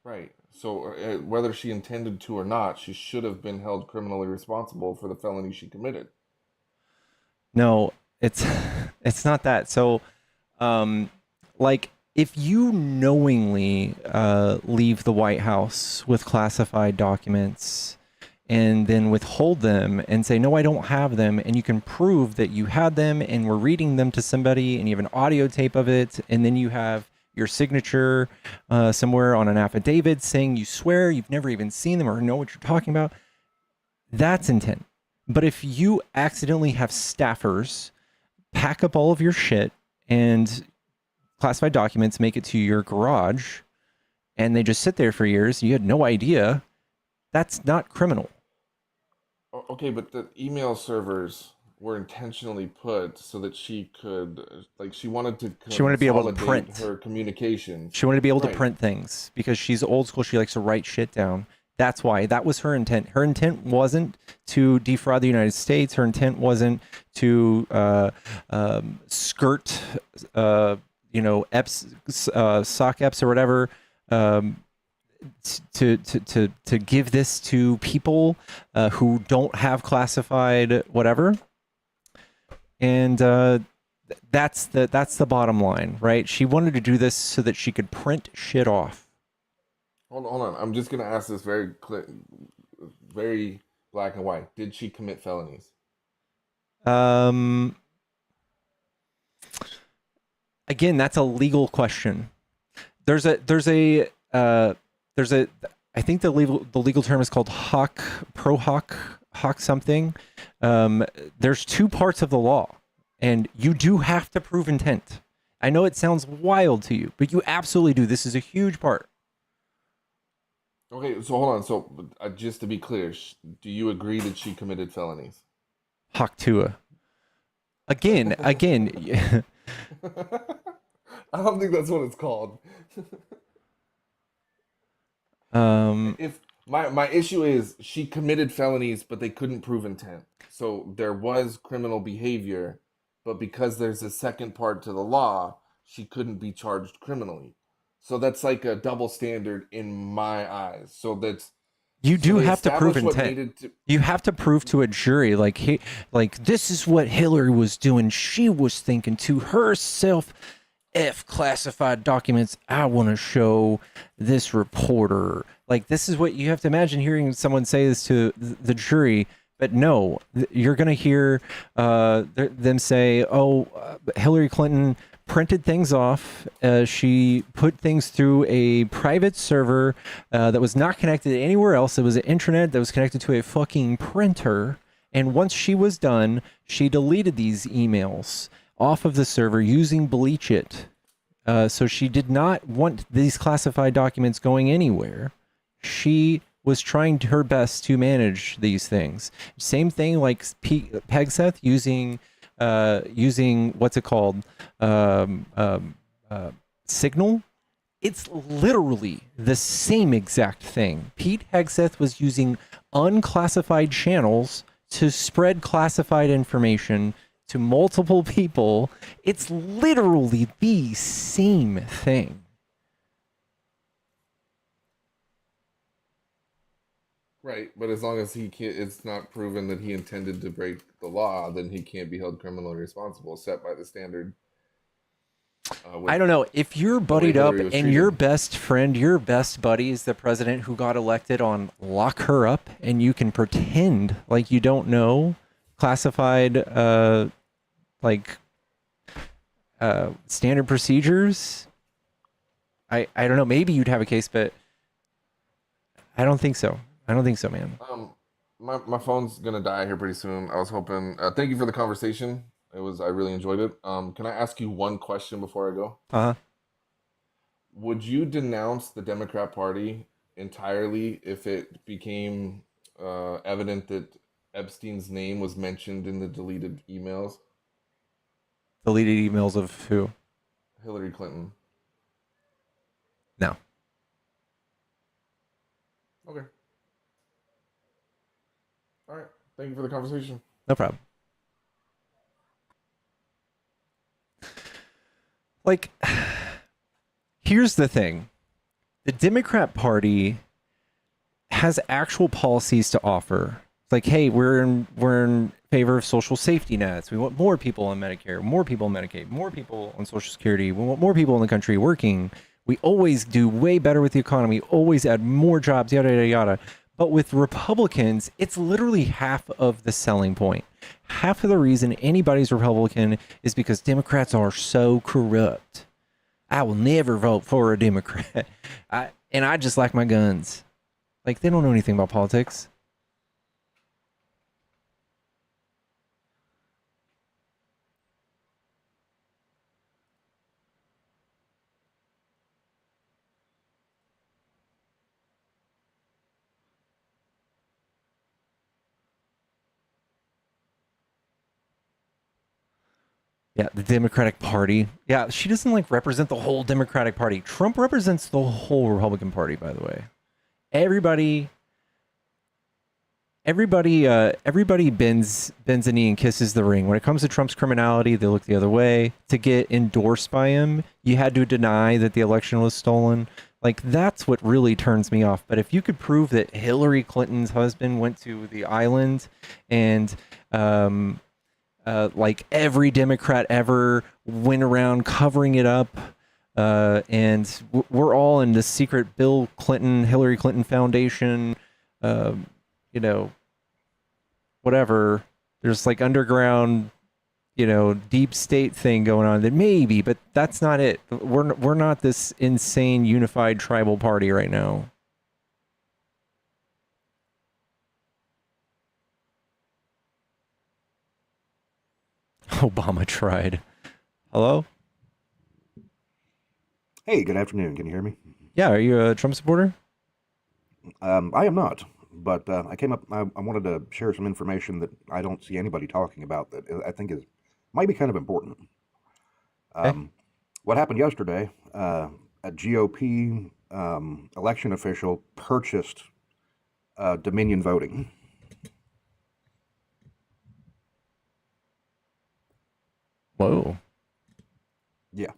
Right. So whether she intended to or not, she should have been held criminally responsible for the felony she committed. No, it's not that. So, like if you knowingly leave the White House with classified documents and then withhold them and say, no, I don't have them, and you can prove that you had them and were reading them to somebody and you have an audio tape of it, and then you have your signature somewhere on an affidavit saying you swear you've never even seen them or know what you're talking about, that's intent. But if you accidentally have staffers pack up all of your shit and classified documents make it to your garage and they just sit there for years, you had no idea, that's not criminal. Okay, but the email servers were intentionally put so that she could, like, she wanted to be able to print her communications. She wanted to be able to Right. print things because she's old school. She likes to write shit down. That's why. That was her intent. Her intent wasn't to defraud the United States. Her intent wasn't to skirt, sock EPs or whatever, to give this to people who don't have classified whatever. And that's the bottom line, right? She wanted to do this so that she could print shit off. Hold on. I'm just gonna ask this very very black and white. Did she commit felonies? Again, that's a legal question. There's a I think the legal term is called hoc something. There's 2 parts of the law, and you do have to prove intent. I know it sounds wild to you, but you absolutely do. This is a huge part. Okay, so hold on. So just to be clear, do you agree that she committed felonies? Hoc tua. Again. I don't think that's what it's called. If my issue is she committed felonies, but they couldn't prove intent. So there was criminal behavior, but because there's a second part to the law, she couldn't be charged criminally. So that's like a double standard in my eyes. So You do they have to prove established what intent. needed to. You have to prove to a jury, like, this is what Hillary was doing. She was thinking to herself, F classified documents. I want to show this reporter. Like, this is what you have to imagine hearing someone say this to the jury. But no, you're going to hear them say, Hillary Clinton printed things off. She put things through a private server that was not connected anywhere else. It was an intranet that was connected to a fucking printer. And once she was done, she deleted these emails off of the server using Bleach It. So she did not want these classified documents going anywhere. She was trying her best to manage these things. Same thing like Pegseth using what's it called? Signal. It's literally the same exact thing. Pete Hegseth was using unclassified channels to spread classified information to multiple people. It's literally the same thing. Right, but as long as it's not proven that he intended to break the law, then he can't be held criminally responsible, set by the standard. I don't know. If you're buddied up and your best friend, your best buddy is the president who got elected on Lock Her Up, and you can pretend like you don't know classified, standard procedures, I don't know. Maybe you'd have a case, but I don't think so. I don't think so, man. My phone's gonna die here pretty soon. I was hoping. Thank you for the conversation. I really enjoyed it. Can I ask you one question before I go? Would you denounce the Democrat Party entirely if it became evident that Epstein's name was mentioned in the deleted emails? Deleted emails of who? Hillary Clinton. No. Okay. All right. Thank you for the conversation. No problem. Like, here's the thing. The Democrat Party has actual policies to offer. Like, hey, we're in favor of social safety nets. We want more people on Medicare, more people on Medicaid, more people on Social Security. We want more people in the country working. We always do way better with the economy, always add more jobs, yada, yada, yada. But with Republicans, it's literally half of the selling point. Half of the reason anybody's Republican is because Democrats are so corrupt. I will never vote for a Democrat. I just like my guns. Like, they don't know anything about politics. Yeah, the Democratic Party. Yeah, she doesn't like represent the whole Democratic Party. Trump represents the whole Republican Party, by the way. Everybody bends a knee and kisses the ring. When it comes to Trump's criminality, they look the other way. To get endorsed by him, you had to deny that the election was stolen. Like, that's what really turns me off. But if you could prove that Hillary Clinton's husband went to the island and like every Democrat ever went around covering it up, and we're all in the secret Bill Clinton, Hillary Clinton Foundation, whatever. There's like underground, deep state thing going on. That maybe, but that's not it. We're not this insane unified tribal party right now. Obama tried. Hello? Hey, good afternoon. Can you hear me? Yeah, are you a Trump supporter? I am not, but I came up. I wanted to share some information that I don't see anybody talking about that I think might be kind of important. What happened yesterday? A GOP election official purchased Dominion voting. Whoa. Yeah.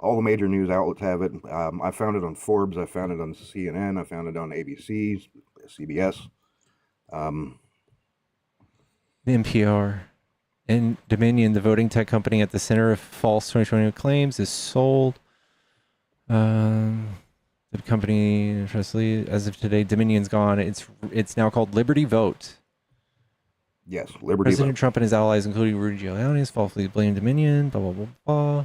All the major news outlets have it. I found it on Forbes. I found it on CNN. I found it on ABC, CBS. NPR. And Dominion, the voting tech company at the center of false 2020 claims, is sold. The company, interestingly, as of today, Dominion's gone. It's now called Liberty Vote. Yes, Liberty President Vote. Trump and his allies, including Rudy Giuliani, has falsely blamed Dominion. Blah blah blah blah.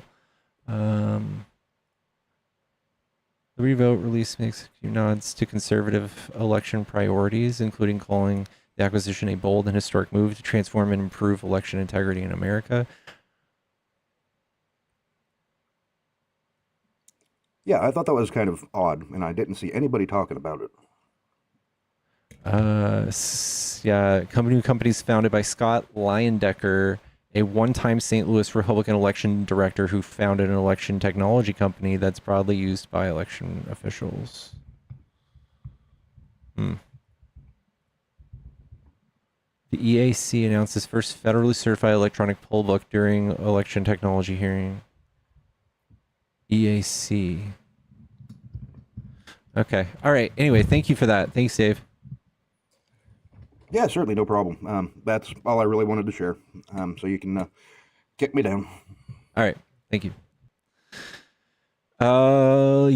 Liberty Vote release makes nods to conservative election priorities, including calling the acquisition a bold and historic move to transform and improve election integrity in America. Yeah, I thought that was kind of odd, and I didn't see anybody talking about it. Companies founded by Scott Leyendecker, a one-time St. Louis Republican election director who founded an election technology company that's broadly used by election officials. The EAC announced its first federally certified electronic poll book during election technology hearing. EAC. Okay. All right. Anyway, thank you for that. Thanks, Dave. Yeah, certainly, no problem. That's all I really wanted to share. So you can kick me down. All right. Thank you. Y'all,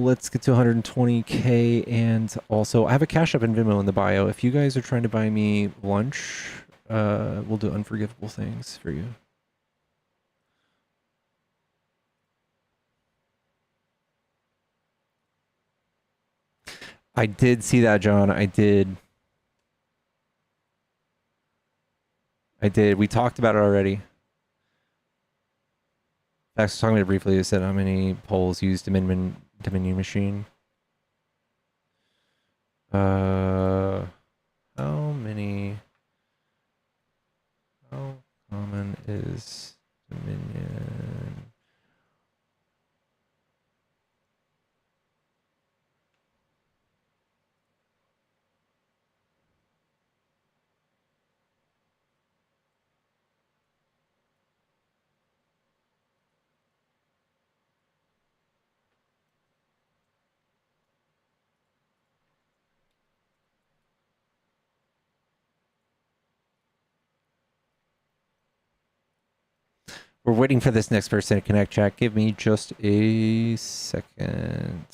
let's get to 120K. And also, I have a Cash App and Venmo in the bio. If you guys are trying to buy me lunch, we'll do unforgivable things for you. I did see that, John. I did. We talked about it already. I was talking about it briefly. I said how many polls use Dominion machine. How common is Dominion? We're waiting for this next person to connect, chat. Give me just a second.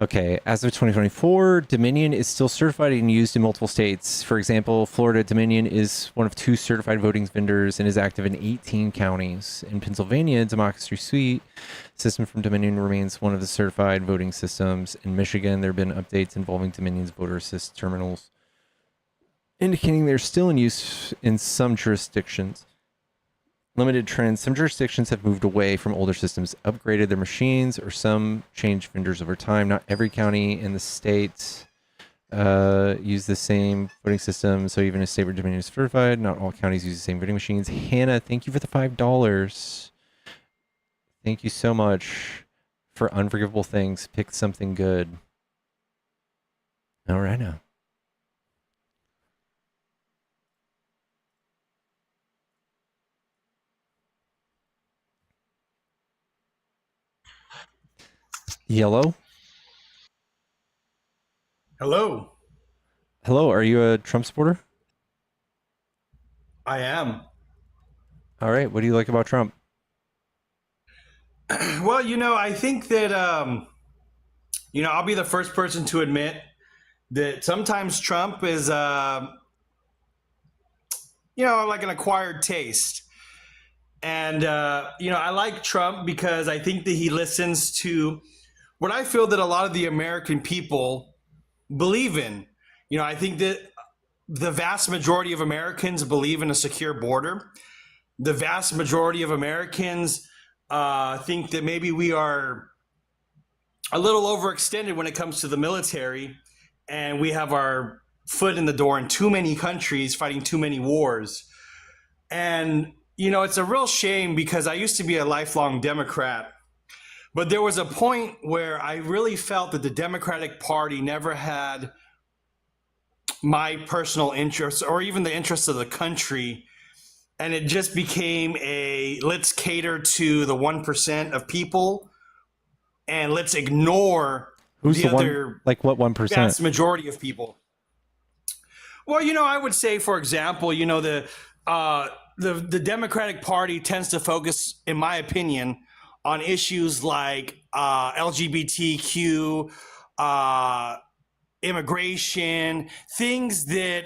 Okay, as of 2024, Dominion is still certified and used in multiple states. For example, Florida Dominion is one of 2 certified voting vendors and is active in 18 counties. In Pennsylvania, Democracy Suite system from Dominion remains one of the certified voting systems. In Michigan, there have been updates involving Dominion's voter assist terminals, indicating they're still in use in some jurisdictions. Limited trends. Some jurisdictions have moved away from older systems, upgraded their machines, or some changed vendors over time. Not every county in the state use the same voting system, so even a state where Dominion is certified, not all counties use the same voting machines. Hannah, thank you for the $5. Thank you so much for unforgivable things. Pick something good. All right now. Yellow. Hello. Hello, are you a Trump supporter? I am. All right, what do you like about Trump? Well, I think that, I'll be the first person to admit that sometimes Trump is, like an acquired taste. And, I like Trump because I think that he listens to what I feel that a lot of the American people believe in. I think that the vast majority of Americans believe in a secure border. The vast majority of Americans think that maybe we are a little overextended when it comes to the military, and we have our foot in the door in too many countries fighting too many wars. And, it's a real shame because I used to be a lifelong Democrat. But there was a point where I really felt that the Democratic Party never had my personal interests or even the interests of the country. And it just became let's cater to the 1% of people and let's ignore Who's the other one? Like what 1%? vast majority of people. Well, I would say, for example, the Democratic Party tends to focus, in my opinion, on issues like LGBTQ, immigration, things that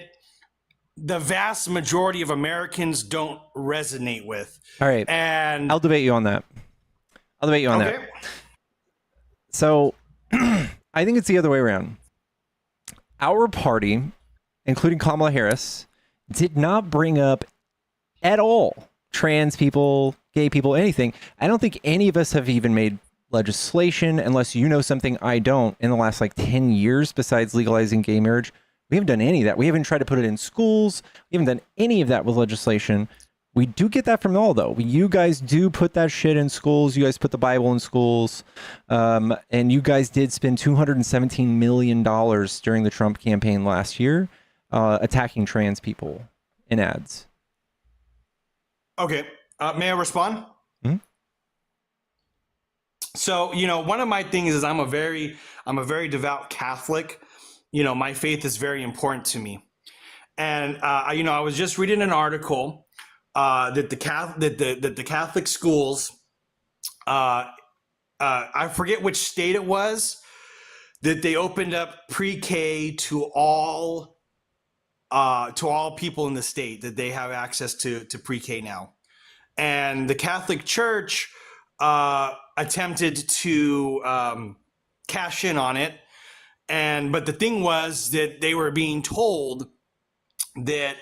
the vast majority of Americans don't resonate with. All right. And I'll debate you on that. Okay. So I think it's the other way around. Our party, including Kamala Harris, did not bring up at all trans people, gay people, anything. I don't think any of us have even made legislation, unless you know something I don't, in the last like 10 years besides legalizing gay marriage. We haven't done any of that. We haven't tried to put it in schools. We haven't done any of that with legislation. We do get that from all, though. You guys do put that shit in schools. You guys put the Bible in schools. And you guys did spend $217 million during the Trump campaign last year attacking trans people in ads. Okay. May I respond? Hmm? So, one of my things is I'm a very devout Catholic. My faith is very important to me. And, I was just reading an article that the Catholic schools, I forget which state it was, that they opened up pre-K to all people in the state, that they have access to pre-K now. And the Catholic Church attempted to cash in on it. But the thing was that they were being told that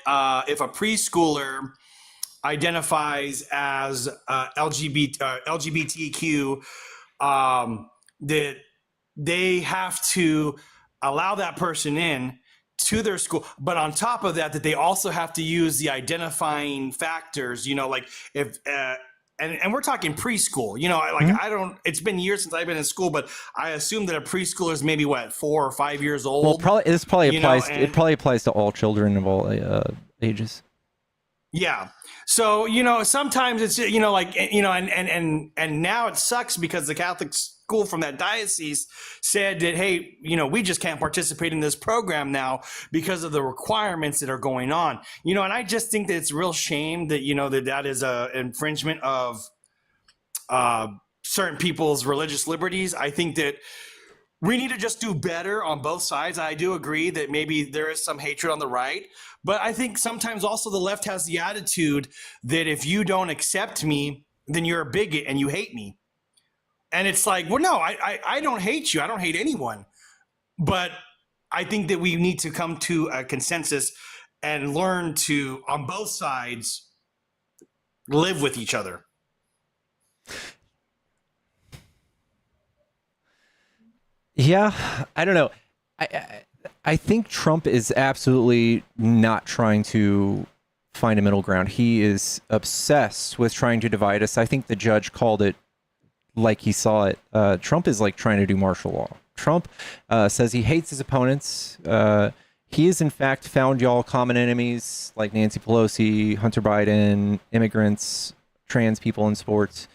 if a preschooler identifies as LGBTQ, that they have to allow that person in to their school. But on top of that, that they also have to use the identifying factors, like if, and we're talking preschool, I don't, it's been years since I've been in school, but I assume that a preschooler is maybe 4 or 5 years old. Well, it probably applies to all children of all ages. Yeah. So, sometimes it's, and now it sucks because the Catholic school from that diocese said that, hey, we just can't participate in this program now because of the requirements that are going on, and I just think that it's a real shame that, that is a infringement of certain people's religious liberties. I think that we need to just do better on both sides. I do agree that maybe there is some hatred on the right, but I think sometimes also the left has the attitude that if you don't accept me, then you're a bigot and you hate me. And it's like, well, no, I don't hate you. I don't hate anyone. But I think that we need to come to a consensus and learn to, on both sides, live with each other. Yeah, I don't know. I think Trump is absolutely not trying to find a middle ground. He is obsessed with trying to divide us. I think the judge called it like he saw it. Trump is like trying to do martial law. Trump says he hates his opponents. He has in fact found y'all common enemies like Nancy Pelosi, Hunter Biden, immigrants, trans people in sports.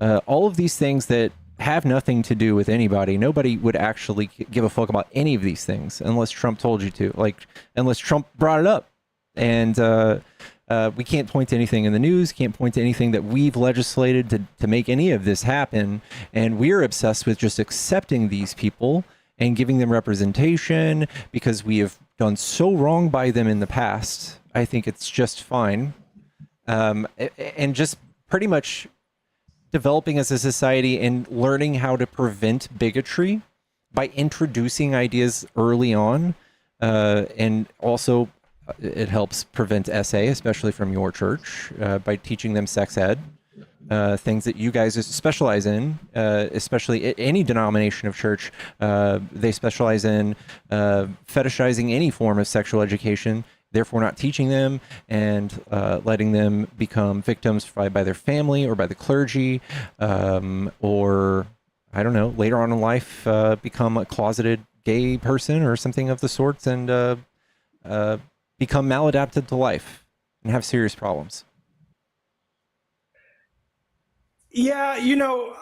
All of these things that have nothing to do with anybody. Nobody would actually give a fuck about any of these things unless Trump told you to, unless Trump brought it up. And we can't point to anything in the news, can't point to anything that we've legislated to make any of this happen. And we're obsessed with just accepting these people and giving them representation because we have done so wrong by them in the past. I think it's just fine. And just pretty much developing as a society and learning how to prevent bigotry by introducing ideas early on. And also it helps prevent SA, especially from your church, by teaching them sex ed, things that you guys specialize in, especially any denomination of church. They specialize in fetishizing any form of sexual education, therefore not teaching them and letting them become victims by their family or by the clergy, or I don't know, later on in life, become a closeted gay person or something of the sorts, and become maladapted to life and have serious problems. Yeah, you know,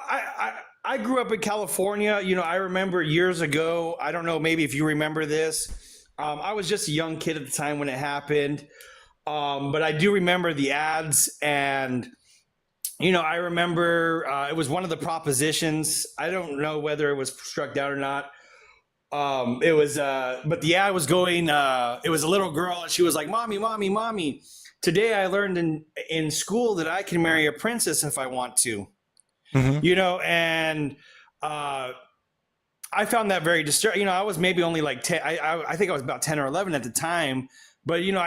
I grew up in California. You know, I remember years ago, I don't know, maybe if you remember this, I was just a young kid at the time when it happened. But I do remember the ads, and, you know, I remember it was one of the propositions. I don't know whether it was struck down or not. It was, but the ad was going, it was a little girl, and she was like, "Mommy, mommy, mommy, today I learned in school that I can marry a princess if I want to." Mm-hmm. You know, and I found that very disturbing. You know, I was maybe only like 10. I think I was about 10 or 11 at the time. But, you know,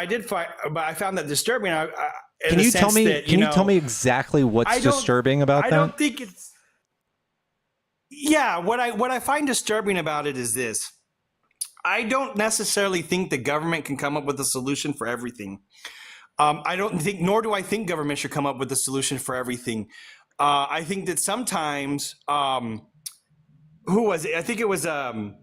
but I found that disturbing. Can you tell me? Can you tell me exactly what's disturbing about that? I don't think it's. Yeah, what I find disturbing about it is this. I don't necessarily think the government can come up with a solution for everything. I don't think, nor do I think government should come up with a solution for everything. I think that sometimes, who was it? I think it was LBJ?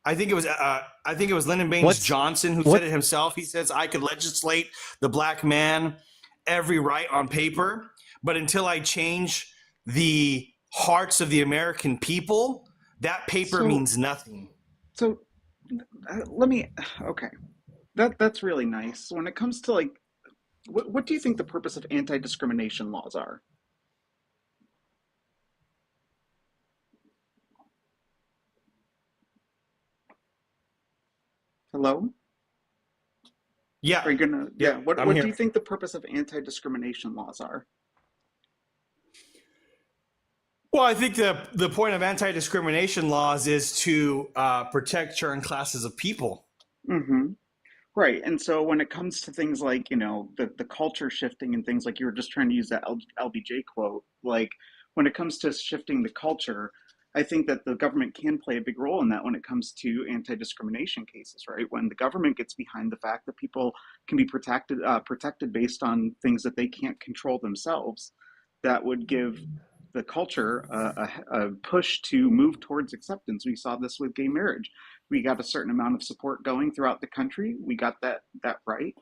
I think it was Lyndon Baines Johnson who said it himself. He says, "I could legislate the black man every right on paper, but until I change the hearts of the American people, that paper means nothing." So let me. Okay, that's really nice. When it comes to like, what do you think the purpose of anti-discrimination laws are? Hello? Yeah. Are you gonna? Yeah. What I'm here. do you think the purpose of anti-discrimination laws are? Well, I think the point of anti-discrimination laws is to protect certain classes of people. Mm-hmm. Right. And so when it comes to things like, you know, the culture shifting and things like you were just trying to use that LBJ quote, like when it comes to shifting the culture, I think that the government can play a big role in that when it comes to anti-discrimination cases, right? When the government gets behind the fact that people can be protected based on things that they can't control themselves, that would give the culture a push to move towards acceptance. We saw this with gay marriage. We got a certain amount of support going throughout the country. We got that right,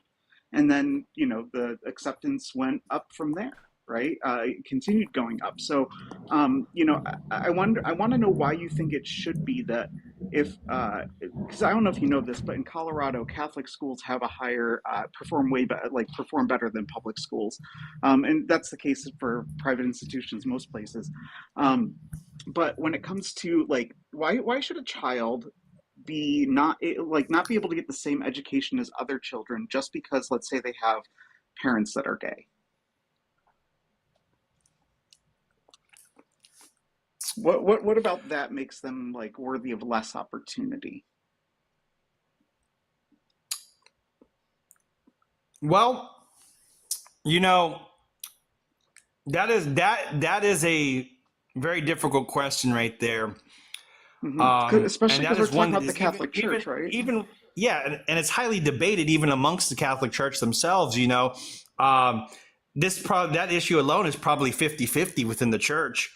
and then you know the acceptance went up from there. Right, it continued going up. So, you know, I wonder. I want to know why you think it should be that if, because I don't know if you know this, but in Colorado, Catholic schools have a higher perform better than public schools, and that's the case for private institutions most places. But when it comes to like, why should a child be not be able to get the same education as other children just because let's say they have parents that are gay? What about that makes them like worthy of less opportunity? Well, you know, that is a very difficult question right there. Especially because we're talking about the Catholic Church, right? Yeah, and it's highly debated even amongst the Catholic Church themselves. You know, that issue alone is probably 50-50 within the church.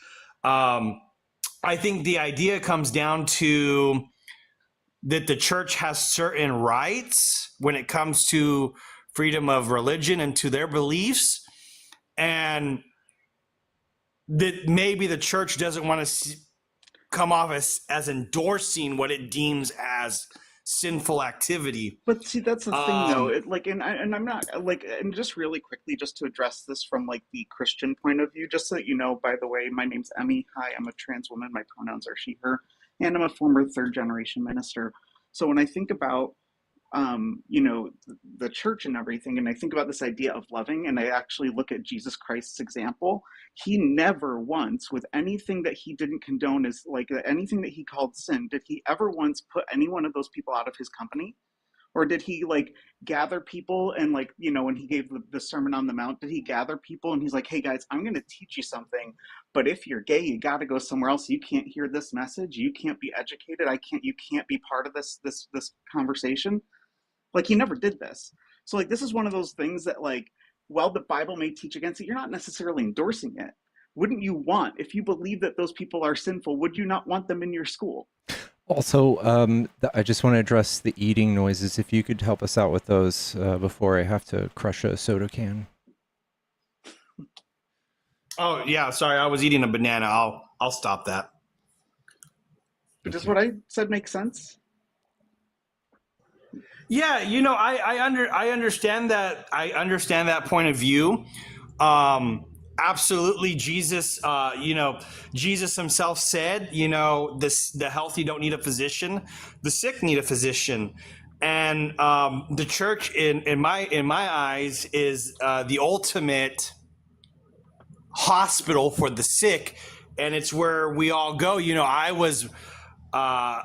I think the idea comes down to that the church has certain rights when it comes to freedom of religion and to their beliefs, and that maybe the church doesn't want to come off as endorsing what it deems as sinful activity. But see, that's the thing, though. And I'm not like, and just really quickly, just to address this from like the Christian point of view, just so that you know. By the way, my name's Emmy. Hi, I'm a trans woman. My pronouns are she/her, and I'm a former third-generation minister. So when I think about you know, the church and everything, and I think about this idea of loving, and I actually look at Jesus Christ's example. He never once, with anything that he didn't condone as like anything that he called sin, did he ever once put any one of those people out of his company? Or did he like gather people and like, you know, when he gave the Sermon on the Mount, did he gather people and he's like, hey guys, I'm going to teach you something, but if you're gay, you got to go somewhere else. You can't hear this message. You can't be educated. You can't be part of this conversation. Like he never did this. So like this is one of those things that like, while the Bible may teach against it, you're not necessarily endorsing it. wouldn't you want, if you believe that those people are sinful, would you not want them in your school? Also, I just want to address the eating noises. If you could help us out with those before I have to crush a soda can. Oh yeah, sorry, I was eating a banana. I'll stop that. But does what I said make sense? Yeah, I understand that. I understand that point of view. Absolutely, Jesus. Jesus himself said, the healthy don't need a physician, the sick need a physician, and the church, in my eyes, is the ultimate hospital for the sick, and it's where we all go. I was a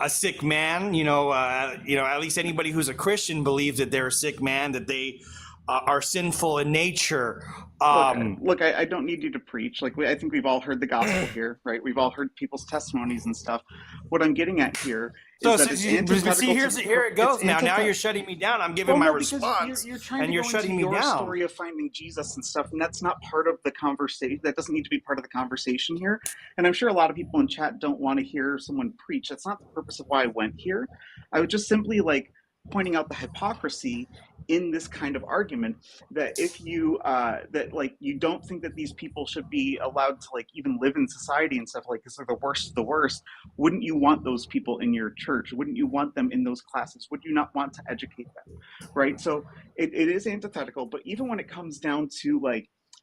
sick man. At least anybody who's a Christian believes that they're a sick man, that they are sinful in nature. Look, I don't need you to preach. I think we've all heard the gospel here, right? We've all heard people's testimonies and stuff. What I'm getting at here is that it's antithetical. Here it goes. Now you're shutting me down. I'm giving my response, you're trying and to you're go shutting into me your down. story of finding Jesus and stuff, and that's not part of the conversation. That doesn't need to be part of the conversation here. And I'm sure a lot of people in chat don't want to hear someone preach. That's not the purpose of why I went here. I would just simply pointing out the hypocrisy in this kind of argument, that if you you don't think that these people should be allowed to even live in society and stuff, because they're the worst of the worst, wouldn't you want those people in your church? Wouldn't you want them in those classes? Would you not want to educate them, right? So it is antithetical. But even when it comes down to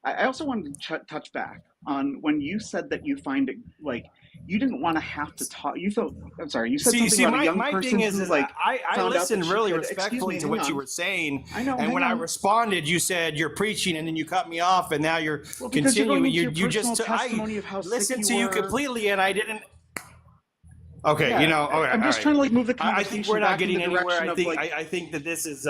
I also wanted to touch back on when you said that you find it you didn't want to have to talk. You said something about a young person who I listened really respectfully to what you were saying. I know. And when I responded, you said you're preaching, and then you cut me off, and now you're continuing. You just I listened to you completely, and I didn't. Okay, Yeah, okay. I'm just trying to move the conversation. I think we're not back in getting the anywhere. direction I think that this is.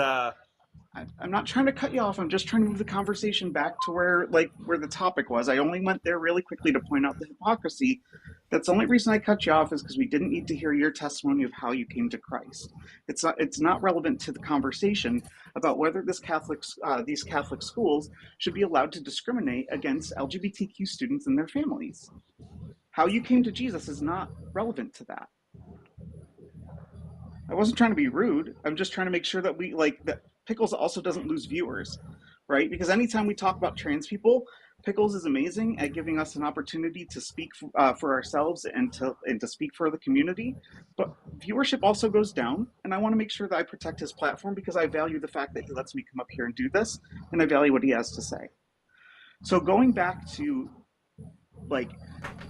I'm not trying to cut you off. I'm just trying to move the conversation back to where the topic was. I only went there really quickly to point out the hypocrisy. That's the only reason I cut you off, is because we didn't need to hear your testimony of how you came to Christ. It's not relevant to the conversation about whether these Catholic schools should be allowed to discriminate against LGBTQ students and their families. How you came to Jesus is not relevant to that. I wasn't trying to be rude. I'm just trying to make sure that that Pickles also doesn't lose viewers, right? Because anytime we talk about trans people, Pickles is amazing at giving us an opportunity to speak for ourselves and to speak for the community. But viewership also goes down, and I want to make sure that I protect his platform, because I value the fact that he lets me come up here and do this, and I value what he has to say. So going back to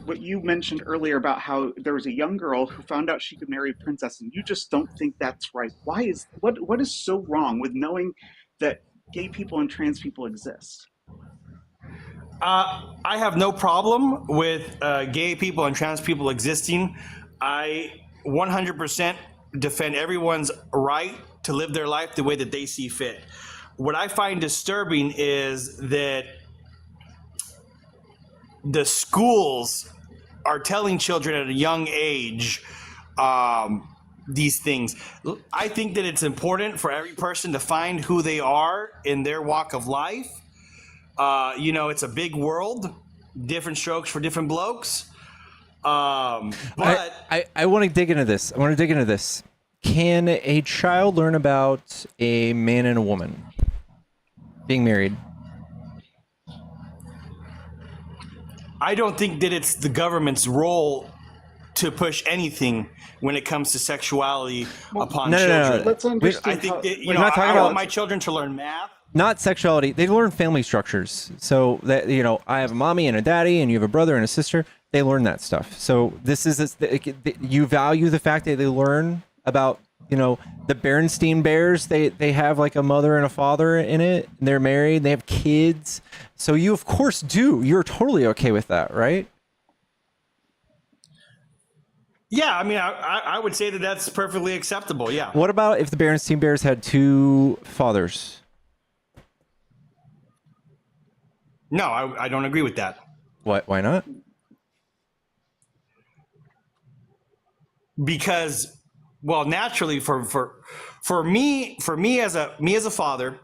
what you mentioned earlier about how there was a young girl who found out she could marry a princess, and you just don't think that's right. What is so wrong with knowing that gay people and trans people exist? I have no problem with gay people and trans people existing. I 100% defend everyone's right to live their life the way that they see fit. What I find disturbing is that the schools are telling children at a young age these things. I think that it's important for every person to find who they are in their walk of life. It's a big world, different strokes for different blokes. But I want to dig into this. Can a child learn about a man and a woman being married? I don't think that it's the government's role to push anything when it comes to sexuality upon children. No. Let's understand. I think that, we're not talking I about want my children to learn math. Not sexuality. They learn family structures. So that, I have a mommy and a daddy, and you have a brother and a sister. They learn that stuff. So you value the fact that they learn about, the Berenstain Bears. They have a mother and a father in it. And they're married. They have kids. So you of course do. You're totally okay with that, right? Yeah, I mean, I would say that that's perfectly acceptable. Yeah. What about if the Berenstain Bears had two fathers? No, I don't agree with that. Why not? Because, well, naturally, for me as a father,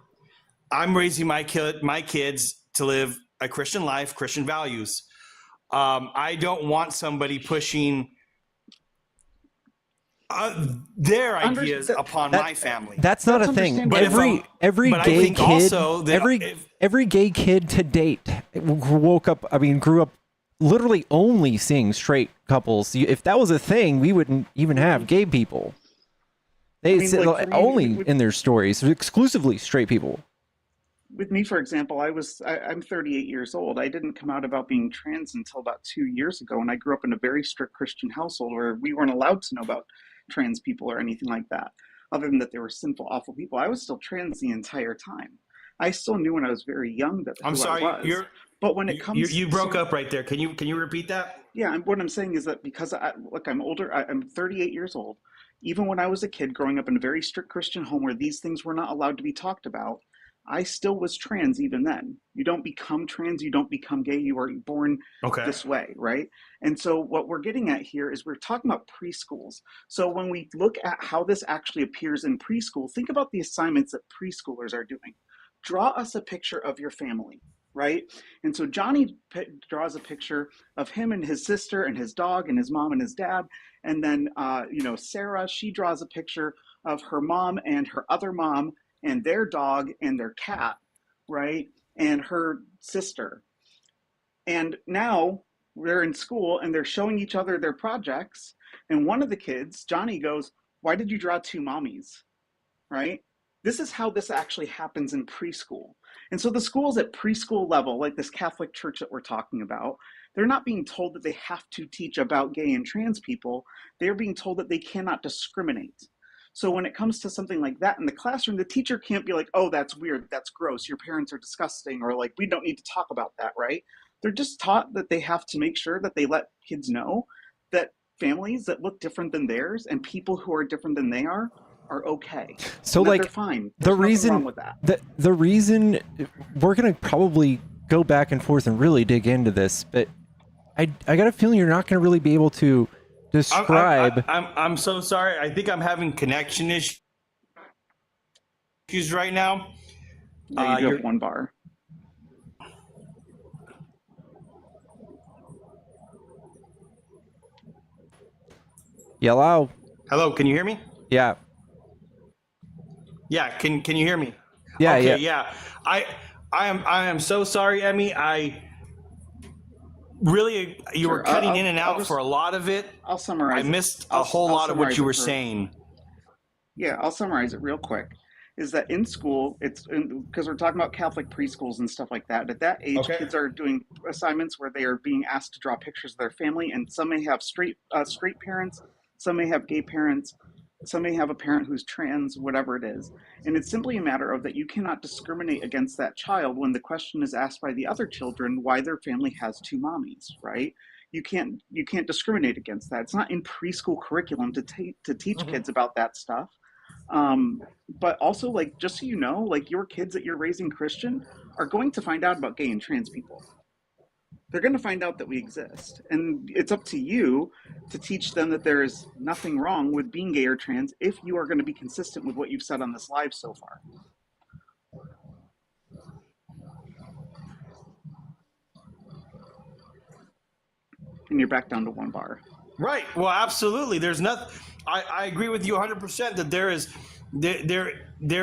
I'm raising my kids to live a Christian life, Christian values. I don't want somebody pushing their ideas upon my family. That's not a thing. But Every but I gay think kid, also that every gay kid to date grew up literally only seeing straight couples. If that was a thing, we wouldn't even have gay people. They said only in their stories, exclusively straight people. With me, for example, I'm 38 years old. I didn't come out about being trans until about 2 years ago, and I grew up in a very strict Christian household where we weren't allowed to know about trans people or anything like that, other than that they were sinful, awful people. I was still trans the entire time. I still knew when I was very young that I'm who sorry, I was. But when it comes, you broke up right there. Can you repeat that? Yeah, what I'm saying is that because I'm older, I'm 38 years old. Even when I was a kid growing up in a very strict Christian home where these things were not allowed to be talked about, I still was trans even then. You don't become trans, you don't become gay, you are born this way, right? And so what we're getting at here is we're talking about preschools. So when we look at how this actually appears in preschool, think about the assignments that preschoolers are doing. Draw us a picture of your family, right? And so Johnny draws a picture of him and his sister and his dog and his mom and his dad. And then, Sarah, she draws a picture of her mom and her other mom and their dog and their cat, right? And her sister. And now we're in school and they're showing each other their projects. And one of the kids, Johnny, goes, "Why did you draw two mommies?" Right? This is how this actually happens in preschool. And so the schools at preschool level, like this Catholic church that we're talking about, they're not being told that they have to teach about gay and trans people. They're being told that they cannot discriminate. So when it comes to something like that in the classroom, the teacher can't be like, "Oh, that's weird, that's gross, your parents are disgusting," or like, "We don't need to talk about that," right? They're just taught that they have to make sure that they let kids know that families that look different than theirs and people who are different than they are okay. So and that like they're fine. the There's nothing reason wrong with that. the reason we're gonna probably go back and forth and really dig into this, but I got a feeling you're not gonna really be able to describe. I'm so sorry. I think I'm having connection issues right now. Yeah, you do have one bar. Yellow. Hello, can you hear me? Yeah. Yeah, can you hear me? Yeah, okay, yeah. I am so sorry, Emmy. I really you were cutting in and out for a lot of it. I'll summarize. I missed a whole lot of what you were saying. Yeah, I'll summarize it real quick. Is that in school, it's because we're talking about Catholic preschools and stuff like that. At that age, kids are doing assignments where they are being asked to draw pictures of their family, and some may have straight parents, some may have gay parents, some may have a parent who's trans, whatever it is. And it's simply a matter of that you cannot discriminate against that child when the question is asked by the other children why their family has two mommies, right? You can't discriminate against that. It's not in preschool curriculum to teach kids about that stuff. But also, like, just so you know, like, your kids that you're raising Christian are going to find out about gay and trans people. They're going to find out that we exist. And it's up to you to teach them that there is nothing wrong with being gay or trans if you are going to be consistent with what you've said on this live so far. And you're back down to one bar. Right. Well, absolutely. There's nothing. I agree with you 100% that there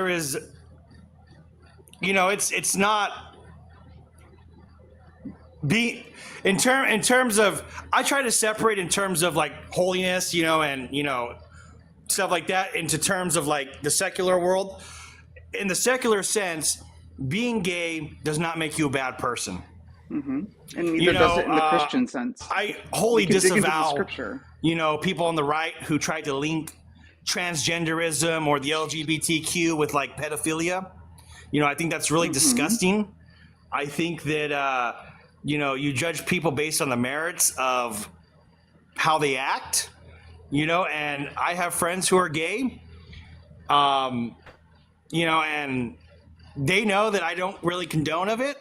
is, it's not in terms of, I try to separate in terms of like holiness, and stuff like that into terms of like the secular world. In the secular sense, being gay does not make you a bad person. Mm-hmm. And neither does it in the Christian sense. I wholly disavow, scripture. People on the right who try to link transgenderism or the LGBTQ with like pedophilia. I think that's really disgusting. I think that, you judge people based on the merits of how they act, and I have friends who are gay, and they know that I don't really condone of it.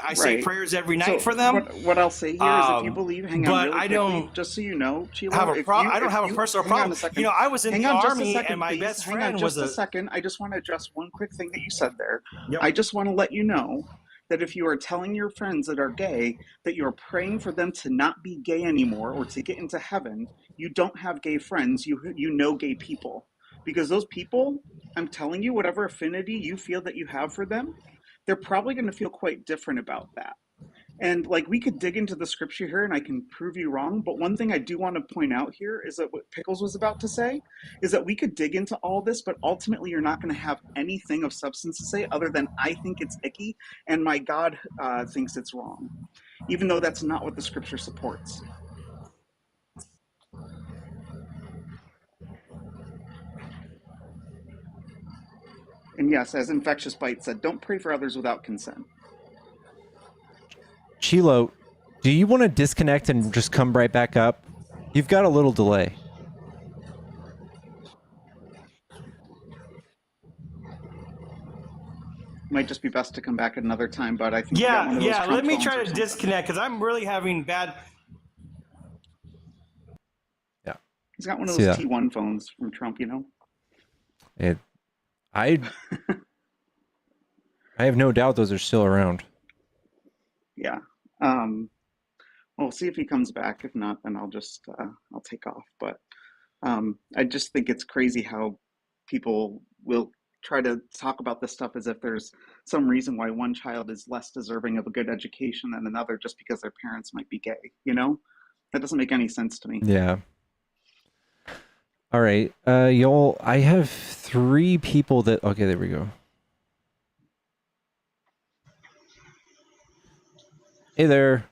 I say prayers every night for them. What I'll say here is if you believe, hang on, but really I quickly, don't just so you know, Chilo, I don't have a personal problem. I was in the army and my best friend was a second. I just want to address one quick thing that you said there. Yep. I just want to let you know that if you are telling your friends that are gay that you are praying for them to not be gay anymore or to get into heaven, you don't have gay friends, you know gay people. Because those people, I'm telling you, whatever affinity you feel that you have for them, they're probably going to feel quite different about that. And like we could dig into the scripture here and I can prove you wrong, but one thing I do want to point out here is that what Pickles was about to say is that we could dig into all this, but ultimately you're not going to have anything of substance to say other than I think it's icky and my God thinks it's wrong, even though that's not what the scripture supports. And yes, as Infectious Bite said, don't pray for others without consent. Chilo, do you want to disconnect and just come right back up? You've got a little delay. Might just be best to come back at another time, but I think you got one of those Trump Let me phones try or to something. disconnect because I'm really having bad. Yeah. He's got one of those T1 phones from Trump, you know? I have no doubt those are still around. Yeah. We'll see if he comes back. If not, then I'll just I'll take off. But I just think it's crazy how people will try to talk about this stuff as if there's some reason why one child is less deserving of a good education than another just because their parents might be gay. You know, that doesn't make any sense to me. Yeah. All right, y'all. I have 3 people that. Okay, there we go. Hey there.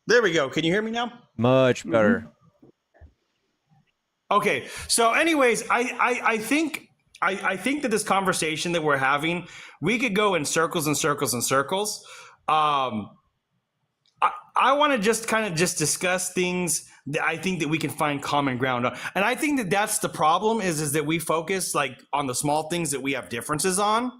There we go. Can you hear me now? Much better. Okay. So, anyways, I think that this conversation that we're having, we could go in circles and circles and circles. I want to just kind of just discuss things that I think that we can find common ground on. And I think that that's the problem is that we focus like on the small things that we have differences on.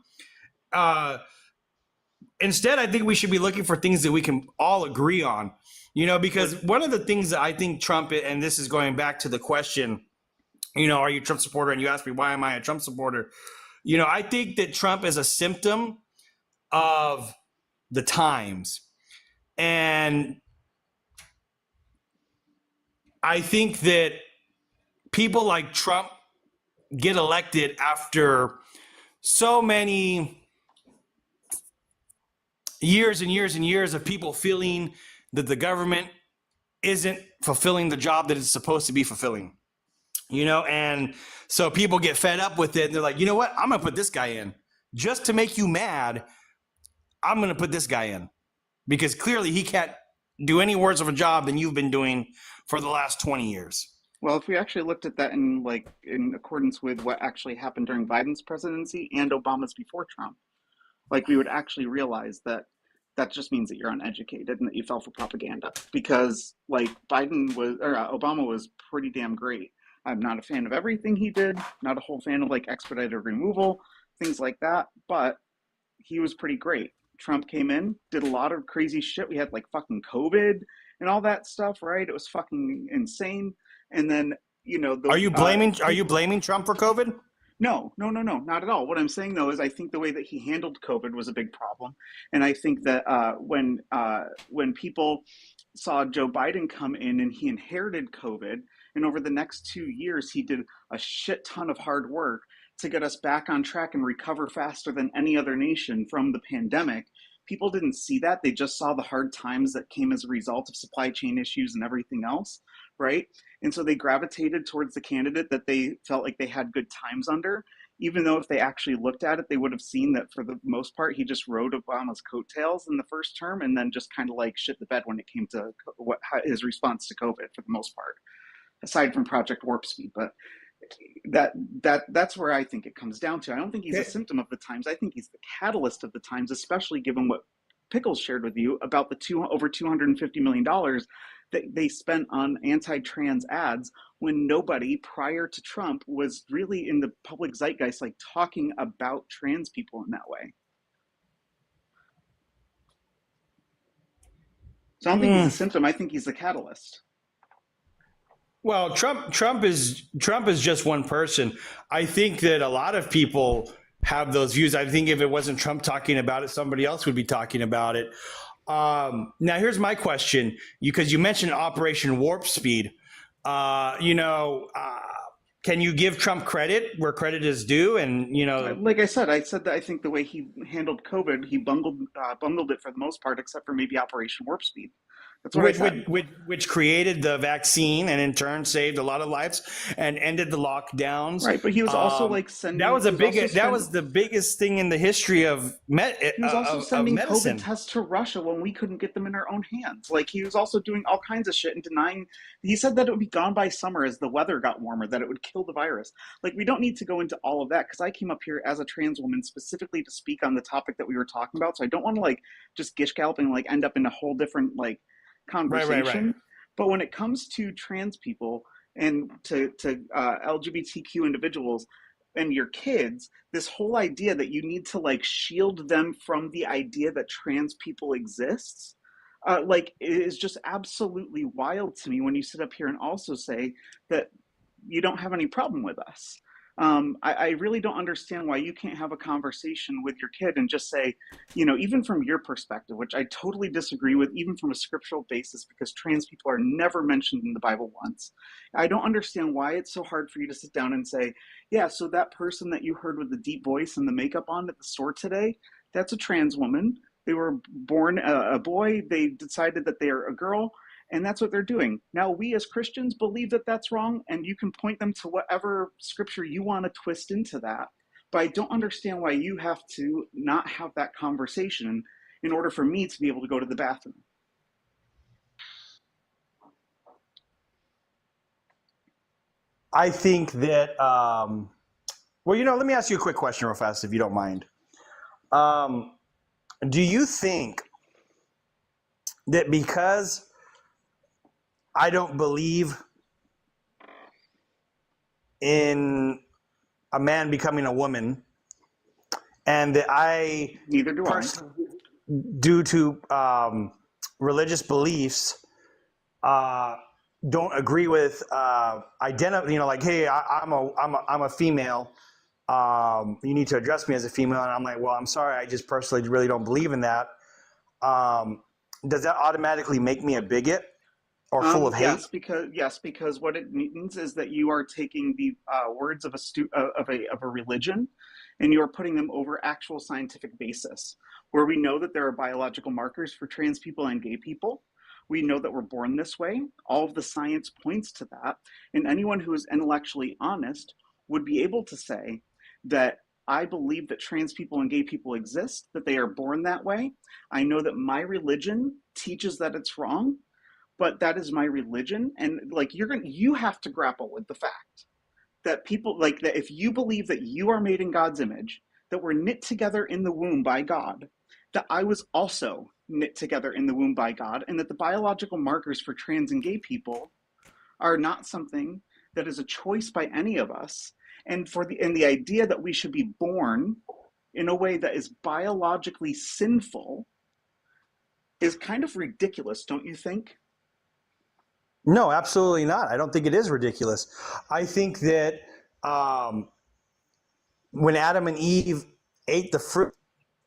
Instead, I think we should be looking for things that we can all agree on, you know, because one of the things that I think Trump, and this is going back to the question, you know, are you a Trump supporter? And you asked me, why am I a Trump supporter? You know, I think that Trump is a symptom of the times. And I think that people like Trump get elected after so many years and years and years of people feeling that the government isn't fulfilling the job that it's supposed to be fulfilling, you know? And so people get fed up with it and they're like, you know what? I'm going to put this guy in just to make you mad. I'm going to put this guy in because clearly he can't do any worse of a job than you've been doing for the last 20 years. Well, if we actually looked at that in accordance with what actually happened during Biden's presidency and Obama's before Trump, like we would actually realize that that just means that you're uneducated and that you fell for propaganda because like Obama was pretty damn great. I'm not a fan of everything he did, not a whole fan of like expedited removal, things like that, but he was pretty great. Trump came in, did a lot of crazy shit. We had like fucking COVID and all that stuff, right? It was fucking insane. And then, you know, are you blaming Trump for COVID? No, not at all. What I'm saying though is I think the way that he handled COVID was a big problem, and I think that when people saw Joe Biden come in and he inherited COVID, and over the next 2 years he did a shit ton of hard work to get us back on track and recover faster than any other nation from the pandemic. People didn't see that. They just saw the hard times that came as a result of supply chain issues and everything else, right? And so they gravitated towards the candidate that they felt like they had good times under, even though if they actually looked at it, they would have seen that for the most part, he just rode Obama's coattails in the first term and then just kind of like shit the bed when it came to his response to COVID for the most part, aside from Project Warp Speed. But that's where I think it comes down to. I don't think he's a symptom of the times. I think he's the catalyst of the times, especially given what Pickles shared with you about the over $250 million that they spent on anti-trans ads when nobody prior to Trump was really in the public zeitgeist, like talking about trans people in that way. So I don't think he's a symptom. I think he's the catalyst. Well, Trump is just one person. I think that a lot of people have those views. I think if it wasn't Trump talking about it, somebody else would be talking about it. Now, here's my question, because you mentioned Operation Warp Speed. Can you give Trump credit where credit is due? And, like I said that I think the way he handled COVID, he bungled it for the most part, except for maybe Operation Warp Speed. That's what I said. Which created the vaccine and in turn saved a lot of lives and ended the lockdowns. Right, but he was also like sending. That was the biggest thing in the history of He was also sending medicine. COVID tests to Russia when we couldn't get them in our own hands. Like, he was also doing all kinds of shit and denying. He said that it would be gone by summer as the weather got warmer, that it would kill the virus. Like, we don't need to go into all of that, because I came up here as a trans woman specifically to speak on the topic that we were talking about. So I don't want to like just gish gallop and like end up in a whole different like conversation. Right. But when it comes to trans people and to LGBTQ individuals and your kids, this whole idea that you need to like shield them from the idea that trans people exists, like, is just absolutely wild to me when you sit up here and also say that you don't have any problem with us. I really don't understand why you can't have a conversation with your kid and just say, even from your perspective, which I totally disagree with, even from a scriptural basis, because trans people are never mentioned in the Bible once. I don't understand why it's so hard for you to sit down and say, yeah, so that person that you heard with the deep voice and the makeup on at the store today, that's a trans woman. They were born a boy. They decided that they are a girl. And that's what they're doing. Now, we as Christians believe that that's wrong, and you can point them to whatever scripture you want to twist into that. But I don't understand why you have to not have that conversation in order for me to be able to go to the bathroom. I think that, let me ask you a quick question real fast, if you don't mind. Do you think that because I don't believe in a man becoming a woman, and that neither do I, due to religious beliefs, don't agree with identity? Like, hey, I'm a female. You need to address me as a female, and I'm like, well, I'm sorry, I just personally really don't believe in that. Does that automatically make me a bigot? Or full of hate? Yes, because what it means is that you are taking the words of a religion, and you are putting them over actual scientific basis, where we know that there are biological markers for trans people and gay people. We know that we're born this way. All of the science points to that, and anyone who is intellectually honest would be able to say that I believe that trans people and gay people exist, that they are born that way. I know that my religion teaches that it's wrong. But that is my religion, and like you have to grapple with the fact that people like that. If you believe that you are made in God's image, that we're knit together in the womb by God, that I was also knit together in the womb by God, and that the biological markers for trans and gay people are not something that is a choice by any of us, and the idea that we should be born in a way that is biologically sinful is kind of ridiculous, don't you think? No, absolutely not. I don't think it is ridiculous. I think that when Adam and Eve ate the fruit,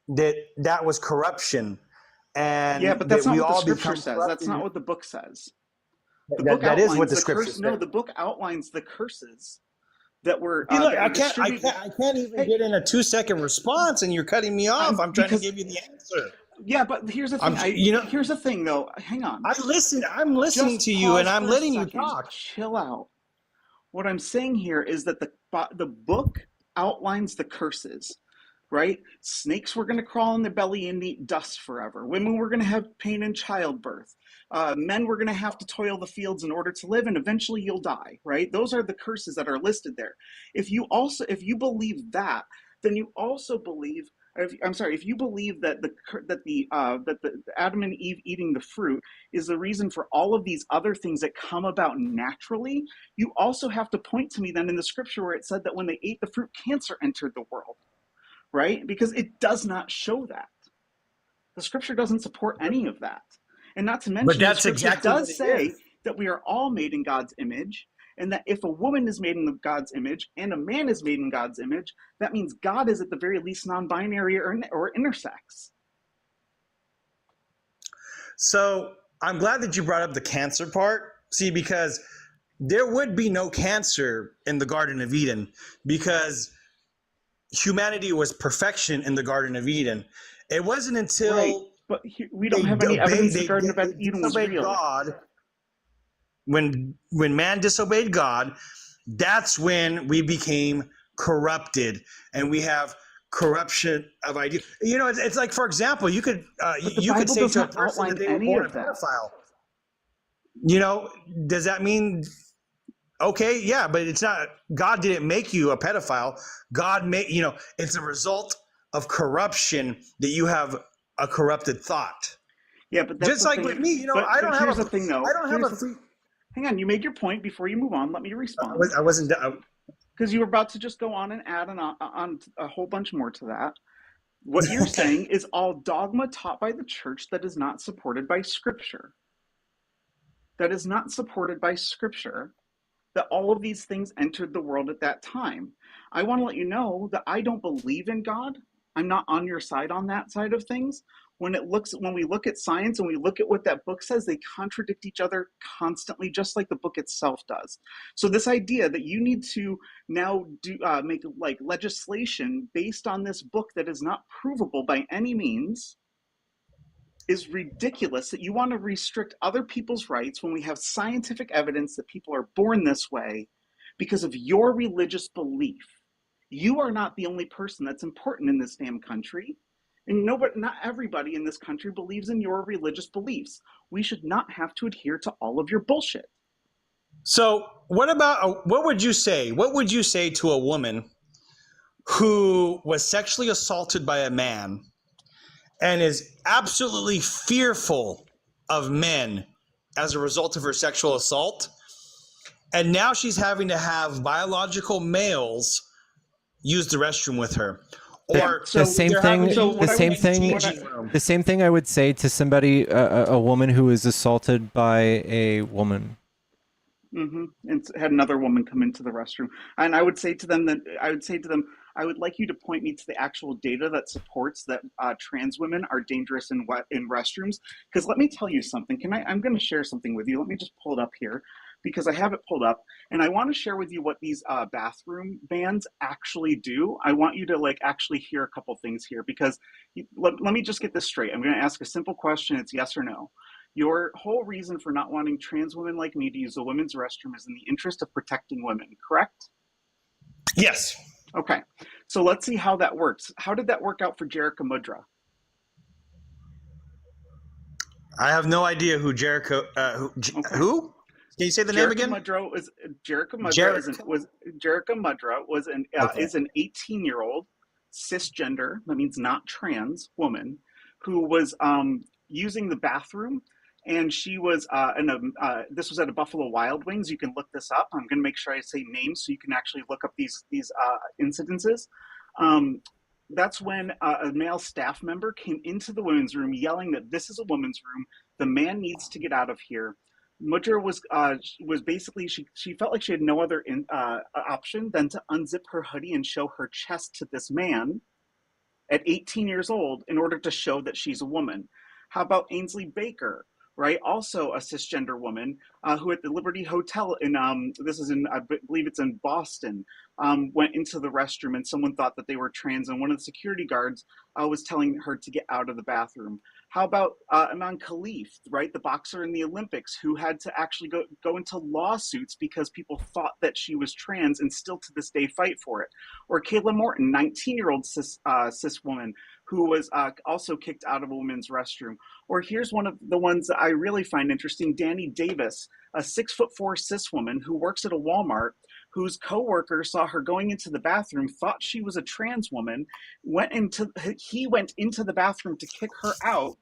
that was corruption. And yeah, but that's not what the scripture says. corrupted. That's not what the book says. That is what the scripture says. No, the book outlines the curses that were. Look, I can't even get in a 2-second response, and you're cutting me off. I'm trying to give you the answer. Yeah, but here's the thing. Here's the thing, though. Hang on. I'm listening to you, and I'm letting you talk. Chill out. What I'm saying here is that the book outlines the curses, right? Snakes were going to crawl in their belly and eat dust forever. Women were going to have pain in childbirth. Men were going to have to toil the fields in order to live, and eventually you'll die, right? Those are the curses that are listed there. If you believe that, then you also believe. If you believe that the Adam and Eve eating the fruit is the reason for all of these other things that come about naturally, you also have to point to me then in the scripture where it said that when they ate the fruit, cancer entered the world, right? Because it does not show that. The scripture doesn't support any of that. And not to mention, But that's the scripture exactly does what it say is. that we are all made in God's image, And that if a woman is made in God's image and a man is made in God's image, that means God is at the very least non-binary or intersex. So I'm glad that you brought up the cancer part. See, because there would be no cancer in the Garden of Eden because humanity was perfection in the Garden of Eden. It wasn't until right, but we don't have any evidence the Garden of Eden was real. God. When man disobeyed God, that's when we became corrupted, and we have corruption of ideas. You know, it's like, for example, you could say to a person that they were born a pedophile. You know, does that mean okay? Yeah, but it's not. God didn't make you a pedophile. God made, you know, it's a result of corruption that you have a corrupted thought. Yeah, but that's just like with me, you know, I don't have a thing though. I don't have a free. Hang on, you made your point. Before you move on, let me respond. I wasn't because you were about to just go on and add on a whole bunch more to that. What you're saying is all dogma taught by the church that is not supported by Scripture. That is not supported by Scripture. That all of these things entered the world at that time. I want to let you know that I don't believe in God. I'm not on your side on that side of things. When we look at science and we look at what that book says, they contradict each other constantly, just like the book itself does. So this idea that you need to now make like legislation based on this book that is not provable by any means is ridiculous. That you want to restrict other people's rights when we have scientific evidence that people are born this way because of your religious belief. You are not the only person that's important in this damn country. And not everybody in this country believes in your religious beliefs. We should not have to adhere to all of your bullshit. So what would you say? What would you say to a woman who was sexually assaulted by a man and is absolutely fearful of men as a result of her sexual assault? And now she's having to have biological males use the restroom with her. Or the same thing I would say to somebody, a woman who is assaulted by a woman. Mm-hmm. And had another woman come into the restroom, and I would say to them, I would like you to point me to the actual data that supports that trans women are dangerous in restrooms. Because let me tell you something. I'm going to share something with you. Let me just pull it up here, because I have it pulled up, and I want to share with you what these bathroom bans actually do. I want you to actually hear a couple things here, because let me just get this straight. I'm going to ask a simple question. It's yes or no. Your whole reason for not wanting trans women like me to use a women's restroom is in the interest of protecting women, correct? Yes. Okay. So let's see how that works. How did that work out for Jericho Mudra? I have no idea who Jericho. Who? Can you say the name again? Jericho Mudra is an 18-year-old cisgender, that means not trans, woman who was using the bathroom, and she was this was at a Buffalo Wild Wings. You can look this up. I'm going to make sure I say names so you can actually look up these incidences. That's when a male staff member came into the women's room yelling that this is a woman's room. The man needs to get out of here. Mudra was basically, she felt like she had no other option than to unzip her hoodie and show her chest to this man at 18 years old in order to show that she's a woman. How about Ainsley Baker, right? Also a cisgender woman who at the Liberty Hotel this is in, I believe it's in Boston, went into the restroom and someone thought that they were trans, and one of the security guards was telling her to get out of the bathroom. How about Iman Khalif, right? The boxer in the Olympics who had to actually go into lawsuits because people thought that she was trans and still to this day fight for it. Or Kayla Morton, 19-year-old cis woman who was also kicked out of a women's restroom. Or here's one of the ones that I really find interesting, Danny Davis, a 6'4" cis woman who works at a Walmart, whose coworker saw her going into the bathroom, thought she was a trans woman, he went into the bathroom to kick her out,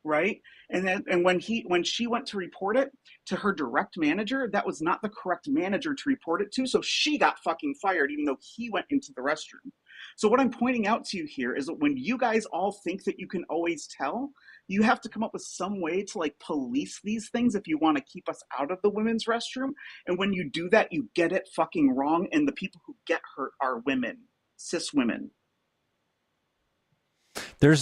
right? And when she went to report it to her direct manager, that was not the correct manager to report it to, so she got fucking fired even though he went into the restroom. So what I'm pointing out to you here is that when you guys all think that you can always tell, You have to come up with some way to like police these things if you want to keep us out of the women's restroom. And when you do that, you get it fucking wrong. And the people who get hurt are women, cis women. There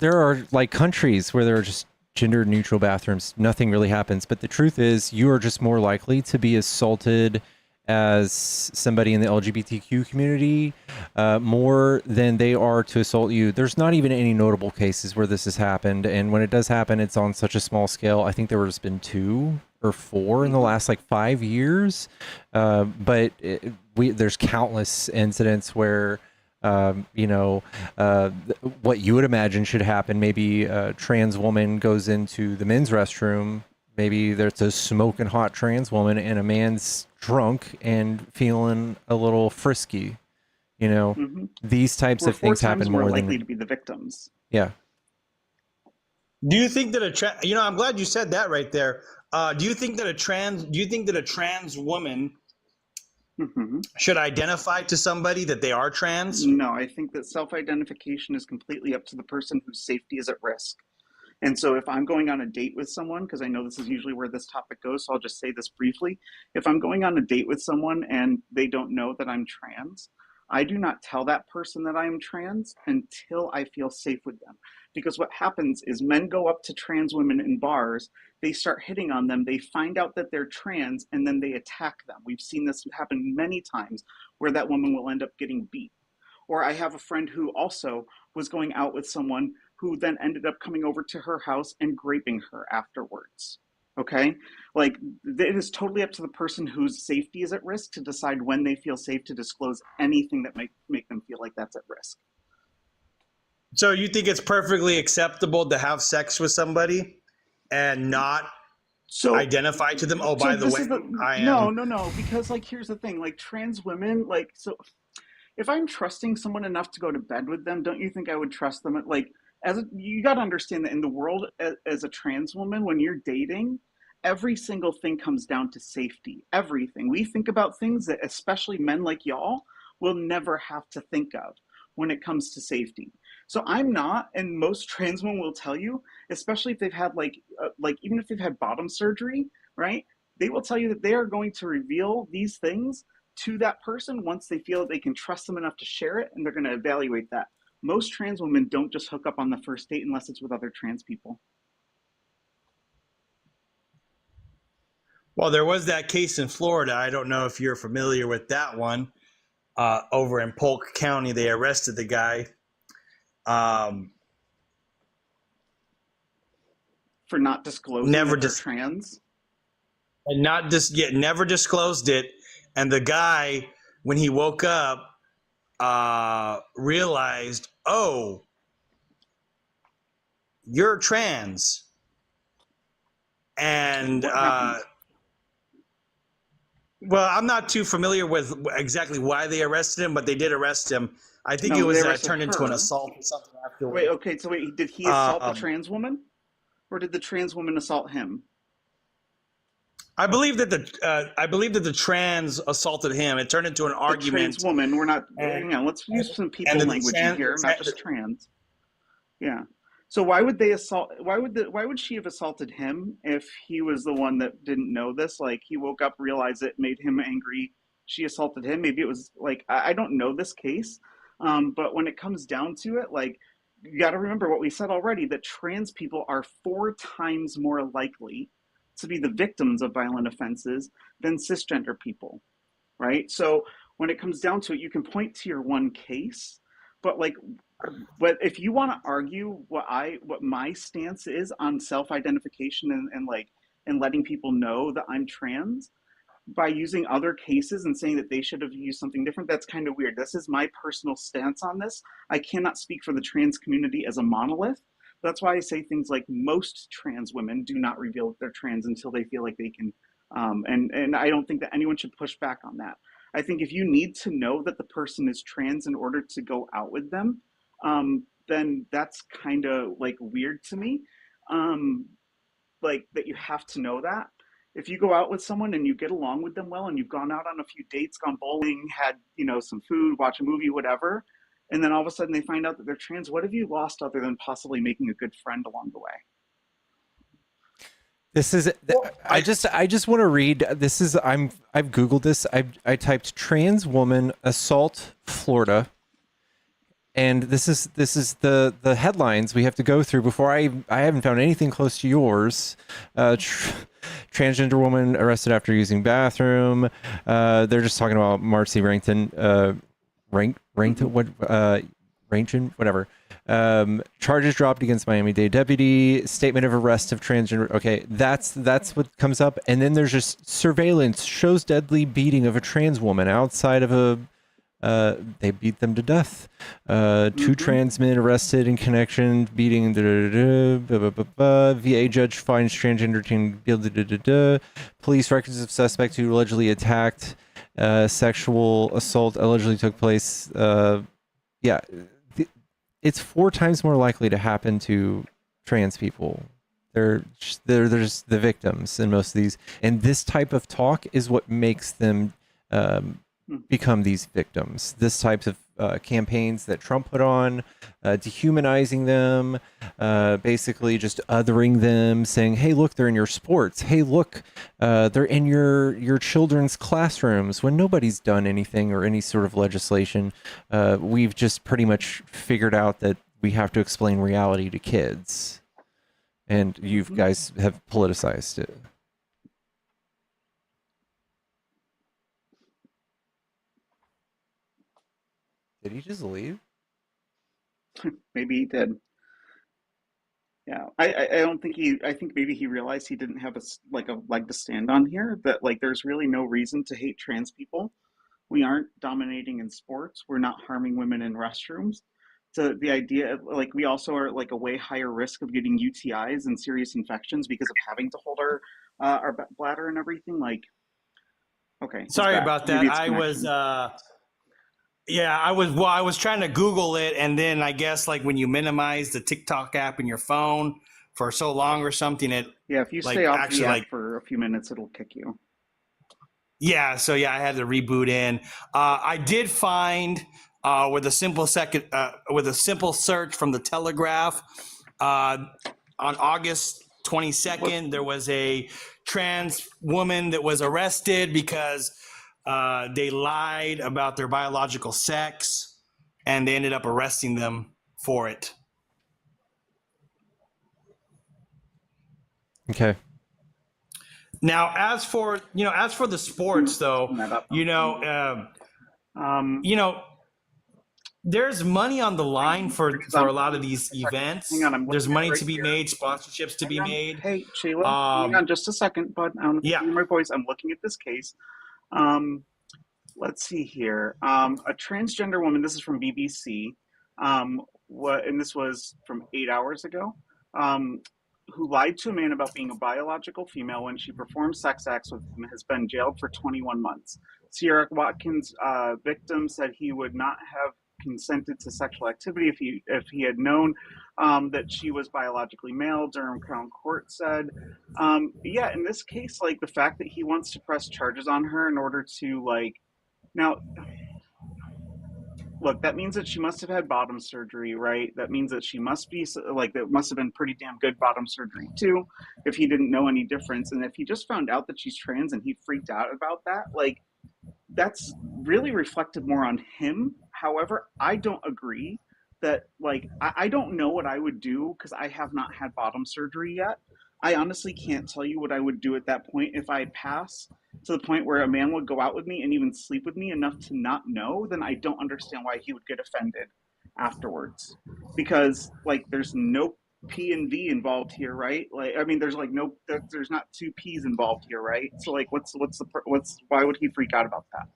are like countries where there are just gender neutral bathrooms. Nothing really happens. But the truth is, you are just more likely to be assaulted as somebody in the LGBTQ community more than they are to assault you. There's not even any notable cases where this has happened. And when it does happen, it's on such a small scale. I think there has been 2 or 4 in the last like 5 years. But there's countless incidents where, you know, what you would imagine should happen. Maybe a trans woman goes into the men's restroom. Maybe there's a smoking hot trans woman and a man's drunk and feeling a little frisky. You know, these types We're of things 4 times happen more more likely than to be the victims. yeah. Do you think that you know, I'm glad you said that right there. Do you think that a trans woman should identify to somebody that they are trans? No, I think that self-identification is completely up to the person whose safety is at risk. And so if I'm going on a date with someone, because I know this is usually where this topic goes, so I'll just say this briefly. If I'm going on a date with someone and they don't know that I'm trans, I do not tell that person that I'm trans until I feel safe with them. Because what happens is men go up to trans women in bars, they start hitting on them, they find out that they're trans, and then they attack them. We've seen this happen many times where that woman will end up getting beat. Or I have a friend who also was going out with someone who then ended up coming over to her house and raping her afterwards. Okay? Like, it is totally up to the person whose safety is at risk to decide when they feel safe to disclose anything that make them feel like that's at risk. So you think it's perfectly acceptable to have sex with somebody and not identify to them? Oh, by the way, I am. No, because like here's the thing, like trans women, like so if I'm trusting someone enough to go to bed with them, don't you think I would trust them? Like, you got to understand that in the world as a trans woman, when you're dating, every single thing comes down to safety. Everything. We think about things that especially men like y'all will never have to think of when it comes to safety. So I'm not, and most trans women will tell you, especially if they've had like even if they've had bottom surgery, right? They will tell you that they are going to reveal these things to that person once they feel that they can trust them enough to share it, and they're going to evaluate that. Most trans women don't just hook up on the first date unless it's with other trans people. Well, there was that case in Florida. I don't know if you're familiar with that one. Over in Polk County, they arrested the guy for not disclosing that they're trans. And never disclosed it. And the guy, when he woke up, realized, oh, you're trans. And well, I'm not too familiar with exactly why they arrested him, but they did arrest him. I think it was turned into an assault or something afterwards. Wait, okay, so wait, did he assault the trans woman, or did the trans woman assault him? I believe that the trans assaulted him. It turned into an argument. Trans woman. We're not. Hang on. Let's use some people language here, not just trans. Yeah. So why would they assault? Why would she have assaulted him if he was the one that didn't know this? Like he woke up, realized it made him angry. She assaulted him. Maybe it was like I don't know this case, but when it comes down to it, like you got to remember what we said already, that trans people are 4 times more likely to be the victims of violent offenses than cisgender people, right? So when it comes down to it, you can point to your one case, but if you want to argue what my stance is on self-identification and letting people know that I'm trans by using other cases and saying that they should have used something different, that's kind of weird. This is my personal stance on this. I cannot speak for the trans community as a monolith. That's why I say things like most trans women do not reveal that they're trans until they feel like they can. And I don't think that anyone should push back on that. I think if you need to know that the person is trans in order to go out with them, then that's kind of like weird to me. Like that you have to know that. If you go out with someone and you get along with them well and you've gone out on a few dates, gone bowling, had, some food, watch a movie, whatever, and then all of a sudden they find out that they're trans. What have you lost other than possibly making a good friend along the way? This is I just want to read this is I've googled this. I typed trans woman assault Florida, and this is the headlines we have to go through before I haven't found anything close to yours. Transgender woman arrested after using bathroom. They're just talking about Marcy Rankton Rankton, whatever. Charges dropped against Miami-Dade deputy. Statement of arrest of transgender. Okay, that's what comes up. And then there's just surveillance shows deadly beating of a trans woman outside of a. They beat them to death. Two trans men arrested in connection beating. VA judge finds transgender teen. Police records of suspect who allegedly attacked. Sexual assault allegedly took place. Yeah. It's 4 times more likely to happen to trans people. They're just the victims in most of these, and this type of talk is what makes them become these victims. This types of campaigns that Trump put on, dehumanizing them, basically just othering them, saying, "Hey, look, they're in your sports. Hey, look, they're in your children's classrooms." When nobody's done anything or any sort of legislation, we've just pretty much figured out that we have to explain reality to kids, and you guys have politicized it. Did he just leave? Maybe he did. Yeah, I don't think I think maybe he realized he didn't have a leg to stand on here. That like there's really no reason to hate trans people. We aren't dominating in sports. We're not harming women in restrooms. So the idea of like we also are like a way higher risk of getting UTIs and serious infections because of having to hold our bladder and everything. Like, okay, Sorry about that. I was I was trying to Google it, and then I guess like when you minimize the TikTok app in your phone for so long or something, it if you stay off the app for a few minutes, it'll kick you. Yeah, so I had to reboot in. I did find with a simple search from the Telegraph on August 22nd, there was a trans woman that was arrested because they lied about their biological sex, and they ended up arresting them for it. Okay. Now, as for the sports, though, there's money on the line for a lot of these events. Hang on, there's money to be made, sponsorships to be made. Hey, Sheila, hang on just a second, bud. I don't hear my voice. I'm looking at this case. Let's see here. A transgender woman. This is from BBC. And this was from 8 hours ago. Who lied to a man about being a biological female when she performed sex acts with him, has been jailed for 21 months. Sierra Watkins' victim said he would not have consented to sexual activity if he had known that she was biologically male, Durham Crown Court said. In this case, like the fact that he wants to press charges on her in order to now look, that means that she must have had bottom surgery, right? That means that she must be that must have been pretty damn good bottom surgery too, if he didn't know any difference. And if he just found out that she's trans and he freaked out about that, that's really reflected more on him. However, I don't agree that I don't know what I would do because I have not had bottom surgery yet. I honestly can't tell you what I would do at that point. If I pass to the point where a man would go out with me and even sleep with me enough to not know, then I don't understand why he would get offended afterwards. Because there's no P and V involved here, right? There's there's not 2 P's involved here, right? So why would he freak out about that?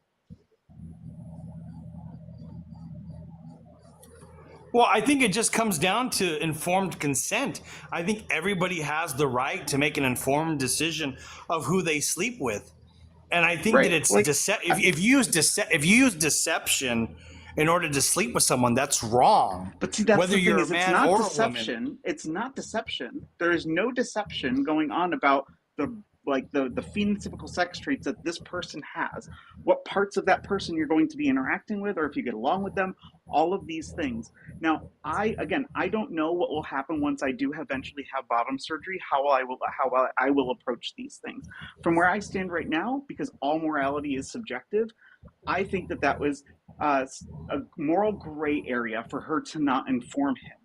Well, I think it just comes down to informed consent. I think everybody has the right to make an informed decision of who they sleep with. And I think that it's if you use deception in order to sleep with someone, that's wrong. But see, that's whether the thing you're is, a man it's not or deception. a woman. It's not deception. There is no deception going on about the like the phenotypical sex traits that this person has, what parts of that person you're going to be interacting with, or if you get along with them, all of these things. Now, I don't know what will happen once I do eventually have bottom surgery, how I will approach these things. From where I stand right now, because all morality is subjective, I think that was a moral gray area for her to not inform him.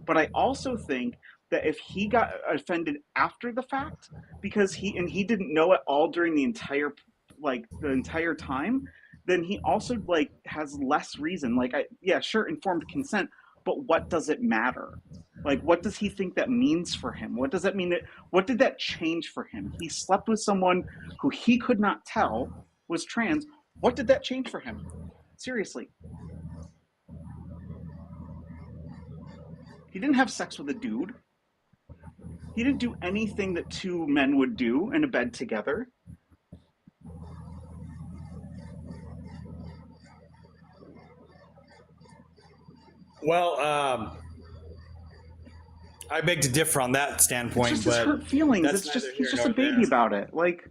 But I also think that if he got offended after the fact, because he didn't know it all during the entire time, then he also like has less reason. Like, yeah, sure, informed consent, but what does it matter? Like, what does he think that means for him? What does that mean? What did that change for him? He slept with someone who he could not tell was trans. What did that change for him? Seriously. He didn't have sex with a dude. He didn't do anything that two men would do in a bed together. Well, I beg to differ on that standpoint. It's just his hurt feelings. It's just he's just a baby about it. Like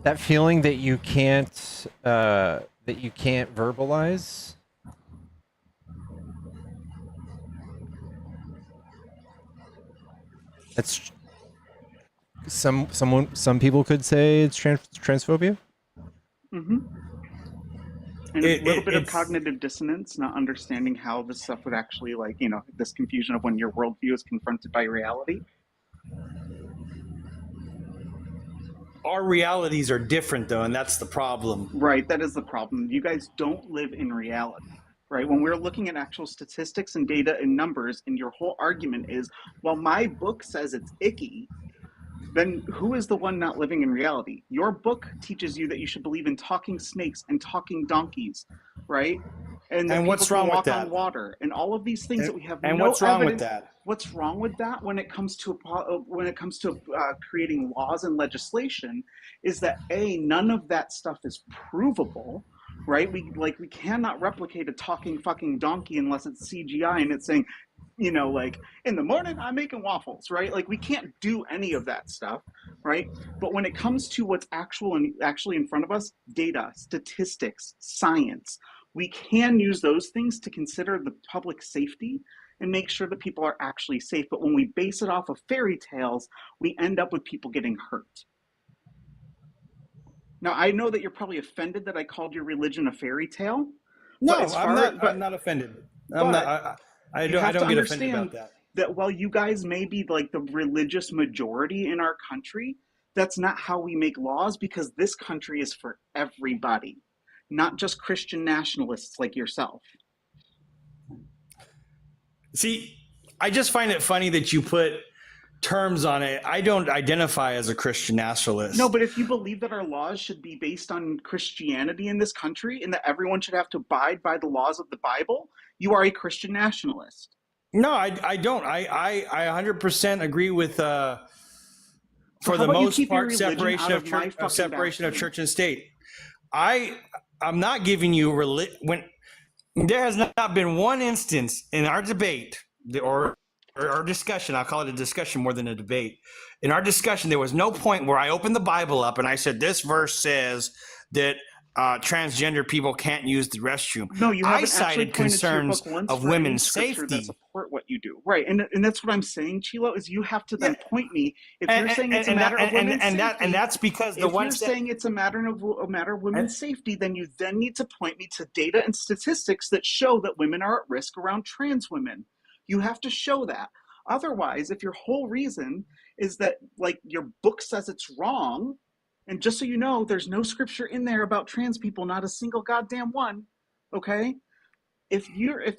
that feeling that you can't verbalize. That's some people could say it's transphobia. Mm-hmm. And a little bit of cognitive dissonance, not understanding how this stuff would actually, like, you know, this confusion of when your worldview is confronted by reality. Our realities are different, though, and that's the problem. Right, that is the problem. You guys don't live in reality. Right, when we're looking at actual statistics and data and numbers, and your whole argument is, well, my book says it's icky, then who is the one not living in reality? Your book teaches you that you should believe in talking snakes and talking donkeys, right? And what's wrong with that? On water and all of these things that we have and no what's wrong evidence. with that? What's wrong with that when it comes to creating laws and legislation is that none of that stuff is provable. Right? We cannot replicate a talking fucking donkey unless it's CGI and it's saying, you know, like, in the morning I'm making waffles, right? Like, we can't do any of that stuff, right? But when it comes to what's actually in front of us, data, statistics, science, we can use those things to consider the public safety and make sure that people are actually safe. But when we base it off of fairy tales, we end up with people getting hurt. Now, I know that you're probably offended that I called your religion a fairy tale. No, I'm not offended. I don't get offended about that. That while you guys may be like the religious majority in our country, that's not how we make laws, because this country is for everybody, not just Christian nationalists like yourself. See, I just find it funny that you put terms on it. I don't identify as a Christian nationalist. No, but if you believe that our laws should be based on Christianity in this country and that everyone should have to abide by the laws of the Bible, you are a Christian nationalist. No, I don't. I 100% agree with for the most part separation of church and state. I'm not giving you when there has not been one instance in our debate or our discussion. I'll call it a discussion more than a debate. In our discussion, there was no point where I opened the Bible up and I said, this verse says that transgender people can't use the restroom. No, you haven't. I cited concerns of women's safety. That support what you do, right? And that's what I'm saying, Chilo. Is you have to then point me if you're saying it's a matter of women's safety, and that's because if you're saying it's a matter of women's safety, then you then need to point me to data and statistics that show that women are at risk around trans women. You have to show that. Otherwise, if your whole reason is that, like, your book says it's wrong, and just so you know, there's no scripture in there about trans people, not a single goddamn one, okay? If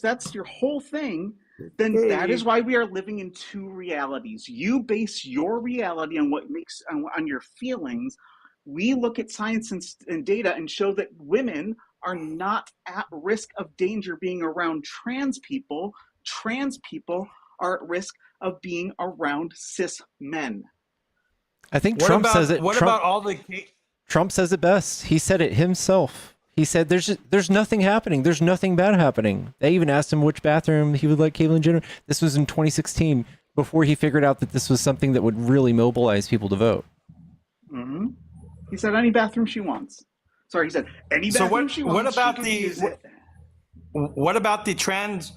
that's your whole thing, then that is why we are living in two realities. You base your reality on what makes on your feelings. We look at science and data and show that women are not at risk of danger being around trans people. Trans people are at risk of being around cis men. I think Trump says it. Trump says it best. He said it himself. He said, "There's nothing happening. There's nothing bad happening." They even asked him which bathroom he would let Caitlyn Jenner. This was in 2016, before he figured out that this was something that would really mobilize people to vote. Mm-hmm. He said any bathroom she wants. Sorry, he said any So bathroom she what wants. about She can the use it. what about the trans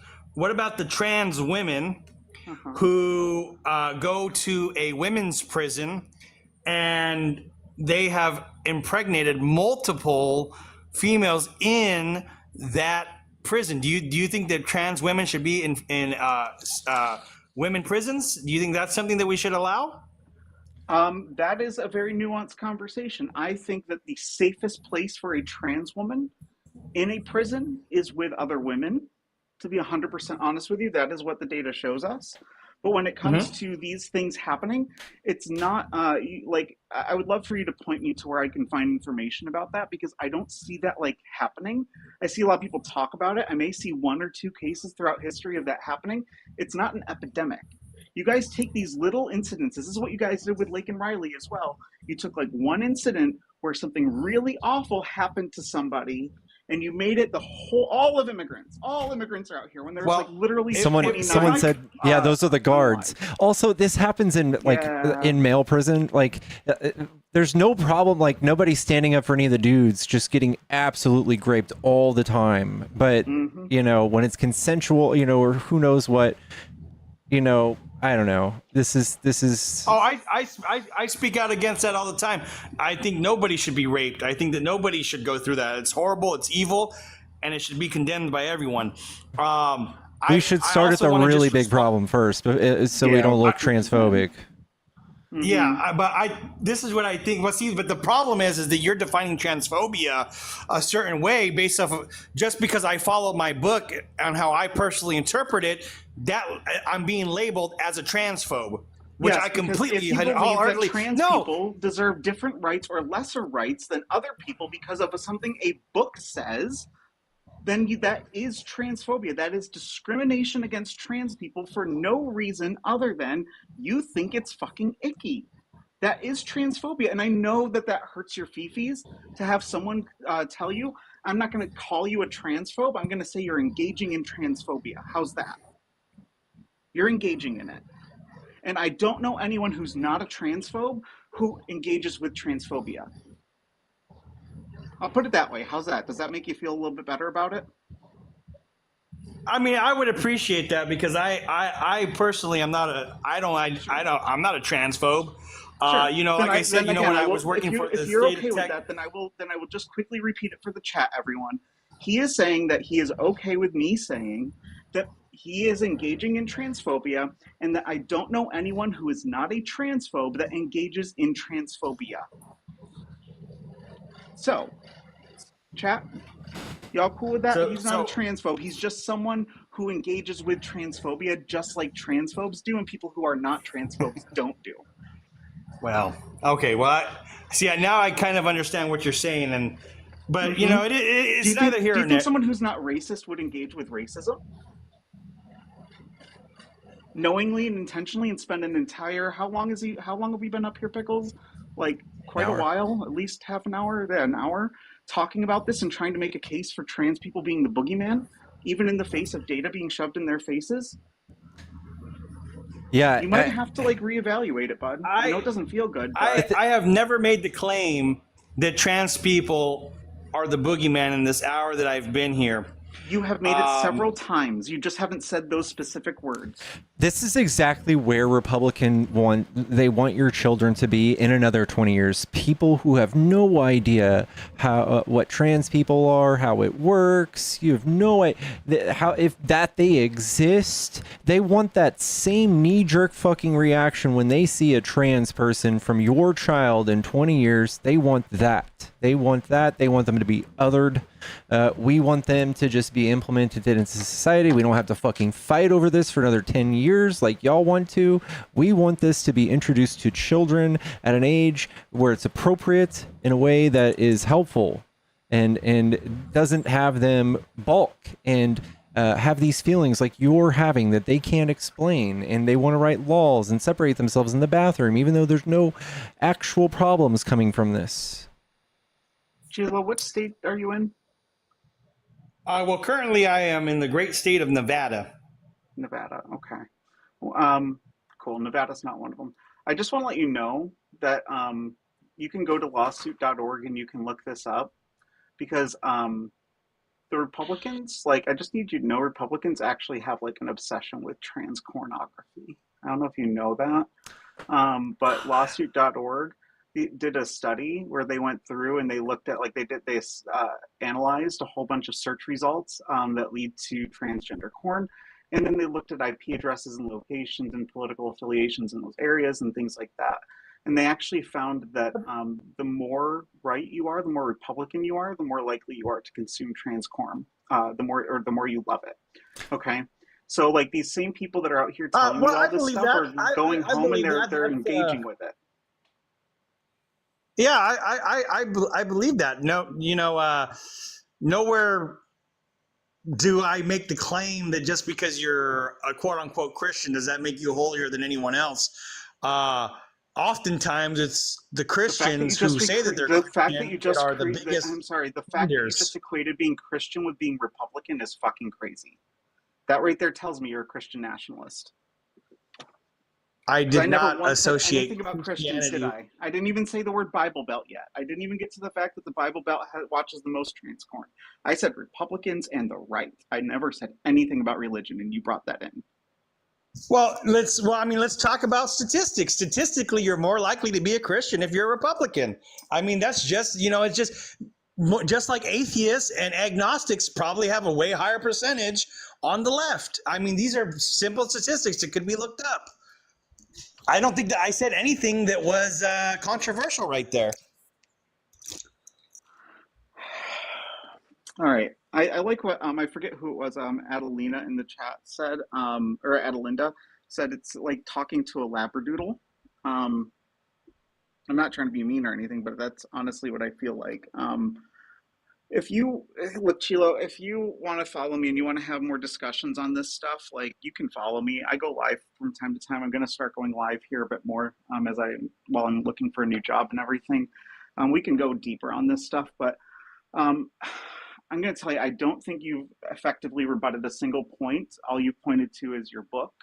women Uh-huh. who go to a women's prison and they have impregnated multiple females in that prison? Do you think that trans women should be in women prisons? Do you think that's something that we should allow? That is a very nuanced conversation. I think that the safest place for a trans woman in a prison is with other women. To be 100% honest with you, that is what the data shows us. But when it comes to these things happening, it's not like I would love for you to point me to where I can find information about that, because I don't see that like happening. I see a lot of people talk about it. I may see one or two cases throughout history of that happening. It's not an epidemic. You guys take these little incidents. This is what you guys did with Lake and Riley as well. You took like one incident where something really awful happened to somebody, and you made it the whole, all immigrants are out here when there's like literally Someone 29 said, yeah, those are the guards. Also, this happens in like in male prison. Like, there's no problem. Like, nobody's standing up for any of the dudes, just getting absolutely graped all the time. But you know, when it's consensual, you know, or who knows what, you know, I don't know. This is. Oh, I speak out against that all the time. I think nobody should be raped. I think that nobody should go through that. It's horrible. It's evil, and it should be condemned by everyone. We should start at the really big problem first, so we don't look transphobic. Yeah, but this is what I think. Well, see, but the problem is that you're defining transphobia a certain way based off of just because I follow my book and how I personally interpret it. That I'm being labeled as a transphobe, which Yes, I because completely if you believe wholeheartedly that trans people deserve different rights or lesser rights than other people because of something a book says, then that is transphobia. That is discrimination against trans people for no reason other than you think it's fucking icky. That is transphobia. And I know that that hurts your fifis to have someone tell you, I'm not going to call you a transphobe. I'm going to say you're engaging in transphobia. How's that? You're engaging in it. And I don't know anyone who's not a transphobe who engages with transphobia. I'll put it that way. How's that? Does that make you feel a little bit better about it? I mean, I would appreciate that because I personally am not I'm not a transphobe. Sure. You know, like I said, you know, when I was working for the if you're state okay of with Texas. that, then I will just quickly repeat it for the chat, everyone. He is saying that he is okay with me saying that he is engaging in transphobia, and that I don't know anyone who is not a transphobe that engages in transphobia. So, chat, y'all cool with that? He's not a transphobe. He's just someone who engages with transphobia just like transphobes do, and people who are not transphobes don't do. Well, okay. Well, now I kind of understand what you're saying, but you know, it's neither here Do nor you think there. someone who's not racist would engage with racism? Knowingly and intentionally, and spend an entire how long have we been up here, Pickles? Like quite a while, at least half an hour, an hour, talking about this and trying to make a case for trans people being the boogeyman, even in the face of data being shoved in their faces. Yeah, you might have to like reevaluate it, bud. I know it doesn't feel good. But I have never made the claim that trans people are the boogeyman in this hour that I've been here. You have made it several times. You just haven't said those specific words. This is exactly where they want your children to be in another 20 years. People who have no idea how what trans people are, how it works. You have no idea how they exist. They want that same knee-jerk fucking reaction when they see a trans person from your child in 20 years. They want that. They want that. They want them to be othered. We want them to just be implemented into society. We don't have to fucking fight over this for another 10 years like y'all want to. We want this to be introduced to children at an age where it's appropriate in a way that is helpful and doesn't have them balk and have these feelings like you're having that they can't explain, and they want to write laws and separate themselves in the bathroom even though there's no actual problems coming from this. Gila, what state are you in? Well, currently I am in the great state of Nevada. Nevada, okay. Cool. Nevada's not one of them. I just want to let you know that you can go to lawsuit.org and you can look this up because the Republicans, like, I just need you to know, Republicans actually have like an obsession with trans pornography. I don't know if you know that, but lawsuit.org did a study where they went through and they looked at, like, they analyzed a whole bunch of search results that lead to transgender porn. And then they looked at IP addresses and locations and political affiliations in those areas and things like that. And they actually found that the more right you are, the more Republican you are, the more likely you are to consume trans porn. The more you love it. Okay. So like these same people that are out here telling you all this stuff are going home and they're engaging with it. Yeah, I believe that. No, you know, nowhere do I make the claim that just because you're a quote unquote Christian, does that make you holier than anyone else? Oftentimes it's the Christians who say that they're the fact that you just are the biggest. I'm sorry, the fact that you just equated being Christian with being Republican is fucking crazy. That right there tells me you're a Christian nationalist. I did not once said associate anything about Christians, did I? I didn't even say the word Bible Belt yet. I didn't even get to the fact that the Bible Belt watches the most trans porn. I said Republicans and the right. I never said anything about religion, and you brought that in. Well, let's talk about statistics. Statistically, you're more likely to be a Christian if you're a Republican. I mean, that's just, you know, it's just like atheists and agnostics probably have a way higher percentage on the left. I mean, these are simple statistics that could be looked up. I don't think that I said anything that was controversial right there. All right. I like what I forget who it was. Adelina in the chat said, or Adelinda said, it's like talking to a labradoodle. I'm not trying to be mean or anything, but that's honestly what I feel like. If you look, Chilo, if you want to follow me and you want to have more discussions on this stuff, like, you can follow me. I go live from time to time. I'm going to start going live here a bit more while I'm looking for a new job and everything. We can go deeper on this stuff, but I'm going to tell you, I don't think you've effectively rebutted a single point. All you've pointed to is your book.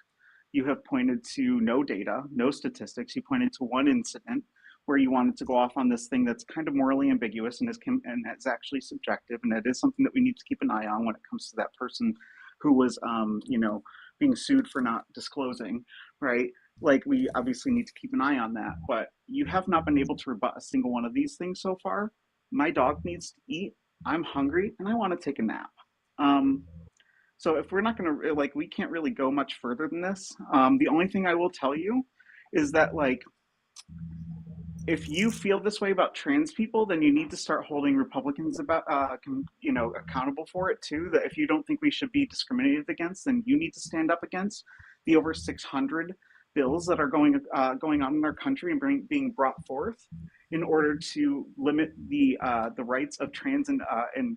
You have pointed to no data, no statistics. You pointed to one incident where you wanted to go off on this thing that's kind of morally ambiguous and is actually subjective, and it is something that we need to keep an eye on when it comes to that person who was, being sued for not disclosing, right? Like, we obviously need to keep an eye on that, but you have not been able to rebut a single one of these things so far. My dog needs to eat. I'm hungry, and I want to take a nap. So if we're not going to, we can't really go much further than this. The only thing I will tell you is that, if you feel this way about trans people, then you need to start holding Republicans accountable for it too. That if you don't think we should be discriminated against, then you need to stand up against the over 600 bills that are going on in our country and being brought forth in order to limit the rights of trans and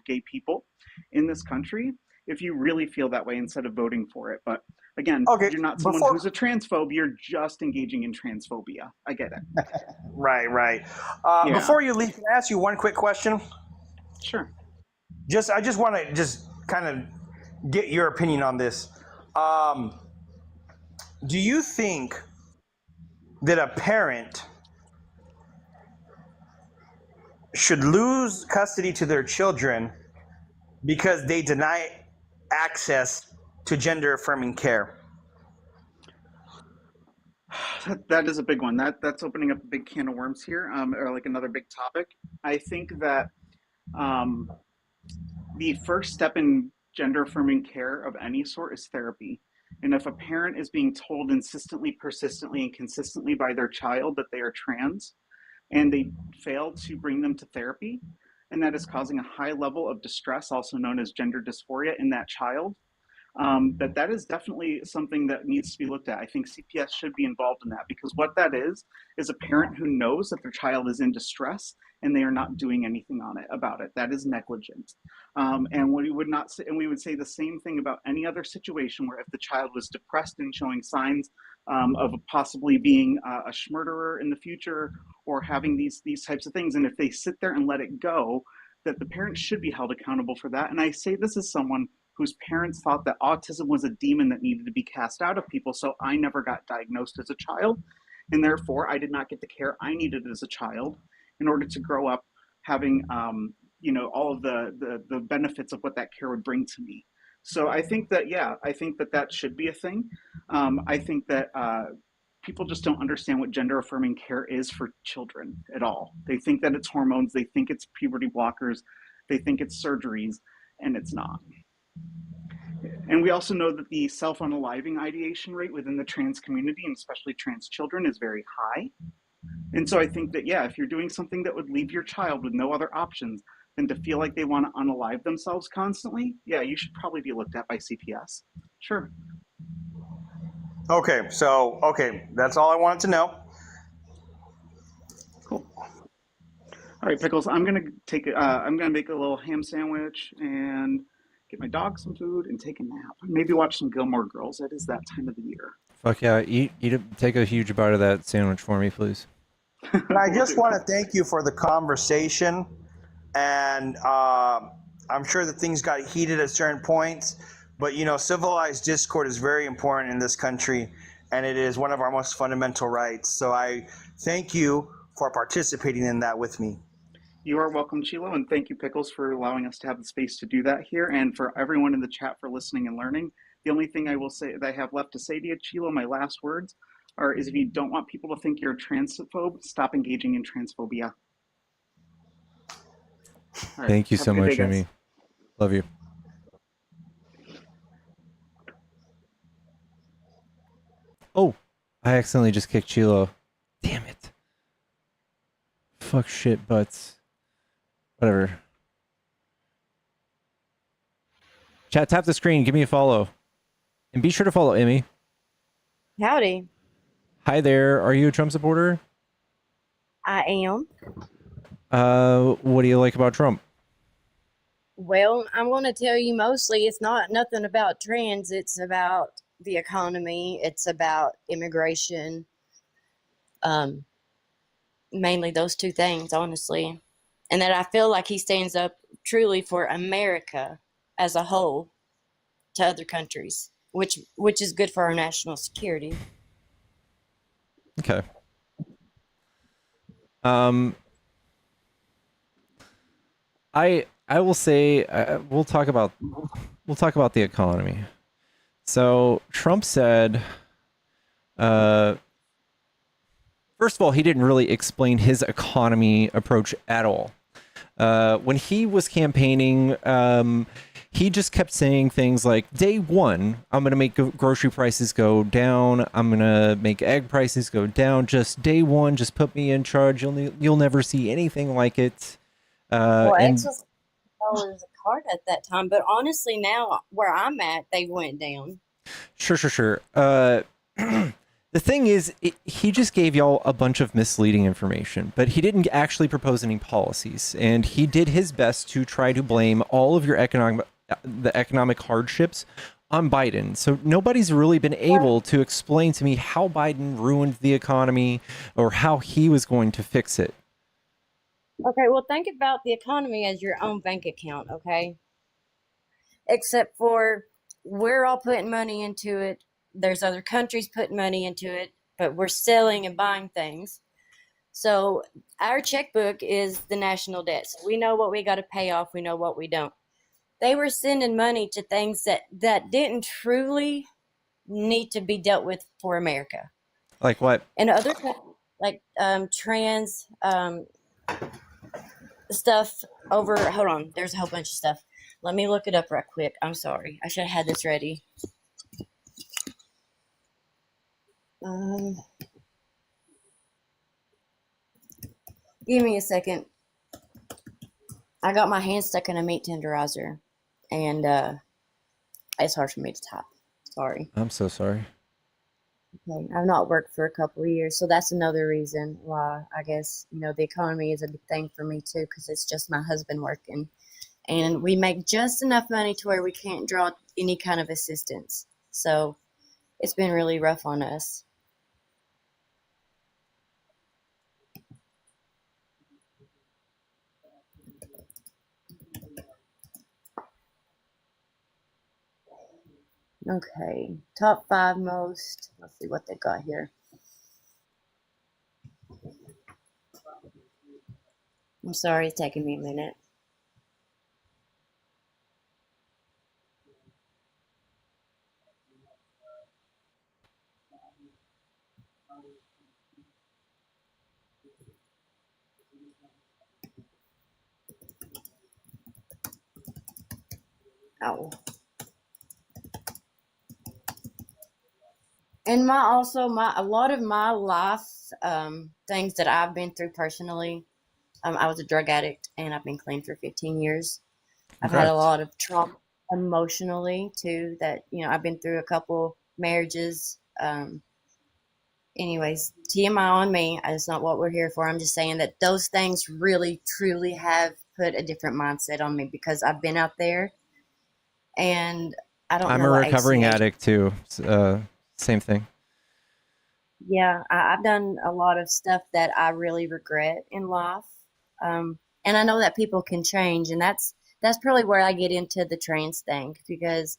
gay people in this country. If you really feel that way, instead of voting for it. But again, you're not someone who's a transphobe. You're just engaging in transphobia. I get it. Right. Yeah. Before you leave, can I ask you one quick question? Sure. I just want to kind of get your opinion on this. Do you think that a parent should lose custody to their children because they deny access to gender affirming care? That is a big one. That's opening up a big can of worms here, or like another big topic. I think that the first step in gender affirming care of any sort is therapy. And if a parent is being told insistently, persistently, and consistently by their child that they are trans, and they fail to bring them to therapy, and that is causing a high level of distress, also known as gender dysphoria, in that child, that is definitely something that needs to be looked at. I think CPS should be involved in that, because what that is a parent who knows that their child is in distress and they are not doing anything about it. That is negligent. And we would say the same thing about any other situation where if the child was depressed and showing signs of possibly being a schmurderer in the future, or having these types of things, and if they sit there and let it go, that the parents should be held accountable for that. And I say this as someone whose parents thought that autism was a demon that needed to be cast out of people, so I never got diagnosed as a child, and therefore I did not get the care I needed as a child. in order to grow up having all of the benefits of what that care would bring to me. So I think that, yeah, I think that that should be a thing. I think that people just don't understand what gender affirming care is for children at all. They think that it's hormones, they think it's puberty blockers, they think it's surgeries, and it's not. And we also know that the self-unaliving ideation rate within the trans community, and especially trans children, is very high. And so I think that, yeah, if you're doing something that would leave your child with no other options than to feel like they want to unalive themselves constantly, yeah, you should probably be looked at by CPS. Sure. Okay, so, that's all I wanted to know. Cool. All right, Pickles, I'm gonna make a little ham sandwich and get my dog some food and take a nap. Maybe watch some Gilmore Girls. It is that time of the year. Fuck yeah, take a huge bite of that sandwich for me, please. And I just want to thank you for the conversation. And I'm sure that things got heated at certain points, but civilized discord is very important in this country, and it is one of our most fundamental rights. So I thank you for participating in that with me. You are welcome, Chilo, and thank you, Pickles, for allowing us to have the space to do that here, and for everyone in the chat for listening and learning. The only thing I will say that I have left to say to you, Chilo, my last words is if you don't want people to think you're a transphobe, stop engaging in transphobia. Right, Thank you so much, Amy. Love you. Oh, I accidentally just kicked Chilo. Damn it. Fuck shit butts. Whatever. Chat, tap the screen. Give me a follow. And be sure to follow Amy. Howdy. Hi there. Are you a Trump supporter? I am. What do you like about Trump? Well, I'm going to tell you mostly it's nothing about trans. It's about the economy. It's about immigration. Mainly those two things, honestly. And that I feel like he stands up truly for America as a whole to other countries, which is good for our national security. Okay. I will say we'll talk about the economy. So Trump said, first of all, he didn't really explain his economy approach at all. When he was campaigning, he just kept saying things like, day one, I'm going to make grocery prices go down. I'm going to make egg prices go down. Just day one, just put me in charge. You'll never see anything like it. Eggs was $1 a cart at that time, but honestly now where I'm at, they went down. Sure. The thing is, he just gave y'all a bunch of misleading information, but he didn't actually propose any policies, and he did his best to try to blame all of your economic hardships on Biden. So nobody's really been able to explain to me how Biden ruined the economy or how he was going to fix it. Okay, well, think about the economy as your own bank account, okay? Except for we're all putting money into it. There's other countries putting money into it, but we're selling and buying things. So our checkbook is the national debt. So we know what we got to pay off. We know what we don't. They were sending money to things that didn't truly need to be dealt with for America. Like what? And other like trans stuff over. Hold on, there's a whole bunch of stuff. Let me look it up right quick. I'm sorry, I should have had this ready. Give me a second. I got my hand stuck in a meat tenderizer, and it's hard for me to type. Sorry. I'm so sorry. Okay, I've not worked for a couple of years, so that's another reason why I guess the economy is a big thing for me too, because it's just my husband working, and we make just enough money to where we can't draw any kind of assistance. So it's been really rough on us. Okay, top 5 most. Let's see what they got here. I'm sorry it's taking me a minute. Oh. And a lot of my life things that I've been through personally. I was a drug addict and I've been clean for 15 years. I've had a Congrats. lot of trauma emotionally too. That I've been through a couple marriages. Anyways, TMI on me. That's not what we're here for. I'm just saying that those things really, truly have put a different mindset on me because I've been out there, and I don't I'm know a what recovering ACH. addict too. Same thing. Yeah, I've done a lot of stuff that I really regret in life, and I know that people can change, and that's probably where I get into the trans thing because,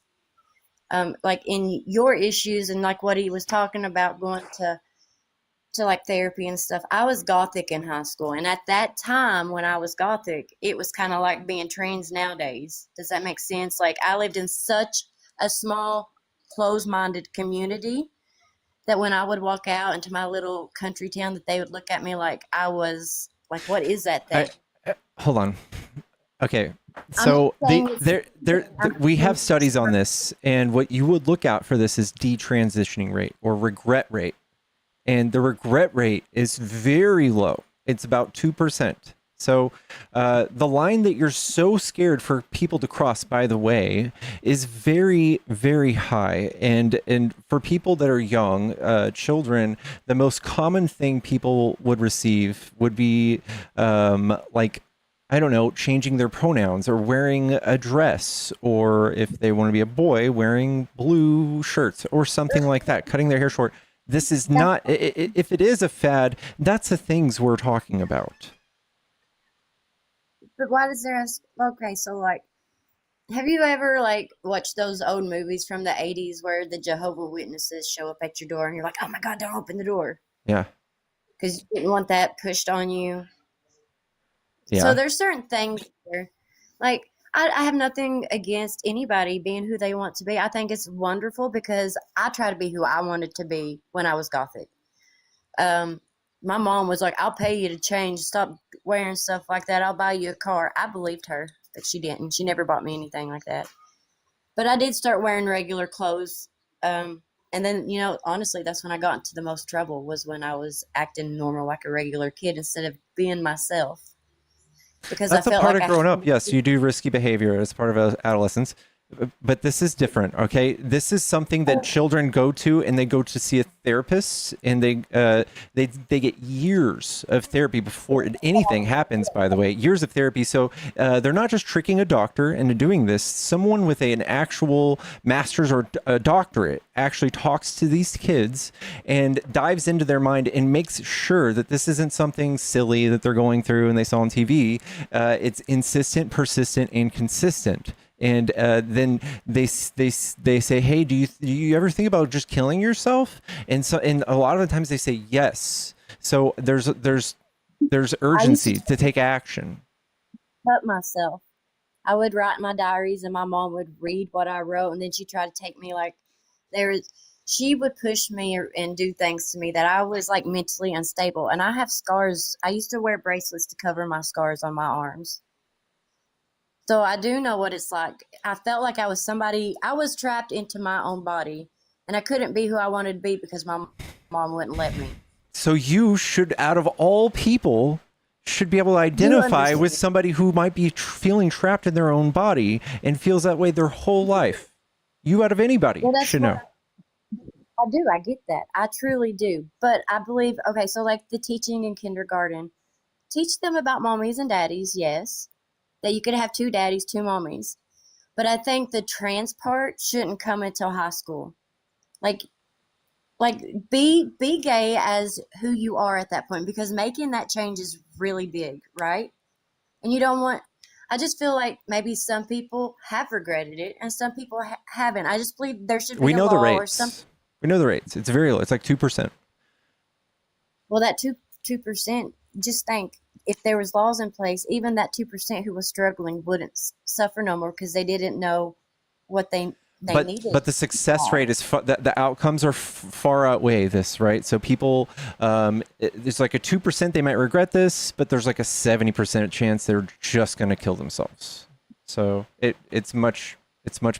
like in your issues and like what he was talking about going to like therapy and stuff. I was gothic in high school, and at that time when I was gothic, it was kind of like being trans nowadays. Does that make sense? Like I lived in such a small, closed-minded community that when I would walk out into my little country town, that they would look at me like I was like, "What is that thing?" Hold on. Okay, I'm not so saying it's. I'm we saying have studies on this, and what you would look at for this is detransitioning rate or regret rate, and the regret rate is very low. It's about 2%. So the line that you're so scared for people to cross, by the way, is very, very high. And for people that are young, children, the most common thing people would receive would be like, I don't know, changing their pronouns or wearing a dress, or if they want to be a boy, wearing blue shirts or something like that, cutting their hair short. This is not, if it is a fad, that's the things we're talking about. But why does there? Okay, so like, have you ever like watched those old movies from the '80s where the Jehovah Witnesses show up at your door and you're like, "Oh my God, don't open the door," Yeah. because you didn't want that pushed on you. So Yeah. there's certain things there, like I have nothing against anybody being who they want to be. I think it's wonderful because I try to be who I wanted to be when I was gothic. Um, my mom was like, "I'll pay you to change. Stop wearing stuff like that. I'll buy you a car." I believed her, but she didn't. She never bought me anything like that. But I did start wearing regular clothes. And then, honestly, that's when I got into the most trouble was when I was acting normal like a regular kid instead of being myself. Because I That's a felt part like of I growing had up. Yes, you do risky behavior as part of adolescence. But this is different, okay? This is something that children go to, and they go to see a therapist, and they get years of therapy before anything happens. By the way, years of therapy. So they're not just tricking a doctor into doing this. Someone with an actual master's or a doctorate actually talks to these kids and dives into their mind and makes sure that this isn't something silly that they're going through and they saw on TV. It's insistent, persistent, and consistent. And then they say, "Hey, do you ever think about just killing yourself?" And a lot of the times they say yes. So there's urgency to take action. cut myself. I would write my diaries, and my mom would read what I wrote, and then she tried to take me like she would push me and do things to me that I was like mentally unstable. And I have scars. I used to wear bracelets to cover my scars on my arms. So I do know what it's like. I felt like I was trapped into my own body, and I couldn't be who I wanted to be because my mom wouldn't let me. So you should, out of all people, should be able to identify with somebody who might be feeling trapped in their own body and feels that way their whole life. You, out of anybody, should know. I do. I get that. I truly do. But I believe, okay, so like the teaching in kindergarten, teach them about mommies and daddies, yes, that you could have two daddies, two mommies. But I think the trans part shouldn't come until high school. Like be gay as who you are at that point, because making that change is really big, right? And you don't want. I just feel like maybe some people have regretted it and some people haven't. I just believe there should be We a know the law or something. rates. We know the rates. It's very low. It's like 2%. Well, that 2%. Just think if there was laws in place, even that 2% who was struggling wouldn't suffer no more because they didn't know what they needed. But the success rate is the outcomes are far outweigh this, right? So people, there's like a 2% they might regret this, but there's like a 70% chance they're just going to kill themselves. So it's much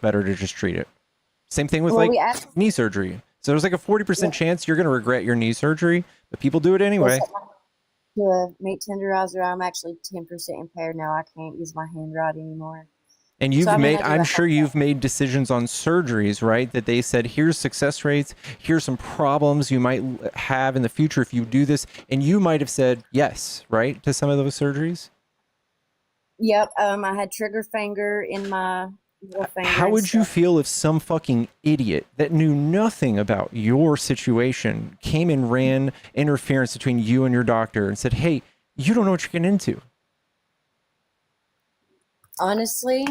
better to just treat it. Same thing with knee surgery. So there's like a 40% chance you're going to regret your knee surgery, but people do it anyway. To a meat tenderizer, I'm actually 10% impaired now. I can't use my hand right anymore. And I'm sure you've made decisions on surgeries, right? That they said, here's success rates, here's some problems you might have in the future if you do this. And you might have said yes, right? To some of those surgeries. Yep. I had trigger finger in my middle finger. How would you feel if some fucking idiot that knew nothing about your situation came and ran interference between you and your doctor and said, hey, you don't know what you're getting into? Honestly,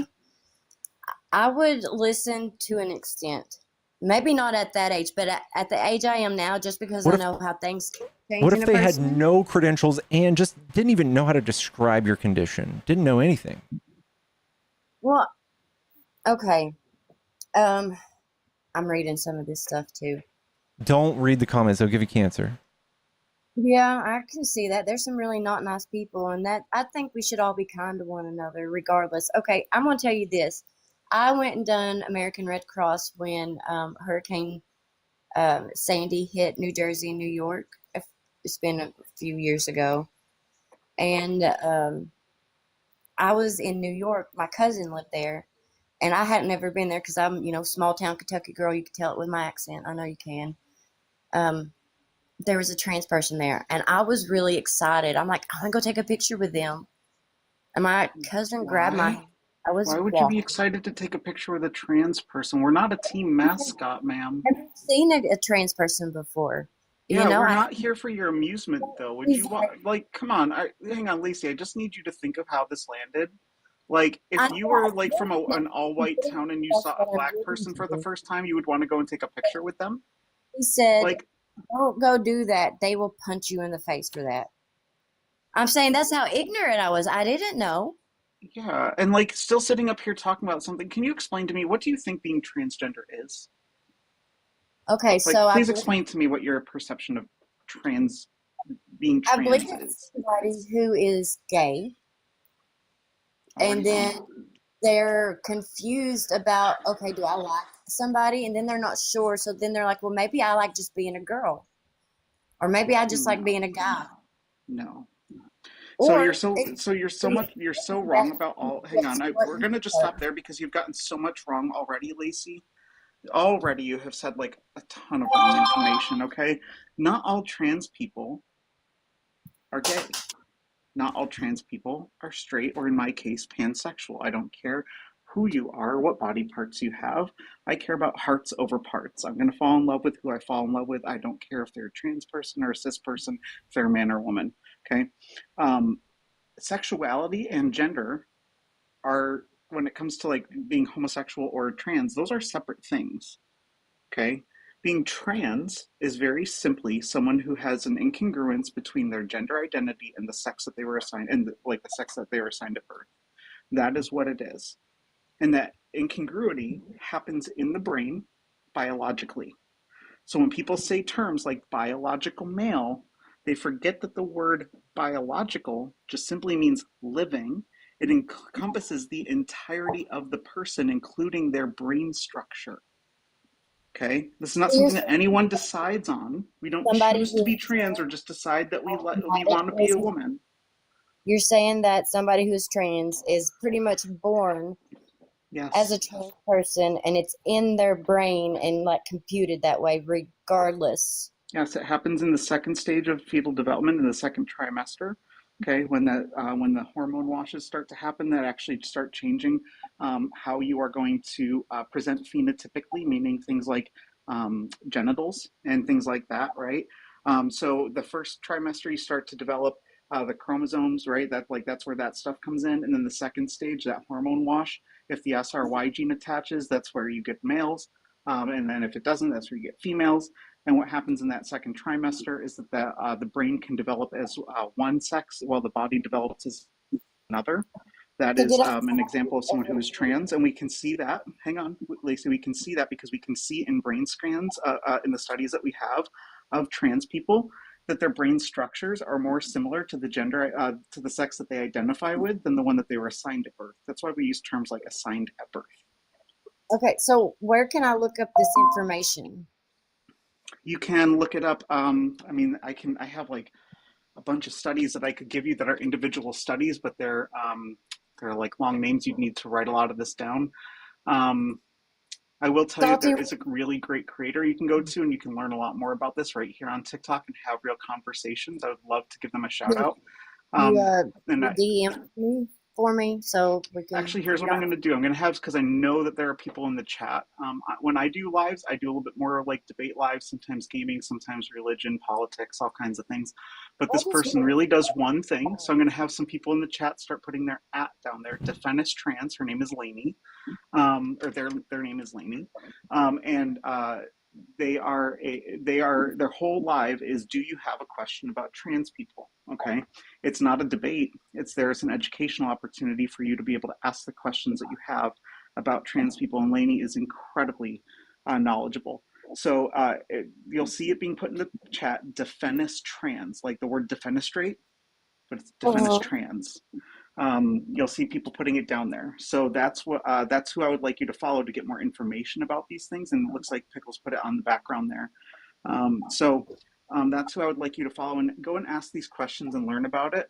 I would listen to an extent. Maybe not at that age, but at the age I am now, just because I know how things change. What if they had no credentials and just didn't even know how to describe your condition? Didn't know anything? Well, okay. I'm reading some of this stuff too. Don't read the comments. They'll give you cancer. Yeah, I can see that. There's some really not nice people, and that I think we should all be kind to one another regardless. Okay, I'm going to tell you this. I went and done American Red Cross when Hurricane Sandy hit New Jersey and New York. It's been a few years ago. And I was in New York. My cousin lived there, and I hadn't ever been there because I'm, small town Kentucky girl. You can tell it with my accent. I know you can. There was a trans person there, and I was really excited. I'm like, I want to go take a picture with them. And my cousin grabbed my hand. Why would you be excited to take a picture with a trans person? We're not a team mascot, ma'am. I've seen a trans person before. Yeah, we're not here for your amusement, though. Would you come on? Hang on, Lacey. I just need you to think of how this landed. Like, if you were like from an all-white town and you saw a black person for the first time, you would want to go and take a picture with them. He said, "Don't go do that. They will punch you in the face for that." I'm saying that's how ignorant I was. I didn't know. Yeah, and still sitting up here talking about something. Can you explain to me, what do you think being transgender is? Okay, so please explain to me what your perception of being trans I believe is. it's somebody who is gay, and then they're confused about, okay, do I like somebody? And then they're not sure, so then they're like, well, maybe I like just being a girl, or maybe I just like being a guy. No. So you're so wrong about all. Hang on, we're gonna just stop there because you've gotten so much wrong already, Lacey. Already you have said a ton of wrong information. Okay, not all trans people are gay. Not all trans people are straight, or in my case, pansexual. I don't care who you are, what body parts you have. I care about hearts over parts. I'm gonna fall in love with who I fall in love with. I don't care if they're a trans person or a cis person, if they're a man or woman. Okay. Sexuality and gender are, when it comes to being homosexual or trans, those are separate things. Okay. Being trans is very simply someone who has an incongruence between their gender identity and the sex that they were assigned, and the sex that they were assigned at birth. That is what it is. And that incongruity happens in the brain biologically. So when people say terms like biological male, they forget that the word biological just simply means living. It encompasses the entirety of the person, including their brain structure. Okay? This is not something that anyone decides on. We don't choose to be trans or just decide that we want to be a woman. You're saying that somebody who's trans is pretty much born as a trans person, and it's in their brain and computed that way regardless. Yes, it happens in the second stage of fetal development, in the second trimester. Okay, when the hormone washes start to happen, that actually start changing how you are going to present phenotypically, meaning things like genitals and things like that, right? So the first trimester, you start to develop the chromosomes, right? That's where that stuff comes in. And then the second stage, that hormone wash, if the SRY gene attaches, that's where you get males. And then if it doesn't, that's where you get females. And what happens in that second trimester is that the brain can develop as one sex while the body develops as another. That So is did I? an example of someone who is trans, and we can see that. Hang on, Lacey, we can see that because we can see in brain scans in the studies that we have of trans people that their brain structures are more similar to the gender, to the sex that they identify with than the one that they were assigned at birth. That's why we use terms like assigned at birth. Okay, so where can I look up this information? You can look it up. I mean, I have like a bunch of studies that I could give you that are individual studies, but they're like long names. You'd need to write a lot of this down. I will tell you there is a really great creator you can go to, and you can learn a lot more about this right here on TikTok and have real conversations. I would love to give them a shout out. DM me for me so we can. Actually, here's what I'm going to do. I'm going to have, because I know that there are people in the chat. When I do lives, I do a little bit more like debate lives, sometimes gaming, sometimes religion, politics, all kinds of things. But this person really does one thing. So I'm going to have some people in the chat start putting their @ down there. Defennis Trans. Her name is Lainey, or their name is Lainey, and their whole live is, do you have a question about trans people? Okay, it's not a debate. There's an educational opportunity for you to be able to ask the questions that you have about trans people, and Lainey is incredibly knowledgeable. So you'll see it being put in the chat, Defenis Trans, like the word defenestrate, but it's Defenis Trans. You'll see people putting it down there. So that's who I would like you to follow to get more information about these things. And it looks like Pickles put it on the background there. That's who I would like you to follow, and go and ask these questions and learn about it.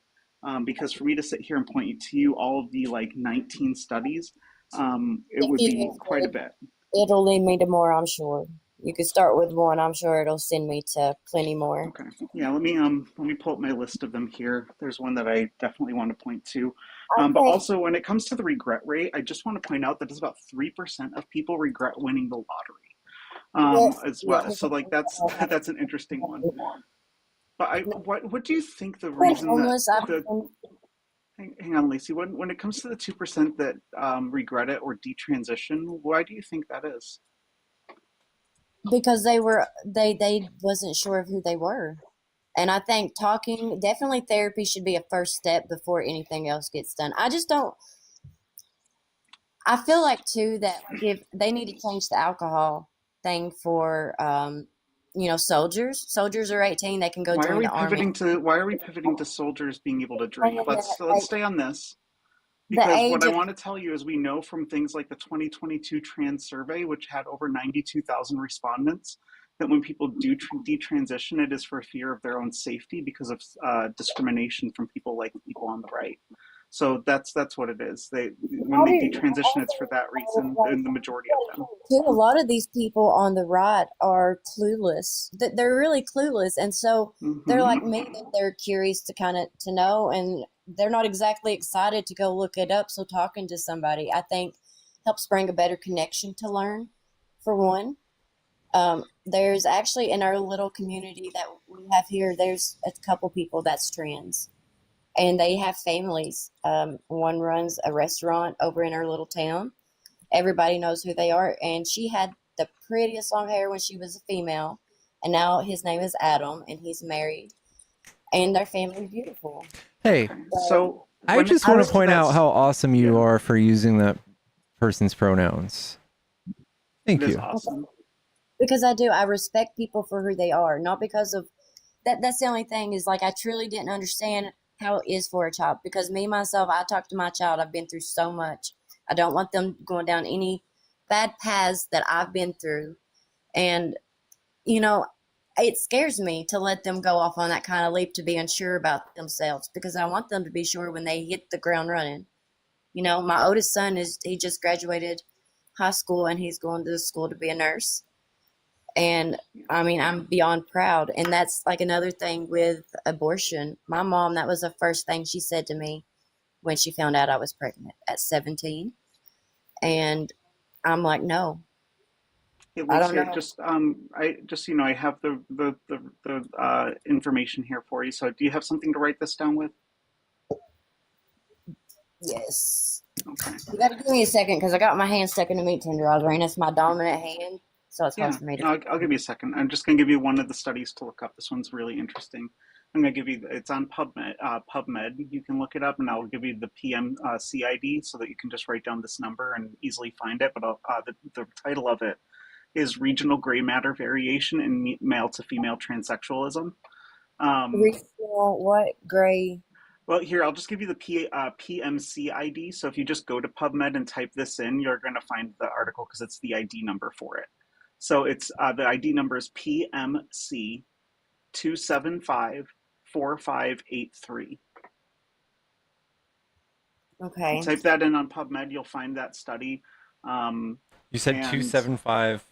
Because for me to sit here and point to you all of the like 19 studies, it would be quite a bit. It'll lead me to more, I'm sure. You could start with one. I'm sure it'll send me to plenty more. Okay. Yeah. Let me pull up my list of them here. There's one that I definitely want to point to. But also, when it comes to the regret rate, I just want to point out that it's about 3% of people regret winning the lottery. As well. So like that's an interesting one. But what do you think the reason that hang on, Lacey, when it comes to the 2% that regret it or detransition, why do you think that is? Because they wasn't sure of who they were. And I think definitely therapy should be a first step before anything else gets done. I feel like too that if they need to change the alcohol thing for soldiers are 18, they can go join the army. Why are we pivoting to soldiers being able to drink? Let's stay on this. Because what I want to tell you is we know from things like the 2022 trans survey, which had over 92,000 respondents, that when people do detransition, it is for fear of their own safety because of discrimination from people on the right. So that's what it is. When they detransition, it's for that reason, and the majority of them. Too, a lot of these people on the right are clueless. They're really clueless, and so they're like me. They're curious to know, and they're not exactly excited to go look it up. So talking to somebody, I think, helps bring a better connection to learn. For one, there's actually in our little community that we have here, there's a couple people that's trans, and they have families. One runs a restaurant over in our little town. Everybody knows who they are, and she had the prettiest long hair when she was a female, and now his name is Adam, and he's married, and their family is beautiful. Hey, so I just want to point out how awesome you are for using that person's pronouns. Thank you. Awesome. Because I respect people for who they are, not because of that. That's the only thing is like I truly didn't understand how it is for a child, because me myself, I talk to my child. I've been through so much. I don't want them going down any bad paths that I've been through. And, it scares me to let them go off on that kind of leap to be unsure about themselves, because I want them to be sure when they hit the ground running. My oldest son he just graduated high school, and he's going to school to be a nurse. And I mean, I'm beyond proud. And that's like another thing with abortion. My mom, that was the first thing she said to me when she found out I was pregnant at 17. And I'm like, no. Hey, I don't Lacey, know. I have the information here for you. So do you have something to write this down with? Yes. Okay. You got to give me a second because I got my hand stuck in the meat tenderizer, and it's my dominant hand. so it's hard Yeah, for me to. no, I'll give you a second. I'm just going to give you one of the studies to look up. This one's really interesting. I'm going to give you, it's on PubMed. PubMed. You can look it up, and I'll give you the PMCID so that you can just write down this number and easily find it. But the title of it is Regional Gray Matter Variation in Male to Female Transsexualism. Regional what gray? Well, here, I'll just give you the PMC ID. So if you just go to PubMed and type this in, you're going to find the article because it's the ID number for it. So it's the ID number is PMC 2754583. Okay. You type that in on PubMed, you'll find that study. You said 275.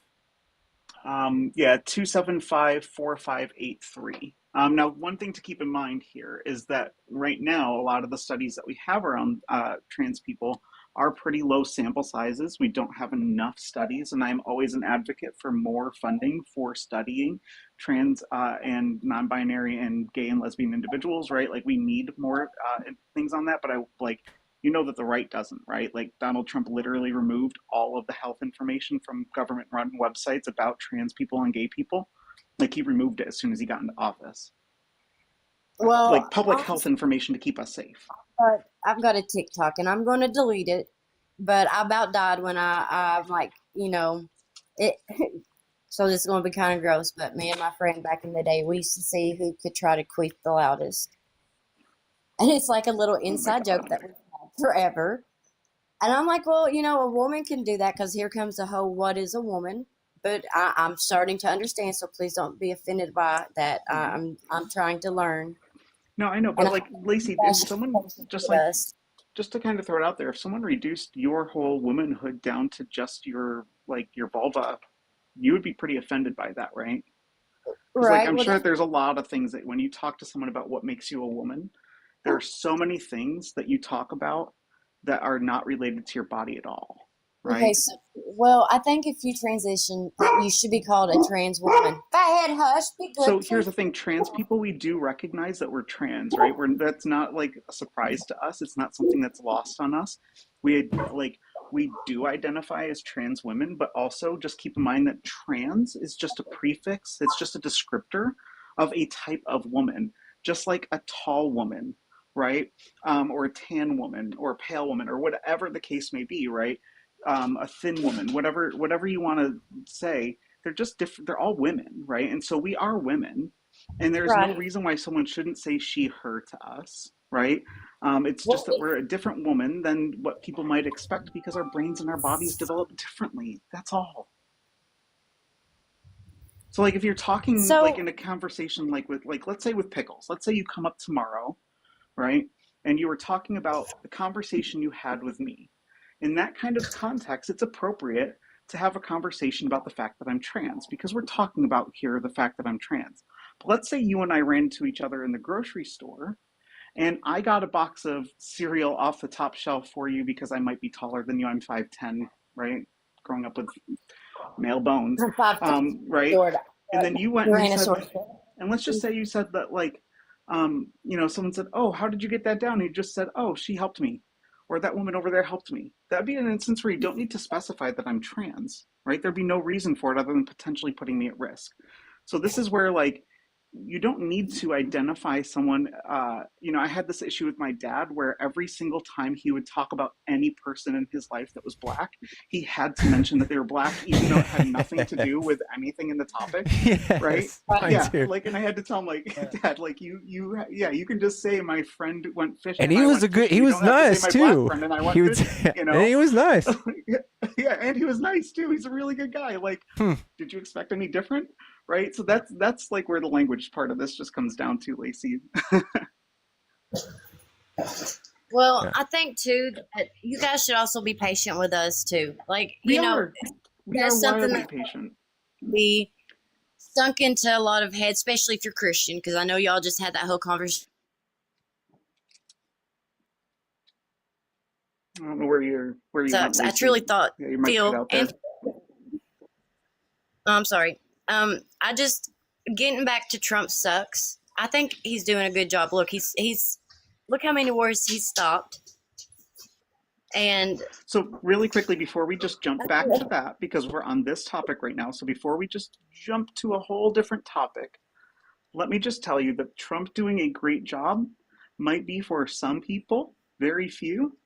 Yeah, 2754583. Now, one thing to keep in mind here is that right now, a lot of the studies that we have around trans people are pretty low sample sizes. We don't have enough studies, and I'm always an advocate for more funding for studying trans and non-binary and gay and lesbian individuals, right? Like, we need more things on that, but you know that the right doesn't, right? Like, Donald Trump literally removed all of the health information from government-run websites about trans people and gay people. Like, he removed it as soon as he got into office. Well, like public health information to keep us safe. I've got a TikTok, and I'm going to delete it. But I about died when I'm like, you know, it. So this is going to be kind of gross. But me and my friend back in the day, we used to see who could try to queef the loudest. And it's like a little inside joke that we've had forever. And I'm like, well, you know, a woman can do that because here comes the whole what is a woman? But I'm starting to understand, so please don't be offended by that. I'm trying to learn. No, I know, but And like Lacey, if someone just to kind of throw it out there, if someone reduced your whole womanhood down to just your vulva, you would be pretty offended by that, right? Right. Like, I'm sure that there's a lot of things that when you talk to someone about what makes you a woman, there are so many things that you talk about that are not related to your body at all. Right? Okay, so, well, I think if you transition, that you should be called a trans woman. Fathead, hush, be good. So here's the thing: trans people, we do recognize that we're trans, right? That's not like a surprise to us. It's not something that's lost on us. We do identify as trans women, but also just keep in mind that trans is just a prefix. It's just a descriptor of a type of woman, just like a tall woman, right? Or a tan woman, or a pale woman, or whatever the case may be, right? A thin woman, whatever you want to say, they're just different. They're all women, right? And so we are women, and there's no reason why someone shouldn't say she, her to us, right? It's just that we're a different woman than what people might expect because our brains and our bodies develop differently. That's all. So like if you're talking like in a conversation like let's say with Pickles, let's say you come up tomorrow, right? And you were talking about the conversation you had with me. In that kind of context, it's appropriate to have a conversation about the fact that I'm trans because we're talking about here the fact that I'm trans. But let's say you and I ran into each other in the grocery store and I got a box of cereal off the top shelf for you because I might be taller than you. I'm 5'10", right? Growing up with male bones, right? And then you went and you said, and let's just say you said that like, someone said, oh, how did you get that down? And you just said, oh, she helped me. Or that woman over there helped me. That'd be an instance where you don't need to specify that I'm trans, right? There'd be no reason for it other than potentially putting me at risk. So this is where like, you don't need to identify someone. I had this issue with my dad where every single time he would talk about any person in his life that was black, he had to mention that they were black, even though it had nothing to do with anything in the topic. Yes, right? yeah. Too. Like, and I had to tell him, like, Dad, like you can just say my friend went fishing. And he was he was nice too. And I went fishing, and he was nice. Yeah, and he was nice too. He's a really good guy. Like, did you expect any different? Right? So that's like where the language part of this just comes down to, Lacey. Well, yeah. I think too that you guys should also be patient with us too. Like, we are something that patient. We sunk into a lot of heads, especially if you're Christian, because I know y'all just had that whole conversation. I don't know where you sucks. I truly thought Phil and I'm sorry. I just getting back to Trump sucks. I think he's doing a good job. Look, he's look how many wars he's stopped. And so really quickly, before we just jump back to that, because we're on this topic right now, so before we just jump to a whole different topic, let me just tell you that Trump doing a great job might be for some people, very few,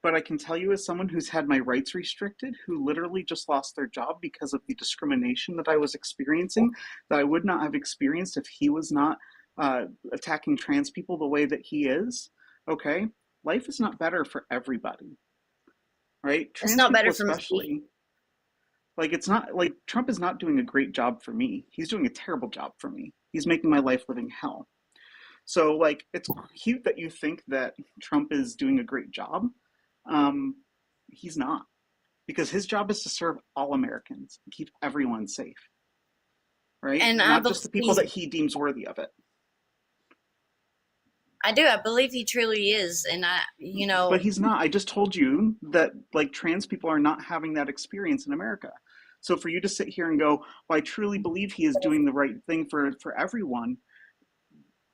but I can tell you as someone who's had my rights restricted, who literally just lost their job because of the discrimination that I was experiencing, that I would not have experienced if he was not attacking trans people the way that he is, okay? Life is not better for everybody, right? Trans it's not people better for me. especially. Like, it's not like Trump is not doing a great job for me. He's doing a terrible job for me. He's making my life living hell. So, like, it's cute that you think that Trump is doing a great job. He's not, because his job is to serve all Americans and keep everyone safe, right? And not just the people that he deems worthy of it. I do. I believe he truly is, and But he's not. I just told you that, like, trans people are not having that experience in America. So for you to sit here and go, well, I truly believe he is doing the right thing for everyone.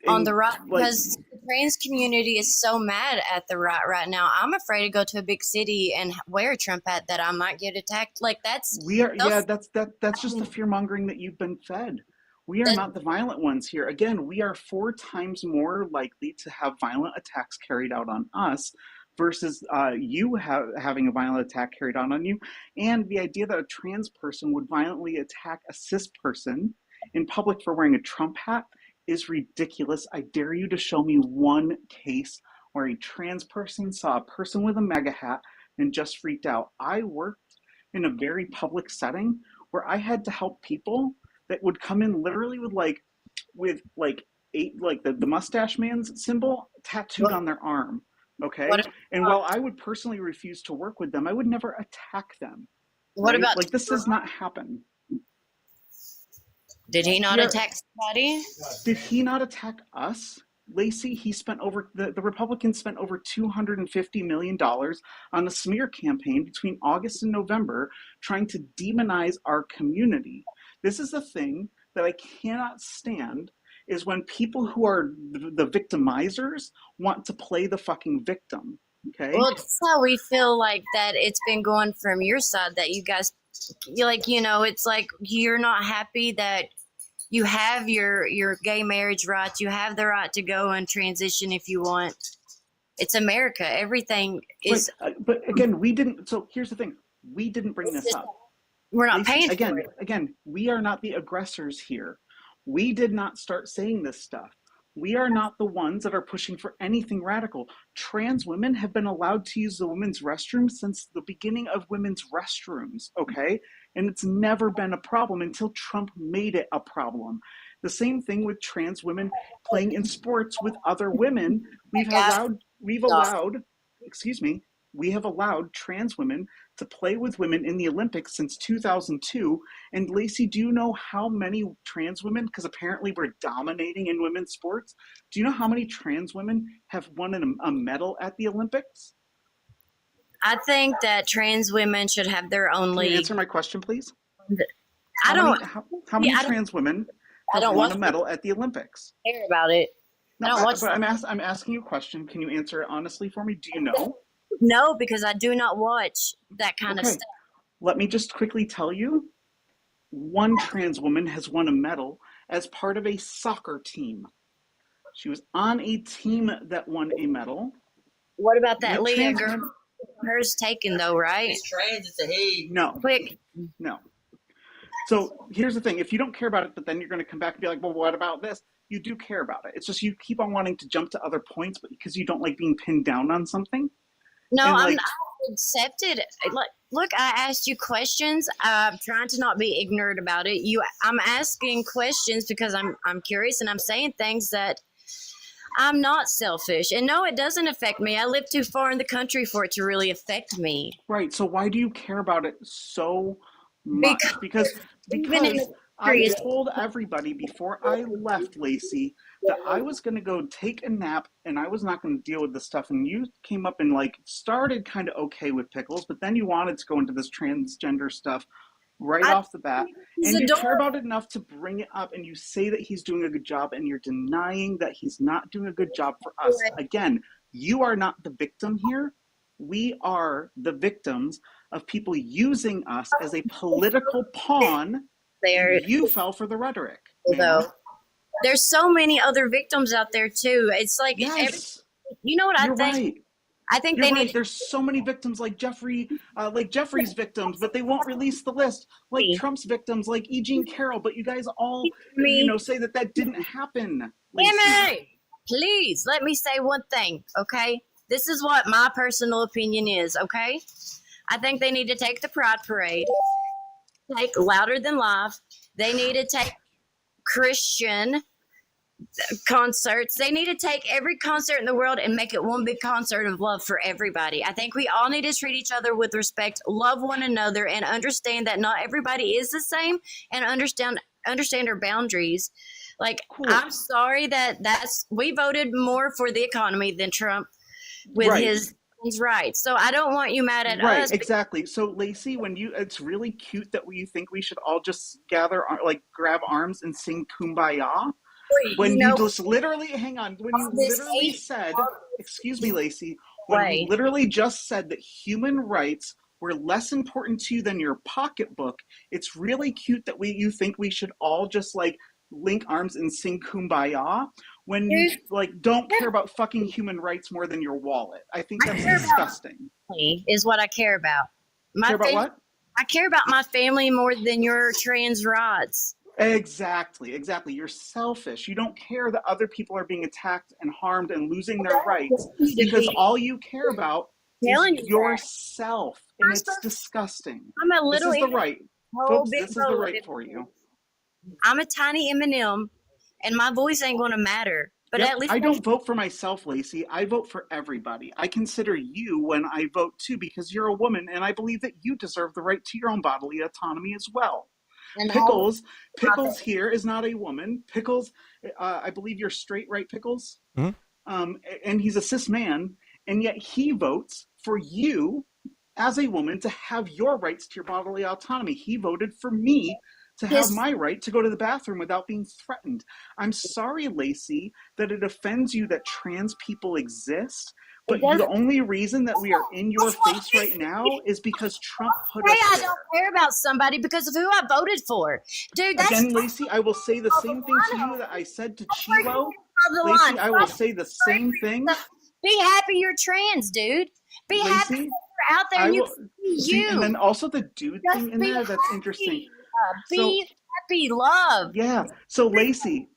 On the right, because the trans community is so mad at the right now. I'm afraid to go to a big city and wear a Trump hat that I might get attacked. Like that's that's just the fear mongering that you've been fed. We are not the violent ones here. Again, we are 4 times more likely to have violent attacks carried out on us versus you having a violent attack carried out on you. And the idea that a trans person would violently attack a cis person in public for wearing a Trump hat is ridiculous. I dare you to show me one case where a trans person saw a person with a MAGA hat and just freaked out. I worked in a very public setting where I had to help people that would come in literally with the mustache man's symbol tattooed on their arm. Okay. And while I would personally refuse to work with them, I would never attack them. What about like this does not happen? Did he not attack somebody? Did he not attack us? Lacey, he spent over the Republicans spent over $250 million on a smear campaign between August and November trying to demonize our community. This is the thing that I cannot stand, is when people who are the victimizers want to play the fucking victim. Okay. Well, that's how we feel like that it's been going from your side, that you guys, it's like you're not happy that you have your gay marriage rights. You have the right to go and transition if you want. It's America. Everything is. But again, we didn't. So here's the thing: we didn't bring this up. We're not paying again. for it. Again, we are not the aggressors here. We did not start saying this stuff. We are not the ones that are pushing for anything radical. Trans women have been allowed to use the women's restroom since the beginning of women's restrooms, okay? And it's never been a problem until Trump made it a problem. The same thing with trans women playing in sports with other women. We have allowed trans women to play with women in the Olympics since 2002. And Lacey, do you know how many trans women, because apparently we're dominating in women's sports, do you know how many trans women have won a medal at the Olympics? I think that trans women should have their own league. Can you answer my question, please? How many trans women have won a medal at the Olympics? I don't care about it. No, I'm asking you a question. Can you answer it honestly for me? Do you know? No, because I do not watch that kind of stuff. Let me just quickly tell you, one trans woman has won a medal as part of a soccer team. She was on a team that won a medal. What about that Leah girl? Hers taken though, right? It's trans, it's a he. No. Quick. No. So here's the thing. If you don't care about it, but then you're going to come back and be like, well, what about this? You do care about it. It's just you keep on wanting to jump to other points, but because you don't like being pinned down on something. No, I accepted. Look, I asked you questions. I'm trying to not be ignorant about it. I'm asking questions because I'm curious, and I'm saying things that I'm not selfish. And no, it doesn't affect me. I live too far in the country for it to really affect me. Right. So why do you care about it so much? Because I told everybody before I left, Lacey, that I was going to go take a nap and I was not going to deal with this stuff. And you came up and started kind of okay with Pickles, but then you wanted to go into this transgender stuff off the bat. And you care about it enough to bring it up, and you say that he's doing a good job, and you're denying that he's not doing a good job for us. Again, you are not the victim here. We are the victims of people using us as a political pawn. And you fell for the rhetoric, ma'am. There's so many other victims out there too. It's like yes, you know what I you're think? right. I think You're they right. need. There's so many victims like Jeffrey's victims, but they won't release the list. Like Trump's victims, like E. Jean Carroll, but you guys all, say that didn't happen. Emily, please let me say one thing, okay? This is what my personal opinion is, okay? I think they need to take the Pride Parade, take Louder Than Life. They need to take Christian concerts. They need to take every concert in the world and make it one big concert of love for everybody. I think we all need to treat each other with respect, love one another, and understand that not everybody is the same, and understand our boundaries. Like, I'm sorry that's we voted more for the economy than Trump with his rights. So I don't want you mad at us. Exactly. So Lacey, it's really cute that you think we should all just grab arms and sing Kumbaya. When you just literally, hang on, when you literally said, excuse me, Lacey, when you literally just said that human rights were less important to you than your pocketbook, it's really cute that you think we should all just link arms and sing Kumbaya when you don't care about fucking human rights more than your wallet. I think that's disgusting. Is what I care about. Care about what? I care about my family more than your trans rights. Exactly. You're selfish. You don't care that other people are being attacked and harmed and losing their rights because all you care about is yourself, and it's disgusting. I'm a little. This is the right, folks. This is the right for you. I'm a tiny M&M, and my voice ain't going to matter. But at least I don't vote for myself, Lacey. I vote for everybody. I consider you when I vote too because you're a woman, and I believe that you deserve the right to your own bodily autonomy as well. And Pickles here is not a woman. Pickles, I believe you're straight, right, Pickles? Mm-hmm. And he's a cis man, and yet he votes for you as a woman to have your rights to your bodily autonomy. He voted for me to have my right to go to the bathroom without being threatened. I'm sorry, Lacey, that it offends you that trans people exist, but the only reason that we are in your face right now is because Trump put us there. I don't care about somebody because of who I voted for. Dude, that's... Again, Lacey, I will say the same thing to you that I said to Chilo. Lacey, I will say the same thing. Be happy you're trans, dude. Be happy you're out there and you see you. And then also the dude thing in there, that's interesting. Be happy, love. Yeah. So Lacey,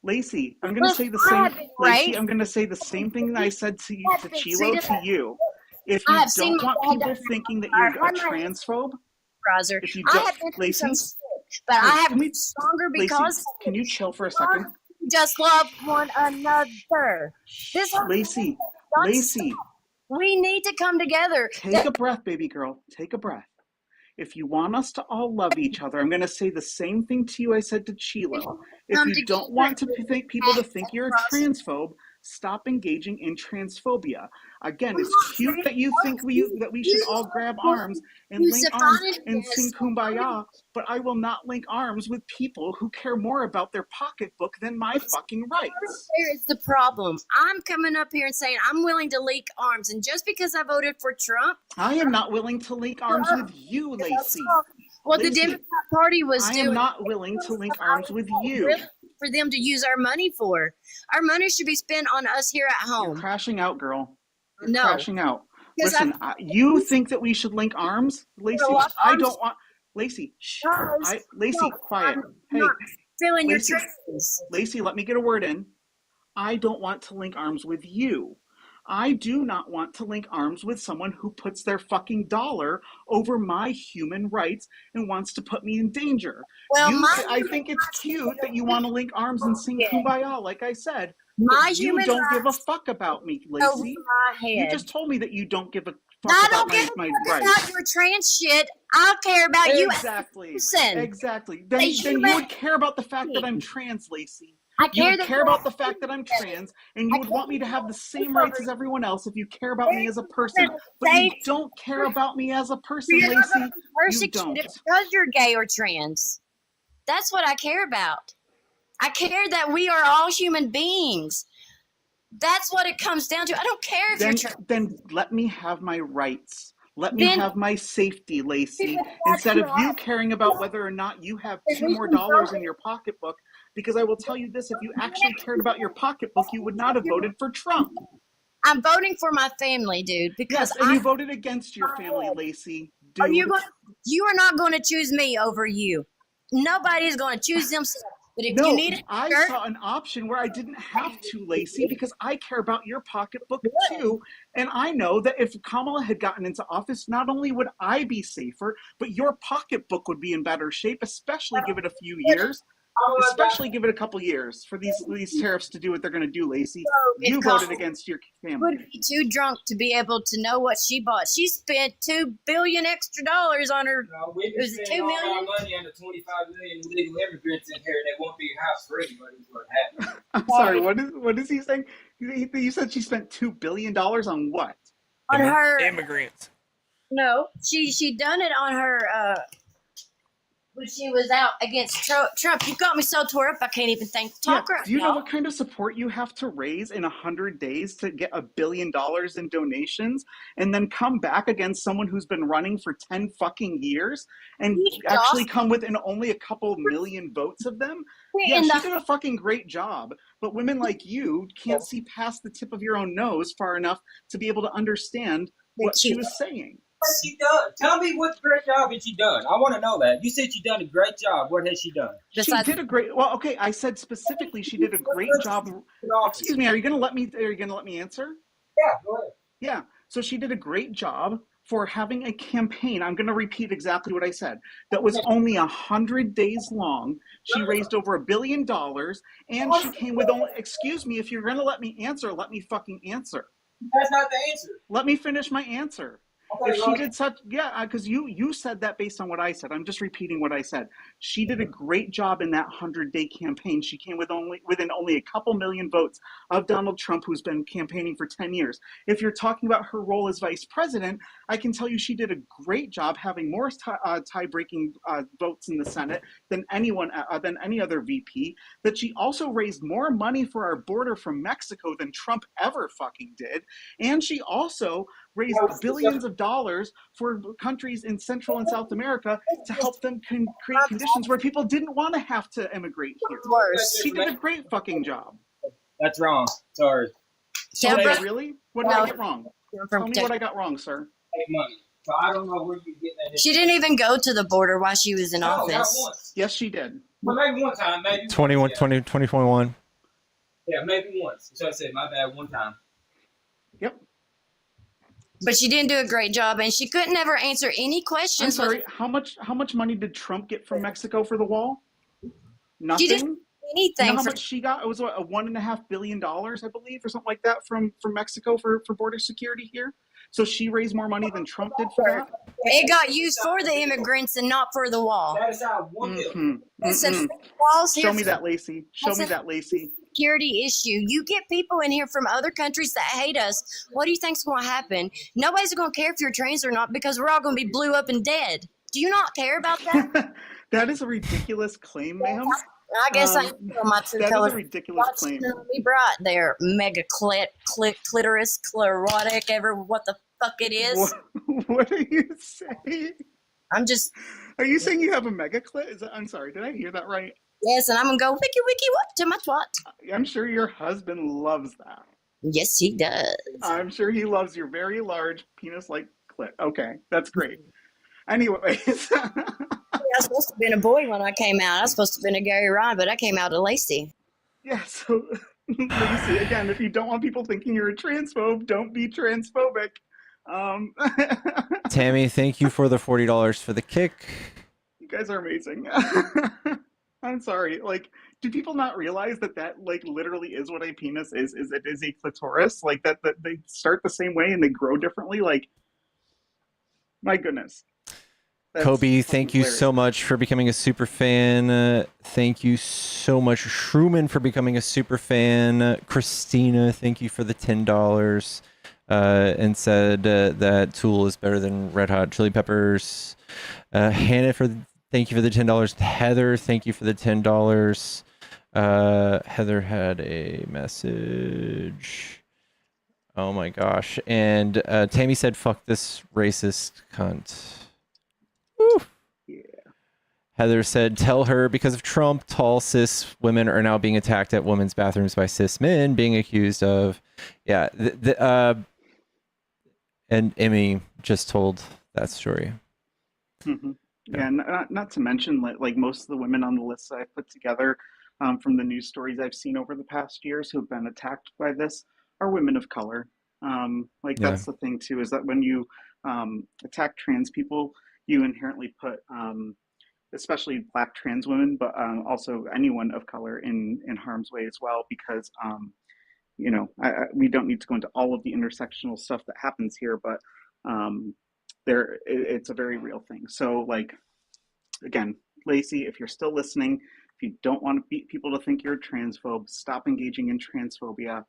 I'm gonna say the same. Lacey, I'm gonna say the same thing that I said to you, to Chilo, to you. If you don't want people thinking that you're a transphobe, if you don't, Lacey, but I have been stronger because. Lacey, can you chill for a second? Just love one another. Lacey. We need to come together. Take a breath, baby girl. Take a breath. If you want us to all love each other, I'm going to say the same thing to you I said to Chilo. If you don't want people to think you're a transphobe, stop engaging in transphobia. Again, it's cute that you think that we should all grab arms and link arms and sing Kumbaya, but I will not link arms with people who care more about their pocketbook than my fucking rights. Here's the problem. I'm coming up here and saying I'm willing to link arms, and just because I voted for Trump, I am not willing to link arms with you, Lacey. Well, the Democrat Party was I am not willing to link arms with you. For them to use our money for. Our money should be spent on us here at home. You're crashing out, girl. You're No. crashing out. Listen, you think that we should link arms? Lacey, I don't want... Lacey, shh. Lacey, quiet. Hey, feeling your dreams. Lacey, let me get a word in. I don't want to link arms with you. I do not want to link arms with someone who puts their fucking dollar over my human rights and wants to put me in danger. I think it's cute that you want to link arms and sing Kumbaya, like I said. But you don't give a fuck about me, Lacey. You just told me that you don't give a fuck about my rights. About your trans shit. I care about you as a person. Exactly. Then you would care about the fact that I'm trans, Lacey. You would care about the fact that I'm trans, and you would want me to have the same rights as everyone else if you care about me as a person. But you don't care about me as a person, Lacey. You don't. Because you're gay or trans. That's what I care about. I care that we are all human beings. That's what it comes down to. I don't care if you're Then let me have my rights. Let me Then have my safety, Lacey, that's instead of you not. caring about whether or not you have Then $2 we more can vote. in your pocketbook. Because I will tell you this, if you actually cared about your pocketbook, you would not have voted for Trump. I'm voting for my family, dude, because Yes, and you voted against your family, Lacey. Are you Dude. going? You are not going to choose me over you. Nobody is going to choose themselves. But if you No, need a I shirt, saw an option where I didn't have to, Lacey, because I care about your pocketbook too. And I know that if Kamala had gotten into office, not only would I be safer, but your pocketbook would be in better shape, especially give it a few years. Especially give it a couple years for these tariffs to do what they're going to do, Lacey. if You Kamala voted against your would family. be too drunk to be able to know what she bought. She spent $2 billion extra on her. We've been Was it spending $2 all our million? money on the 25 million illegal immigrants in here that won't be a house for anybody is what happened. I'm sorry, what is he saying? You said she spent $2 billion on what? On her immigrants. No, she done it on her. When she was out against Trump. You got me so tore up I can't even talk right Do you know now. what kind of support you have to raise in 100 days to get $1 billion in donations and then come back against someone who's been running for 10 fucking years and actually come within only a couple million votes of them? Yeah, she did a fucking great job, but women like you can't see past the tip of your own nose far enough to be able to understand what she was saying. What's she done? Tell me what great job has she done. I want to know that. You said she done a great job. What has she done? She did a great. Well, okay, I said specifically she did a great job. Excuse me, are you going to let me answer? Yeah, go ahead. Yeah. So she did a great job for having a campaign. I'm going to repeat exactly what I said. That was only 100 days long. She raised over $1 billion, and she came with only. Excuse me, if you're going to let me answer, let me fucking answer. That's not the answer. Let me finish my answer. Okay, If she did such, yeah, because you said that based on what I said. I'm just repeating what I said. She did a great job in that 100-day campaign. She came within only a couple million votes of Donald Trump, who's been campaigning for 10 years. If you're talking about her role as vice president, I can tell you she did a great job having more tie-breaking votes in the Senate than any other VP. That she also raised more money for our border from Mexico than Trump ever fucking did, and she also raised billions of dollars for countries in Central and South America to help them create conditions where people didn't want to have to immigrate here. She did a great fucking job. That's wrong. Sorry. Really? What did I get wrong? Tell me what I got wrong, sir. Take money. So I don't know where you get that. She didn't even go to the border while she was in office. Not once. Yes, she did. Well, maybe one time. Maybe 2021. Yeah, maybe once. So I said, my bad, one time. Yep. But she didn't do a great job, and she couldn't ever answer any questions. I'm sorry. How much money did Trump get from Mexico for the wall? Nothing. She didn't do anything. You know how much she got? It was what, a $1.5 billion, I believe, or something like that from Mexico for border security here. So she raised more money than Trump did for that. It got used for the immigrants and not for the wall. That is how Show me that, Lacey. Show me that, Lacey. Security issue. You get people in here from other countries that hate us. What do you think's going to happen? Nobody's going to care if you're trans or not because we're all going to be blew up and dead. Do you not care about that? That is a ridiculous claim, ma'am. I guess I know my true colors. That is a ridiculous claim. Be bright there, mega clitoris, sclerotic, what the fuck it is. What are you saying? I'm just. Are you saying you have a mega clit? I'm sorry, did I hear that right? Yes, and I'm gonna go wiki wiki what to my twat. I'm sure your husband loves that. Yes, he does. I'm sure he loves your very large penis-like clit. Okay, that's great. Anyways. I was supposed to have been a boy when I came out. I was supposed to have been a Gary Rod, but I came out a Lacey. Yeah, so Lacey, again, if you don't want people thinking you're a transphobe, don't be transphobic. Tammy, thank you for the $40 for the kick. You guys are amazing. I'm sorry. Like, do people not realize that like literally is what a penis is? Is it is a clitoris? Like that they start the same way and they grow differently? Like, my goodness. That's Kobe, thank you hilarious. so much for becoming a super fan. Thank you so much, Shrooman, for becoming a super fan. Christina, thank you for the $10 and said that Tool is better than Red Hot Chili Peppers. Hannah, thank you for the $10. Heather, thank you for the $10. Heather had a message. Oh my gosh. And Tammy said, fuck this racist cunt. Woo. Yeah. Heather said, tell her because of Trump, tall cis women are now being attacked at women's bathrooms by cis men being accused of, yeah. And Emmy just told that story. Mm-hmm. Yeah, not to mention like most of the women on the list that I put together from the news stories I've seen over the past years who have been attacked by this are women of color. Like Yeah. that's the thing too, is that when you attack trans people, you inherently put especially Black trans women, but also anyone of color in harm's way as well, because you know, we don't need to go into all of the intersectional stuff that happens here, but it's a very real thing. So like, again, Lacey, if you're still listening, if you don't want people to think you're a transphobe, stop engaging in transphobia.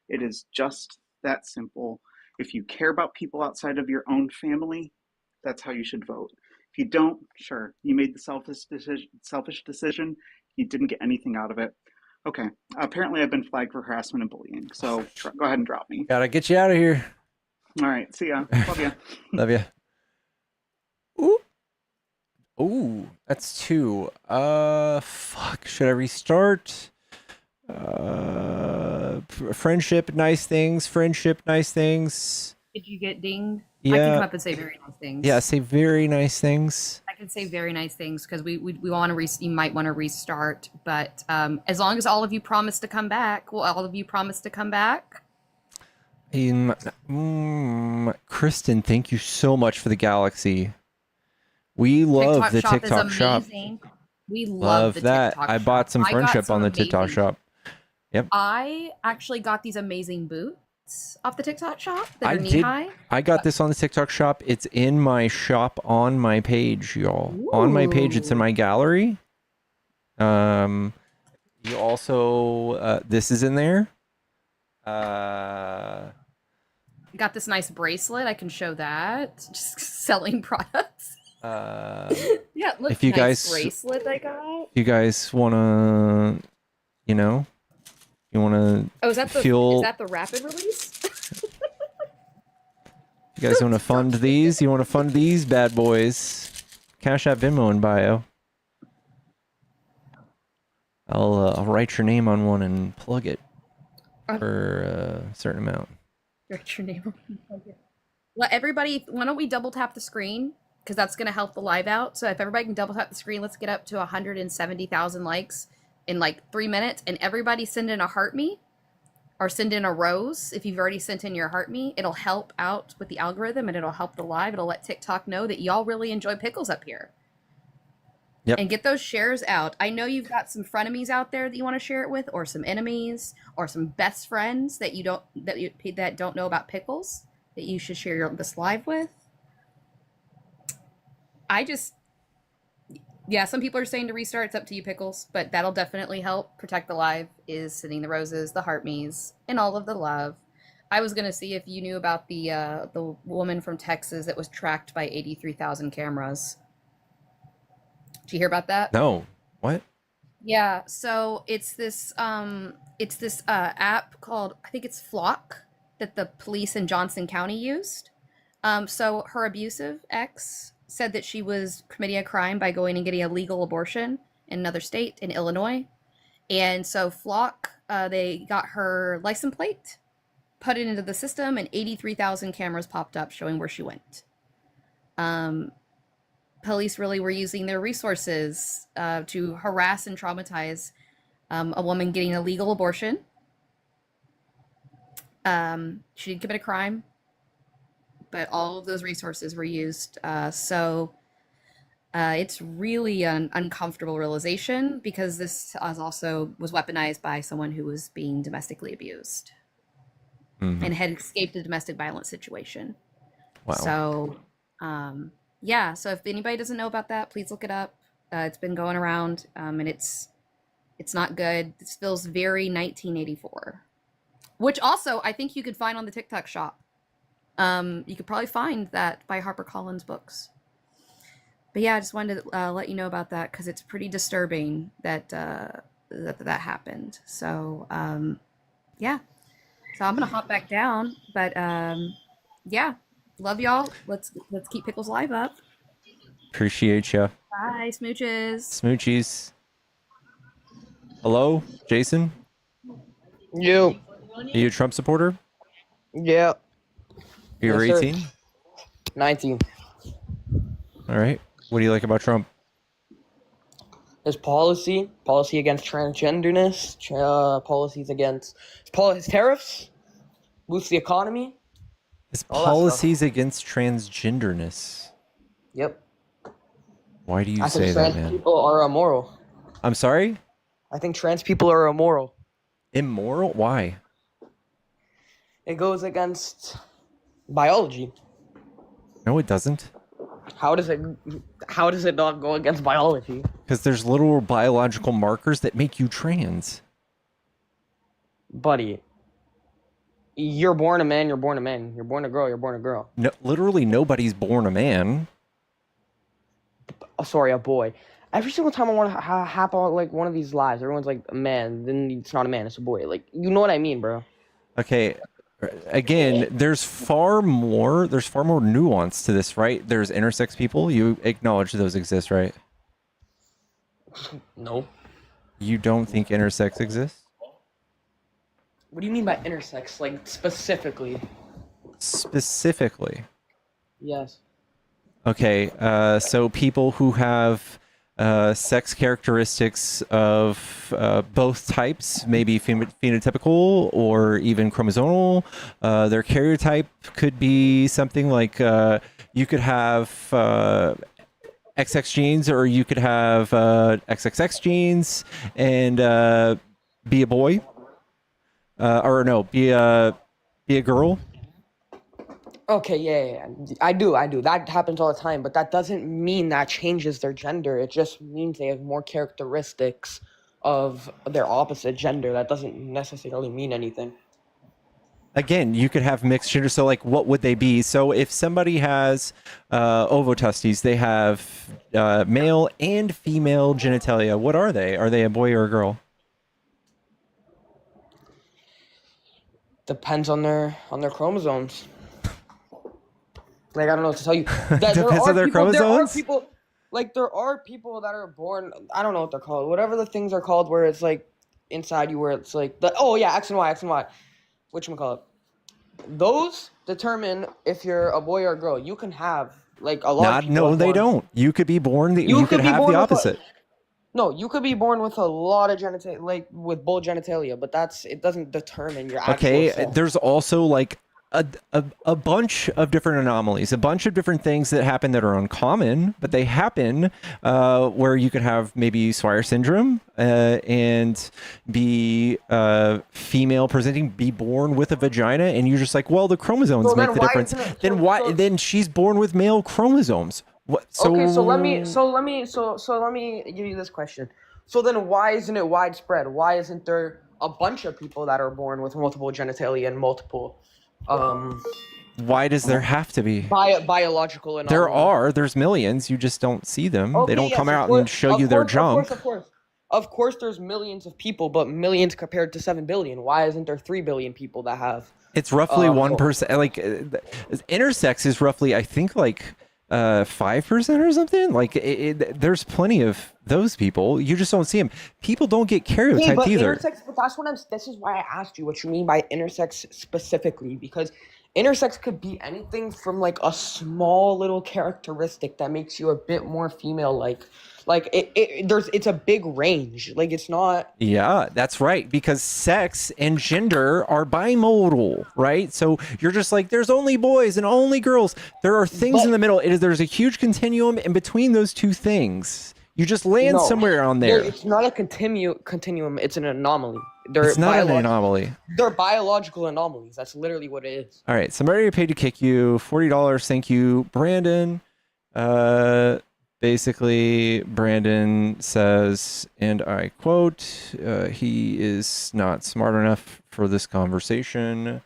It is just that simple. If you care about people outside of your own family, that's how you should vote. If you don't, sure, you made the selfish decision. You didn't get anything out of it. Okay. Apparently, I've been flagged for harassment and bullying. So go ahead and drop me. Gotta get you out of here. All right. See ya. Love ya. Love ya. Ooh. Ooh, that's 2. Fuck. Should I restart? Friendship, nice things. Friendship, nice things. Did you get dinged? Yeah. I can come up and say very nice things. Yeah, say very nice things. I can say very nice things because we want to you might want to restart, but as long as all of you promise to come back, will all of you promise to come back? Kristen, thank you so much for the galaxy. We love the TikTok shop. We love the that. TikTok I bought some shop. I got friendship some on the TikTok amazing- shop. Yep. I actually got these amazing boots off the TikTok shop that are knee-high. I got this on the TikTok shop. It's in my shop on my page, y'all. On my page, it's in my gallery. You also this is in there. Got this nice bracelet. I can show that. Just selling products. Yeah, look, if you nice guys bracelet I got. you guys wanna, you know, you wanna Oh, is that the rapid release? You guys wanna fund these? You wanna fund these bad boys? Cash App, Venmo in bio. I'll write your name on one and plug it for a certain amount. Write your name. Let everybody. Why don't we double tap the screen? Because that's going to help the live out. So if everybody can double tap the screen, let's get up to 170,000 likes in like 3 minutes. And everybody send in a heart me or send in a rose. If you've already sent in your heart me, it'll help out with the algorithm and it'll help the live. It'll let TikTok know that y'all really enjoy pickles up here. Yep. And get those shares out. I know you've got some frenemies out there that you want to share it with, or some enemies, or some best friends that that don't know about pickles that you should share this live with. Some people are saying to restart. It's up to you, Pickles, but that'll definitely help protect the live. Is sending the roses, the heart me's, and all of the love. I was gonna see if you knew about the woman from Texas that was tracked by 83,000 cameras. Did you hear about that? No. What? Yeah, so it's this app called, I think it's Flock, that the police in Johnson County used. So her abusive ex said that she was committing a crime by going and getting a legal abortion in another state, in Illinois. And so Flock, they got her license plate, put it into the system, and 83,000 cameras popped up showing where she went. Police really were using their resources to harass and traumatize a woman getting a legal abortion. She didn't commit a crime, but all of those resources were used. So it's really an uncomfortable realization because this was weaponized by someone who was being domestically abused and had escaped a domestic violence situation. Wow. So, so if anybody doesn't know about that, please look it up. It's been going around, and it's not good. This feels very 1984, which also I think you could find on the TikTok shop. You could probably find that by HarperCollins Books. But yeah, I just wanted to let you know about that because it's pretty disturbing that that happened. So yeah. So I'm gonna hop back down, but yeah, love y'all. Let's keep Pickles Live up. Appreciate you. Bye, smooches. Smoochies. Hello, Jason? You. Are you a Trump supporter? Yeah. Are you over Yes, sir. 18? 19. All right. What do you like about Trump? His policy against transgenderness, policies against his tariffs, boost the economy. His all that stuff. policies against transgenderness. Yep. Why do you I think say that, trans man? people are immoral. I'm sorry? I think trans people are immoral. Immoral? Why? It goes against biology. No, it doesn't. How does it not go against biology? Because there's literal biological markers that make you trans. Buddy, you're born a man, you're born a man. You're born a girl, you're born a girl. No, literally nobody's born a man. Oh, sorry, a boy. Every single time I want to happen like one of these lives, everyone's like a man, then it's not a man, it's a boy. Like, you know what I mean, bro? Okay. Again, there's far more nuance to this, right? There's intersex people. You acknowledge those exist, right? No. You don't think intersex exists? What do you mean by intersex? Like, specifically? Specifically. Yes. Okay, so people who have sex characteristics of both types, maybe phenotypical or even chromosomal. Their karyotype could be something like you could have XX genes, or you could have XXX genes and be a boy, or no, be a girl. Okay, yeah. I do. That happens all the time, but that doesn't mean that changes their gender. It just means they have more characteristics of their opposite gender. That doesn't necessarily mean anything. Again, you could have mixed gender. So, like, what would they be? So, if somebody has ovotestes, they have male and female genitalia. What are they? Are they a boy or a girl? Depends on their chromosomes. Like, I don't know what to tell you. Depends on their chromosomes? There are people that are born, I don't know what they're called, whatever the things are called, where it's like inside you, where it's like X and Y. Whatchamacallit. Those determine if you're a boy or a girl. You can have like a lot of people. No, they don't. You could be born. You could have the opposite. No, you could be born with a lot of genitalia, like with both genitalia, but it doesn't determine your actual sex. There's also like a bunch of different anomalies, a bunch of different things that happen that are uncommon, but they happen where you could have maybe Swyer syndrome and be female presenting, be born with a vagina, and you're just like, well, the chromosomes make the difference. Then she's born with male chromosomes. What? Okay, so let me give you this question. So then why isn't it widespread? Why isn't there a bunch of people that are born with multiple genitalia and multiple why does there have to be biological anomalies? There's millions, you just don't see them. They don't come out and show you their junk. Of course there's millions of people, but millions compared to 7 billion. Why isn't there 3 billion people that have? It's roughly 1%. Like intersex is roughly, I think, like 5% or something. Like there's plenty of those people. You just don't see them. People don't get karyotyped either. But this is why I asked you what you mean by intersex specifically, because intersex could be anything from like a small little characteristic that makes you a bit more female like it's a big range. Like, it's not. Yeah, that's right, because sex and gender are bimodal, right? So you're just like, there's only boys and only girls. There are things in the middle. There's a huge continuum in between those two things. You just land somewhere on there. It's not a continuum. It's an anomaly. It's not an anomaly. They're biological anomalies. That's literally what it is. All right, somebody paid to kick you $40. Thank you, Brandon. Basically, Brandon says, and I quote, he is not smart enough for this conversation.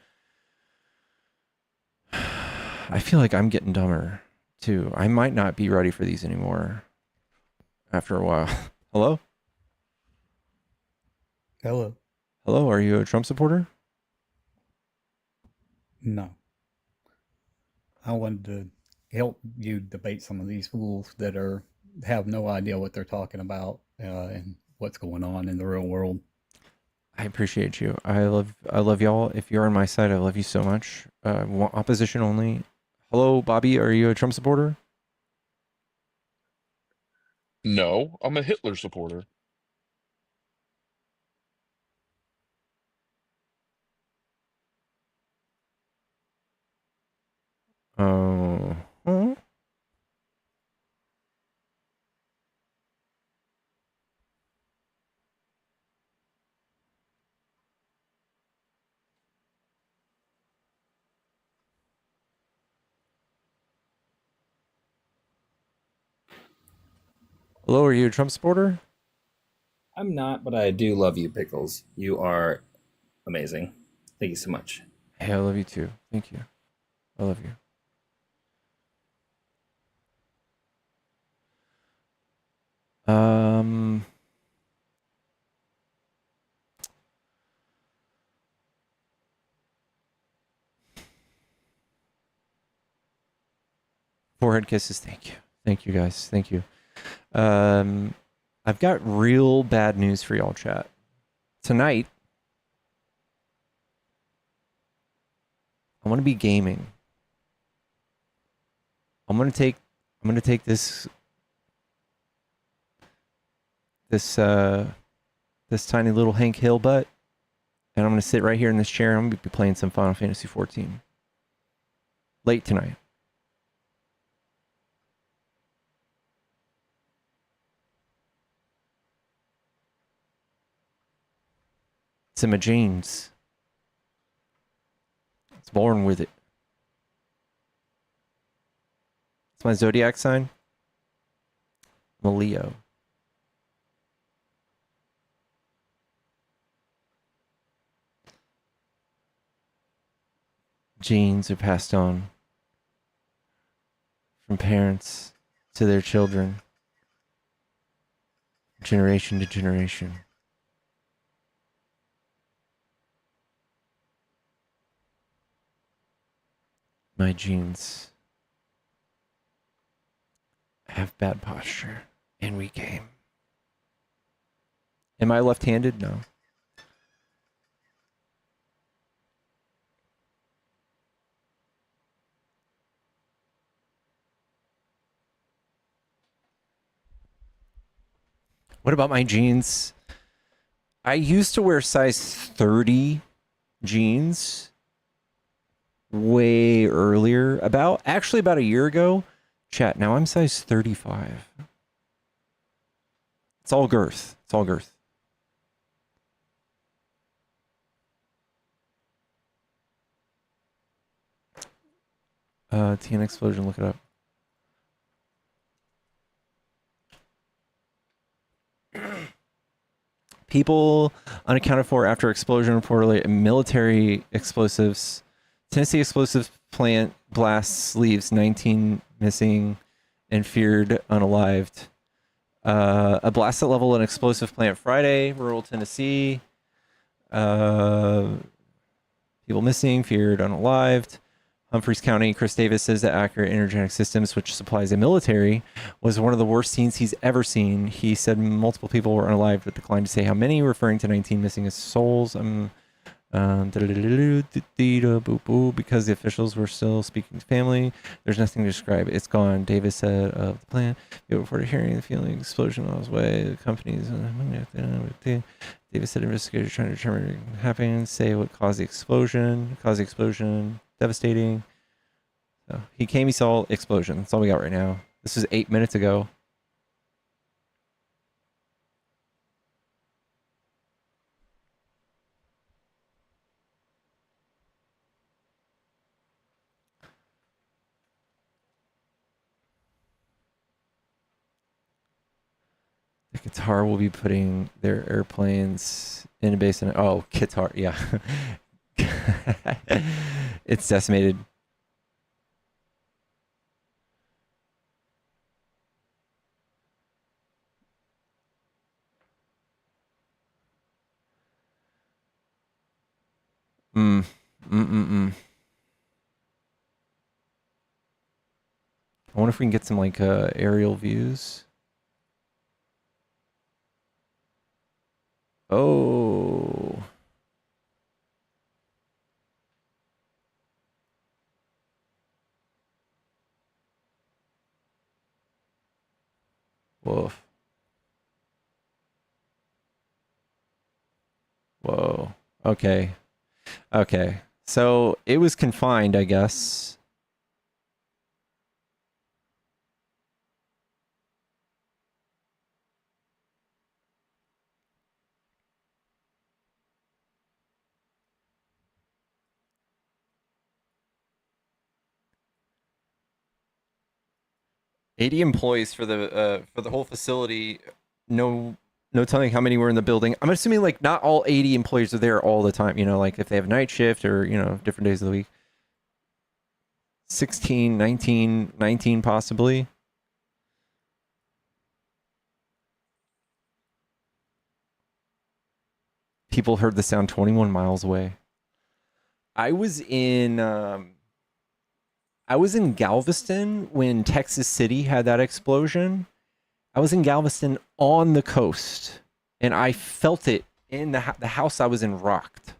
I feel like I'm getting dumber, too. I might not be ready for these anymore after a while. Hello? Hello. Hello, are you a Trump supporter? No. I wanted to help you debate some of these fools that have no idea what they're talking about and what's going on in the real world. I appreciate you. I love y'all. If you're on my side, I love you so much. Opposition only. Hello, Bobby. Are you a Trump supporter? No, I'm a Hitler supporter. Oh. Huh? Hello, are you a Trump supporter? I'm not, but I do love you, Pickles. You are amazing. Thank you so much. Hey, I love you too. Thank you. I love you. Forehead kisses. Thank you. Thank you, guys. Thank you. I've got real bad news for y'all, chat. Tonight, I want to be gaming. I'm gonna take this tiny little Hank Hill butt, and I'm gonna sit right here in this chair. I'm gonna be playing some Final Fantasy 14 late tonight. It's in my genes. It's born with it. It's my zodiac sign. I'm a Leo. Genes are passed on from parents to their children, generation to generation. My genes have bad posture and weak aim. Am I left-handed? No. What about my jeans? I used to wear size 30 jeans way earlier, actually about a year ago. Chat, now I'm size 35. It's all girth. It's all girth. TN Explosion, look it up. People unaccounted for after explosion reportedly military explosives. Tennessee explosives plant blasts leaves 19 missing and feared unalived. A blast at level an explosive plant Friday, rural Tennessee. People missing, feared unalived. Humphreys County, Chris Davis says that Accurate Energetic Systems, which supplies the military, was one of the worst scenes he's ever seen. He said multiple people were unalived, but declined to say how many, referring to 19 missing souls. Because the officials were still speaking to family. There's nothing to describe. It's gone. Davis said of the plant. People reported hearing the feeling explosion on his way. The companies. Davis said investigators trying to determine what happened, say what caused the explosion. Devastating. So he came, he saw explosion. That's all we got right now. This was 8 minutes ago. The Qatar will be putting their airplanes in a basin. Oh, Qatar, yeah. It's decimated. Mm. Mm-mm-mm. I wonder if we can get some like aerial views. Oh. Woof. Whoa. Okay. Okay. So it was confined, I guess. $80 employees for the whole facility. No telling how many were in the building. I'm assuming like not all 80 employees are there all the time, you know, like if they have night shift or, you know, different days of the week. 16, 19 possibly. People heard the sound 21 miles away. I was in Galveston when Texas City had that explosion. I was in Galveston on the coast, and I felt it in the house I was in rocked.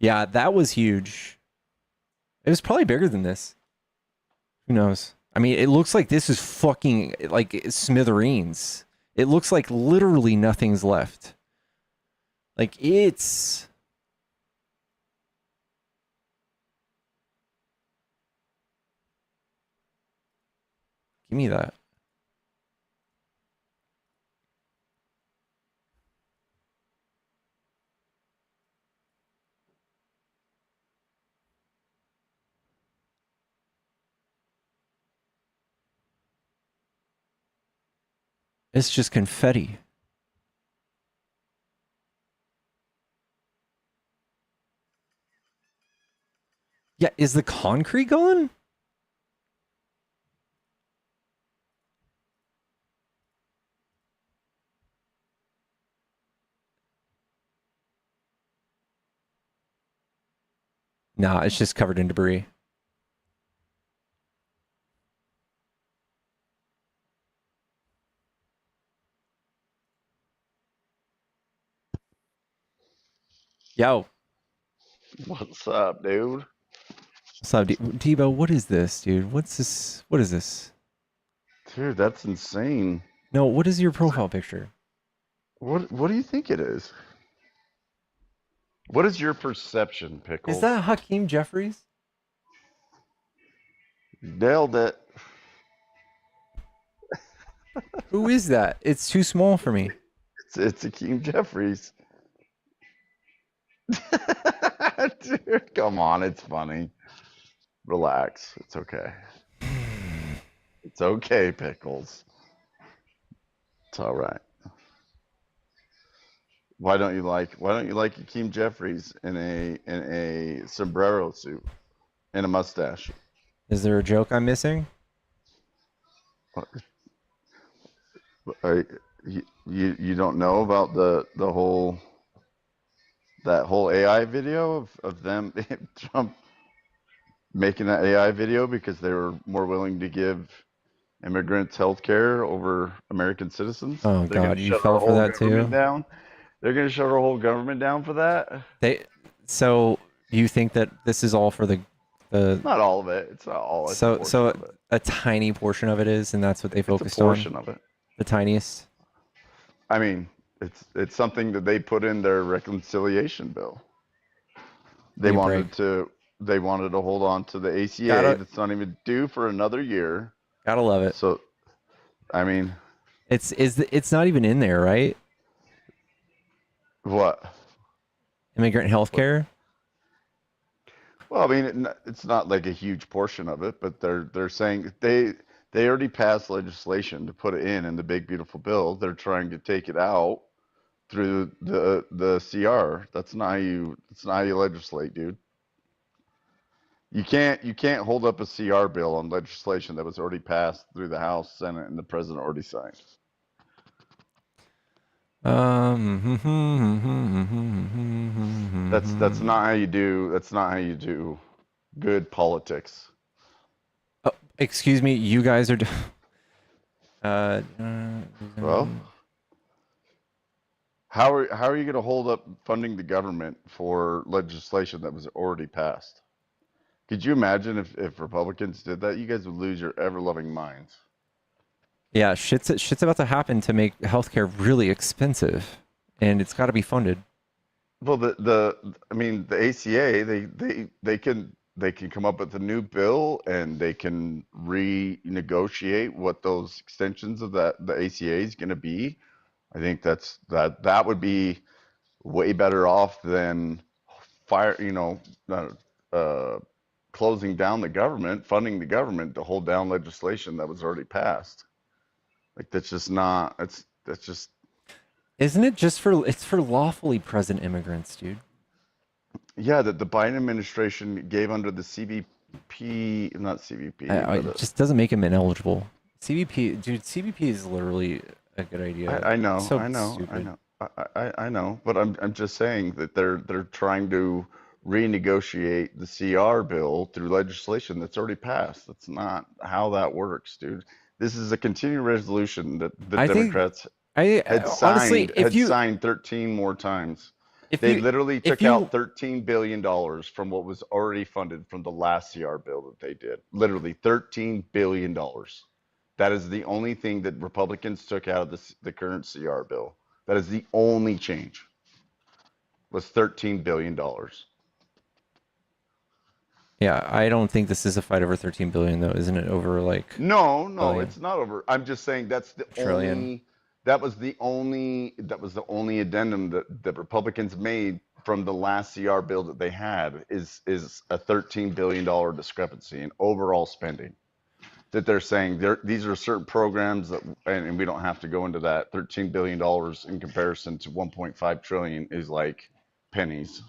Yeah, that was huge. It was probably bigger than this. Who knows? I mean, it looks like this is fucking like smithereens. It looks like literally nothing's left. Like it's... Give me that. It's just confetti. Yeah, is the concrete gone? Nah, it's just covered in debris. Yo. What's up, dude? What's up, Debo? What is this, dude? What's this? What is this? Dude, that's insane. No, what is your profile picture? What do you think it is? What is your perception, Pickles? Is that Hakeem Jeffries? Nailed it. Who is that? It's too small for me. It's Hakeem Jeffries. Dude, come on, it's funny. Relax. It's okay. It's okay, Pickles. It's all right. Why don't you like Hakeem Jeffries in a sombrero suit and a mustache? Is there a joke I'm missing? You don't know about the whole AI video of them Trump making that AI video because they were more willing to give immigrants health care over American citizens? Oh They're going God, to you shut fell our for whole that government too. down. They're going to shut our whole government down for that. So you think that this is all for the Not all of it. It's not all. It's a portion so of it. a tiny portion of it is, and that's what they It's a focused portion on. of it. The tiniest. I mean, it's something that they put in their reconciliation bill. They Give me a wanted break. to hold on to the ACA Gotta- that's not even due for another year. Gotta love it. So, I mean, it's not even in there, right? what? Immigrant health care. Well, I mean, it's not like a huge portion of it, but they're saying they already passed legislation to put it in the big beautiful bill. They're trying to take it out through the CR. That's not how you legislate, dude. You can't hold up a CR bill on legislation that was already passed through the House, Senate, and the president already signed. That's not how you do. That's not how you do good politics. Oh, excuse me, you guys are. Well, how are you going to hold up funding the government for legislation that was already passed? Could you imagine if Republicans did that? You guys would lose your ever-loving minds. Yeah, shit's about to happen to make healthcare really expensive, and it's got to be funded. Well, I mean, the ACA, they can come up with a new bill and they can renegotiate what those extensions of the ACA is going to be. I think that would be way better off than closing down the government, funding the government to hold down legislation that was already passed. Like that's just not. That's just. Isn't it just for? It's for lawfully present immigrants, dude. Yeah, that the Biden administration gave under the CBP, not CBP. It just doesn't make him ineligible. CBP, dude. CBP is literally a good idea. I know, So I know, stupid. I know, but I'm just saying that they're trying to renegotiate the CR bill through legislation that's already passed. That's not how that works, dude. This is a continuing resolution that the I think- Democrats I had honestly, signed, if you- signed 13 more times. If They you- literally if took you- out $13 billion from what was already funded from the last CR bill that they did. Literally $13 billion. That is the only thing that Republicans took out of the current CR bill. That is the only change. Was $13 billion. Yeah, I don't think this is a fight over 13 billion, though, isn't it? Over like No, billion? it's not over. I'm just saying that's the Trillion. only. That was the only addendum that Republicans made from the last CR bill that they had is a $13 billion discrepancy in overall spending. That they're saying these are certain programs that, and we don't have to go into that. $13 billion in comparison to 1.5 trillion is like pennies,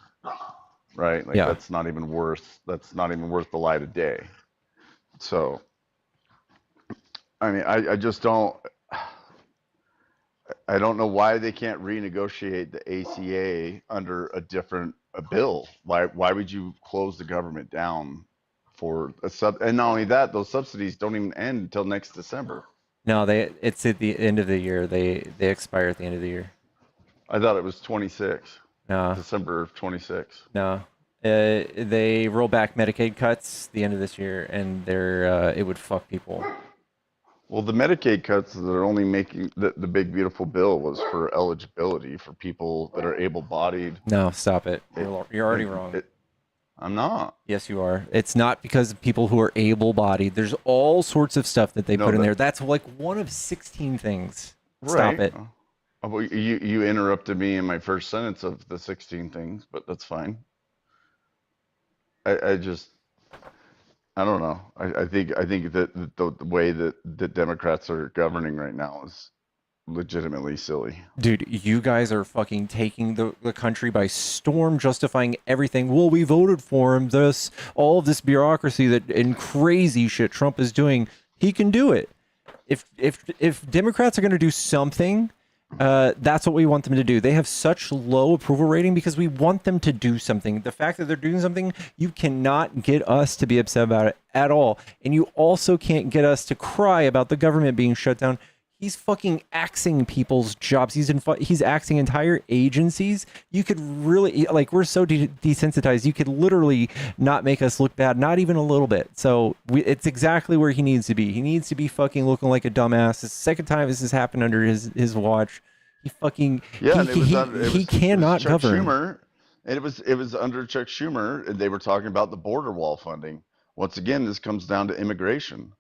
right? Like Yeah. that's not even worth the light of day. So, I mean, I just don't. I don't know why they can't renegotiate the ACA under a bill. Why would you close the government down for a sub? And not only that, those subsidies don't even end until next December. No, it's at the end of the year. They expire at the end of the year. I thought it was 26. No. December of 26. No. They roll back Medicaid cuts the end of this year, and it would fuck people. Well, the Medicaid cuts that are only making the big beautiful bill was for eligibility for people that are able-bodied. No, stop it. You're already wrong. I'm not. Yes, you are. It's not because of people who are able-bodied. There's all sorts of stuff that they put in there. That's like one of 16 things. Stop it. Well, you interrupted me in my first sentence of the 16 things, but that's fine. I don't know. I think that the way that the Democrats are governing right now is legitimately silly. Dude, you guys are fucking taking the country by storm, justifying everything. Well, we voted for him. All of this bureaucracy and crazy shit Trump is doing. He can do it. If Democrats are going to do something, that's what we want them to do. They have such low approval rating because we want them to do something. The fact that they're doing something, you cannot get us to be upset about it at all. And you also can't get us to cry about the government being shut down. He's fucking axing people's jobs. He's axing entire agencies. You could really, like, we're so desensitized. You could literally not make us look bad, not even a little bit. So it's exactly where he needs to be. He needs to be fucking looking like a dumbass. It's the second time this has happened under his watch. He fucking he cannot Chuck govern. Schumer, and it was under Chuck Schumer, and they were talking about the border wall funding. Once again, this comes down to immigration.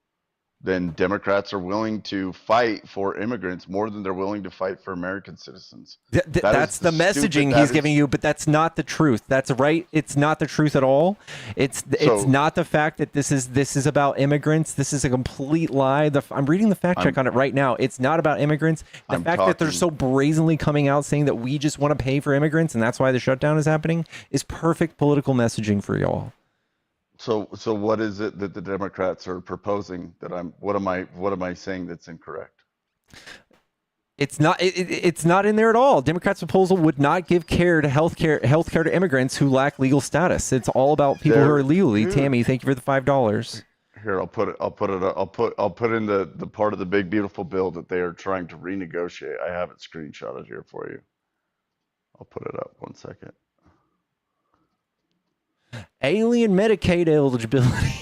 Then Democrats are willing to fight for immigrants more than they're willing to fight for American citizens. That's the messaging he's giving you, but that's not the truth. That's right. It's not the truth at all. It's not the fact that this is about immigrants. This is a complete lie. I'm reading the fact check on it right now. It's not about immigrants. The fact that they're so brazenly coming out saying that we just want to pay for immigrants and that's why the shutdown is happening is perfect political messaging for y'all. So what is it that the Democrats are proposing that what am I saying that's incorrect? It's not. It's not in there at all. Democrats' proposal would not give care to healthcare to immigrants who lack legal status. It's all about people who are legally. Dude. Tammy, thank you for the $5. Here, I'll put in the part of the big beautiful bill that they are trying to renegotiate. I have it screenshotted here for you. I'll put it up 1 second. Alien Medicaid eligibility.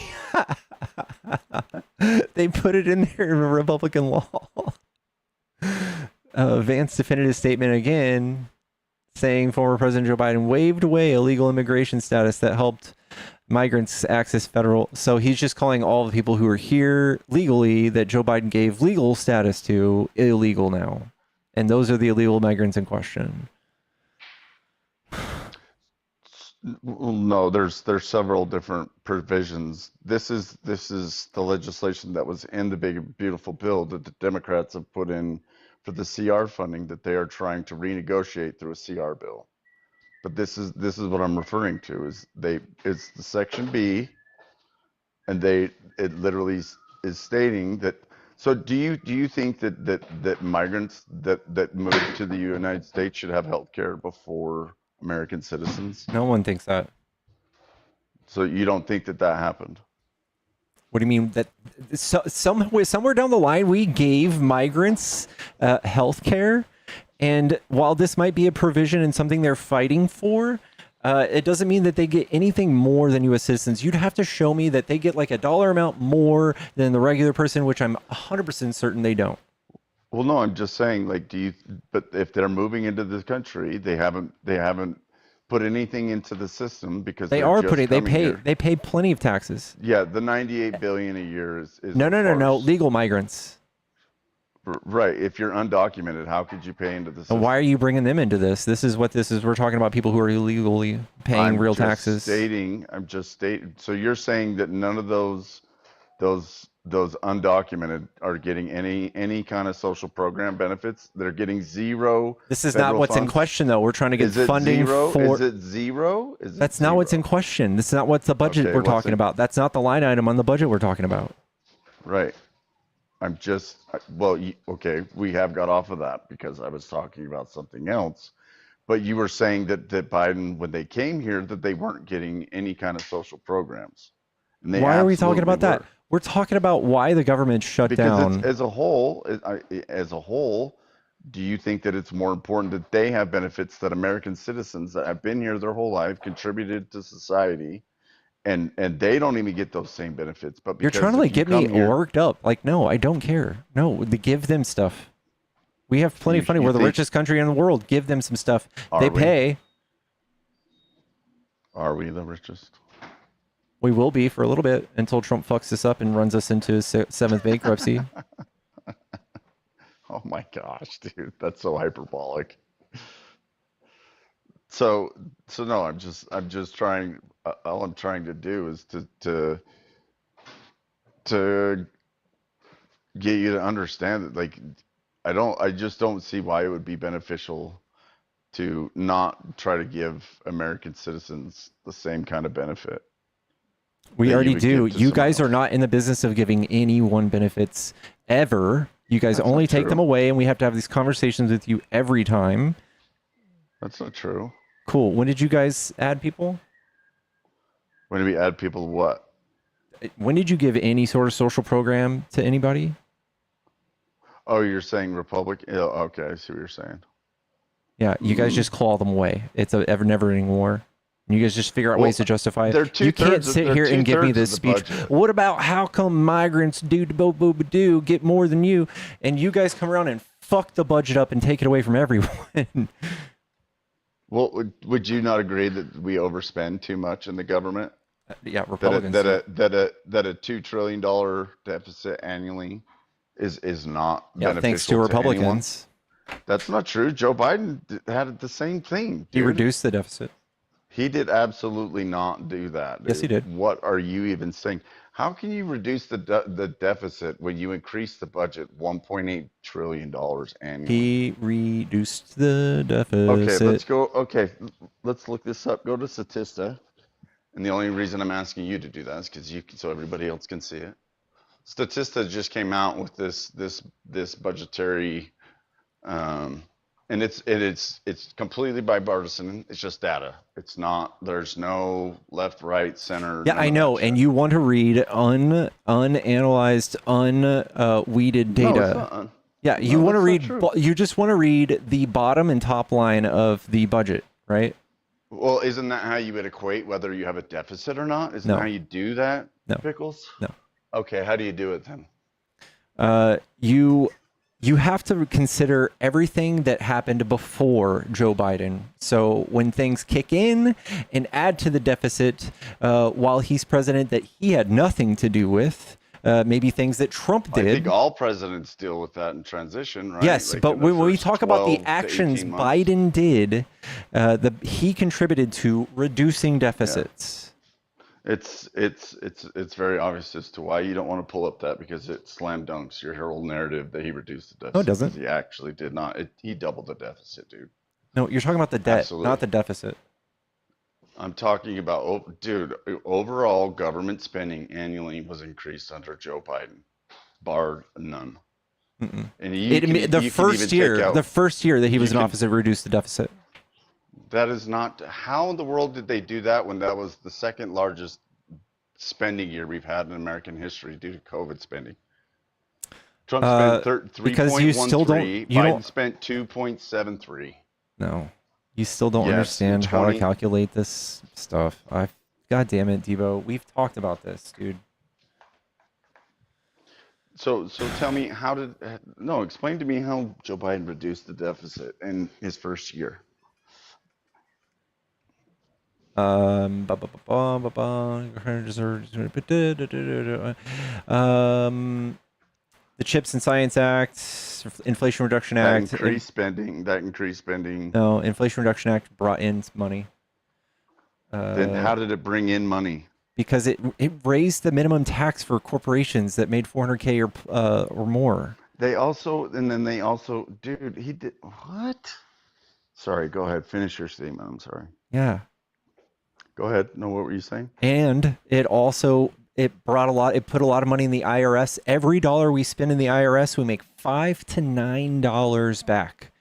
They put it in there in Republican law. Vance defended his statement again, saying former President Joe Biden waived away illegal immigration status that helped migrants access federal. So he's just calling all the people who are here legally that Joe Biden gave legal status to illegal now. And those are the illegal migrants in question. Well, no, there's several different provisions. This is the legislation that was in the big beautiful bill that the Democrats have put in for the CR funding that they are trying to renegotiate through a CR bill. But this is what I'm referring to it's the section B, and it literally is stating that. So do you think that migrants that move to the United States should have health care before American citizens? No one thinks that. So you don't think that happened? What do you mean that somewhere down the line we gave migrants health care? And while this might be a provision and something they're fighting for, it doesn't mean that they get anything more than U.S. citizens. You'd have to show me that they get like a dollar amount more than the regular person, which I'm 100% certain they don't. Well, no, I'm just saying, like, but if they're moving into this country, they haven't put anything into the system because They are putting, they pay plenty of taxes. Yeah, the 98 billion a year is No, legal migrants. Right. If you're undocumented, how could you pay into the system? And why are you bringing them into this? This is what this is. We're talking about people who are illegally paying real taxes. I'm just stating. So you're saying that none of those undocumented are getting any kind of social program benefits? They're getting zero. This is not what's in question, though. We're trying to get funding for. Is it zero? That's not what's in question. This is not what the budget we're talking about. That's not the line item on the budget we're talking about. Right. Okay, we have got off of that because I was talking about something else. But you were saying that Biden, when they came here, that they weren't getting any kind of social programs. And they why are we talking absolutely about that? were. We're talking about why the government shut down. Because as a whole, do you think that it's more important that they have benefits that American citizens that have been here their whole life, contributed to society, and they don't even get those same benefits? But You're trying to like get me worked up. Like, no, I don't care. No, give them stuff. We have plenty of money. We're the richest country in the world. Give them some stuff. They pay. Are we the richest? We will be for a little bit until Trump fucks us up and runs us into his seventh bankruptcy. Oh my gosh, dude, that's so hyperbolic. So no, I'm just trying. All I'm trying to do is to get you to understand that, like, I just don't see why it would be beneficial to not try to give American citizens the same kind of benefit. We already do. You guys are not in the business of giving anyone benefits ever. You guys only take them away, and we have to have these conversations with you every time. That's not true. Cool. When did you guys add people? When did we add people to what? When did you give any sort of social program to anybody? Oh, you're saying Republic? Oh, okay, I see what you're saying. Yeah, you guys just claw them away. It's a never-ending war. You guys just figure out ways to justify it. You can't sit here and give me this speech. What about how come migrants do get more than you, and you guys come around and fuck the budget up and take it away from everyone? Well, would you not agree that we overspend too much in the government? Yeah, Republicans. That a $2 trillion deficit annually is not beneficial. Thanks to Republicans. Anyone. That's not true. Joe Biden had the same thing. Dude. He reduced the deficit. He did absolutely not do that. Dude. Yes, he did. What are you even saying? How can you reduce the deficit when you increase the budget $1.8 trillion annually? He reduced the deficit. Okay, let's go. Okay, let's look this up. Go to Statista And the only reason I'm asking you to do that is because so everybody else can see it. Statista just came out with this budgetary, and it's completely bipartisan. It's just data. It's not. There's no left, right, center. Yeah, None I of know. that shit. And you want to read unanalyzed, unweeded No, it's data. not. Yeah, you No, want to that's not read. true. You just want to read the bottom and top line of the budget, right? Well, isn't that how you would equate whether you have a deficit or not? Isn't that No. how you do that, No. Pickles? No. Okay, how do you do it then? You have to consider everything that happened before Joe Biden. So when things kick in and add to the deficit while he's president that he had nothing to do with, maybe things that Trump did. I think all presidents deal with that in transition, right? Yes, Like but in the when we first talk about the 12 to actions 18 months. Biden did, he contributed to reducing deficits. It's very obvious as to why you don't want to pull up that, because it slam dunks your whole narrative that he reduced the deficit. No, it doesn't. 'Cause he actually did not. He doubled the deficit, dude. No, you're talking about the debt, Absolutely. not the deficit. I'm talking about, dude, overall government spending annually was increased under Joe Biden, bar none. Mm-mm. And you can even The take first year that he was in you office, it reduced the deficit. That is not. How in the world did they do that when that was the second largest spending year we've had in American history due to COVID spending? Trump spent because you still don't. 3.13. You Biden don't. spent 2.73. No, you still don't Yes, in understand how to 20 calculate this stuff. God damn it, Devo. We've talked about this, dude. So tell me, explain to me how Joe Biden reduced the deficit in his first year. Um, the Chips and Science Act, Inflation Reduction That Act. increased spending. No, Inflation Reduction Act brought in money. Then how did it bring in money? Because it raised the minimum tax for corporations that made 400K or more. Dude, he did what? Sorry, go ahead. Finish your statement. I'm sorry. Yeah. Go ahead. No, what were you saying? And it put a lot of money in the IRS. Every dollar we spend in the IRS, we make $5 to $9 back.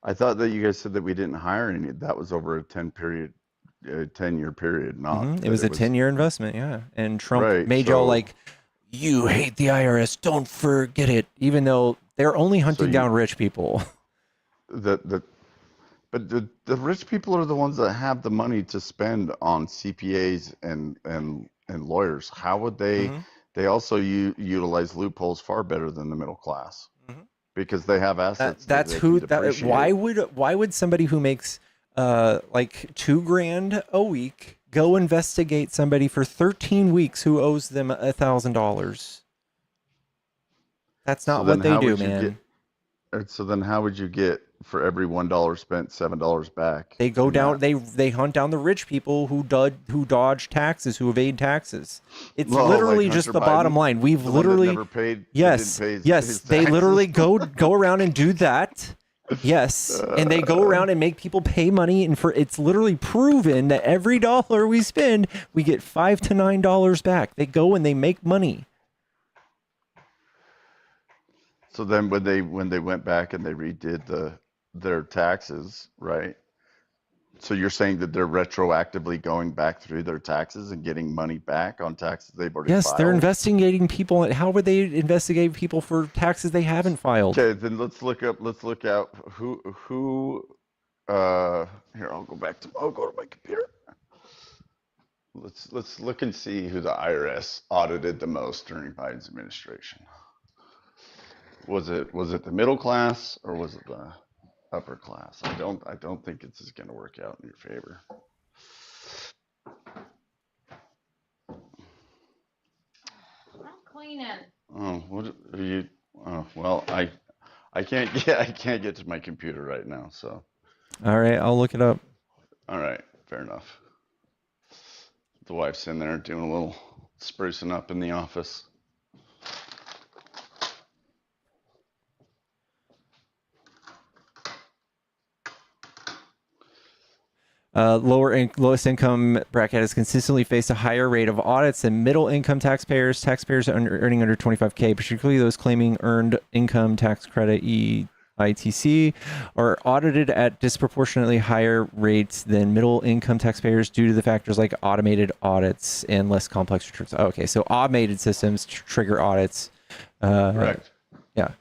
I thought that you guys said that we didn't hire any. That was over a 10-year period, not. It was a 10-year investment, yeah. And Trump made so- y'all like, you hate the IRS, don't forget it, even though they're only hunting down rich people. But the rich people are the ones that have the money to spend on CPAs and lawyers. How would they? Mm-hmm. They also utilize loopholes far better than the middle class, because they have assets. Why would somebody who makes like $2,000 a week go investigate somebody for 13 weeks who owes them $1,000? That's not what they do, man. So then how would you get, for every $1 spent, $7 back? They go down. They hunt down the rich people who dodge taxes, who evade taxes. It's literally like just Hunter the bottom Biden, line. We've the one that literally never paid- yes, didn't pay his- yes. his They taxes. literally go around and do that. Yes, and they go around and make people pay money, and it's literally proven that every dollar we spend, we get $5 to $9 back. They go and they make money. So then when they went back and they redid their taxes, right? So you're saying that they're retroactively going back through their taxes and getting money back on taxes they've already Yes, filed? they're investigating people. How would they investigate people for taxes they haven't filed? Okay, then let's look out who here, I'll go to my computer. Let's look and see who the IRS audited the most during Biden's administration. Was it the middle class, or was it the upper class? I don't think this is going to work out in your favor. I'm cleaning. Oh, what are you? Oh, well, I can't get to my computer right now, so. All right, I'll look it up. All right, fair enough. The wife's in there doing a little sprucing up in the office. Lowest income bracket has consistently faced a higher rate of audits than middle income taxpayers. Taxpayers earning under 25K, particularly those claiming earned income tax credit EITC, are audited at disproportionately higher rates than middle income taxpayers due to the factors like automated audits and less complex returns. Okay, so automated systems trigger audits. Correct. Yeah.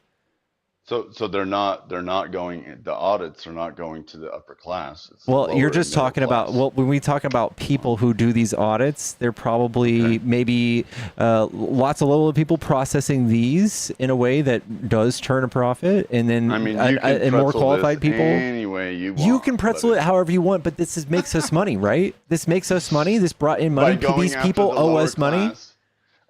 So they're not going, the audits are not going to the upper class. It's the Well, lower you're and just middle talking about, class. well, when we talk about people who do these audits, they're probably maybe lots of low people processing these in a way that does turn a profit, and then I mean, you can and more pretzel qualified this people. any way you want. You can pretzel it however you want, but makes us money, right? This makes us money. This brought in money. By going These after people the owe lower us money. class.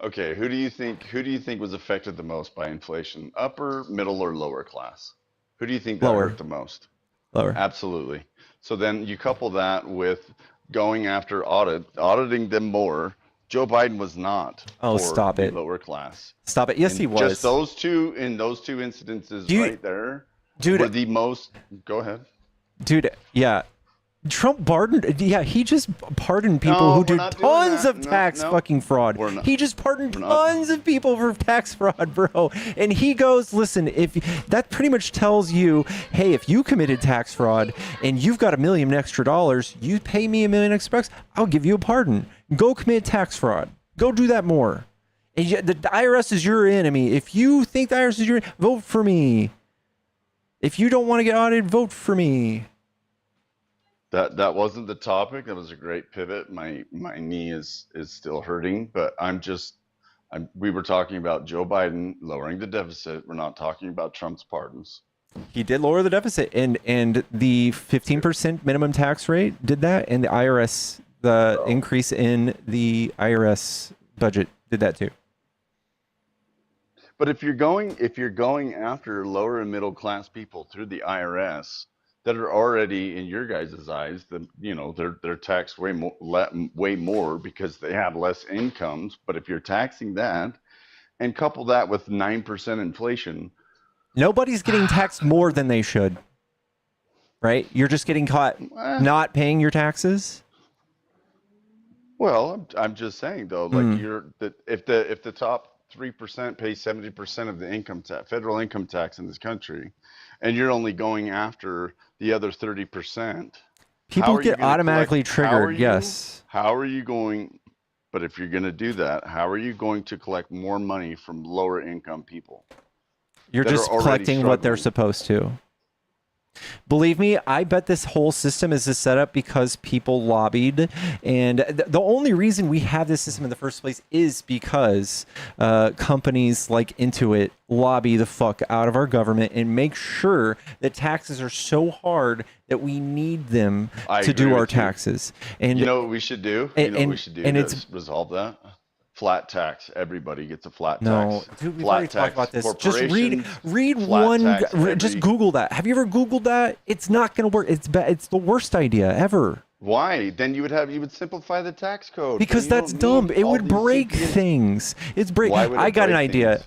Okay, who do you think was affected the most by inflation? Upper, middle, or lower class? Who do you think that Lower. hurt the most? Lower. Absolutely. So then you couple that with going after auditing them more. Joe Biden was not Oh, for stop the it. lower class. Stop it. Yes, he was. Just those two incidences right there were the most. Go ahead. Dude, yeah. Trump pardoned, he just pardoned people No, who we're do not doing tons that. of No, tax no. fucking fraud. We're not. He just pardoned We're not. tons of people for tax fraud, bro. And he goes, listen, if that pretty much tells you, hey, if you committed tax fraud and you've got $1 million extra dollars, you pay me $1 million extra bucks, I'll give you a pardon. Go commit tax fraud. Go do that more. And the IRS is your enemy. If you think the IRS is your enemy, vote for me. If you don't want to get audited, vote for me. That wasn't the topic. That was a great pivot. My knee is still hurting, but we were talking about Joe Biden lowering the deficit. We're not talking about Trump's pardons. He did lower the deficit, and the 15% minimum tax rate did that, and the IRS, the increase in the IRS budget did that too. But if you're going after lower and middle class people through the IRS that are already, in your guys' eyes, they're taxed way more because they have less incomes. But if you're taxing that and couple that with 9% inflation, nobody's getting taxed more than they should, right? You're just getting caught not paying your taxes. Well, I'm just saying though, like if the top 3% pay 70% of the federal income tax in this country, and you're only going after the other 30%, people get automatically triggered. Yes. How are you going? But if you're going to do that, how are you going to collect more money from lower income people? You're just collecting what they're supposed to. Believe me, I bet this whole system is set up because people lobbied. And the only reason we have this system in the first place is because companies like Intuit lobby the fuck out of our government and make sure that taxes are so hard that we need them to do our taxes. And you know what we should do? To resolve that? Flat tax. Everybody gets a flat tax. No, dude, we've already talked about this. Just read one. Just Google that. Have you ever Googled that? It's not going to work. It's the worst idea ever. Why? Then you would simplify the tax code. Because that's dumb. It would break things. It's break. I got an idea.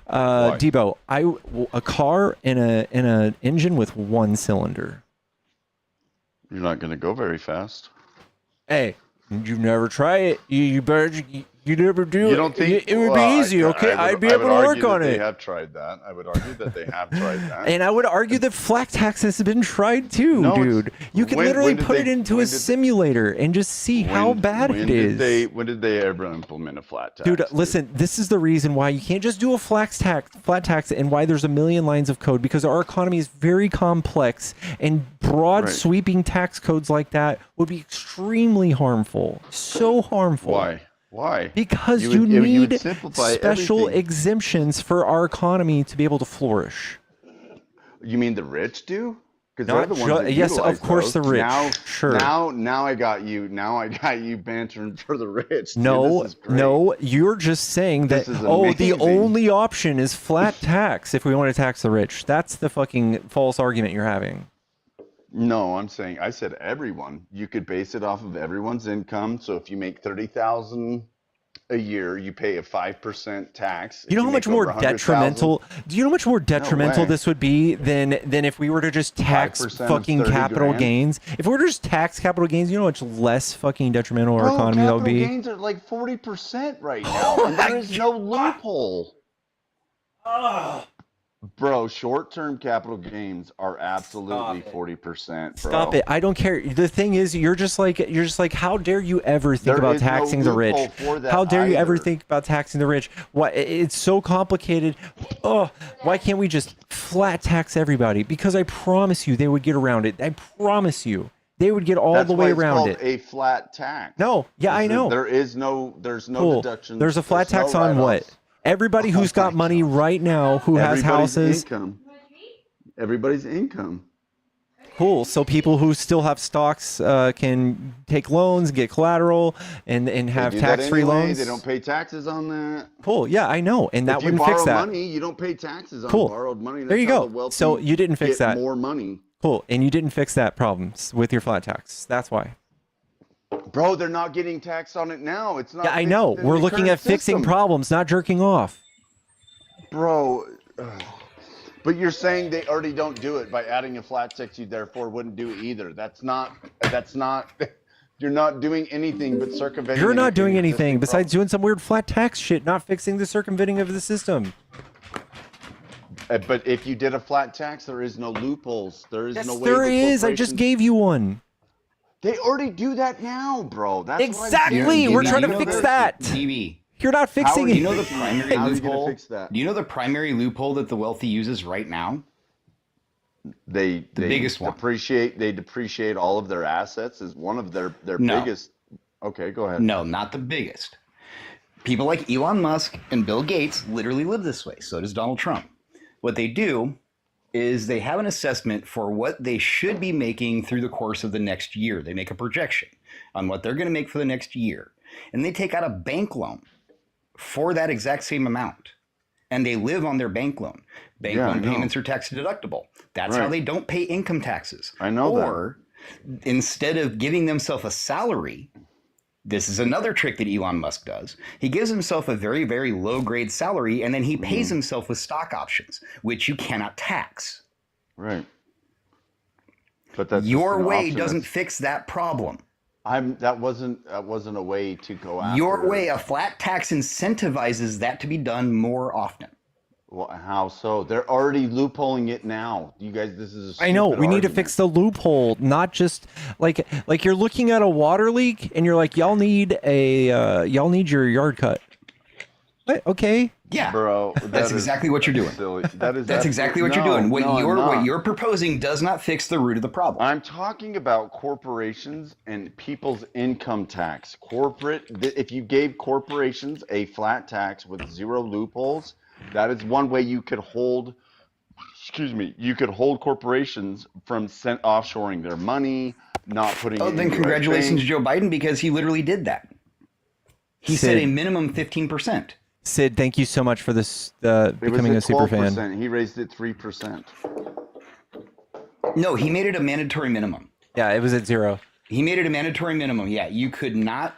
Debo, a car and an engine with one cylinder. You're not going to go very fast. Hey, you never try it. You better. You never do. You don't think it would be easy? Okay, I'd be able to work on it. They have tried that. I would argue that they have tried that. And I would argue that flat tax has been tried too, dude. You can literally put it into a simulator and just see how bad it is. When did they ever implement a flat tax? Dude, listen, this is the reason why you can't just do a flat tax and why there's a million lines of code, because our economy is very complex, and broad sweeping tax codes like that would be extremely harmful. So harmful. Why? Because you need special exemptions for our economy to be able to flourish. You mean the rich do? Because they're the ones that yes, utilize of course those. the rich. Now, sure. Now I got you. Now I got you bantering for the rich. Dude, no, you're just saying that. The only option is flat tax if we want to tax the rich. That's the fucking false argument you're having. No, I said everyone. You could base it off of everyone's income. So if you make $30,000 a year, you pay a 5% tax. You know how much more detrimental? Do you know how much more detrimental way. this would be than if we were to just tax 5% of fucking 30 capital grand? gains? If we were to just tax capital gains, you know how much less fucking detrimental our Bro, economy that would capital be? gains are like 40% right now, and there is no loophole. Bro, short-term capital gains are absolutely 40%. Bro. Stop it! I don't care. The thing is, you're just like, how dare you ever think There about is no taxing the rich? loophole for that How dare you ever either. think about taxing the rich? What? It's so complicated. Oh, why can't we just flat tax everybody? Because I promise you, they would get around it. I promise you, they would get all That's the why way it's around called it. a flat tax. No, yeah, I know. There's no Cool. deductions. There's a flat there's tax no on what? write-offs. Everybody who's got money right now, who has Everybody's houses. income. Everybody's income. Cool. So people who still have stocks can take loans, get collateral, and have They do that tax-free anyway. loans. They don't pay taxes on that. Cool. Yeah, I know, and that If you wouldn't borrow fix that. money, you don't pay taxes on Cool. borrowed money. There you That's how go. the wealthy So you didn't fix get that. more money. Cool. And you didn't fix that problem with your flat tax. That's why. Bro, they're not getting taxed on it now. It's not. Yeah, I fixed know. in We're the looking current at fixing system. problems, not jerking off. Bro, but you're saying they already don't do it by adding a flat tax. You therefore wouldn't do it either. That's not. You're not doing anything but circumventing. You're not doing existing anything besides problems. doing some weird flat tax shit, not fixing the circumventing of the system. But if you did a flat tax, there is no loopholes. There is no way. There the is. I just corporations- gave you one. They already do that now, bro. That's Exactly. We're trying to fix that. DB. You're not fixing Do it. you know the primary How are you gonna loophole? fix that? Do you know the primary loophole that the wealthy uses right now? The biggest one. They depreciate all of their assets is one of their No. biggest. Okay, go ahead. No, not the biggest. People like Elon Musk and Bill Gates literally live this way. So does Donald Trump. What they do is they have an assessment for what they should be making through the course of the next year. They make a projection on what they're going to make for the next year. And they take out a bank loan for that exact same amount. And they live on their bank loan. Bank Yeah, I loan know. payments are tax deductible. That's how Right. they don't pay income taxes. I know that. Or instead of giving themselves a salary, this is another trick that Elon Musk does. He gives himself a very, very low grade salary and then he pays himself with stock options, which you cannot tax. Right. But that's Your just an way option doesn't that's- fix that problem. That wasn't a way to go after. Your way, a flat tax incentivizes that to be done more often. Well, how so? They're already loopholing it now. You guys, this is. A I know. stupid We need to argument. fix the loophole, not just like you're looking at a water leak and you're like, y'all need your yard cut. What? Okay. Yeah, bro. That's exactly what you're doing. Silly. That's exactly what you're doing. What you're proposing does not fix the root of the problem. I'm talking about corporations and people's income tax. If you gave corporations a flat tax with zero loopholes, that is one way you could hold. Excuse me. You could hold corporations from offshoring their money, not putting. Oh, then congratulations to Joe Biden because he literally did that. He said a minimum 15%. Sid, thank you so much for this It becoming a was super at fan. 12%. He raised it 3%. No, he made it a mandatory minimum. Yeah, it was at 0. He made it a mandatory minimum. Yeah, you could not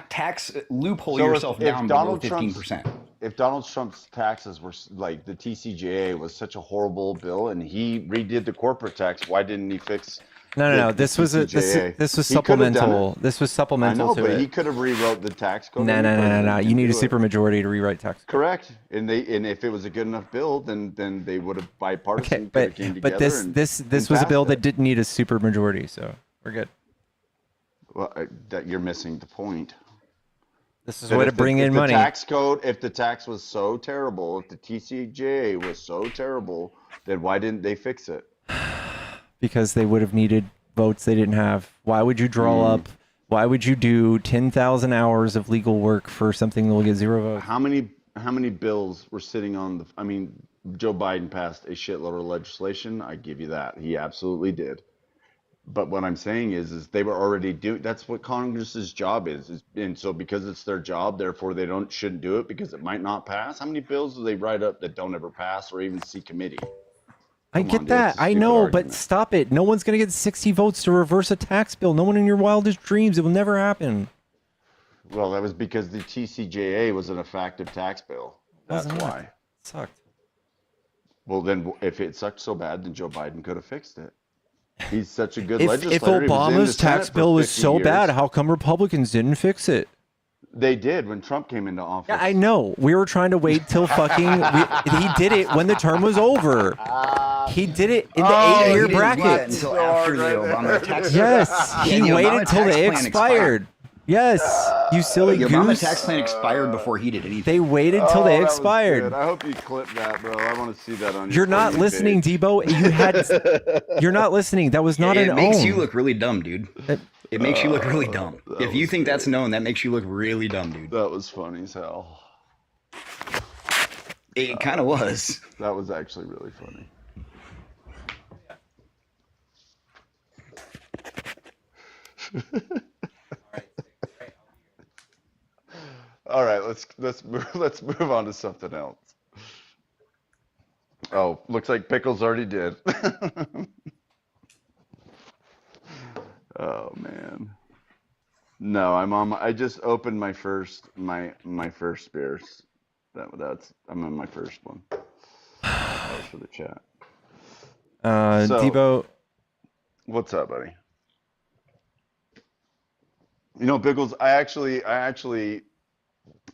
tax loophole So yourself down below 15%. If Donald Trump's taxes were like the TCJA was such a horrible bill, and he redid the corporate tax, why didn't he fix? No. This was TCJA? this was He could have done supplemental. it. This was I supplemental know, to but it. he could have rewrote the tax code. No. You need a super. supermajority to rewrite tax. Correct, and if it was a good enough bill, then they would have bipartisan. Okay, could have came but together this and was a passed bill it. that didn't need a supermajority, so we're good. Well, that you're missing the point. This is That way to if the- bring if in the money. Tax code, if the tax was so terrible, if the TCJA was so terrible, then why didn't they fix it? Because they would have needed votes they didn't have. Why would you draw up? Why would you do 10,000 hours of legal work for something that will get 0 votes? How many bills were sitting on the? I mean, Joe Biden passed a shitload of legislation. I give you that. He absolutely did. But what I'm saying is they were already doing. That's what Congress's job is. And so because it's their job, therefore they shouldn't do it because it might not pass. How many bills do they write up that don't ever pass or even see committee? I Come get on, dude, that. it's a I stupid know, argument. but stop it. No one's going to get 60 votes to reverse a tax bill. No one in your wildest dreams. It will never happen. Well, that was because the TCJA was an effective tax bill. That's Wasn't it? why. Sucked. Well, then if it sucked so bad, then Joe Biden could have fixed it. He's such a good If legislator. He was in the Obama's tax Senate for bill was 50 so bad, years. how come Republicans didn't fix it? They did when Trump came into office. Yeah, I know. We were trying to wait till he did it when the term was over. He did it in the 8-year bracket. Until after the Obama tax. Yes, he the waited Obama till tax they plan expired. Yes, you silly The goose. Obama tax plan expired before he did anything. They waited till they that was expired. good. I hope you clip that, bro. I want to see that on your You're not For You listening, page. Debo. You're not listening. That was not It an makes own. you look really dumb, dude. It makes you look really dumb. If you think that's known, that makes you look really dumb, dude. That was funny as hell. It kind of was. That was actually really funny. All right, let's move on to something else. Oh, looks like Pickles already did. Oh man. No, I just opened my first beers. I'm on my first one. That was for the chat. So, Debo. What's up, buddy? You know, Pickles, I actually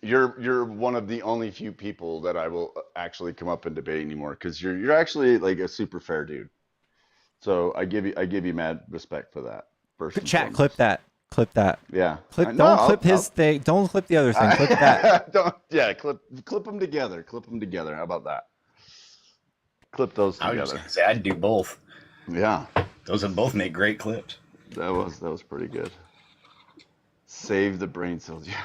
you're one of the only few people that I will actually come up and debate anymore, because you're actually like a super fair dude. So I give you mad respect for that. First and Chat, foremost. clip that. Clip that. Yeah. Don't clip his thing. Don't clip the other thing. Clip that. Clip them together. Clip them together. How about that? Clip those I was together. just gonna say I'd do both. Yeah. Those would both make great clips. That was pretty good. Save the brain cells. Yeah.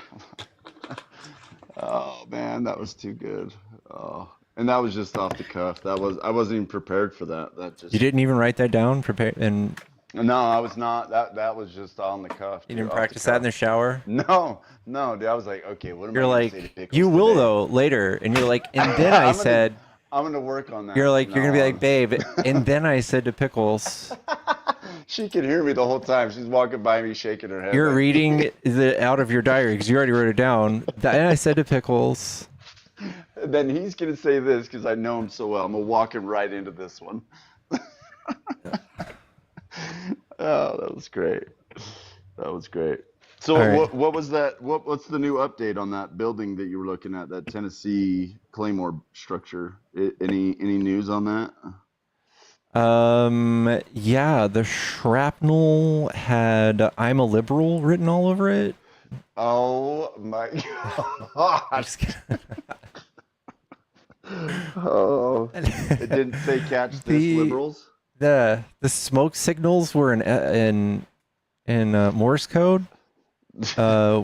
Oh man, that was too good. Oh, and that was just off the cuff. I wasn't even prepared for that. That just. You didn't even write that down. Prepare and. No, I was not. That was just on the cuff. You dude, didn't off practice the that in cuff. the shower. No, dude. I was like, okay, what am You're I like, gonna say to Pickles you will today? though later, and you're like, and then I said. I'm gonna work on that. You're like, you're gonna be No, like, babe, and then I said to Pickles. She can hear me the whole time. She's walking by me, shaking her head. You're like, reading out of your diary because you already wrote it down. Then I said to Pickles. And then he's gonna say this because I know him so well. I'm gonna walk him right into this one. Oh, that was great. That was great. So All right. what was that? What's the new update on that building that you were looking at? That Tennessee Claymore structure. Any news on that? Yeah, the shrapnel had "I'm a liberal" written all over it. Oh my god! Oh, it didn't say catch this, liberals. The smoke signals were in Morse code.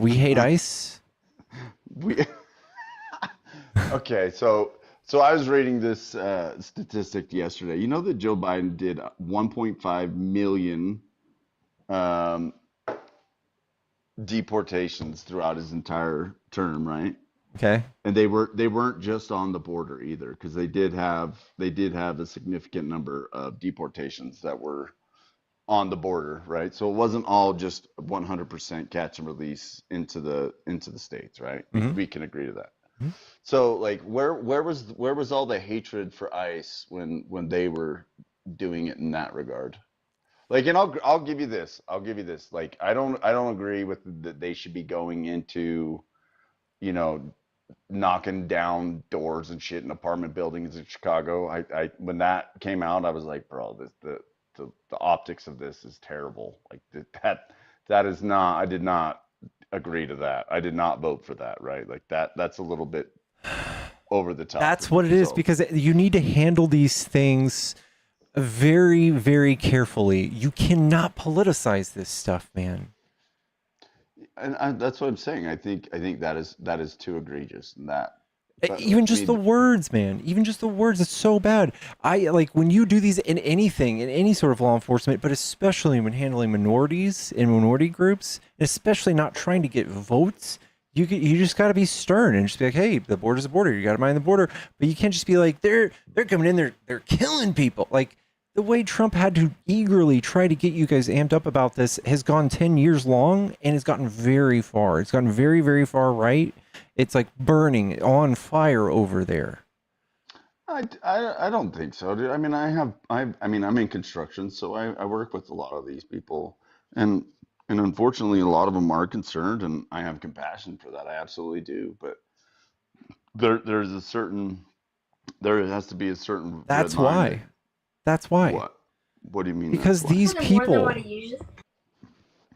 We hate ICE. Okay, so I was reading this statistic yesterday. You know that Joe Biden did 1.5 million deportations throughout his entire term, right? Okay. And they weren't just on the border either, because they did have a significant number of deportations that were on the border, right? So it wasn't all just 100% catch and release into the states, right? Mhm. We can agree to that. Mhm. So like where was all the hatred for ICE when they were doing it in that regard? Like, and I'll give you this. Like, I don't agree with that they should be going into, you know, knocking down doors and shit in apartment buildings in Chicago. I when that came out, I was like, bro, the optics of this is terrible. Like that is not. I did not agree to that. I did not vote for that. Right? Like that's a little bit over the top. That's what it is, So- because you need to handle these things very, very carefully. You cannot politicize this stuff, man. And that's what I'm saying. I think that is too egregious. And that Even just the words, man. Even just the words, it's so bad. I like when you do these in anything, in any sort of law enforcement, but especially when handling minorities and minority groups, and especially not trying to get votes. You just got to be stern and just be like, hey, the border's a border. You got to mind the border. But you can't just be like, they're coming in, they're killing people. Like, the way Trump had to eagerly try to get you guys amped up about this has gone 10 years long and has gotten very far. It's gotten very, very far right. It's like burning on fire over there. I don't think so, dude. I mean, I mean, I'm in construction, so I work with a lot of these people, and unfortunately, a lot of them are concerned, and I have compassion for that. I absolutely do. But there's a certain, there has to be a certain That's red line. why. That's why. What? What do you mean? Because that's why?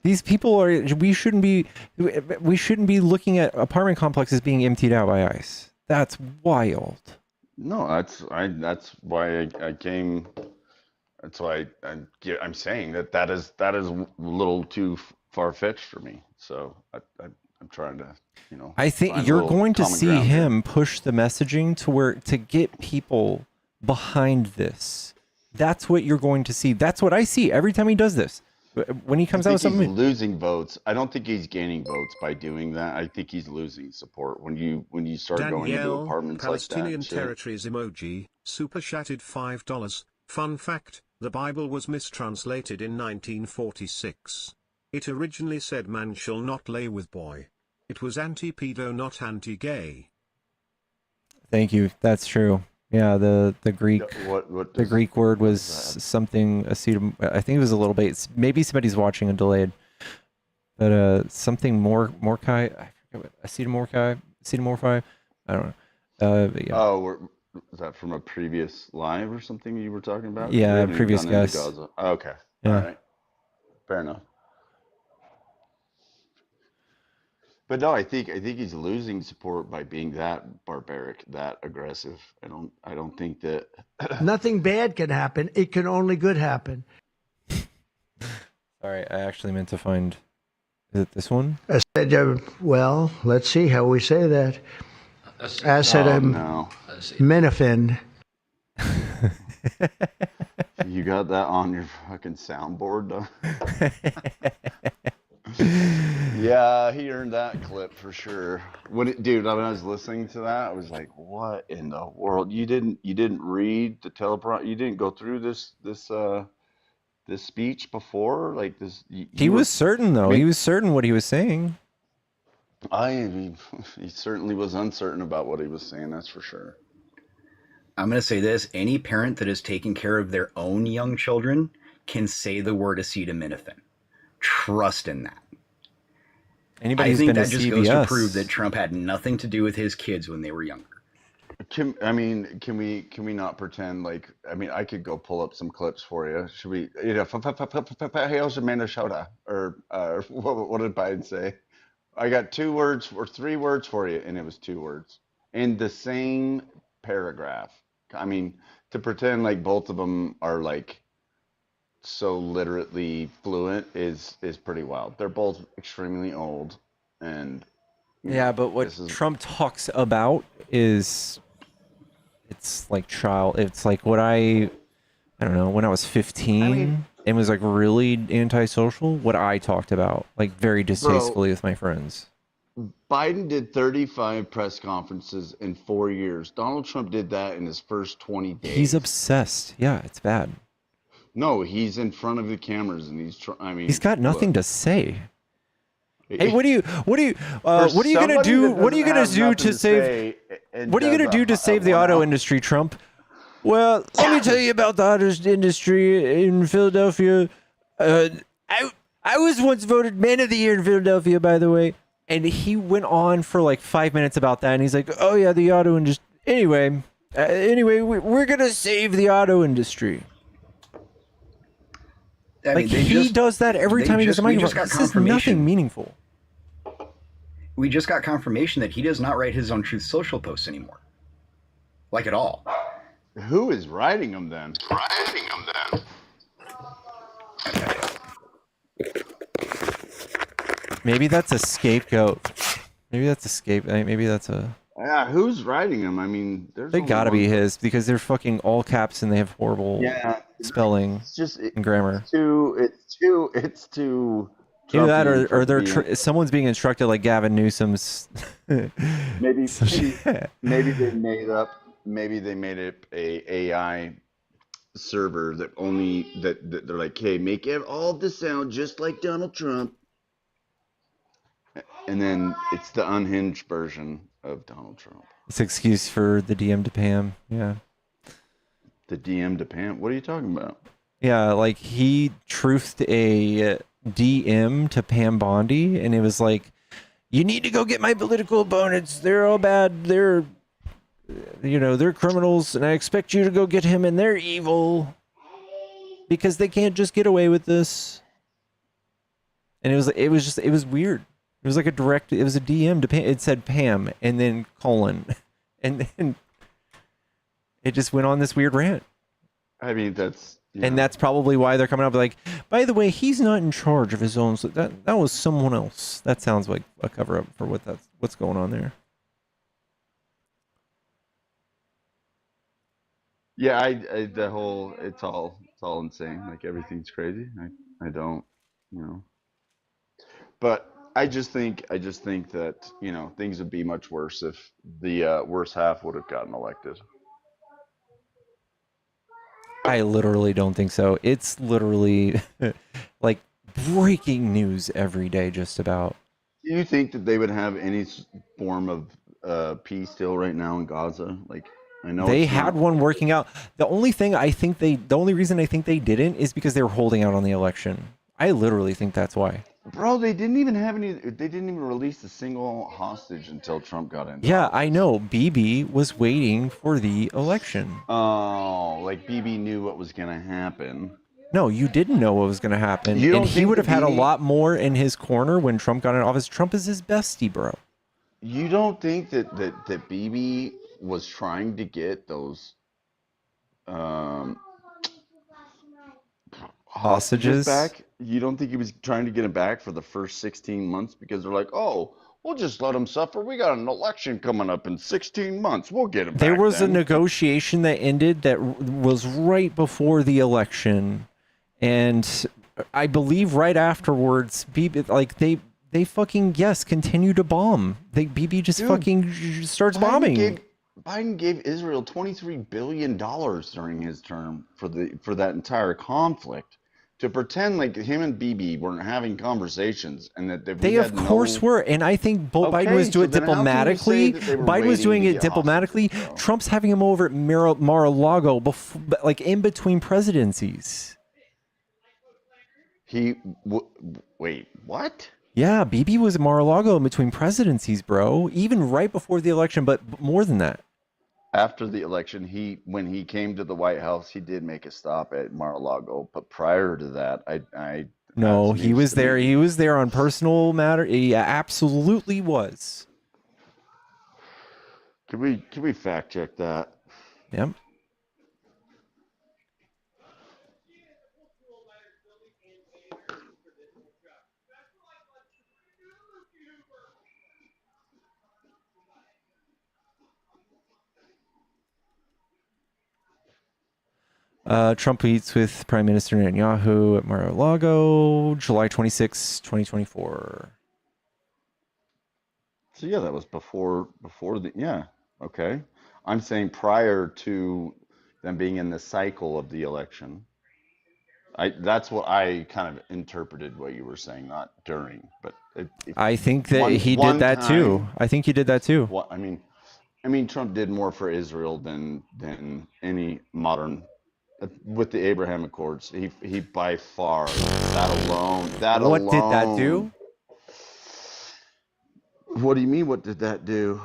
these people are, we shouldn't be looking at apartment complexes being emptied out by ICE. That's wild. No, that's why I came. That's why I'm saying that is a little too far fetched for me. So I'm trying to, I think find a you're little going to common see ground here. him push the messaging to get people behind this. That's what you're going to see. That's what I see every time he does this. When he comes out with I think something, he's losing votes. I don't think he's gaining votes by doing that. I think he's losing support when you start going into Danielle, apartments Palestinian like that. territories emoji, super chatted $5. Fun fact, the Bible was mistranslated in 1946. It originally said man shall not lay with boy. It was anti-pedo, not anti-gay. thank you. That's true. Yeah, the Greek the Greek word was something acetam. I think it was a little bit. Maybe somebody's watching and delayed, but something morkai. I forget what acetamorphi. I don't know. But yeah. Oh, was that from a previous live or something you were talking about? 'Cause we Yeah, haven't even previous gone into guest. Gaza. Okay, Yeah. all right, fair enough. But no, I think he's losing support by being that barbaric, that aggressive. I don't think that. Nothing bad can happen. It can only good happen. Sorry, I actually meant to find. Is it this one? I said, well, let's see how we say that. Acetaminophen. You got that on your fucking soundboard, though. Yeah, he earned that clip for sure. Dude, when I was listening to that, I was like, "What in the world? You didn't read the teleprompter? You didn't go through this speech before? Like this?" He was certain, though. He was certain what he was saying. He certainly was uncertain about what he was saying. That's for sure. I'm going to say this. Any parent that is taking care of their own young children can say the word acetaminophen. Trust in that. Anybody I who's think been that to just goes to CVS. prove that Trump had nothing to do with his kids when they were younger. Can we not pretend like, I mean, I could go pull up some clips for you. Should we, Hail Minnesota, or what did Biden say? I got 2 words or 3 words for you, and it was 2 words in the same paragraph. I mean, to pretend like both of them are like so literally fluent is pretty wild. They're both extremely old, and Yeah, but what Trump talks about is, it's like it's like what I don't know, when I was 15 and was like really antisocial, what I talked about, like very distastefully with my friends. Biden did 35 press conferences in 4 years. Donald Trump did that in his first 20 days. He's obsessed. Yeah, it's bad. No, he's in front of the cameras, and he's got nothing to say. Hey, what are you gonna do? For What are you gonna somebody that do doesn't to have save? nothing to say and What are you does gonna do to a save the auto industry, Trump? Well, let me tell you about the auto industry in Philadelphia. I was once voted Man of the Year in Philadelphia, by the way. And he went on for like 5 minutes about that, and he's like, "Oh yeah, the auto industry. Anyway, we're gonna save the auto industry." Like he does that every time he does a microphone. This is nothing meaningful. We just got confirmation that he does not write his own Truth Social posts anymore. Like at all. Who is writing them then? Maybe that's a scapegoat. Maybe that's a. Yeah, who's writing them? I mean, there's. They only gotta be one- his because they're fucking all caps and they have horrible spelling It's just and grammar. It's too. Either that, Trumpian for or they're it to be- someone's being instructed like Gavin Newsom's. maybe some shit. maybe they made up. Maybe they made it a AI server that only that they're like, hey, make all this sound just like Donald Trump, and then it's the unhinged version of Donald Trump. It's excuse for the DM to Pam. Yeah. The DM to Pam. What are you talking about? Yeah, like he truthed a DM to Pam Bondi, and it was like, you need to go get my political opponents. They're all bad. They're criminals, and I expect you to go get him, and they're evil because they can't just get away with this. And it was weird. It was like it was a DM to Pam. It said Pam and then colon, and then it just went on this weird rant. I mean, and that's probably why they're coming up like, by the way, he's not in charge of his own. So that was someone else. That sounds like a cover up for what's going on there. Yeah, it's all insane. Like everything's crazy. I don't, but I just think that things would be much worse if the worst half would have gotten elected. I literally don't think so. It's literally like breaking news every day, just about. Do you think that they would have any form of peace deal right now in Gaza? Like, I know They had one working out. The only reason I think they didn't is because they were holding out on the election. I literally think that's why. Bro, they didn't even release a single hostage until Trump got in. Yeah, I know. BB was waiting for the election. Oh, like BB knew what was gonna happen. No, you didn't know what was going to happen. You don't And he think would have had a BB lot more in his corner when Trump got in office. Trump is his bestie, bro. You don't think that BB was trying to get those hostages back? You don't think he was trying to get them back for the first 16 months because they're like, oh, we'll just let him suffer. We got an election coming up in 16 months. We'll get him There back was then. a negotiation that ended that was right before the election. And I believe right afterwards, BB, like they fucking, yes, continue to bomb. BB just fucking starts bombing. Biden gave Israel $23 billion during his term for that entire conflict to pretend like him and BB weren't having conversations and that They of course were, and I think Biden was doing it diplomatically. Biden was doing it diplomatically. Trump's having him over at Mar-a-Lago, like in between presidencies. Wait, what? Yeah, BB was at Mar-a-Lago in between presidencies, bro. Even right before the election, but more than that. After the election, when he came to the White House, he did make a stop at Mar-a-Lago. But prior to that, No, he was there. He was there on personal matter. He absolutely was. Can we fact check that? Yep. Trump meets with Prime Minister Netanyahu at Mar-a-Lago, July 26, 2024. So yeah, that was before okay. I'm saying prior to them being in the cycle of the election. That's what I kind of interpreted what you were saying, not during, but I think that he did that too. I think he did that too. What I mean, Trump did more for Israel than any modern. With the Abraham Accords, he by far that alone. What did that do? What do you mean? What did that do?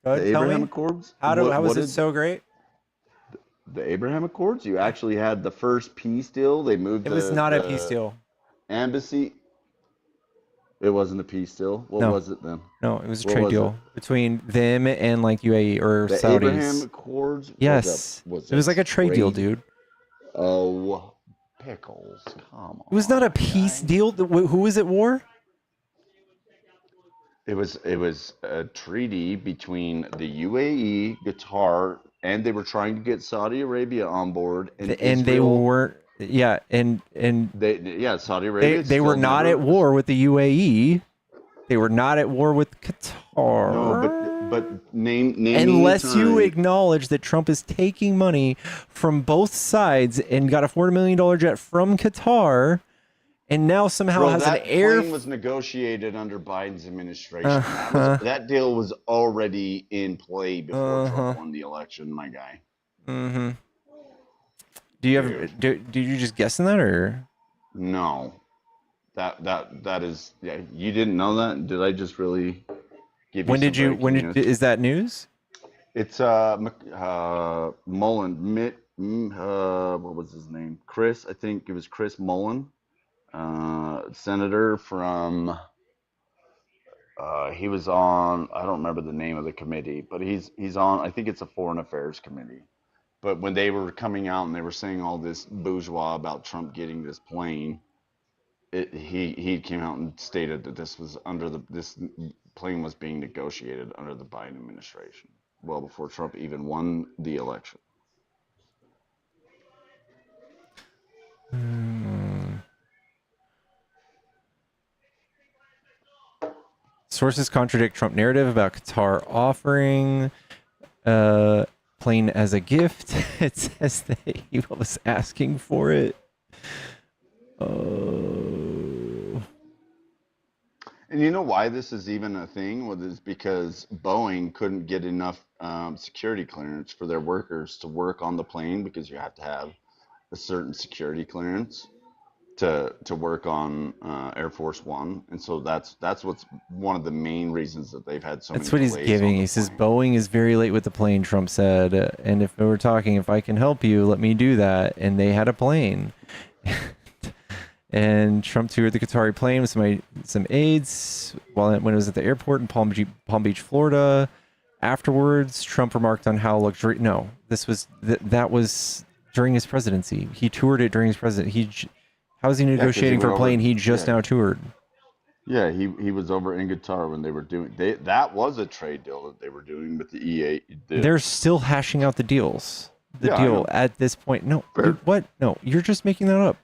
The Abraham Accords? How was it so great? The Abraham Accords? You actually had the first peace deal. They moved. It was not a peace deal. Embassy. It wasn't a peace deal. What was it then? No, it was a trade deal between them and like UAE or the Saudis. Abraham Accords. Yes, it was like a trade deal, dude. Oh, pickles! Come on. It was not a peace deal. Who was at war? It was a treaty between the UAE, Qatar, and they were trying to get Saudi Arabia on board. And they weren't. Yeah, and Saudi Arabia. They were not at war with the UAE. They were not at war with Qatar. No, But name me a Unless you time. acknowledge that Trump is taking money from both sides and got a $40 million jet from Qatar, and now somehow Bro, has an that air. plane was negotiated under Biden's administration. Uh-huh. That deal was already in play before Trump Uh-huh. won the election, my guy. Mm-hmm. Do you have? Did you just guessing that or? No, that is. Yeah, you didn't know that? Did I just really give you When some did you? When breaking did? news? Is that news? It's Mullen, what was his name? Chris, I think it was Chris Mullen, senator from. He was on. I don't remember the name of the committee, but he's on. I think it's a Foreign Affairs committee. But when they were coming out and they were saying all this bourgeois about Trump getting this plane, he came out and stated that this plane was being negotiated under the Biden administration, well before Trump even won the election. Sources contradict Trump narrative about Qatar offering plane as a gift. It says that he was asking for it. Oh. And you know why this is even a thing? Well, it's because Boeing couldn't get enough security clearance for their workers to work on the plane, because you have to have a certain security clearance to work on Air Force One, and so that's what's one of the main reasons that they've had so That's many what he's delays giving. on the He says Boeing is very late with the plane, Trump said. And if we were talking, if I can help you, let me do that. And they had a plane. And Trump toured the Qatari plane with some aides when it was at the airport in Palm Beach, Florida. Afterwards, Trump remarked on how luxury. No, this was that was during his presidency. He toured it during his presidency. How is he negotiating for a plane he just now toured? Yeah, he was over in Qatar when they were doing that was a trade deal that they were doing with the EA. They're still hashing out the deals. The Yeah, I deal know. at this point. No, what? No, you're just making that up.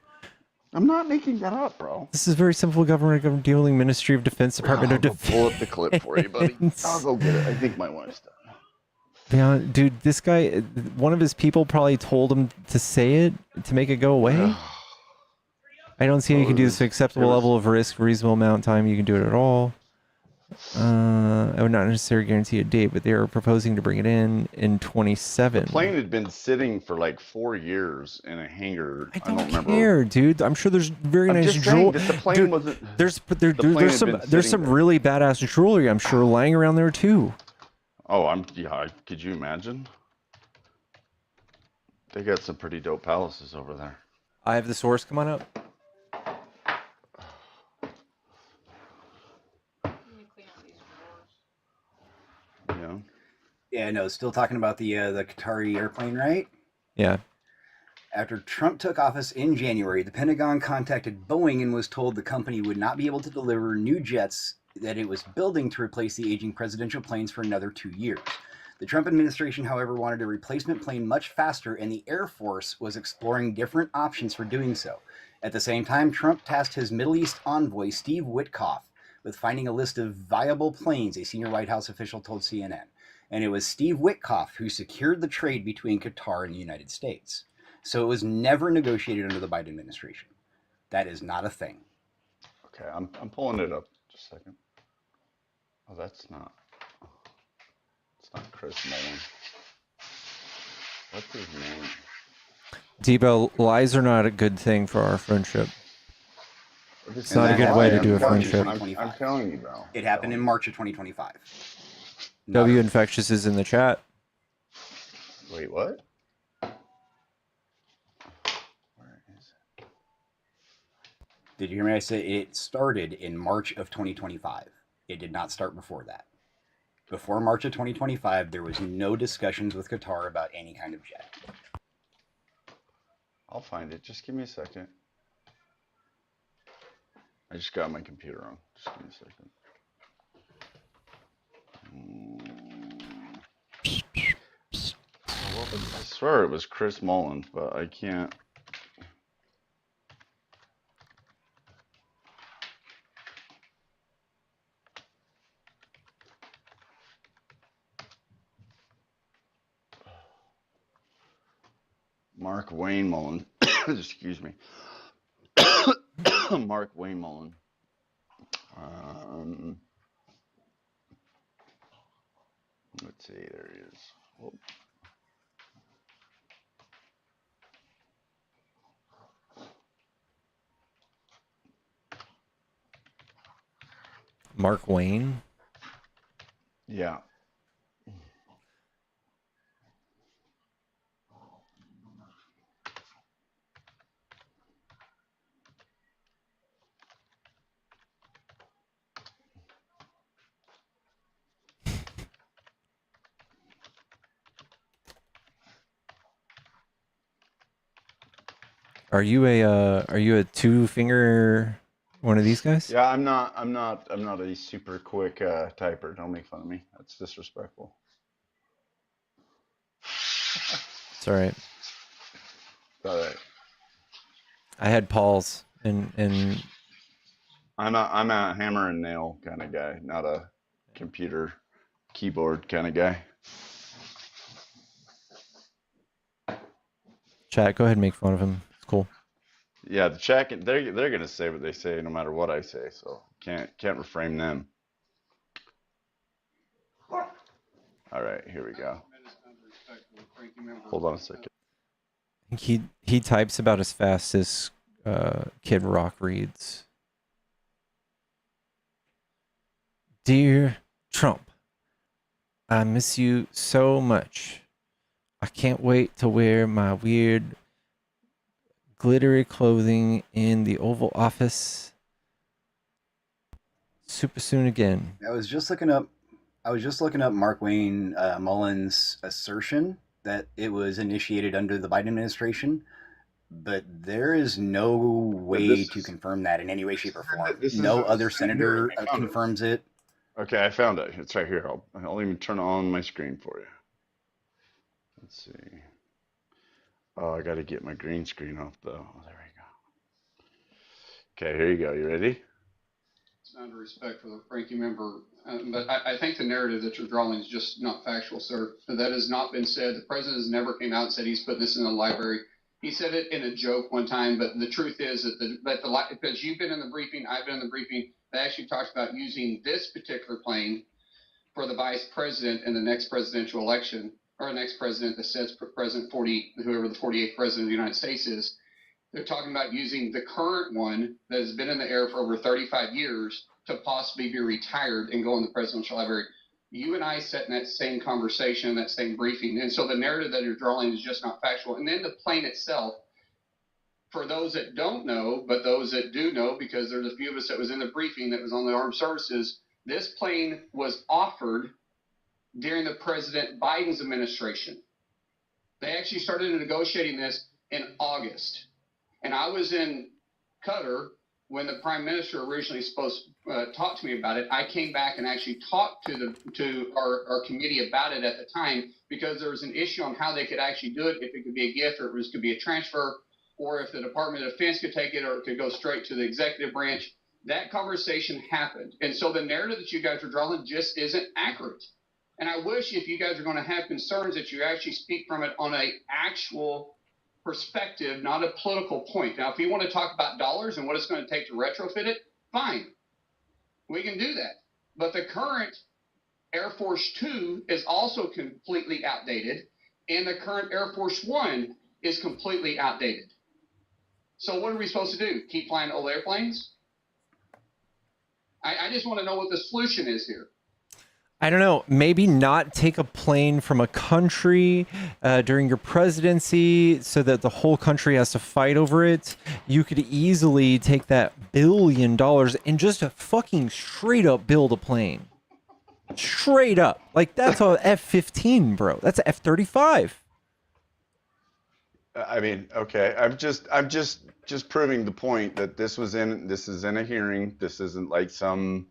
I'm not making that up, bro. This is very simple. Government dealing, Ministry of Defense, Department I'll of go Defense. pull up the clip for you, buddy. I'll go get it. I think my wife's done. Yeah, dude, this guy, one of his people probably told him to say it to make it go away. I don't see how you can do this acceptable level of risk, reasonable amount of time. You can do it at all. I would not necessarily guarantee a date, but they are proposing to bring it in 27. The plane had been sitting for like 4 years in a hangar. I don't remember. Here, dude, I'm sure there's very I'm nice just saying jewelry. that the plane wasn't. There's plane there's had been there's sitting some there. really badass jewelry, I'm sure, lying around there too. Oh, could you imagine? They got some pretty dope palaces over there. I have the source. Come on up. Yeah. Yeah, no, still talking about the Qatari airplane, right? Yeah. After Trump took office in January, the Pentagon contacted Boeing and was told the company would not be able to deliver new jets that it was building to replace the aging presidential planes for another 2 years. The Trump administration, however, wanted a replacement plane much faster, and the Air Force was exploring different options for doing so. At the same time, Trump tasked his Middle East envoy, Steve Witkoff, with finding a list of viable planes, a senior White House official told CNN. And it was Steve Witkoff who secured the trade between Qatar and the United States. So it was never negotiated under the Biden administration. That is not a thing. Okay, I'm pulling it up. Just a second. Oh, that's not. It's not Chris Mullen. What's his name? Debo, lies are not a good thing for our friendship. It's not a good that way to happened do a in March of friendship. 2025. I'm telling you, bro. It happened in March of 2025. W Infectious is in the chat. Wait, what? Did you hear me? I said it started in March of 2025. It did not start before that. Before March of 2025, there was no discussions with Qatar about any kind of jet. I'll find it. Just give me a second. I just got my computer on. Just give me a second. I swear it was Chris Mullen, but I can't. Mark Wayne Mullen. Excuse me. Mark Wayne Mullen. Let's see. There he is. Oh. Mark Wayne. Yeah. Are you a two finger one of these guys? Yeah, I'm not a super quick typer. Don't make fun of me. That's disrespectful. It's all right. All right. I had Paul's and I'm a hammer and nail kind of guy, not a computer keyboard kind of guy. chat. Go ahead and make fun of him. It's cool. Yeah, the chat they're gonna say what they say no matter what I say, so can't reframe them. All right, here we go. Hold on a second. I think he types about as fast as Kid Rock reads. Dear Trump, I miss you so much. I can't wait to wear my weird glittery clothing in the Oval Office super soon again. I was just looking up Mark Wayne Mullen's assertion that it was initiated under the Biden administration, but there is no way to confirm that in any way, shape, or form. No other senator confirms it. Okay, I found it. It's right here. I'll even turn on my screen for you. Let's see. Oh, I got to get my green screen off though. Oh, there we go. Okay, here you go. You ready? It's out of respect for the ranking member, but I think the narrative that you're drawing is just not factual, sir. That has not been said. The president has never came out and said he's putting this in the library. He said it in a joke one time, but the truth is that because you've been in the briefing, I've been in the briefing, they actually talked about using this particular plane for the vice president in the next presidential election, or next president that says President 40, whoever the 48th president of the United States is. They're talking about using the current one that has been in the air for over 35 years to possibly be retired and go in the presidential library. You and I sat in that same conversation, that same briefing. And so the narrative that you're drawing is just not factual. And then the plane itself, for those that don't know, but those that do know, because there's a few of us that was in the briefing that was on the armed services, this plane was offered during the President Biden's administration. They actually started negotiating this in August. And I was in Qatar when the prime minister originally supposed to talk to me about it. I came back and actually talked to our committee about it at the time, because there was an issue on how they could actually do it, if it could be a gift or it could be a transfer, or if the Department of Defense could take it or it could go straight to the executive branch. That conversation happened. And so the narrative that you guys are drawing just isn't accurate. And I wish, if you guys are going to have concerns, that you actually speak from it on a actual perspective, not a political point. Now, if you want to talk about dollars and what it's going to take to retrofit it, fine. We can do that. But the current Air Force 2 is also completely outdated, and the current Air Force 1 is completely outdated. So what are we supposed to do? Keep flying old airplanes? I just want to know what the solution is here. I don't know, maybe not take a plane from a country during your presidency so that the whole country has to fight over it. You could easily take that $1 billion and just fucking straight up build a plane. Straight up. Like, that's a F-15, bro. That's a F-35. I mean, okay. I'm just proving the point that this is in a hearing. This isn't like some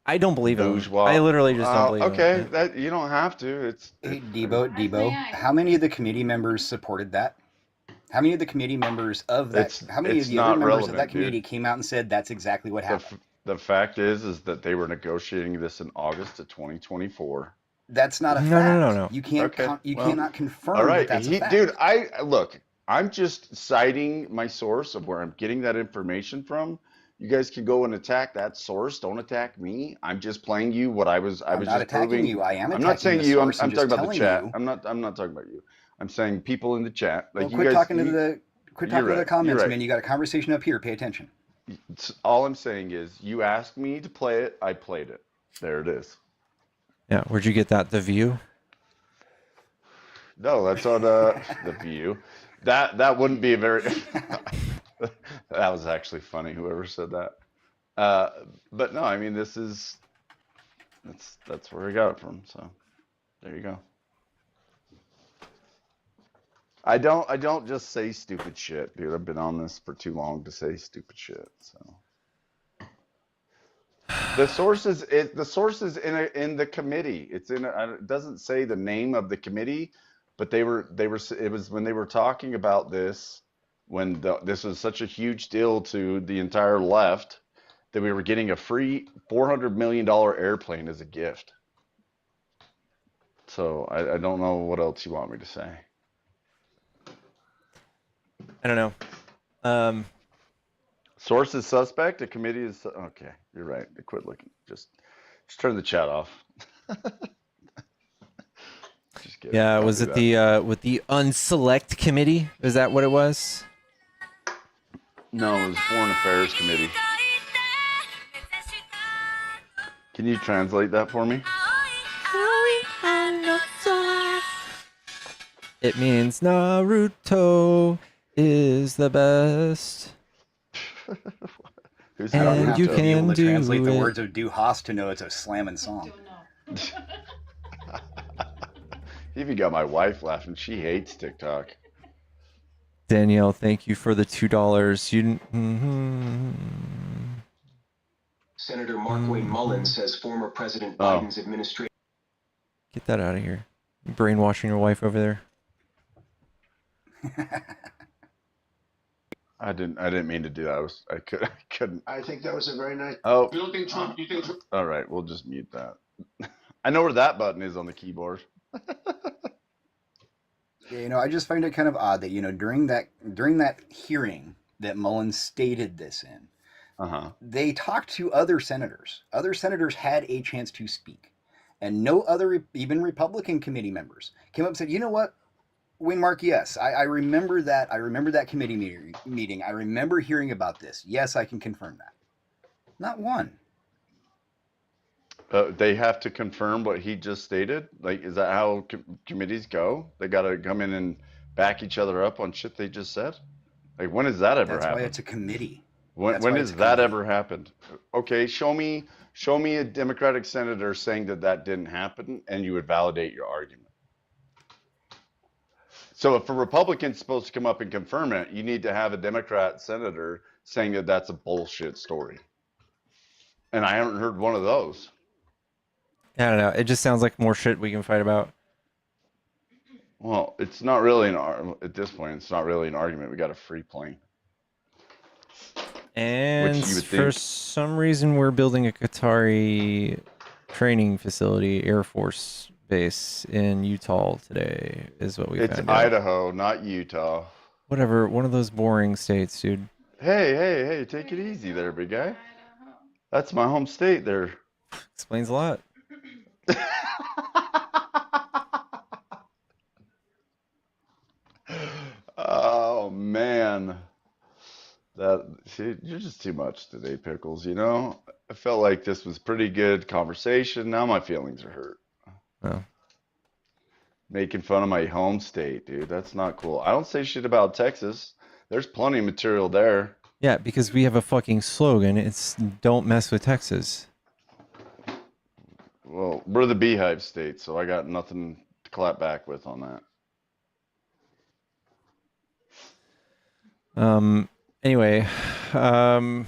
I don't believe bourgeois. him. I literally just don't believe him. Okay, that you don't have to. It's Hey, Debo, how many of the committee members supported that? How many of the committee members of that? How many of the other members of that committee came out and said that's exactly what happened? The fact is that they were negotiating this in August of 2024. That's not a fact. No. You can't. You cannot confirm all right, that that's a fact. dude. I'm just citing my source of where I'm getting that information from. You guys can go and attack that source. Don't attack me. I'm just playing you what I was I'm not just attacking proving. you. I am I'm not attacking saying the you. source. I'm I'm just talking about the telling chat. you. I'm not talking about you. I'm saying people in the chat. Well, Like you quit guys talking to you, the you're right. comments, You're right. man. You got a conversation up here. Pay attention. All I'm saying is you asked me to play it. I played it. There it is. Yeah, where'd you get that? The View? No, that's on the View. That wouldn't be a very. That was actually funny. Whoever said that. But no, I mean that's where I got it from. So there you go. I don't just say stupid shit, dude. I've been on this for too long to say stupid shit. So the source is in the committee. It's in it doesn't say the name of the committee, but it was when they were talking about this when this was such a huge deal to the entire left that we were getting a free $400 million airplane as a gift. So I don't know what else you want me to say. I don't know. Source is suspect. The committee is okay. You're right. Quit looking. Just turn the chat off. Just kidding. Yeah, Don't was do it that. with the unselect committee? Is that what it was? No, it was Foreign Affairs Committee. Can you translate that for me? It means Naruto is the best. Who's I don't have you to be able can to do translate the it. words of Du Hast to know it's a slamming song. You even got my wife laughing. She hates TikTok. Danielle, thank you for the $2. You didn't. Senator Mark Wayne Mullins says former President Biden's administration. Get that out of here. You brainwashing your wife over there. I didn't mean to do that. I couldn't. I think that was a very nice. Oh. You don't think Trump? You think Trump? All right, we'll just mute that. I know where that button is on the keyboard. Yeah, I just find it kind of odd that during that hearing that Mullins stated this in, they talked to other senators. Other senators had a chance to speak, and no other, even Republican committee members, came up and said, "You know what, Wayne Mark? Yes, I remember that. I remember that committee meeting. I remember hearing about this. Yes, I can confirm that." Not one. They have to confirm what he just stated. Like, is that how committees go? They got to come in and back each other up on shit they just said. Like, when has that ever happened? That's why it's a committee. When has that ever happened? Okay, show me a Democratic senator saying that didn't happen, and you would validate your argument. So if a Republican's supposed to come up and confirm it, you need to have a Democrat senator saying that that's a bullshit story. And I haven't heard one of those. I don't know. It just sounds like more shit we can fight about. Well, it's not really at this point. It's not really an argument. We got a free plane. And for some reason, we're building a Qatari training facility, Air Force base in Utah today, is what we found out. It's Idaho, not Utah. Whatever, one of those boring states, dude. Hey, take it easy there, big guy. That's my home state there. Explains a lot. Oh, man. You're just too much today, Pickles, I felt like this was pretty good conversation. Now my feelings are hurt. Oh. Making fun of my home state, dude. That's not cool. I don't say shit about Texas. There's plenty of material there. Yeah, because we have a fucking slogan. It's "Don't mess with Texas." Well, we're the Beehive State, so I got nothing to clap back with on that. Anyway, do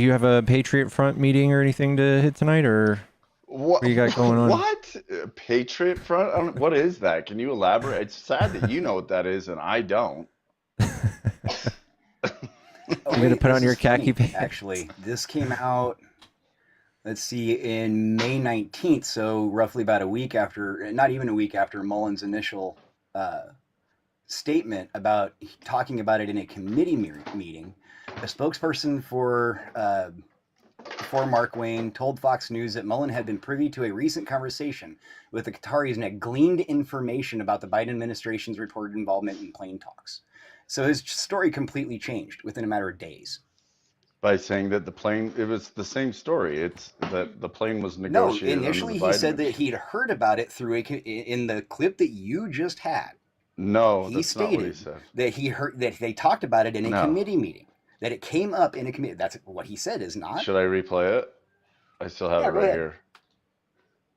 you have a Patriot Front meeting or anything to hit tonight, or what you got going on? What? Patriot Front? What is that? Can you elaborate? It's sad that you know what that is and I don't. You're going to put on your khaki pants? Actually, this came out, let's see, in May 19th, so roughly about a week after, not even a week after Mullins' initial statement about talking about it in a committee meeting, a spokesperson for Mark Wayne told Fox News that Mullen had been privy to a recent conversation with the Qataris and had gleaned information about the Biden administration's reported involvement in plane talks. So his story completely changed within a matter of days. By saying that it was the same story. It's that the plane was No, negotiated initially under the he Biden said that he'd heard about it through in the clip that you just had. No, He that's not what he stated said. that he heard that they talked about it in a No. committee meeting, that it came up in a committee. That's what he said, is not? Should I replay it? I still have Yeah, it go right ahead. here.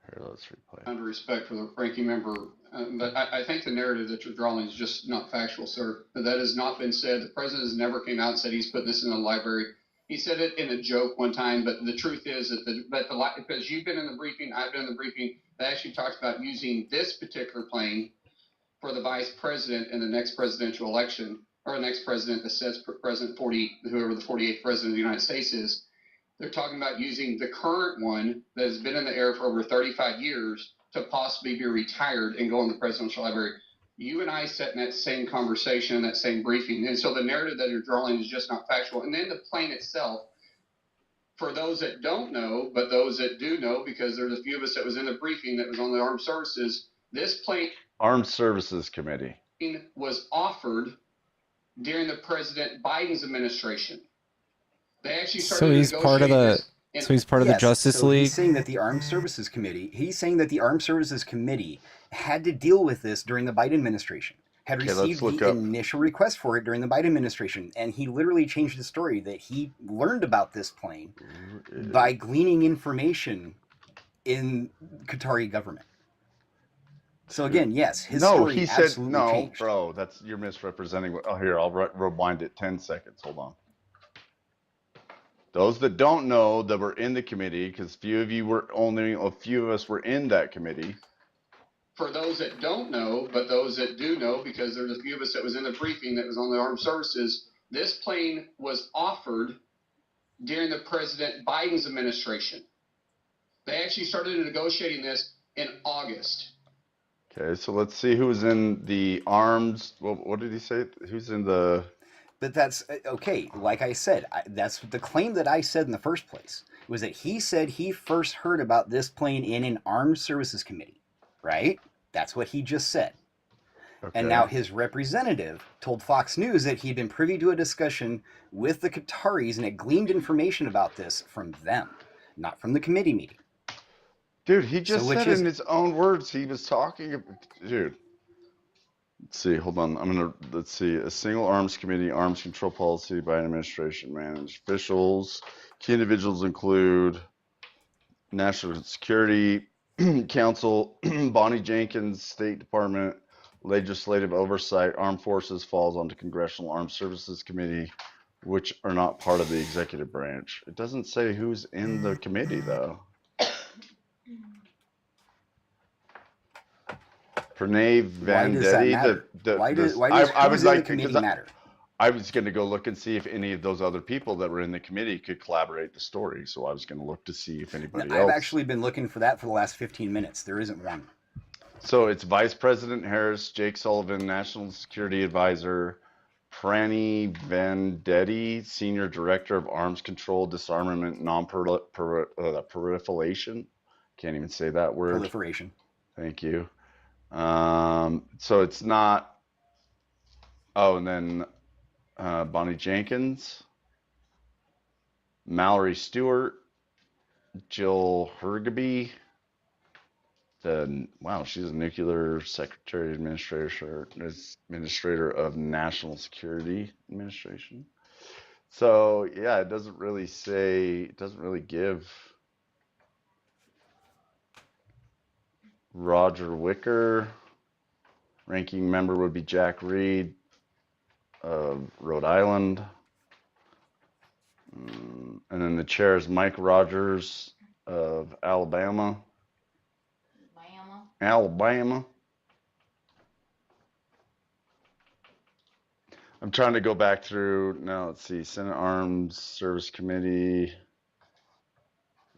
Here, let's replay. Out of respect for the ranking member, but I think the narrative that you're drawing is just not factual, sir. That has not been said. The president has never came out and said he's putting this in the library. He said it in a joke one time, but the truth is that because you've been in the briefing, I've been in the briefing, they actually talked about using this particular plane for the vice president in the next presidential election, or the next president that says President 40, whoever the 48th president of the United States is. They're talking about using the current one that has been in the air for over 35 years to possibly be retired and go in the presidential library. You and I sat in that same conversation, in that same briefing. And so the narrative that you're drawing is just not factual. And then the plane itself, for those that don't know, but those that do know, because there's a few of us that was in the briefing that was on the Armed Services, this plane Armed Services Committee was offered during the President Biden's administration. They actually started So he's part of the. So he's part of the Yes, Justice so League. He's saying that the Armed Services Committee. He's saying that the Armed Services Committee had to deal with this during the Biden administration. Had Okay, let's received look the up. initial request for it during the Biden administration, and he literally changed the story that he learned about this plane by gleaning information in Qatari government. So again, yes, his No, story he said absolutely no, changed. bro. You're misrepresenting. Oh, here, I'll rewind it 10 seconds. Hold on. Those that don't know that were in the committee, because only a few of us were in that committee. For those that don't know, but those that do know, because there's a few of us that was in the briefing that was on the Armed Services, this plane was offered during the President Biden's administration. They actually started negotiating this in August. Okay, so let's see who was in the arms. What did he say? Who's in the? But that's okay. Like I said, that's the claim that I said in the first place was that he said he first heard about this plane in an Armed Services Committee, right? That's what he just said. Okay. And now his representative told Fox News that he'd been privy to a discussion with the Qataris and had gleaned information about this from them, not from the committee meeting. Dude, he just which said is in his own words he was talking. Dude, let's see. Hold on. Let's see. A single arms committee, arms control policy by an administration managed officials. Key individuals include National Security Council, Bonnie Jenkins, State Department, Legislative Oversight, Armed Forces falls onto Congressional Armed Services Committee, which are not part of the executive branch. It doesn't say who's in the committee, though. Pranay Vandetti. Why does who's in the committee matter? I was going to go look and see if any of those other people that were in the committee could collaborate the story. So I was going to look to see if anybody else. I've actually been looking for that for the last 15 minutes. There isn't one. So it's Vice President Harris, Jake Sullivan, National Security Advisor, Pranay Vandetti, Senior Director of Arms Control, Disarmament, Non-Proliferation. Can't even say that word. Proliferation. Thank you. So it's not. Oh, and then Bonnie Jenkins, Mallory Stewart, Jill Hergeby. She's a nuclear secretary administrator of National Security Administration. So yeah, it doesn't really give. Roger Wicker, ranking member would be Jack Reed of Rhode Island. And then the chair is Mike Rogers of Alabama. Alabama. I'm trying to go back through. Now, let's see. Senate Arms Service Committee.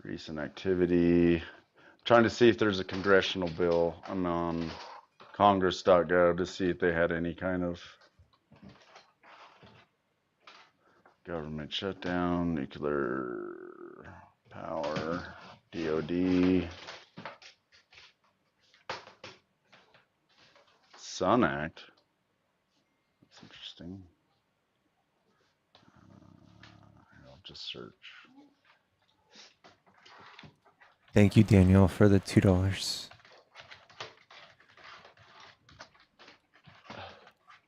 Recent activity. Trying to see if there's a congressional bill on Congress.gov to see if they had any kind of government shutdown, nuclear power, DOD, Sun Act. That's interesting. I'll just search. Thank you, Daniel, for the $2.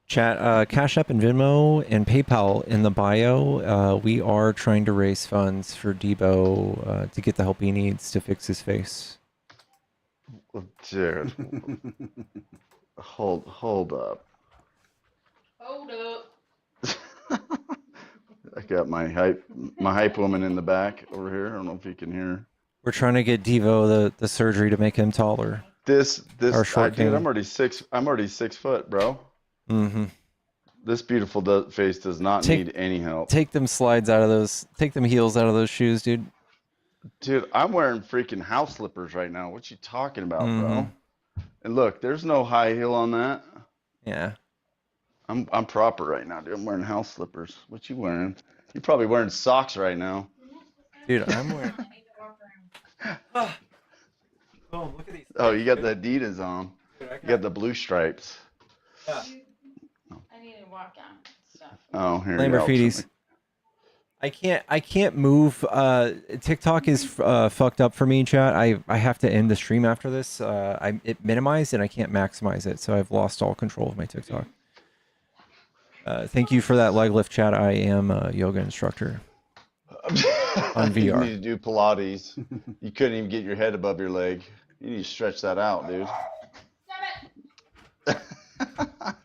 Chat, Cash App and Venmo and PayPal in the bio. We are trying to raise funds for Debo to get the help he needs to fix his face. Dude, hold up. Hold up. I got my hype woman in the back over here. I don't know if you can hear. We're trying to get Devo the surgery to make him taller. Dude, I'm already 6 foot, bro. Mm-hmm. This beautiful face does not need any help. Take them slides out of those. Take them heels out of those shoes, dude. Dude, I'm wearing freaking house slippers right now. What you talking about, Mm-hmm. bro? And look, there's no high heel on that. Yeah. I'm proper right now, dude. I'm wearing house slippers. What you wearing? You're probably wearing socks right now. Dude, I'm wearing. Oh, look at these. Oh, you got the Adidas on. You got the blue stripes. Yeah. I need to walk on stuff. Oh, here Flame you go. graffiti's. I can't move. TikTok is fucked up for me, chat. I have to end the stream after this. It minimized and I can't maximize it, so I've lost all control of my TikTok. Thank you for that leg lift, chat. I am a yoga instructor on VR. You need to do Pilates. You couldn't even get your head above your leg. You need to stretch that out, dude.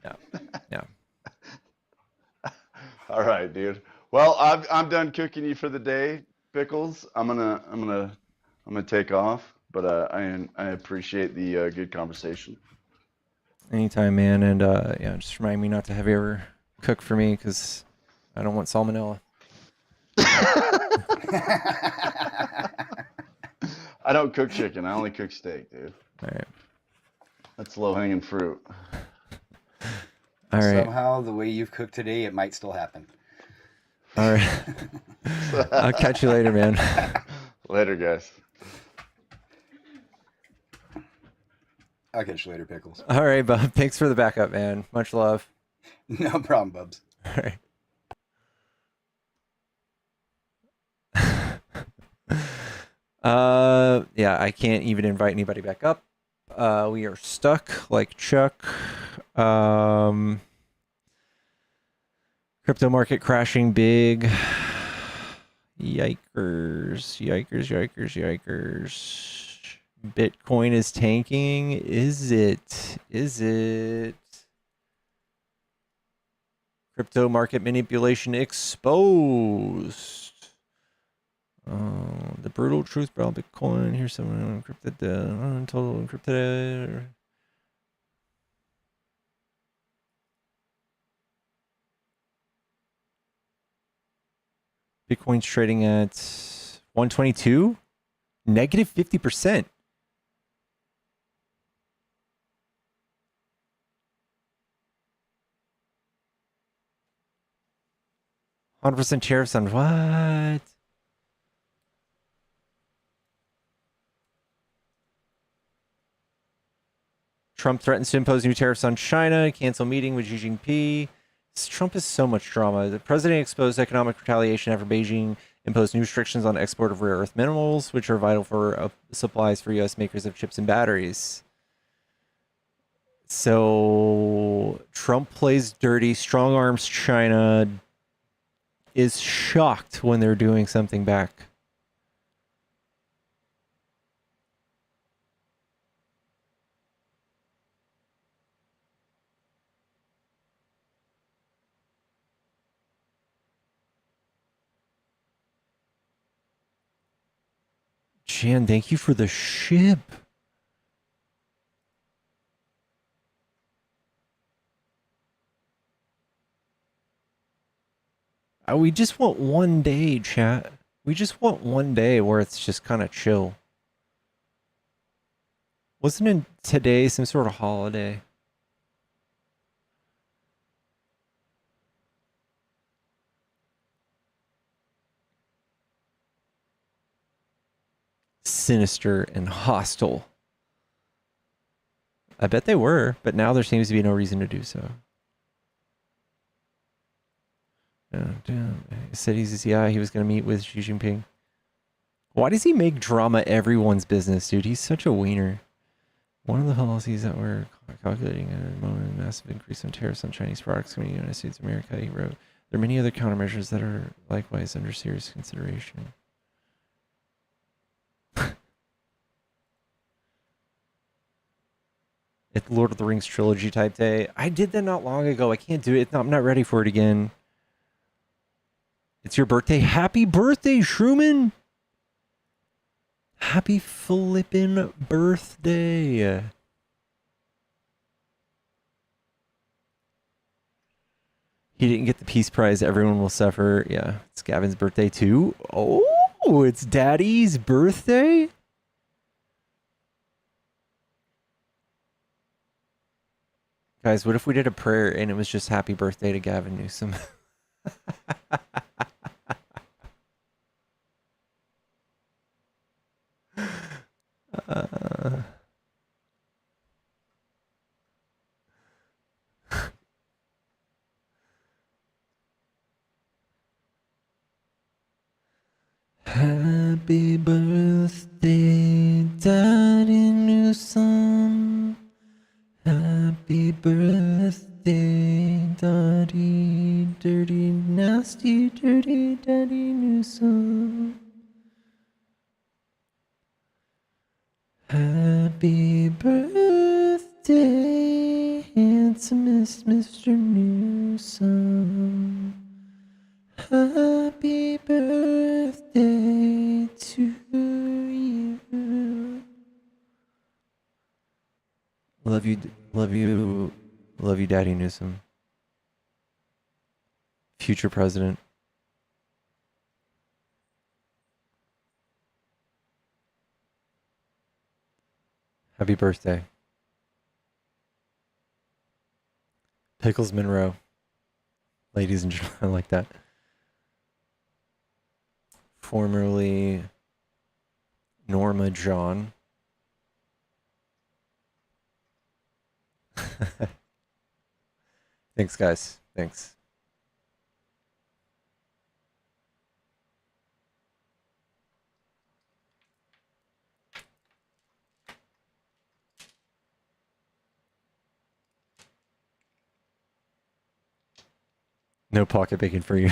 Yeah. All right, dude. Well, I'm done cooking you for the day, Pickles. I'm gonna take off, but I appreciate the good conversation. Anytime, man. And yeah, just remind me not to have you ever cook for me because I don't want salmonella. I don't cook chicken. I only cook steak, dude. All right. That's low hanging fruit. All right. Somehow, the way you've cooked today, it might still happen. All right. I'll catch you later, man. Later, guys. I'll catch you later, Pickles. All right, Bub. Thanks for the backup, man. Much love. No problem, Bubs. All right. Yeah, I can't even invite anybody back up. We are stuck like Chuck. Crypto market crashing big. Yikers. Bitcoin is tanking. Is it? Crypto market manipulation exposed. The brutal truth about Bitcoin. Here's some encrypted total encrypted. Bitcoin's trading at 122, negative 50%. %100% tariffs on what? Trump threatens to impose new tariffs on China, cancel meeting with Xi Jinping. Trump is so much drama. The president exposed economic retaliation after Beijing imposed new restrictions on export of rare earth minerals, which are vital for supplies for U.S. makers of chips and batteries. So Trump plays dirty, strong arms China, is shocked when they're doing something back. Jan, thank you for the ship. We just want one day, chat. We just want one day where it's just kind of chill. Wasn't it today some sort of holiday? sinister and hostile. I bet they were, but now there seems to be no reason to do so. He said he was going to meet with Xi Jinping. Why does he make drama everyone's business, dude? He's such a wiener. One of the policies that we're calculating at the moment, a massive increase in tariffs on Chinese products coming to the United States of America, he wrote. There are many other countermeasures that are likewise under serious consideration. It's Lord of the Rings trilogy type day. I did that not long ago. I can't do it. I'm not ready for it again. It's your birthday. Happy birthday, Shrooman! Happy flippin' birthday. He didn't get the Peace Prize. Everyone will suffer. Yeah, it's Gavin's birthday too. Oh, it's Daddy's birthday? Guys, what if we did a prayer and it was just happy birthday to Gavin Newsom? Happy birthday, Daddy Newsom. Happy birthday, Daddy, dirty, nasty, dirty Daddy Newsom. Happy birthday, handsomest Mr. Newsom. Happy birthday to you. Love you, Daddy Newsom. Future president. Happy birthday. Pickles Monroe. Ladies and gentlemen, I like that. Formerly Norma John. Thanks, guys. Thanks. No pocket bacon for you.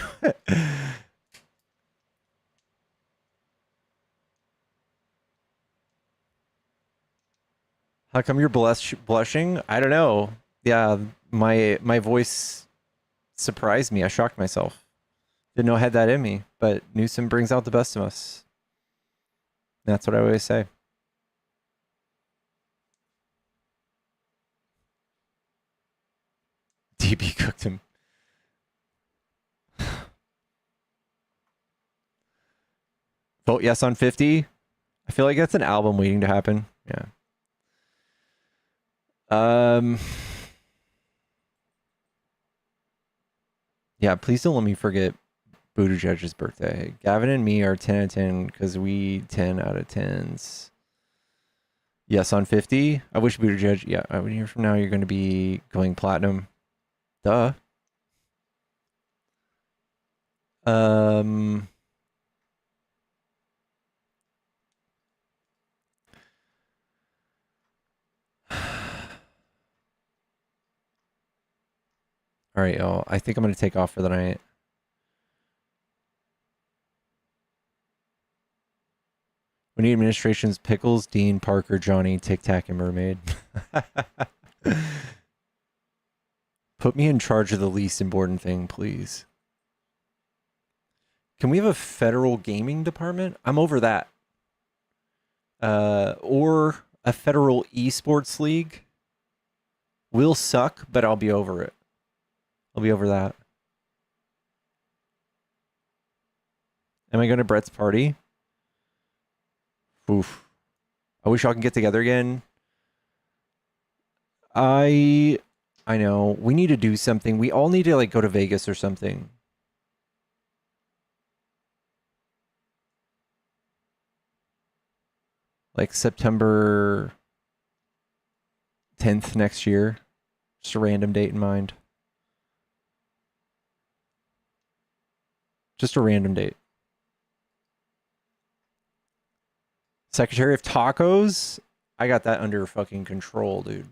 How come you're blushing? I don't know. Yeah, my voice surprised me. I shocked myself. Didn't know I had that in me, but Newsom brings out the best of us. That's what I always say. DB cooked him. Vote yes on 50. I feel like that's an album waiting to happen. Yeah. Yeah, please don't let me forget Buttigieg's birthday. Gavin and me are 10 out of 10 because we 10 out of 10s. Yes on 50. I wish Buttigieg. Yeah, a year from now you're going to be going platinum. Duh. All right, y'all. I think I'm going to take off for the night. We need administrations: Pickles, Dean, Parker, Johnny, Tic Tac, and Mermaid. Put me in charge of the least important thing, please. Can we have a federal gaming department? I'm over that. Or a federal esports league. We'll suck, but I'll be over it. I'll be over that. Am I going to Brett's party? Oof. I wish y'all can get together again. I know. We need to do something. We all need to like go to Vegas or something. like September 10th next year. Just a random date in mind. Just a random date. Secretary of Tacos? I got that under fucking control, dude.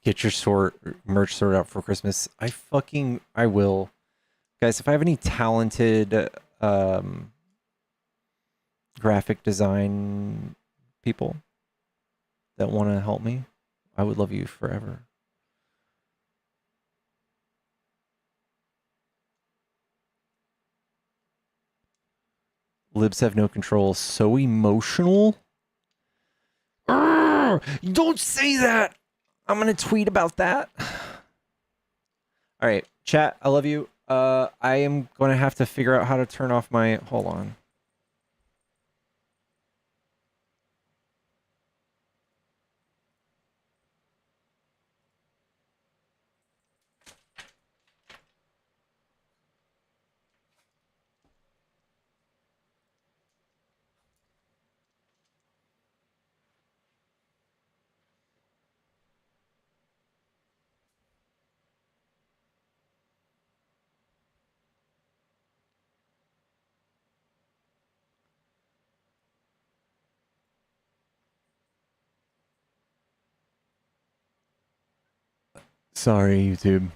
Get your merch sorted out for Christmas. I will. Guys, if I have any talented graphic design people that want to help me, I would love you forever. Libs have no control. So emotional? Don't say that! I'm going to tweet about that. All right, chat, I love you. I am going to have to figure out how to turn off my... Hold on. Sorry, YouTube.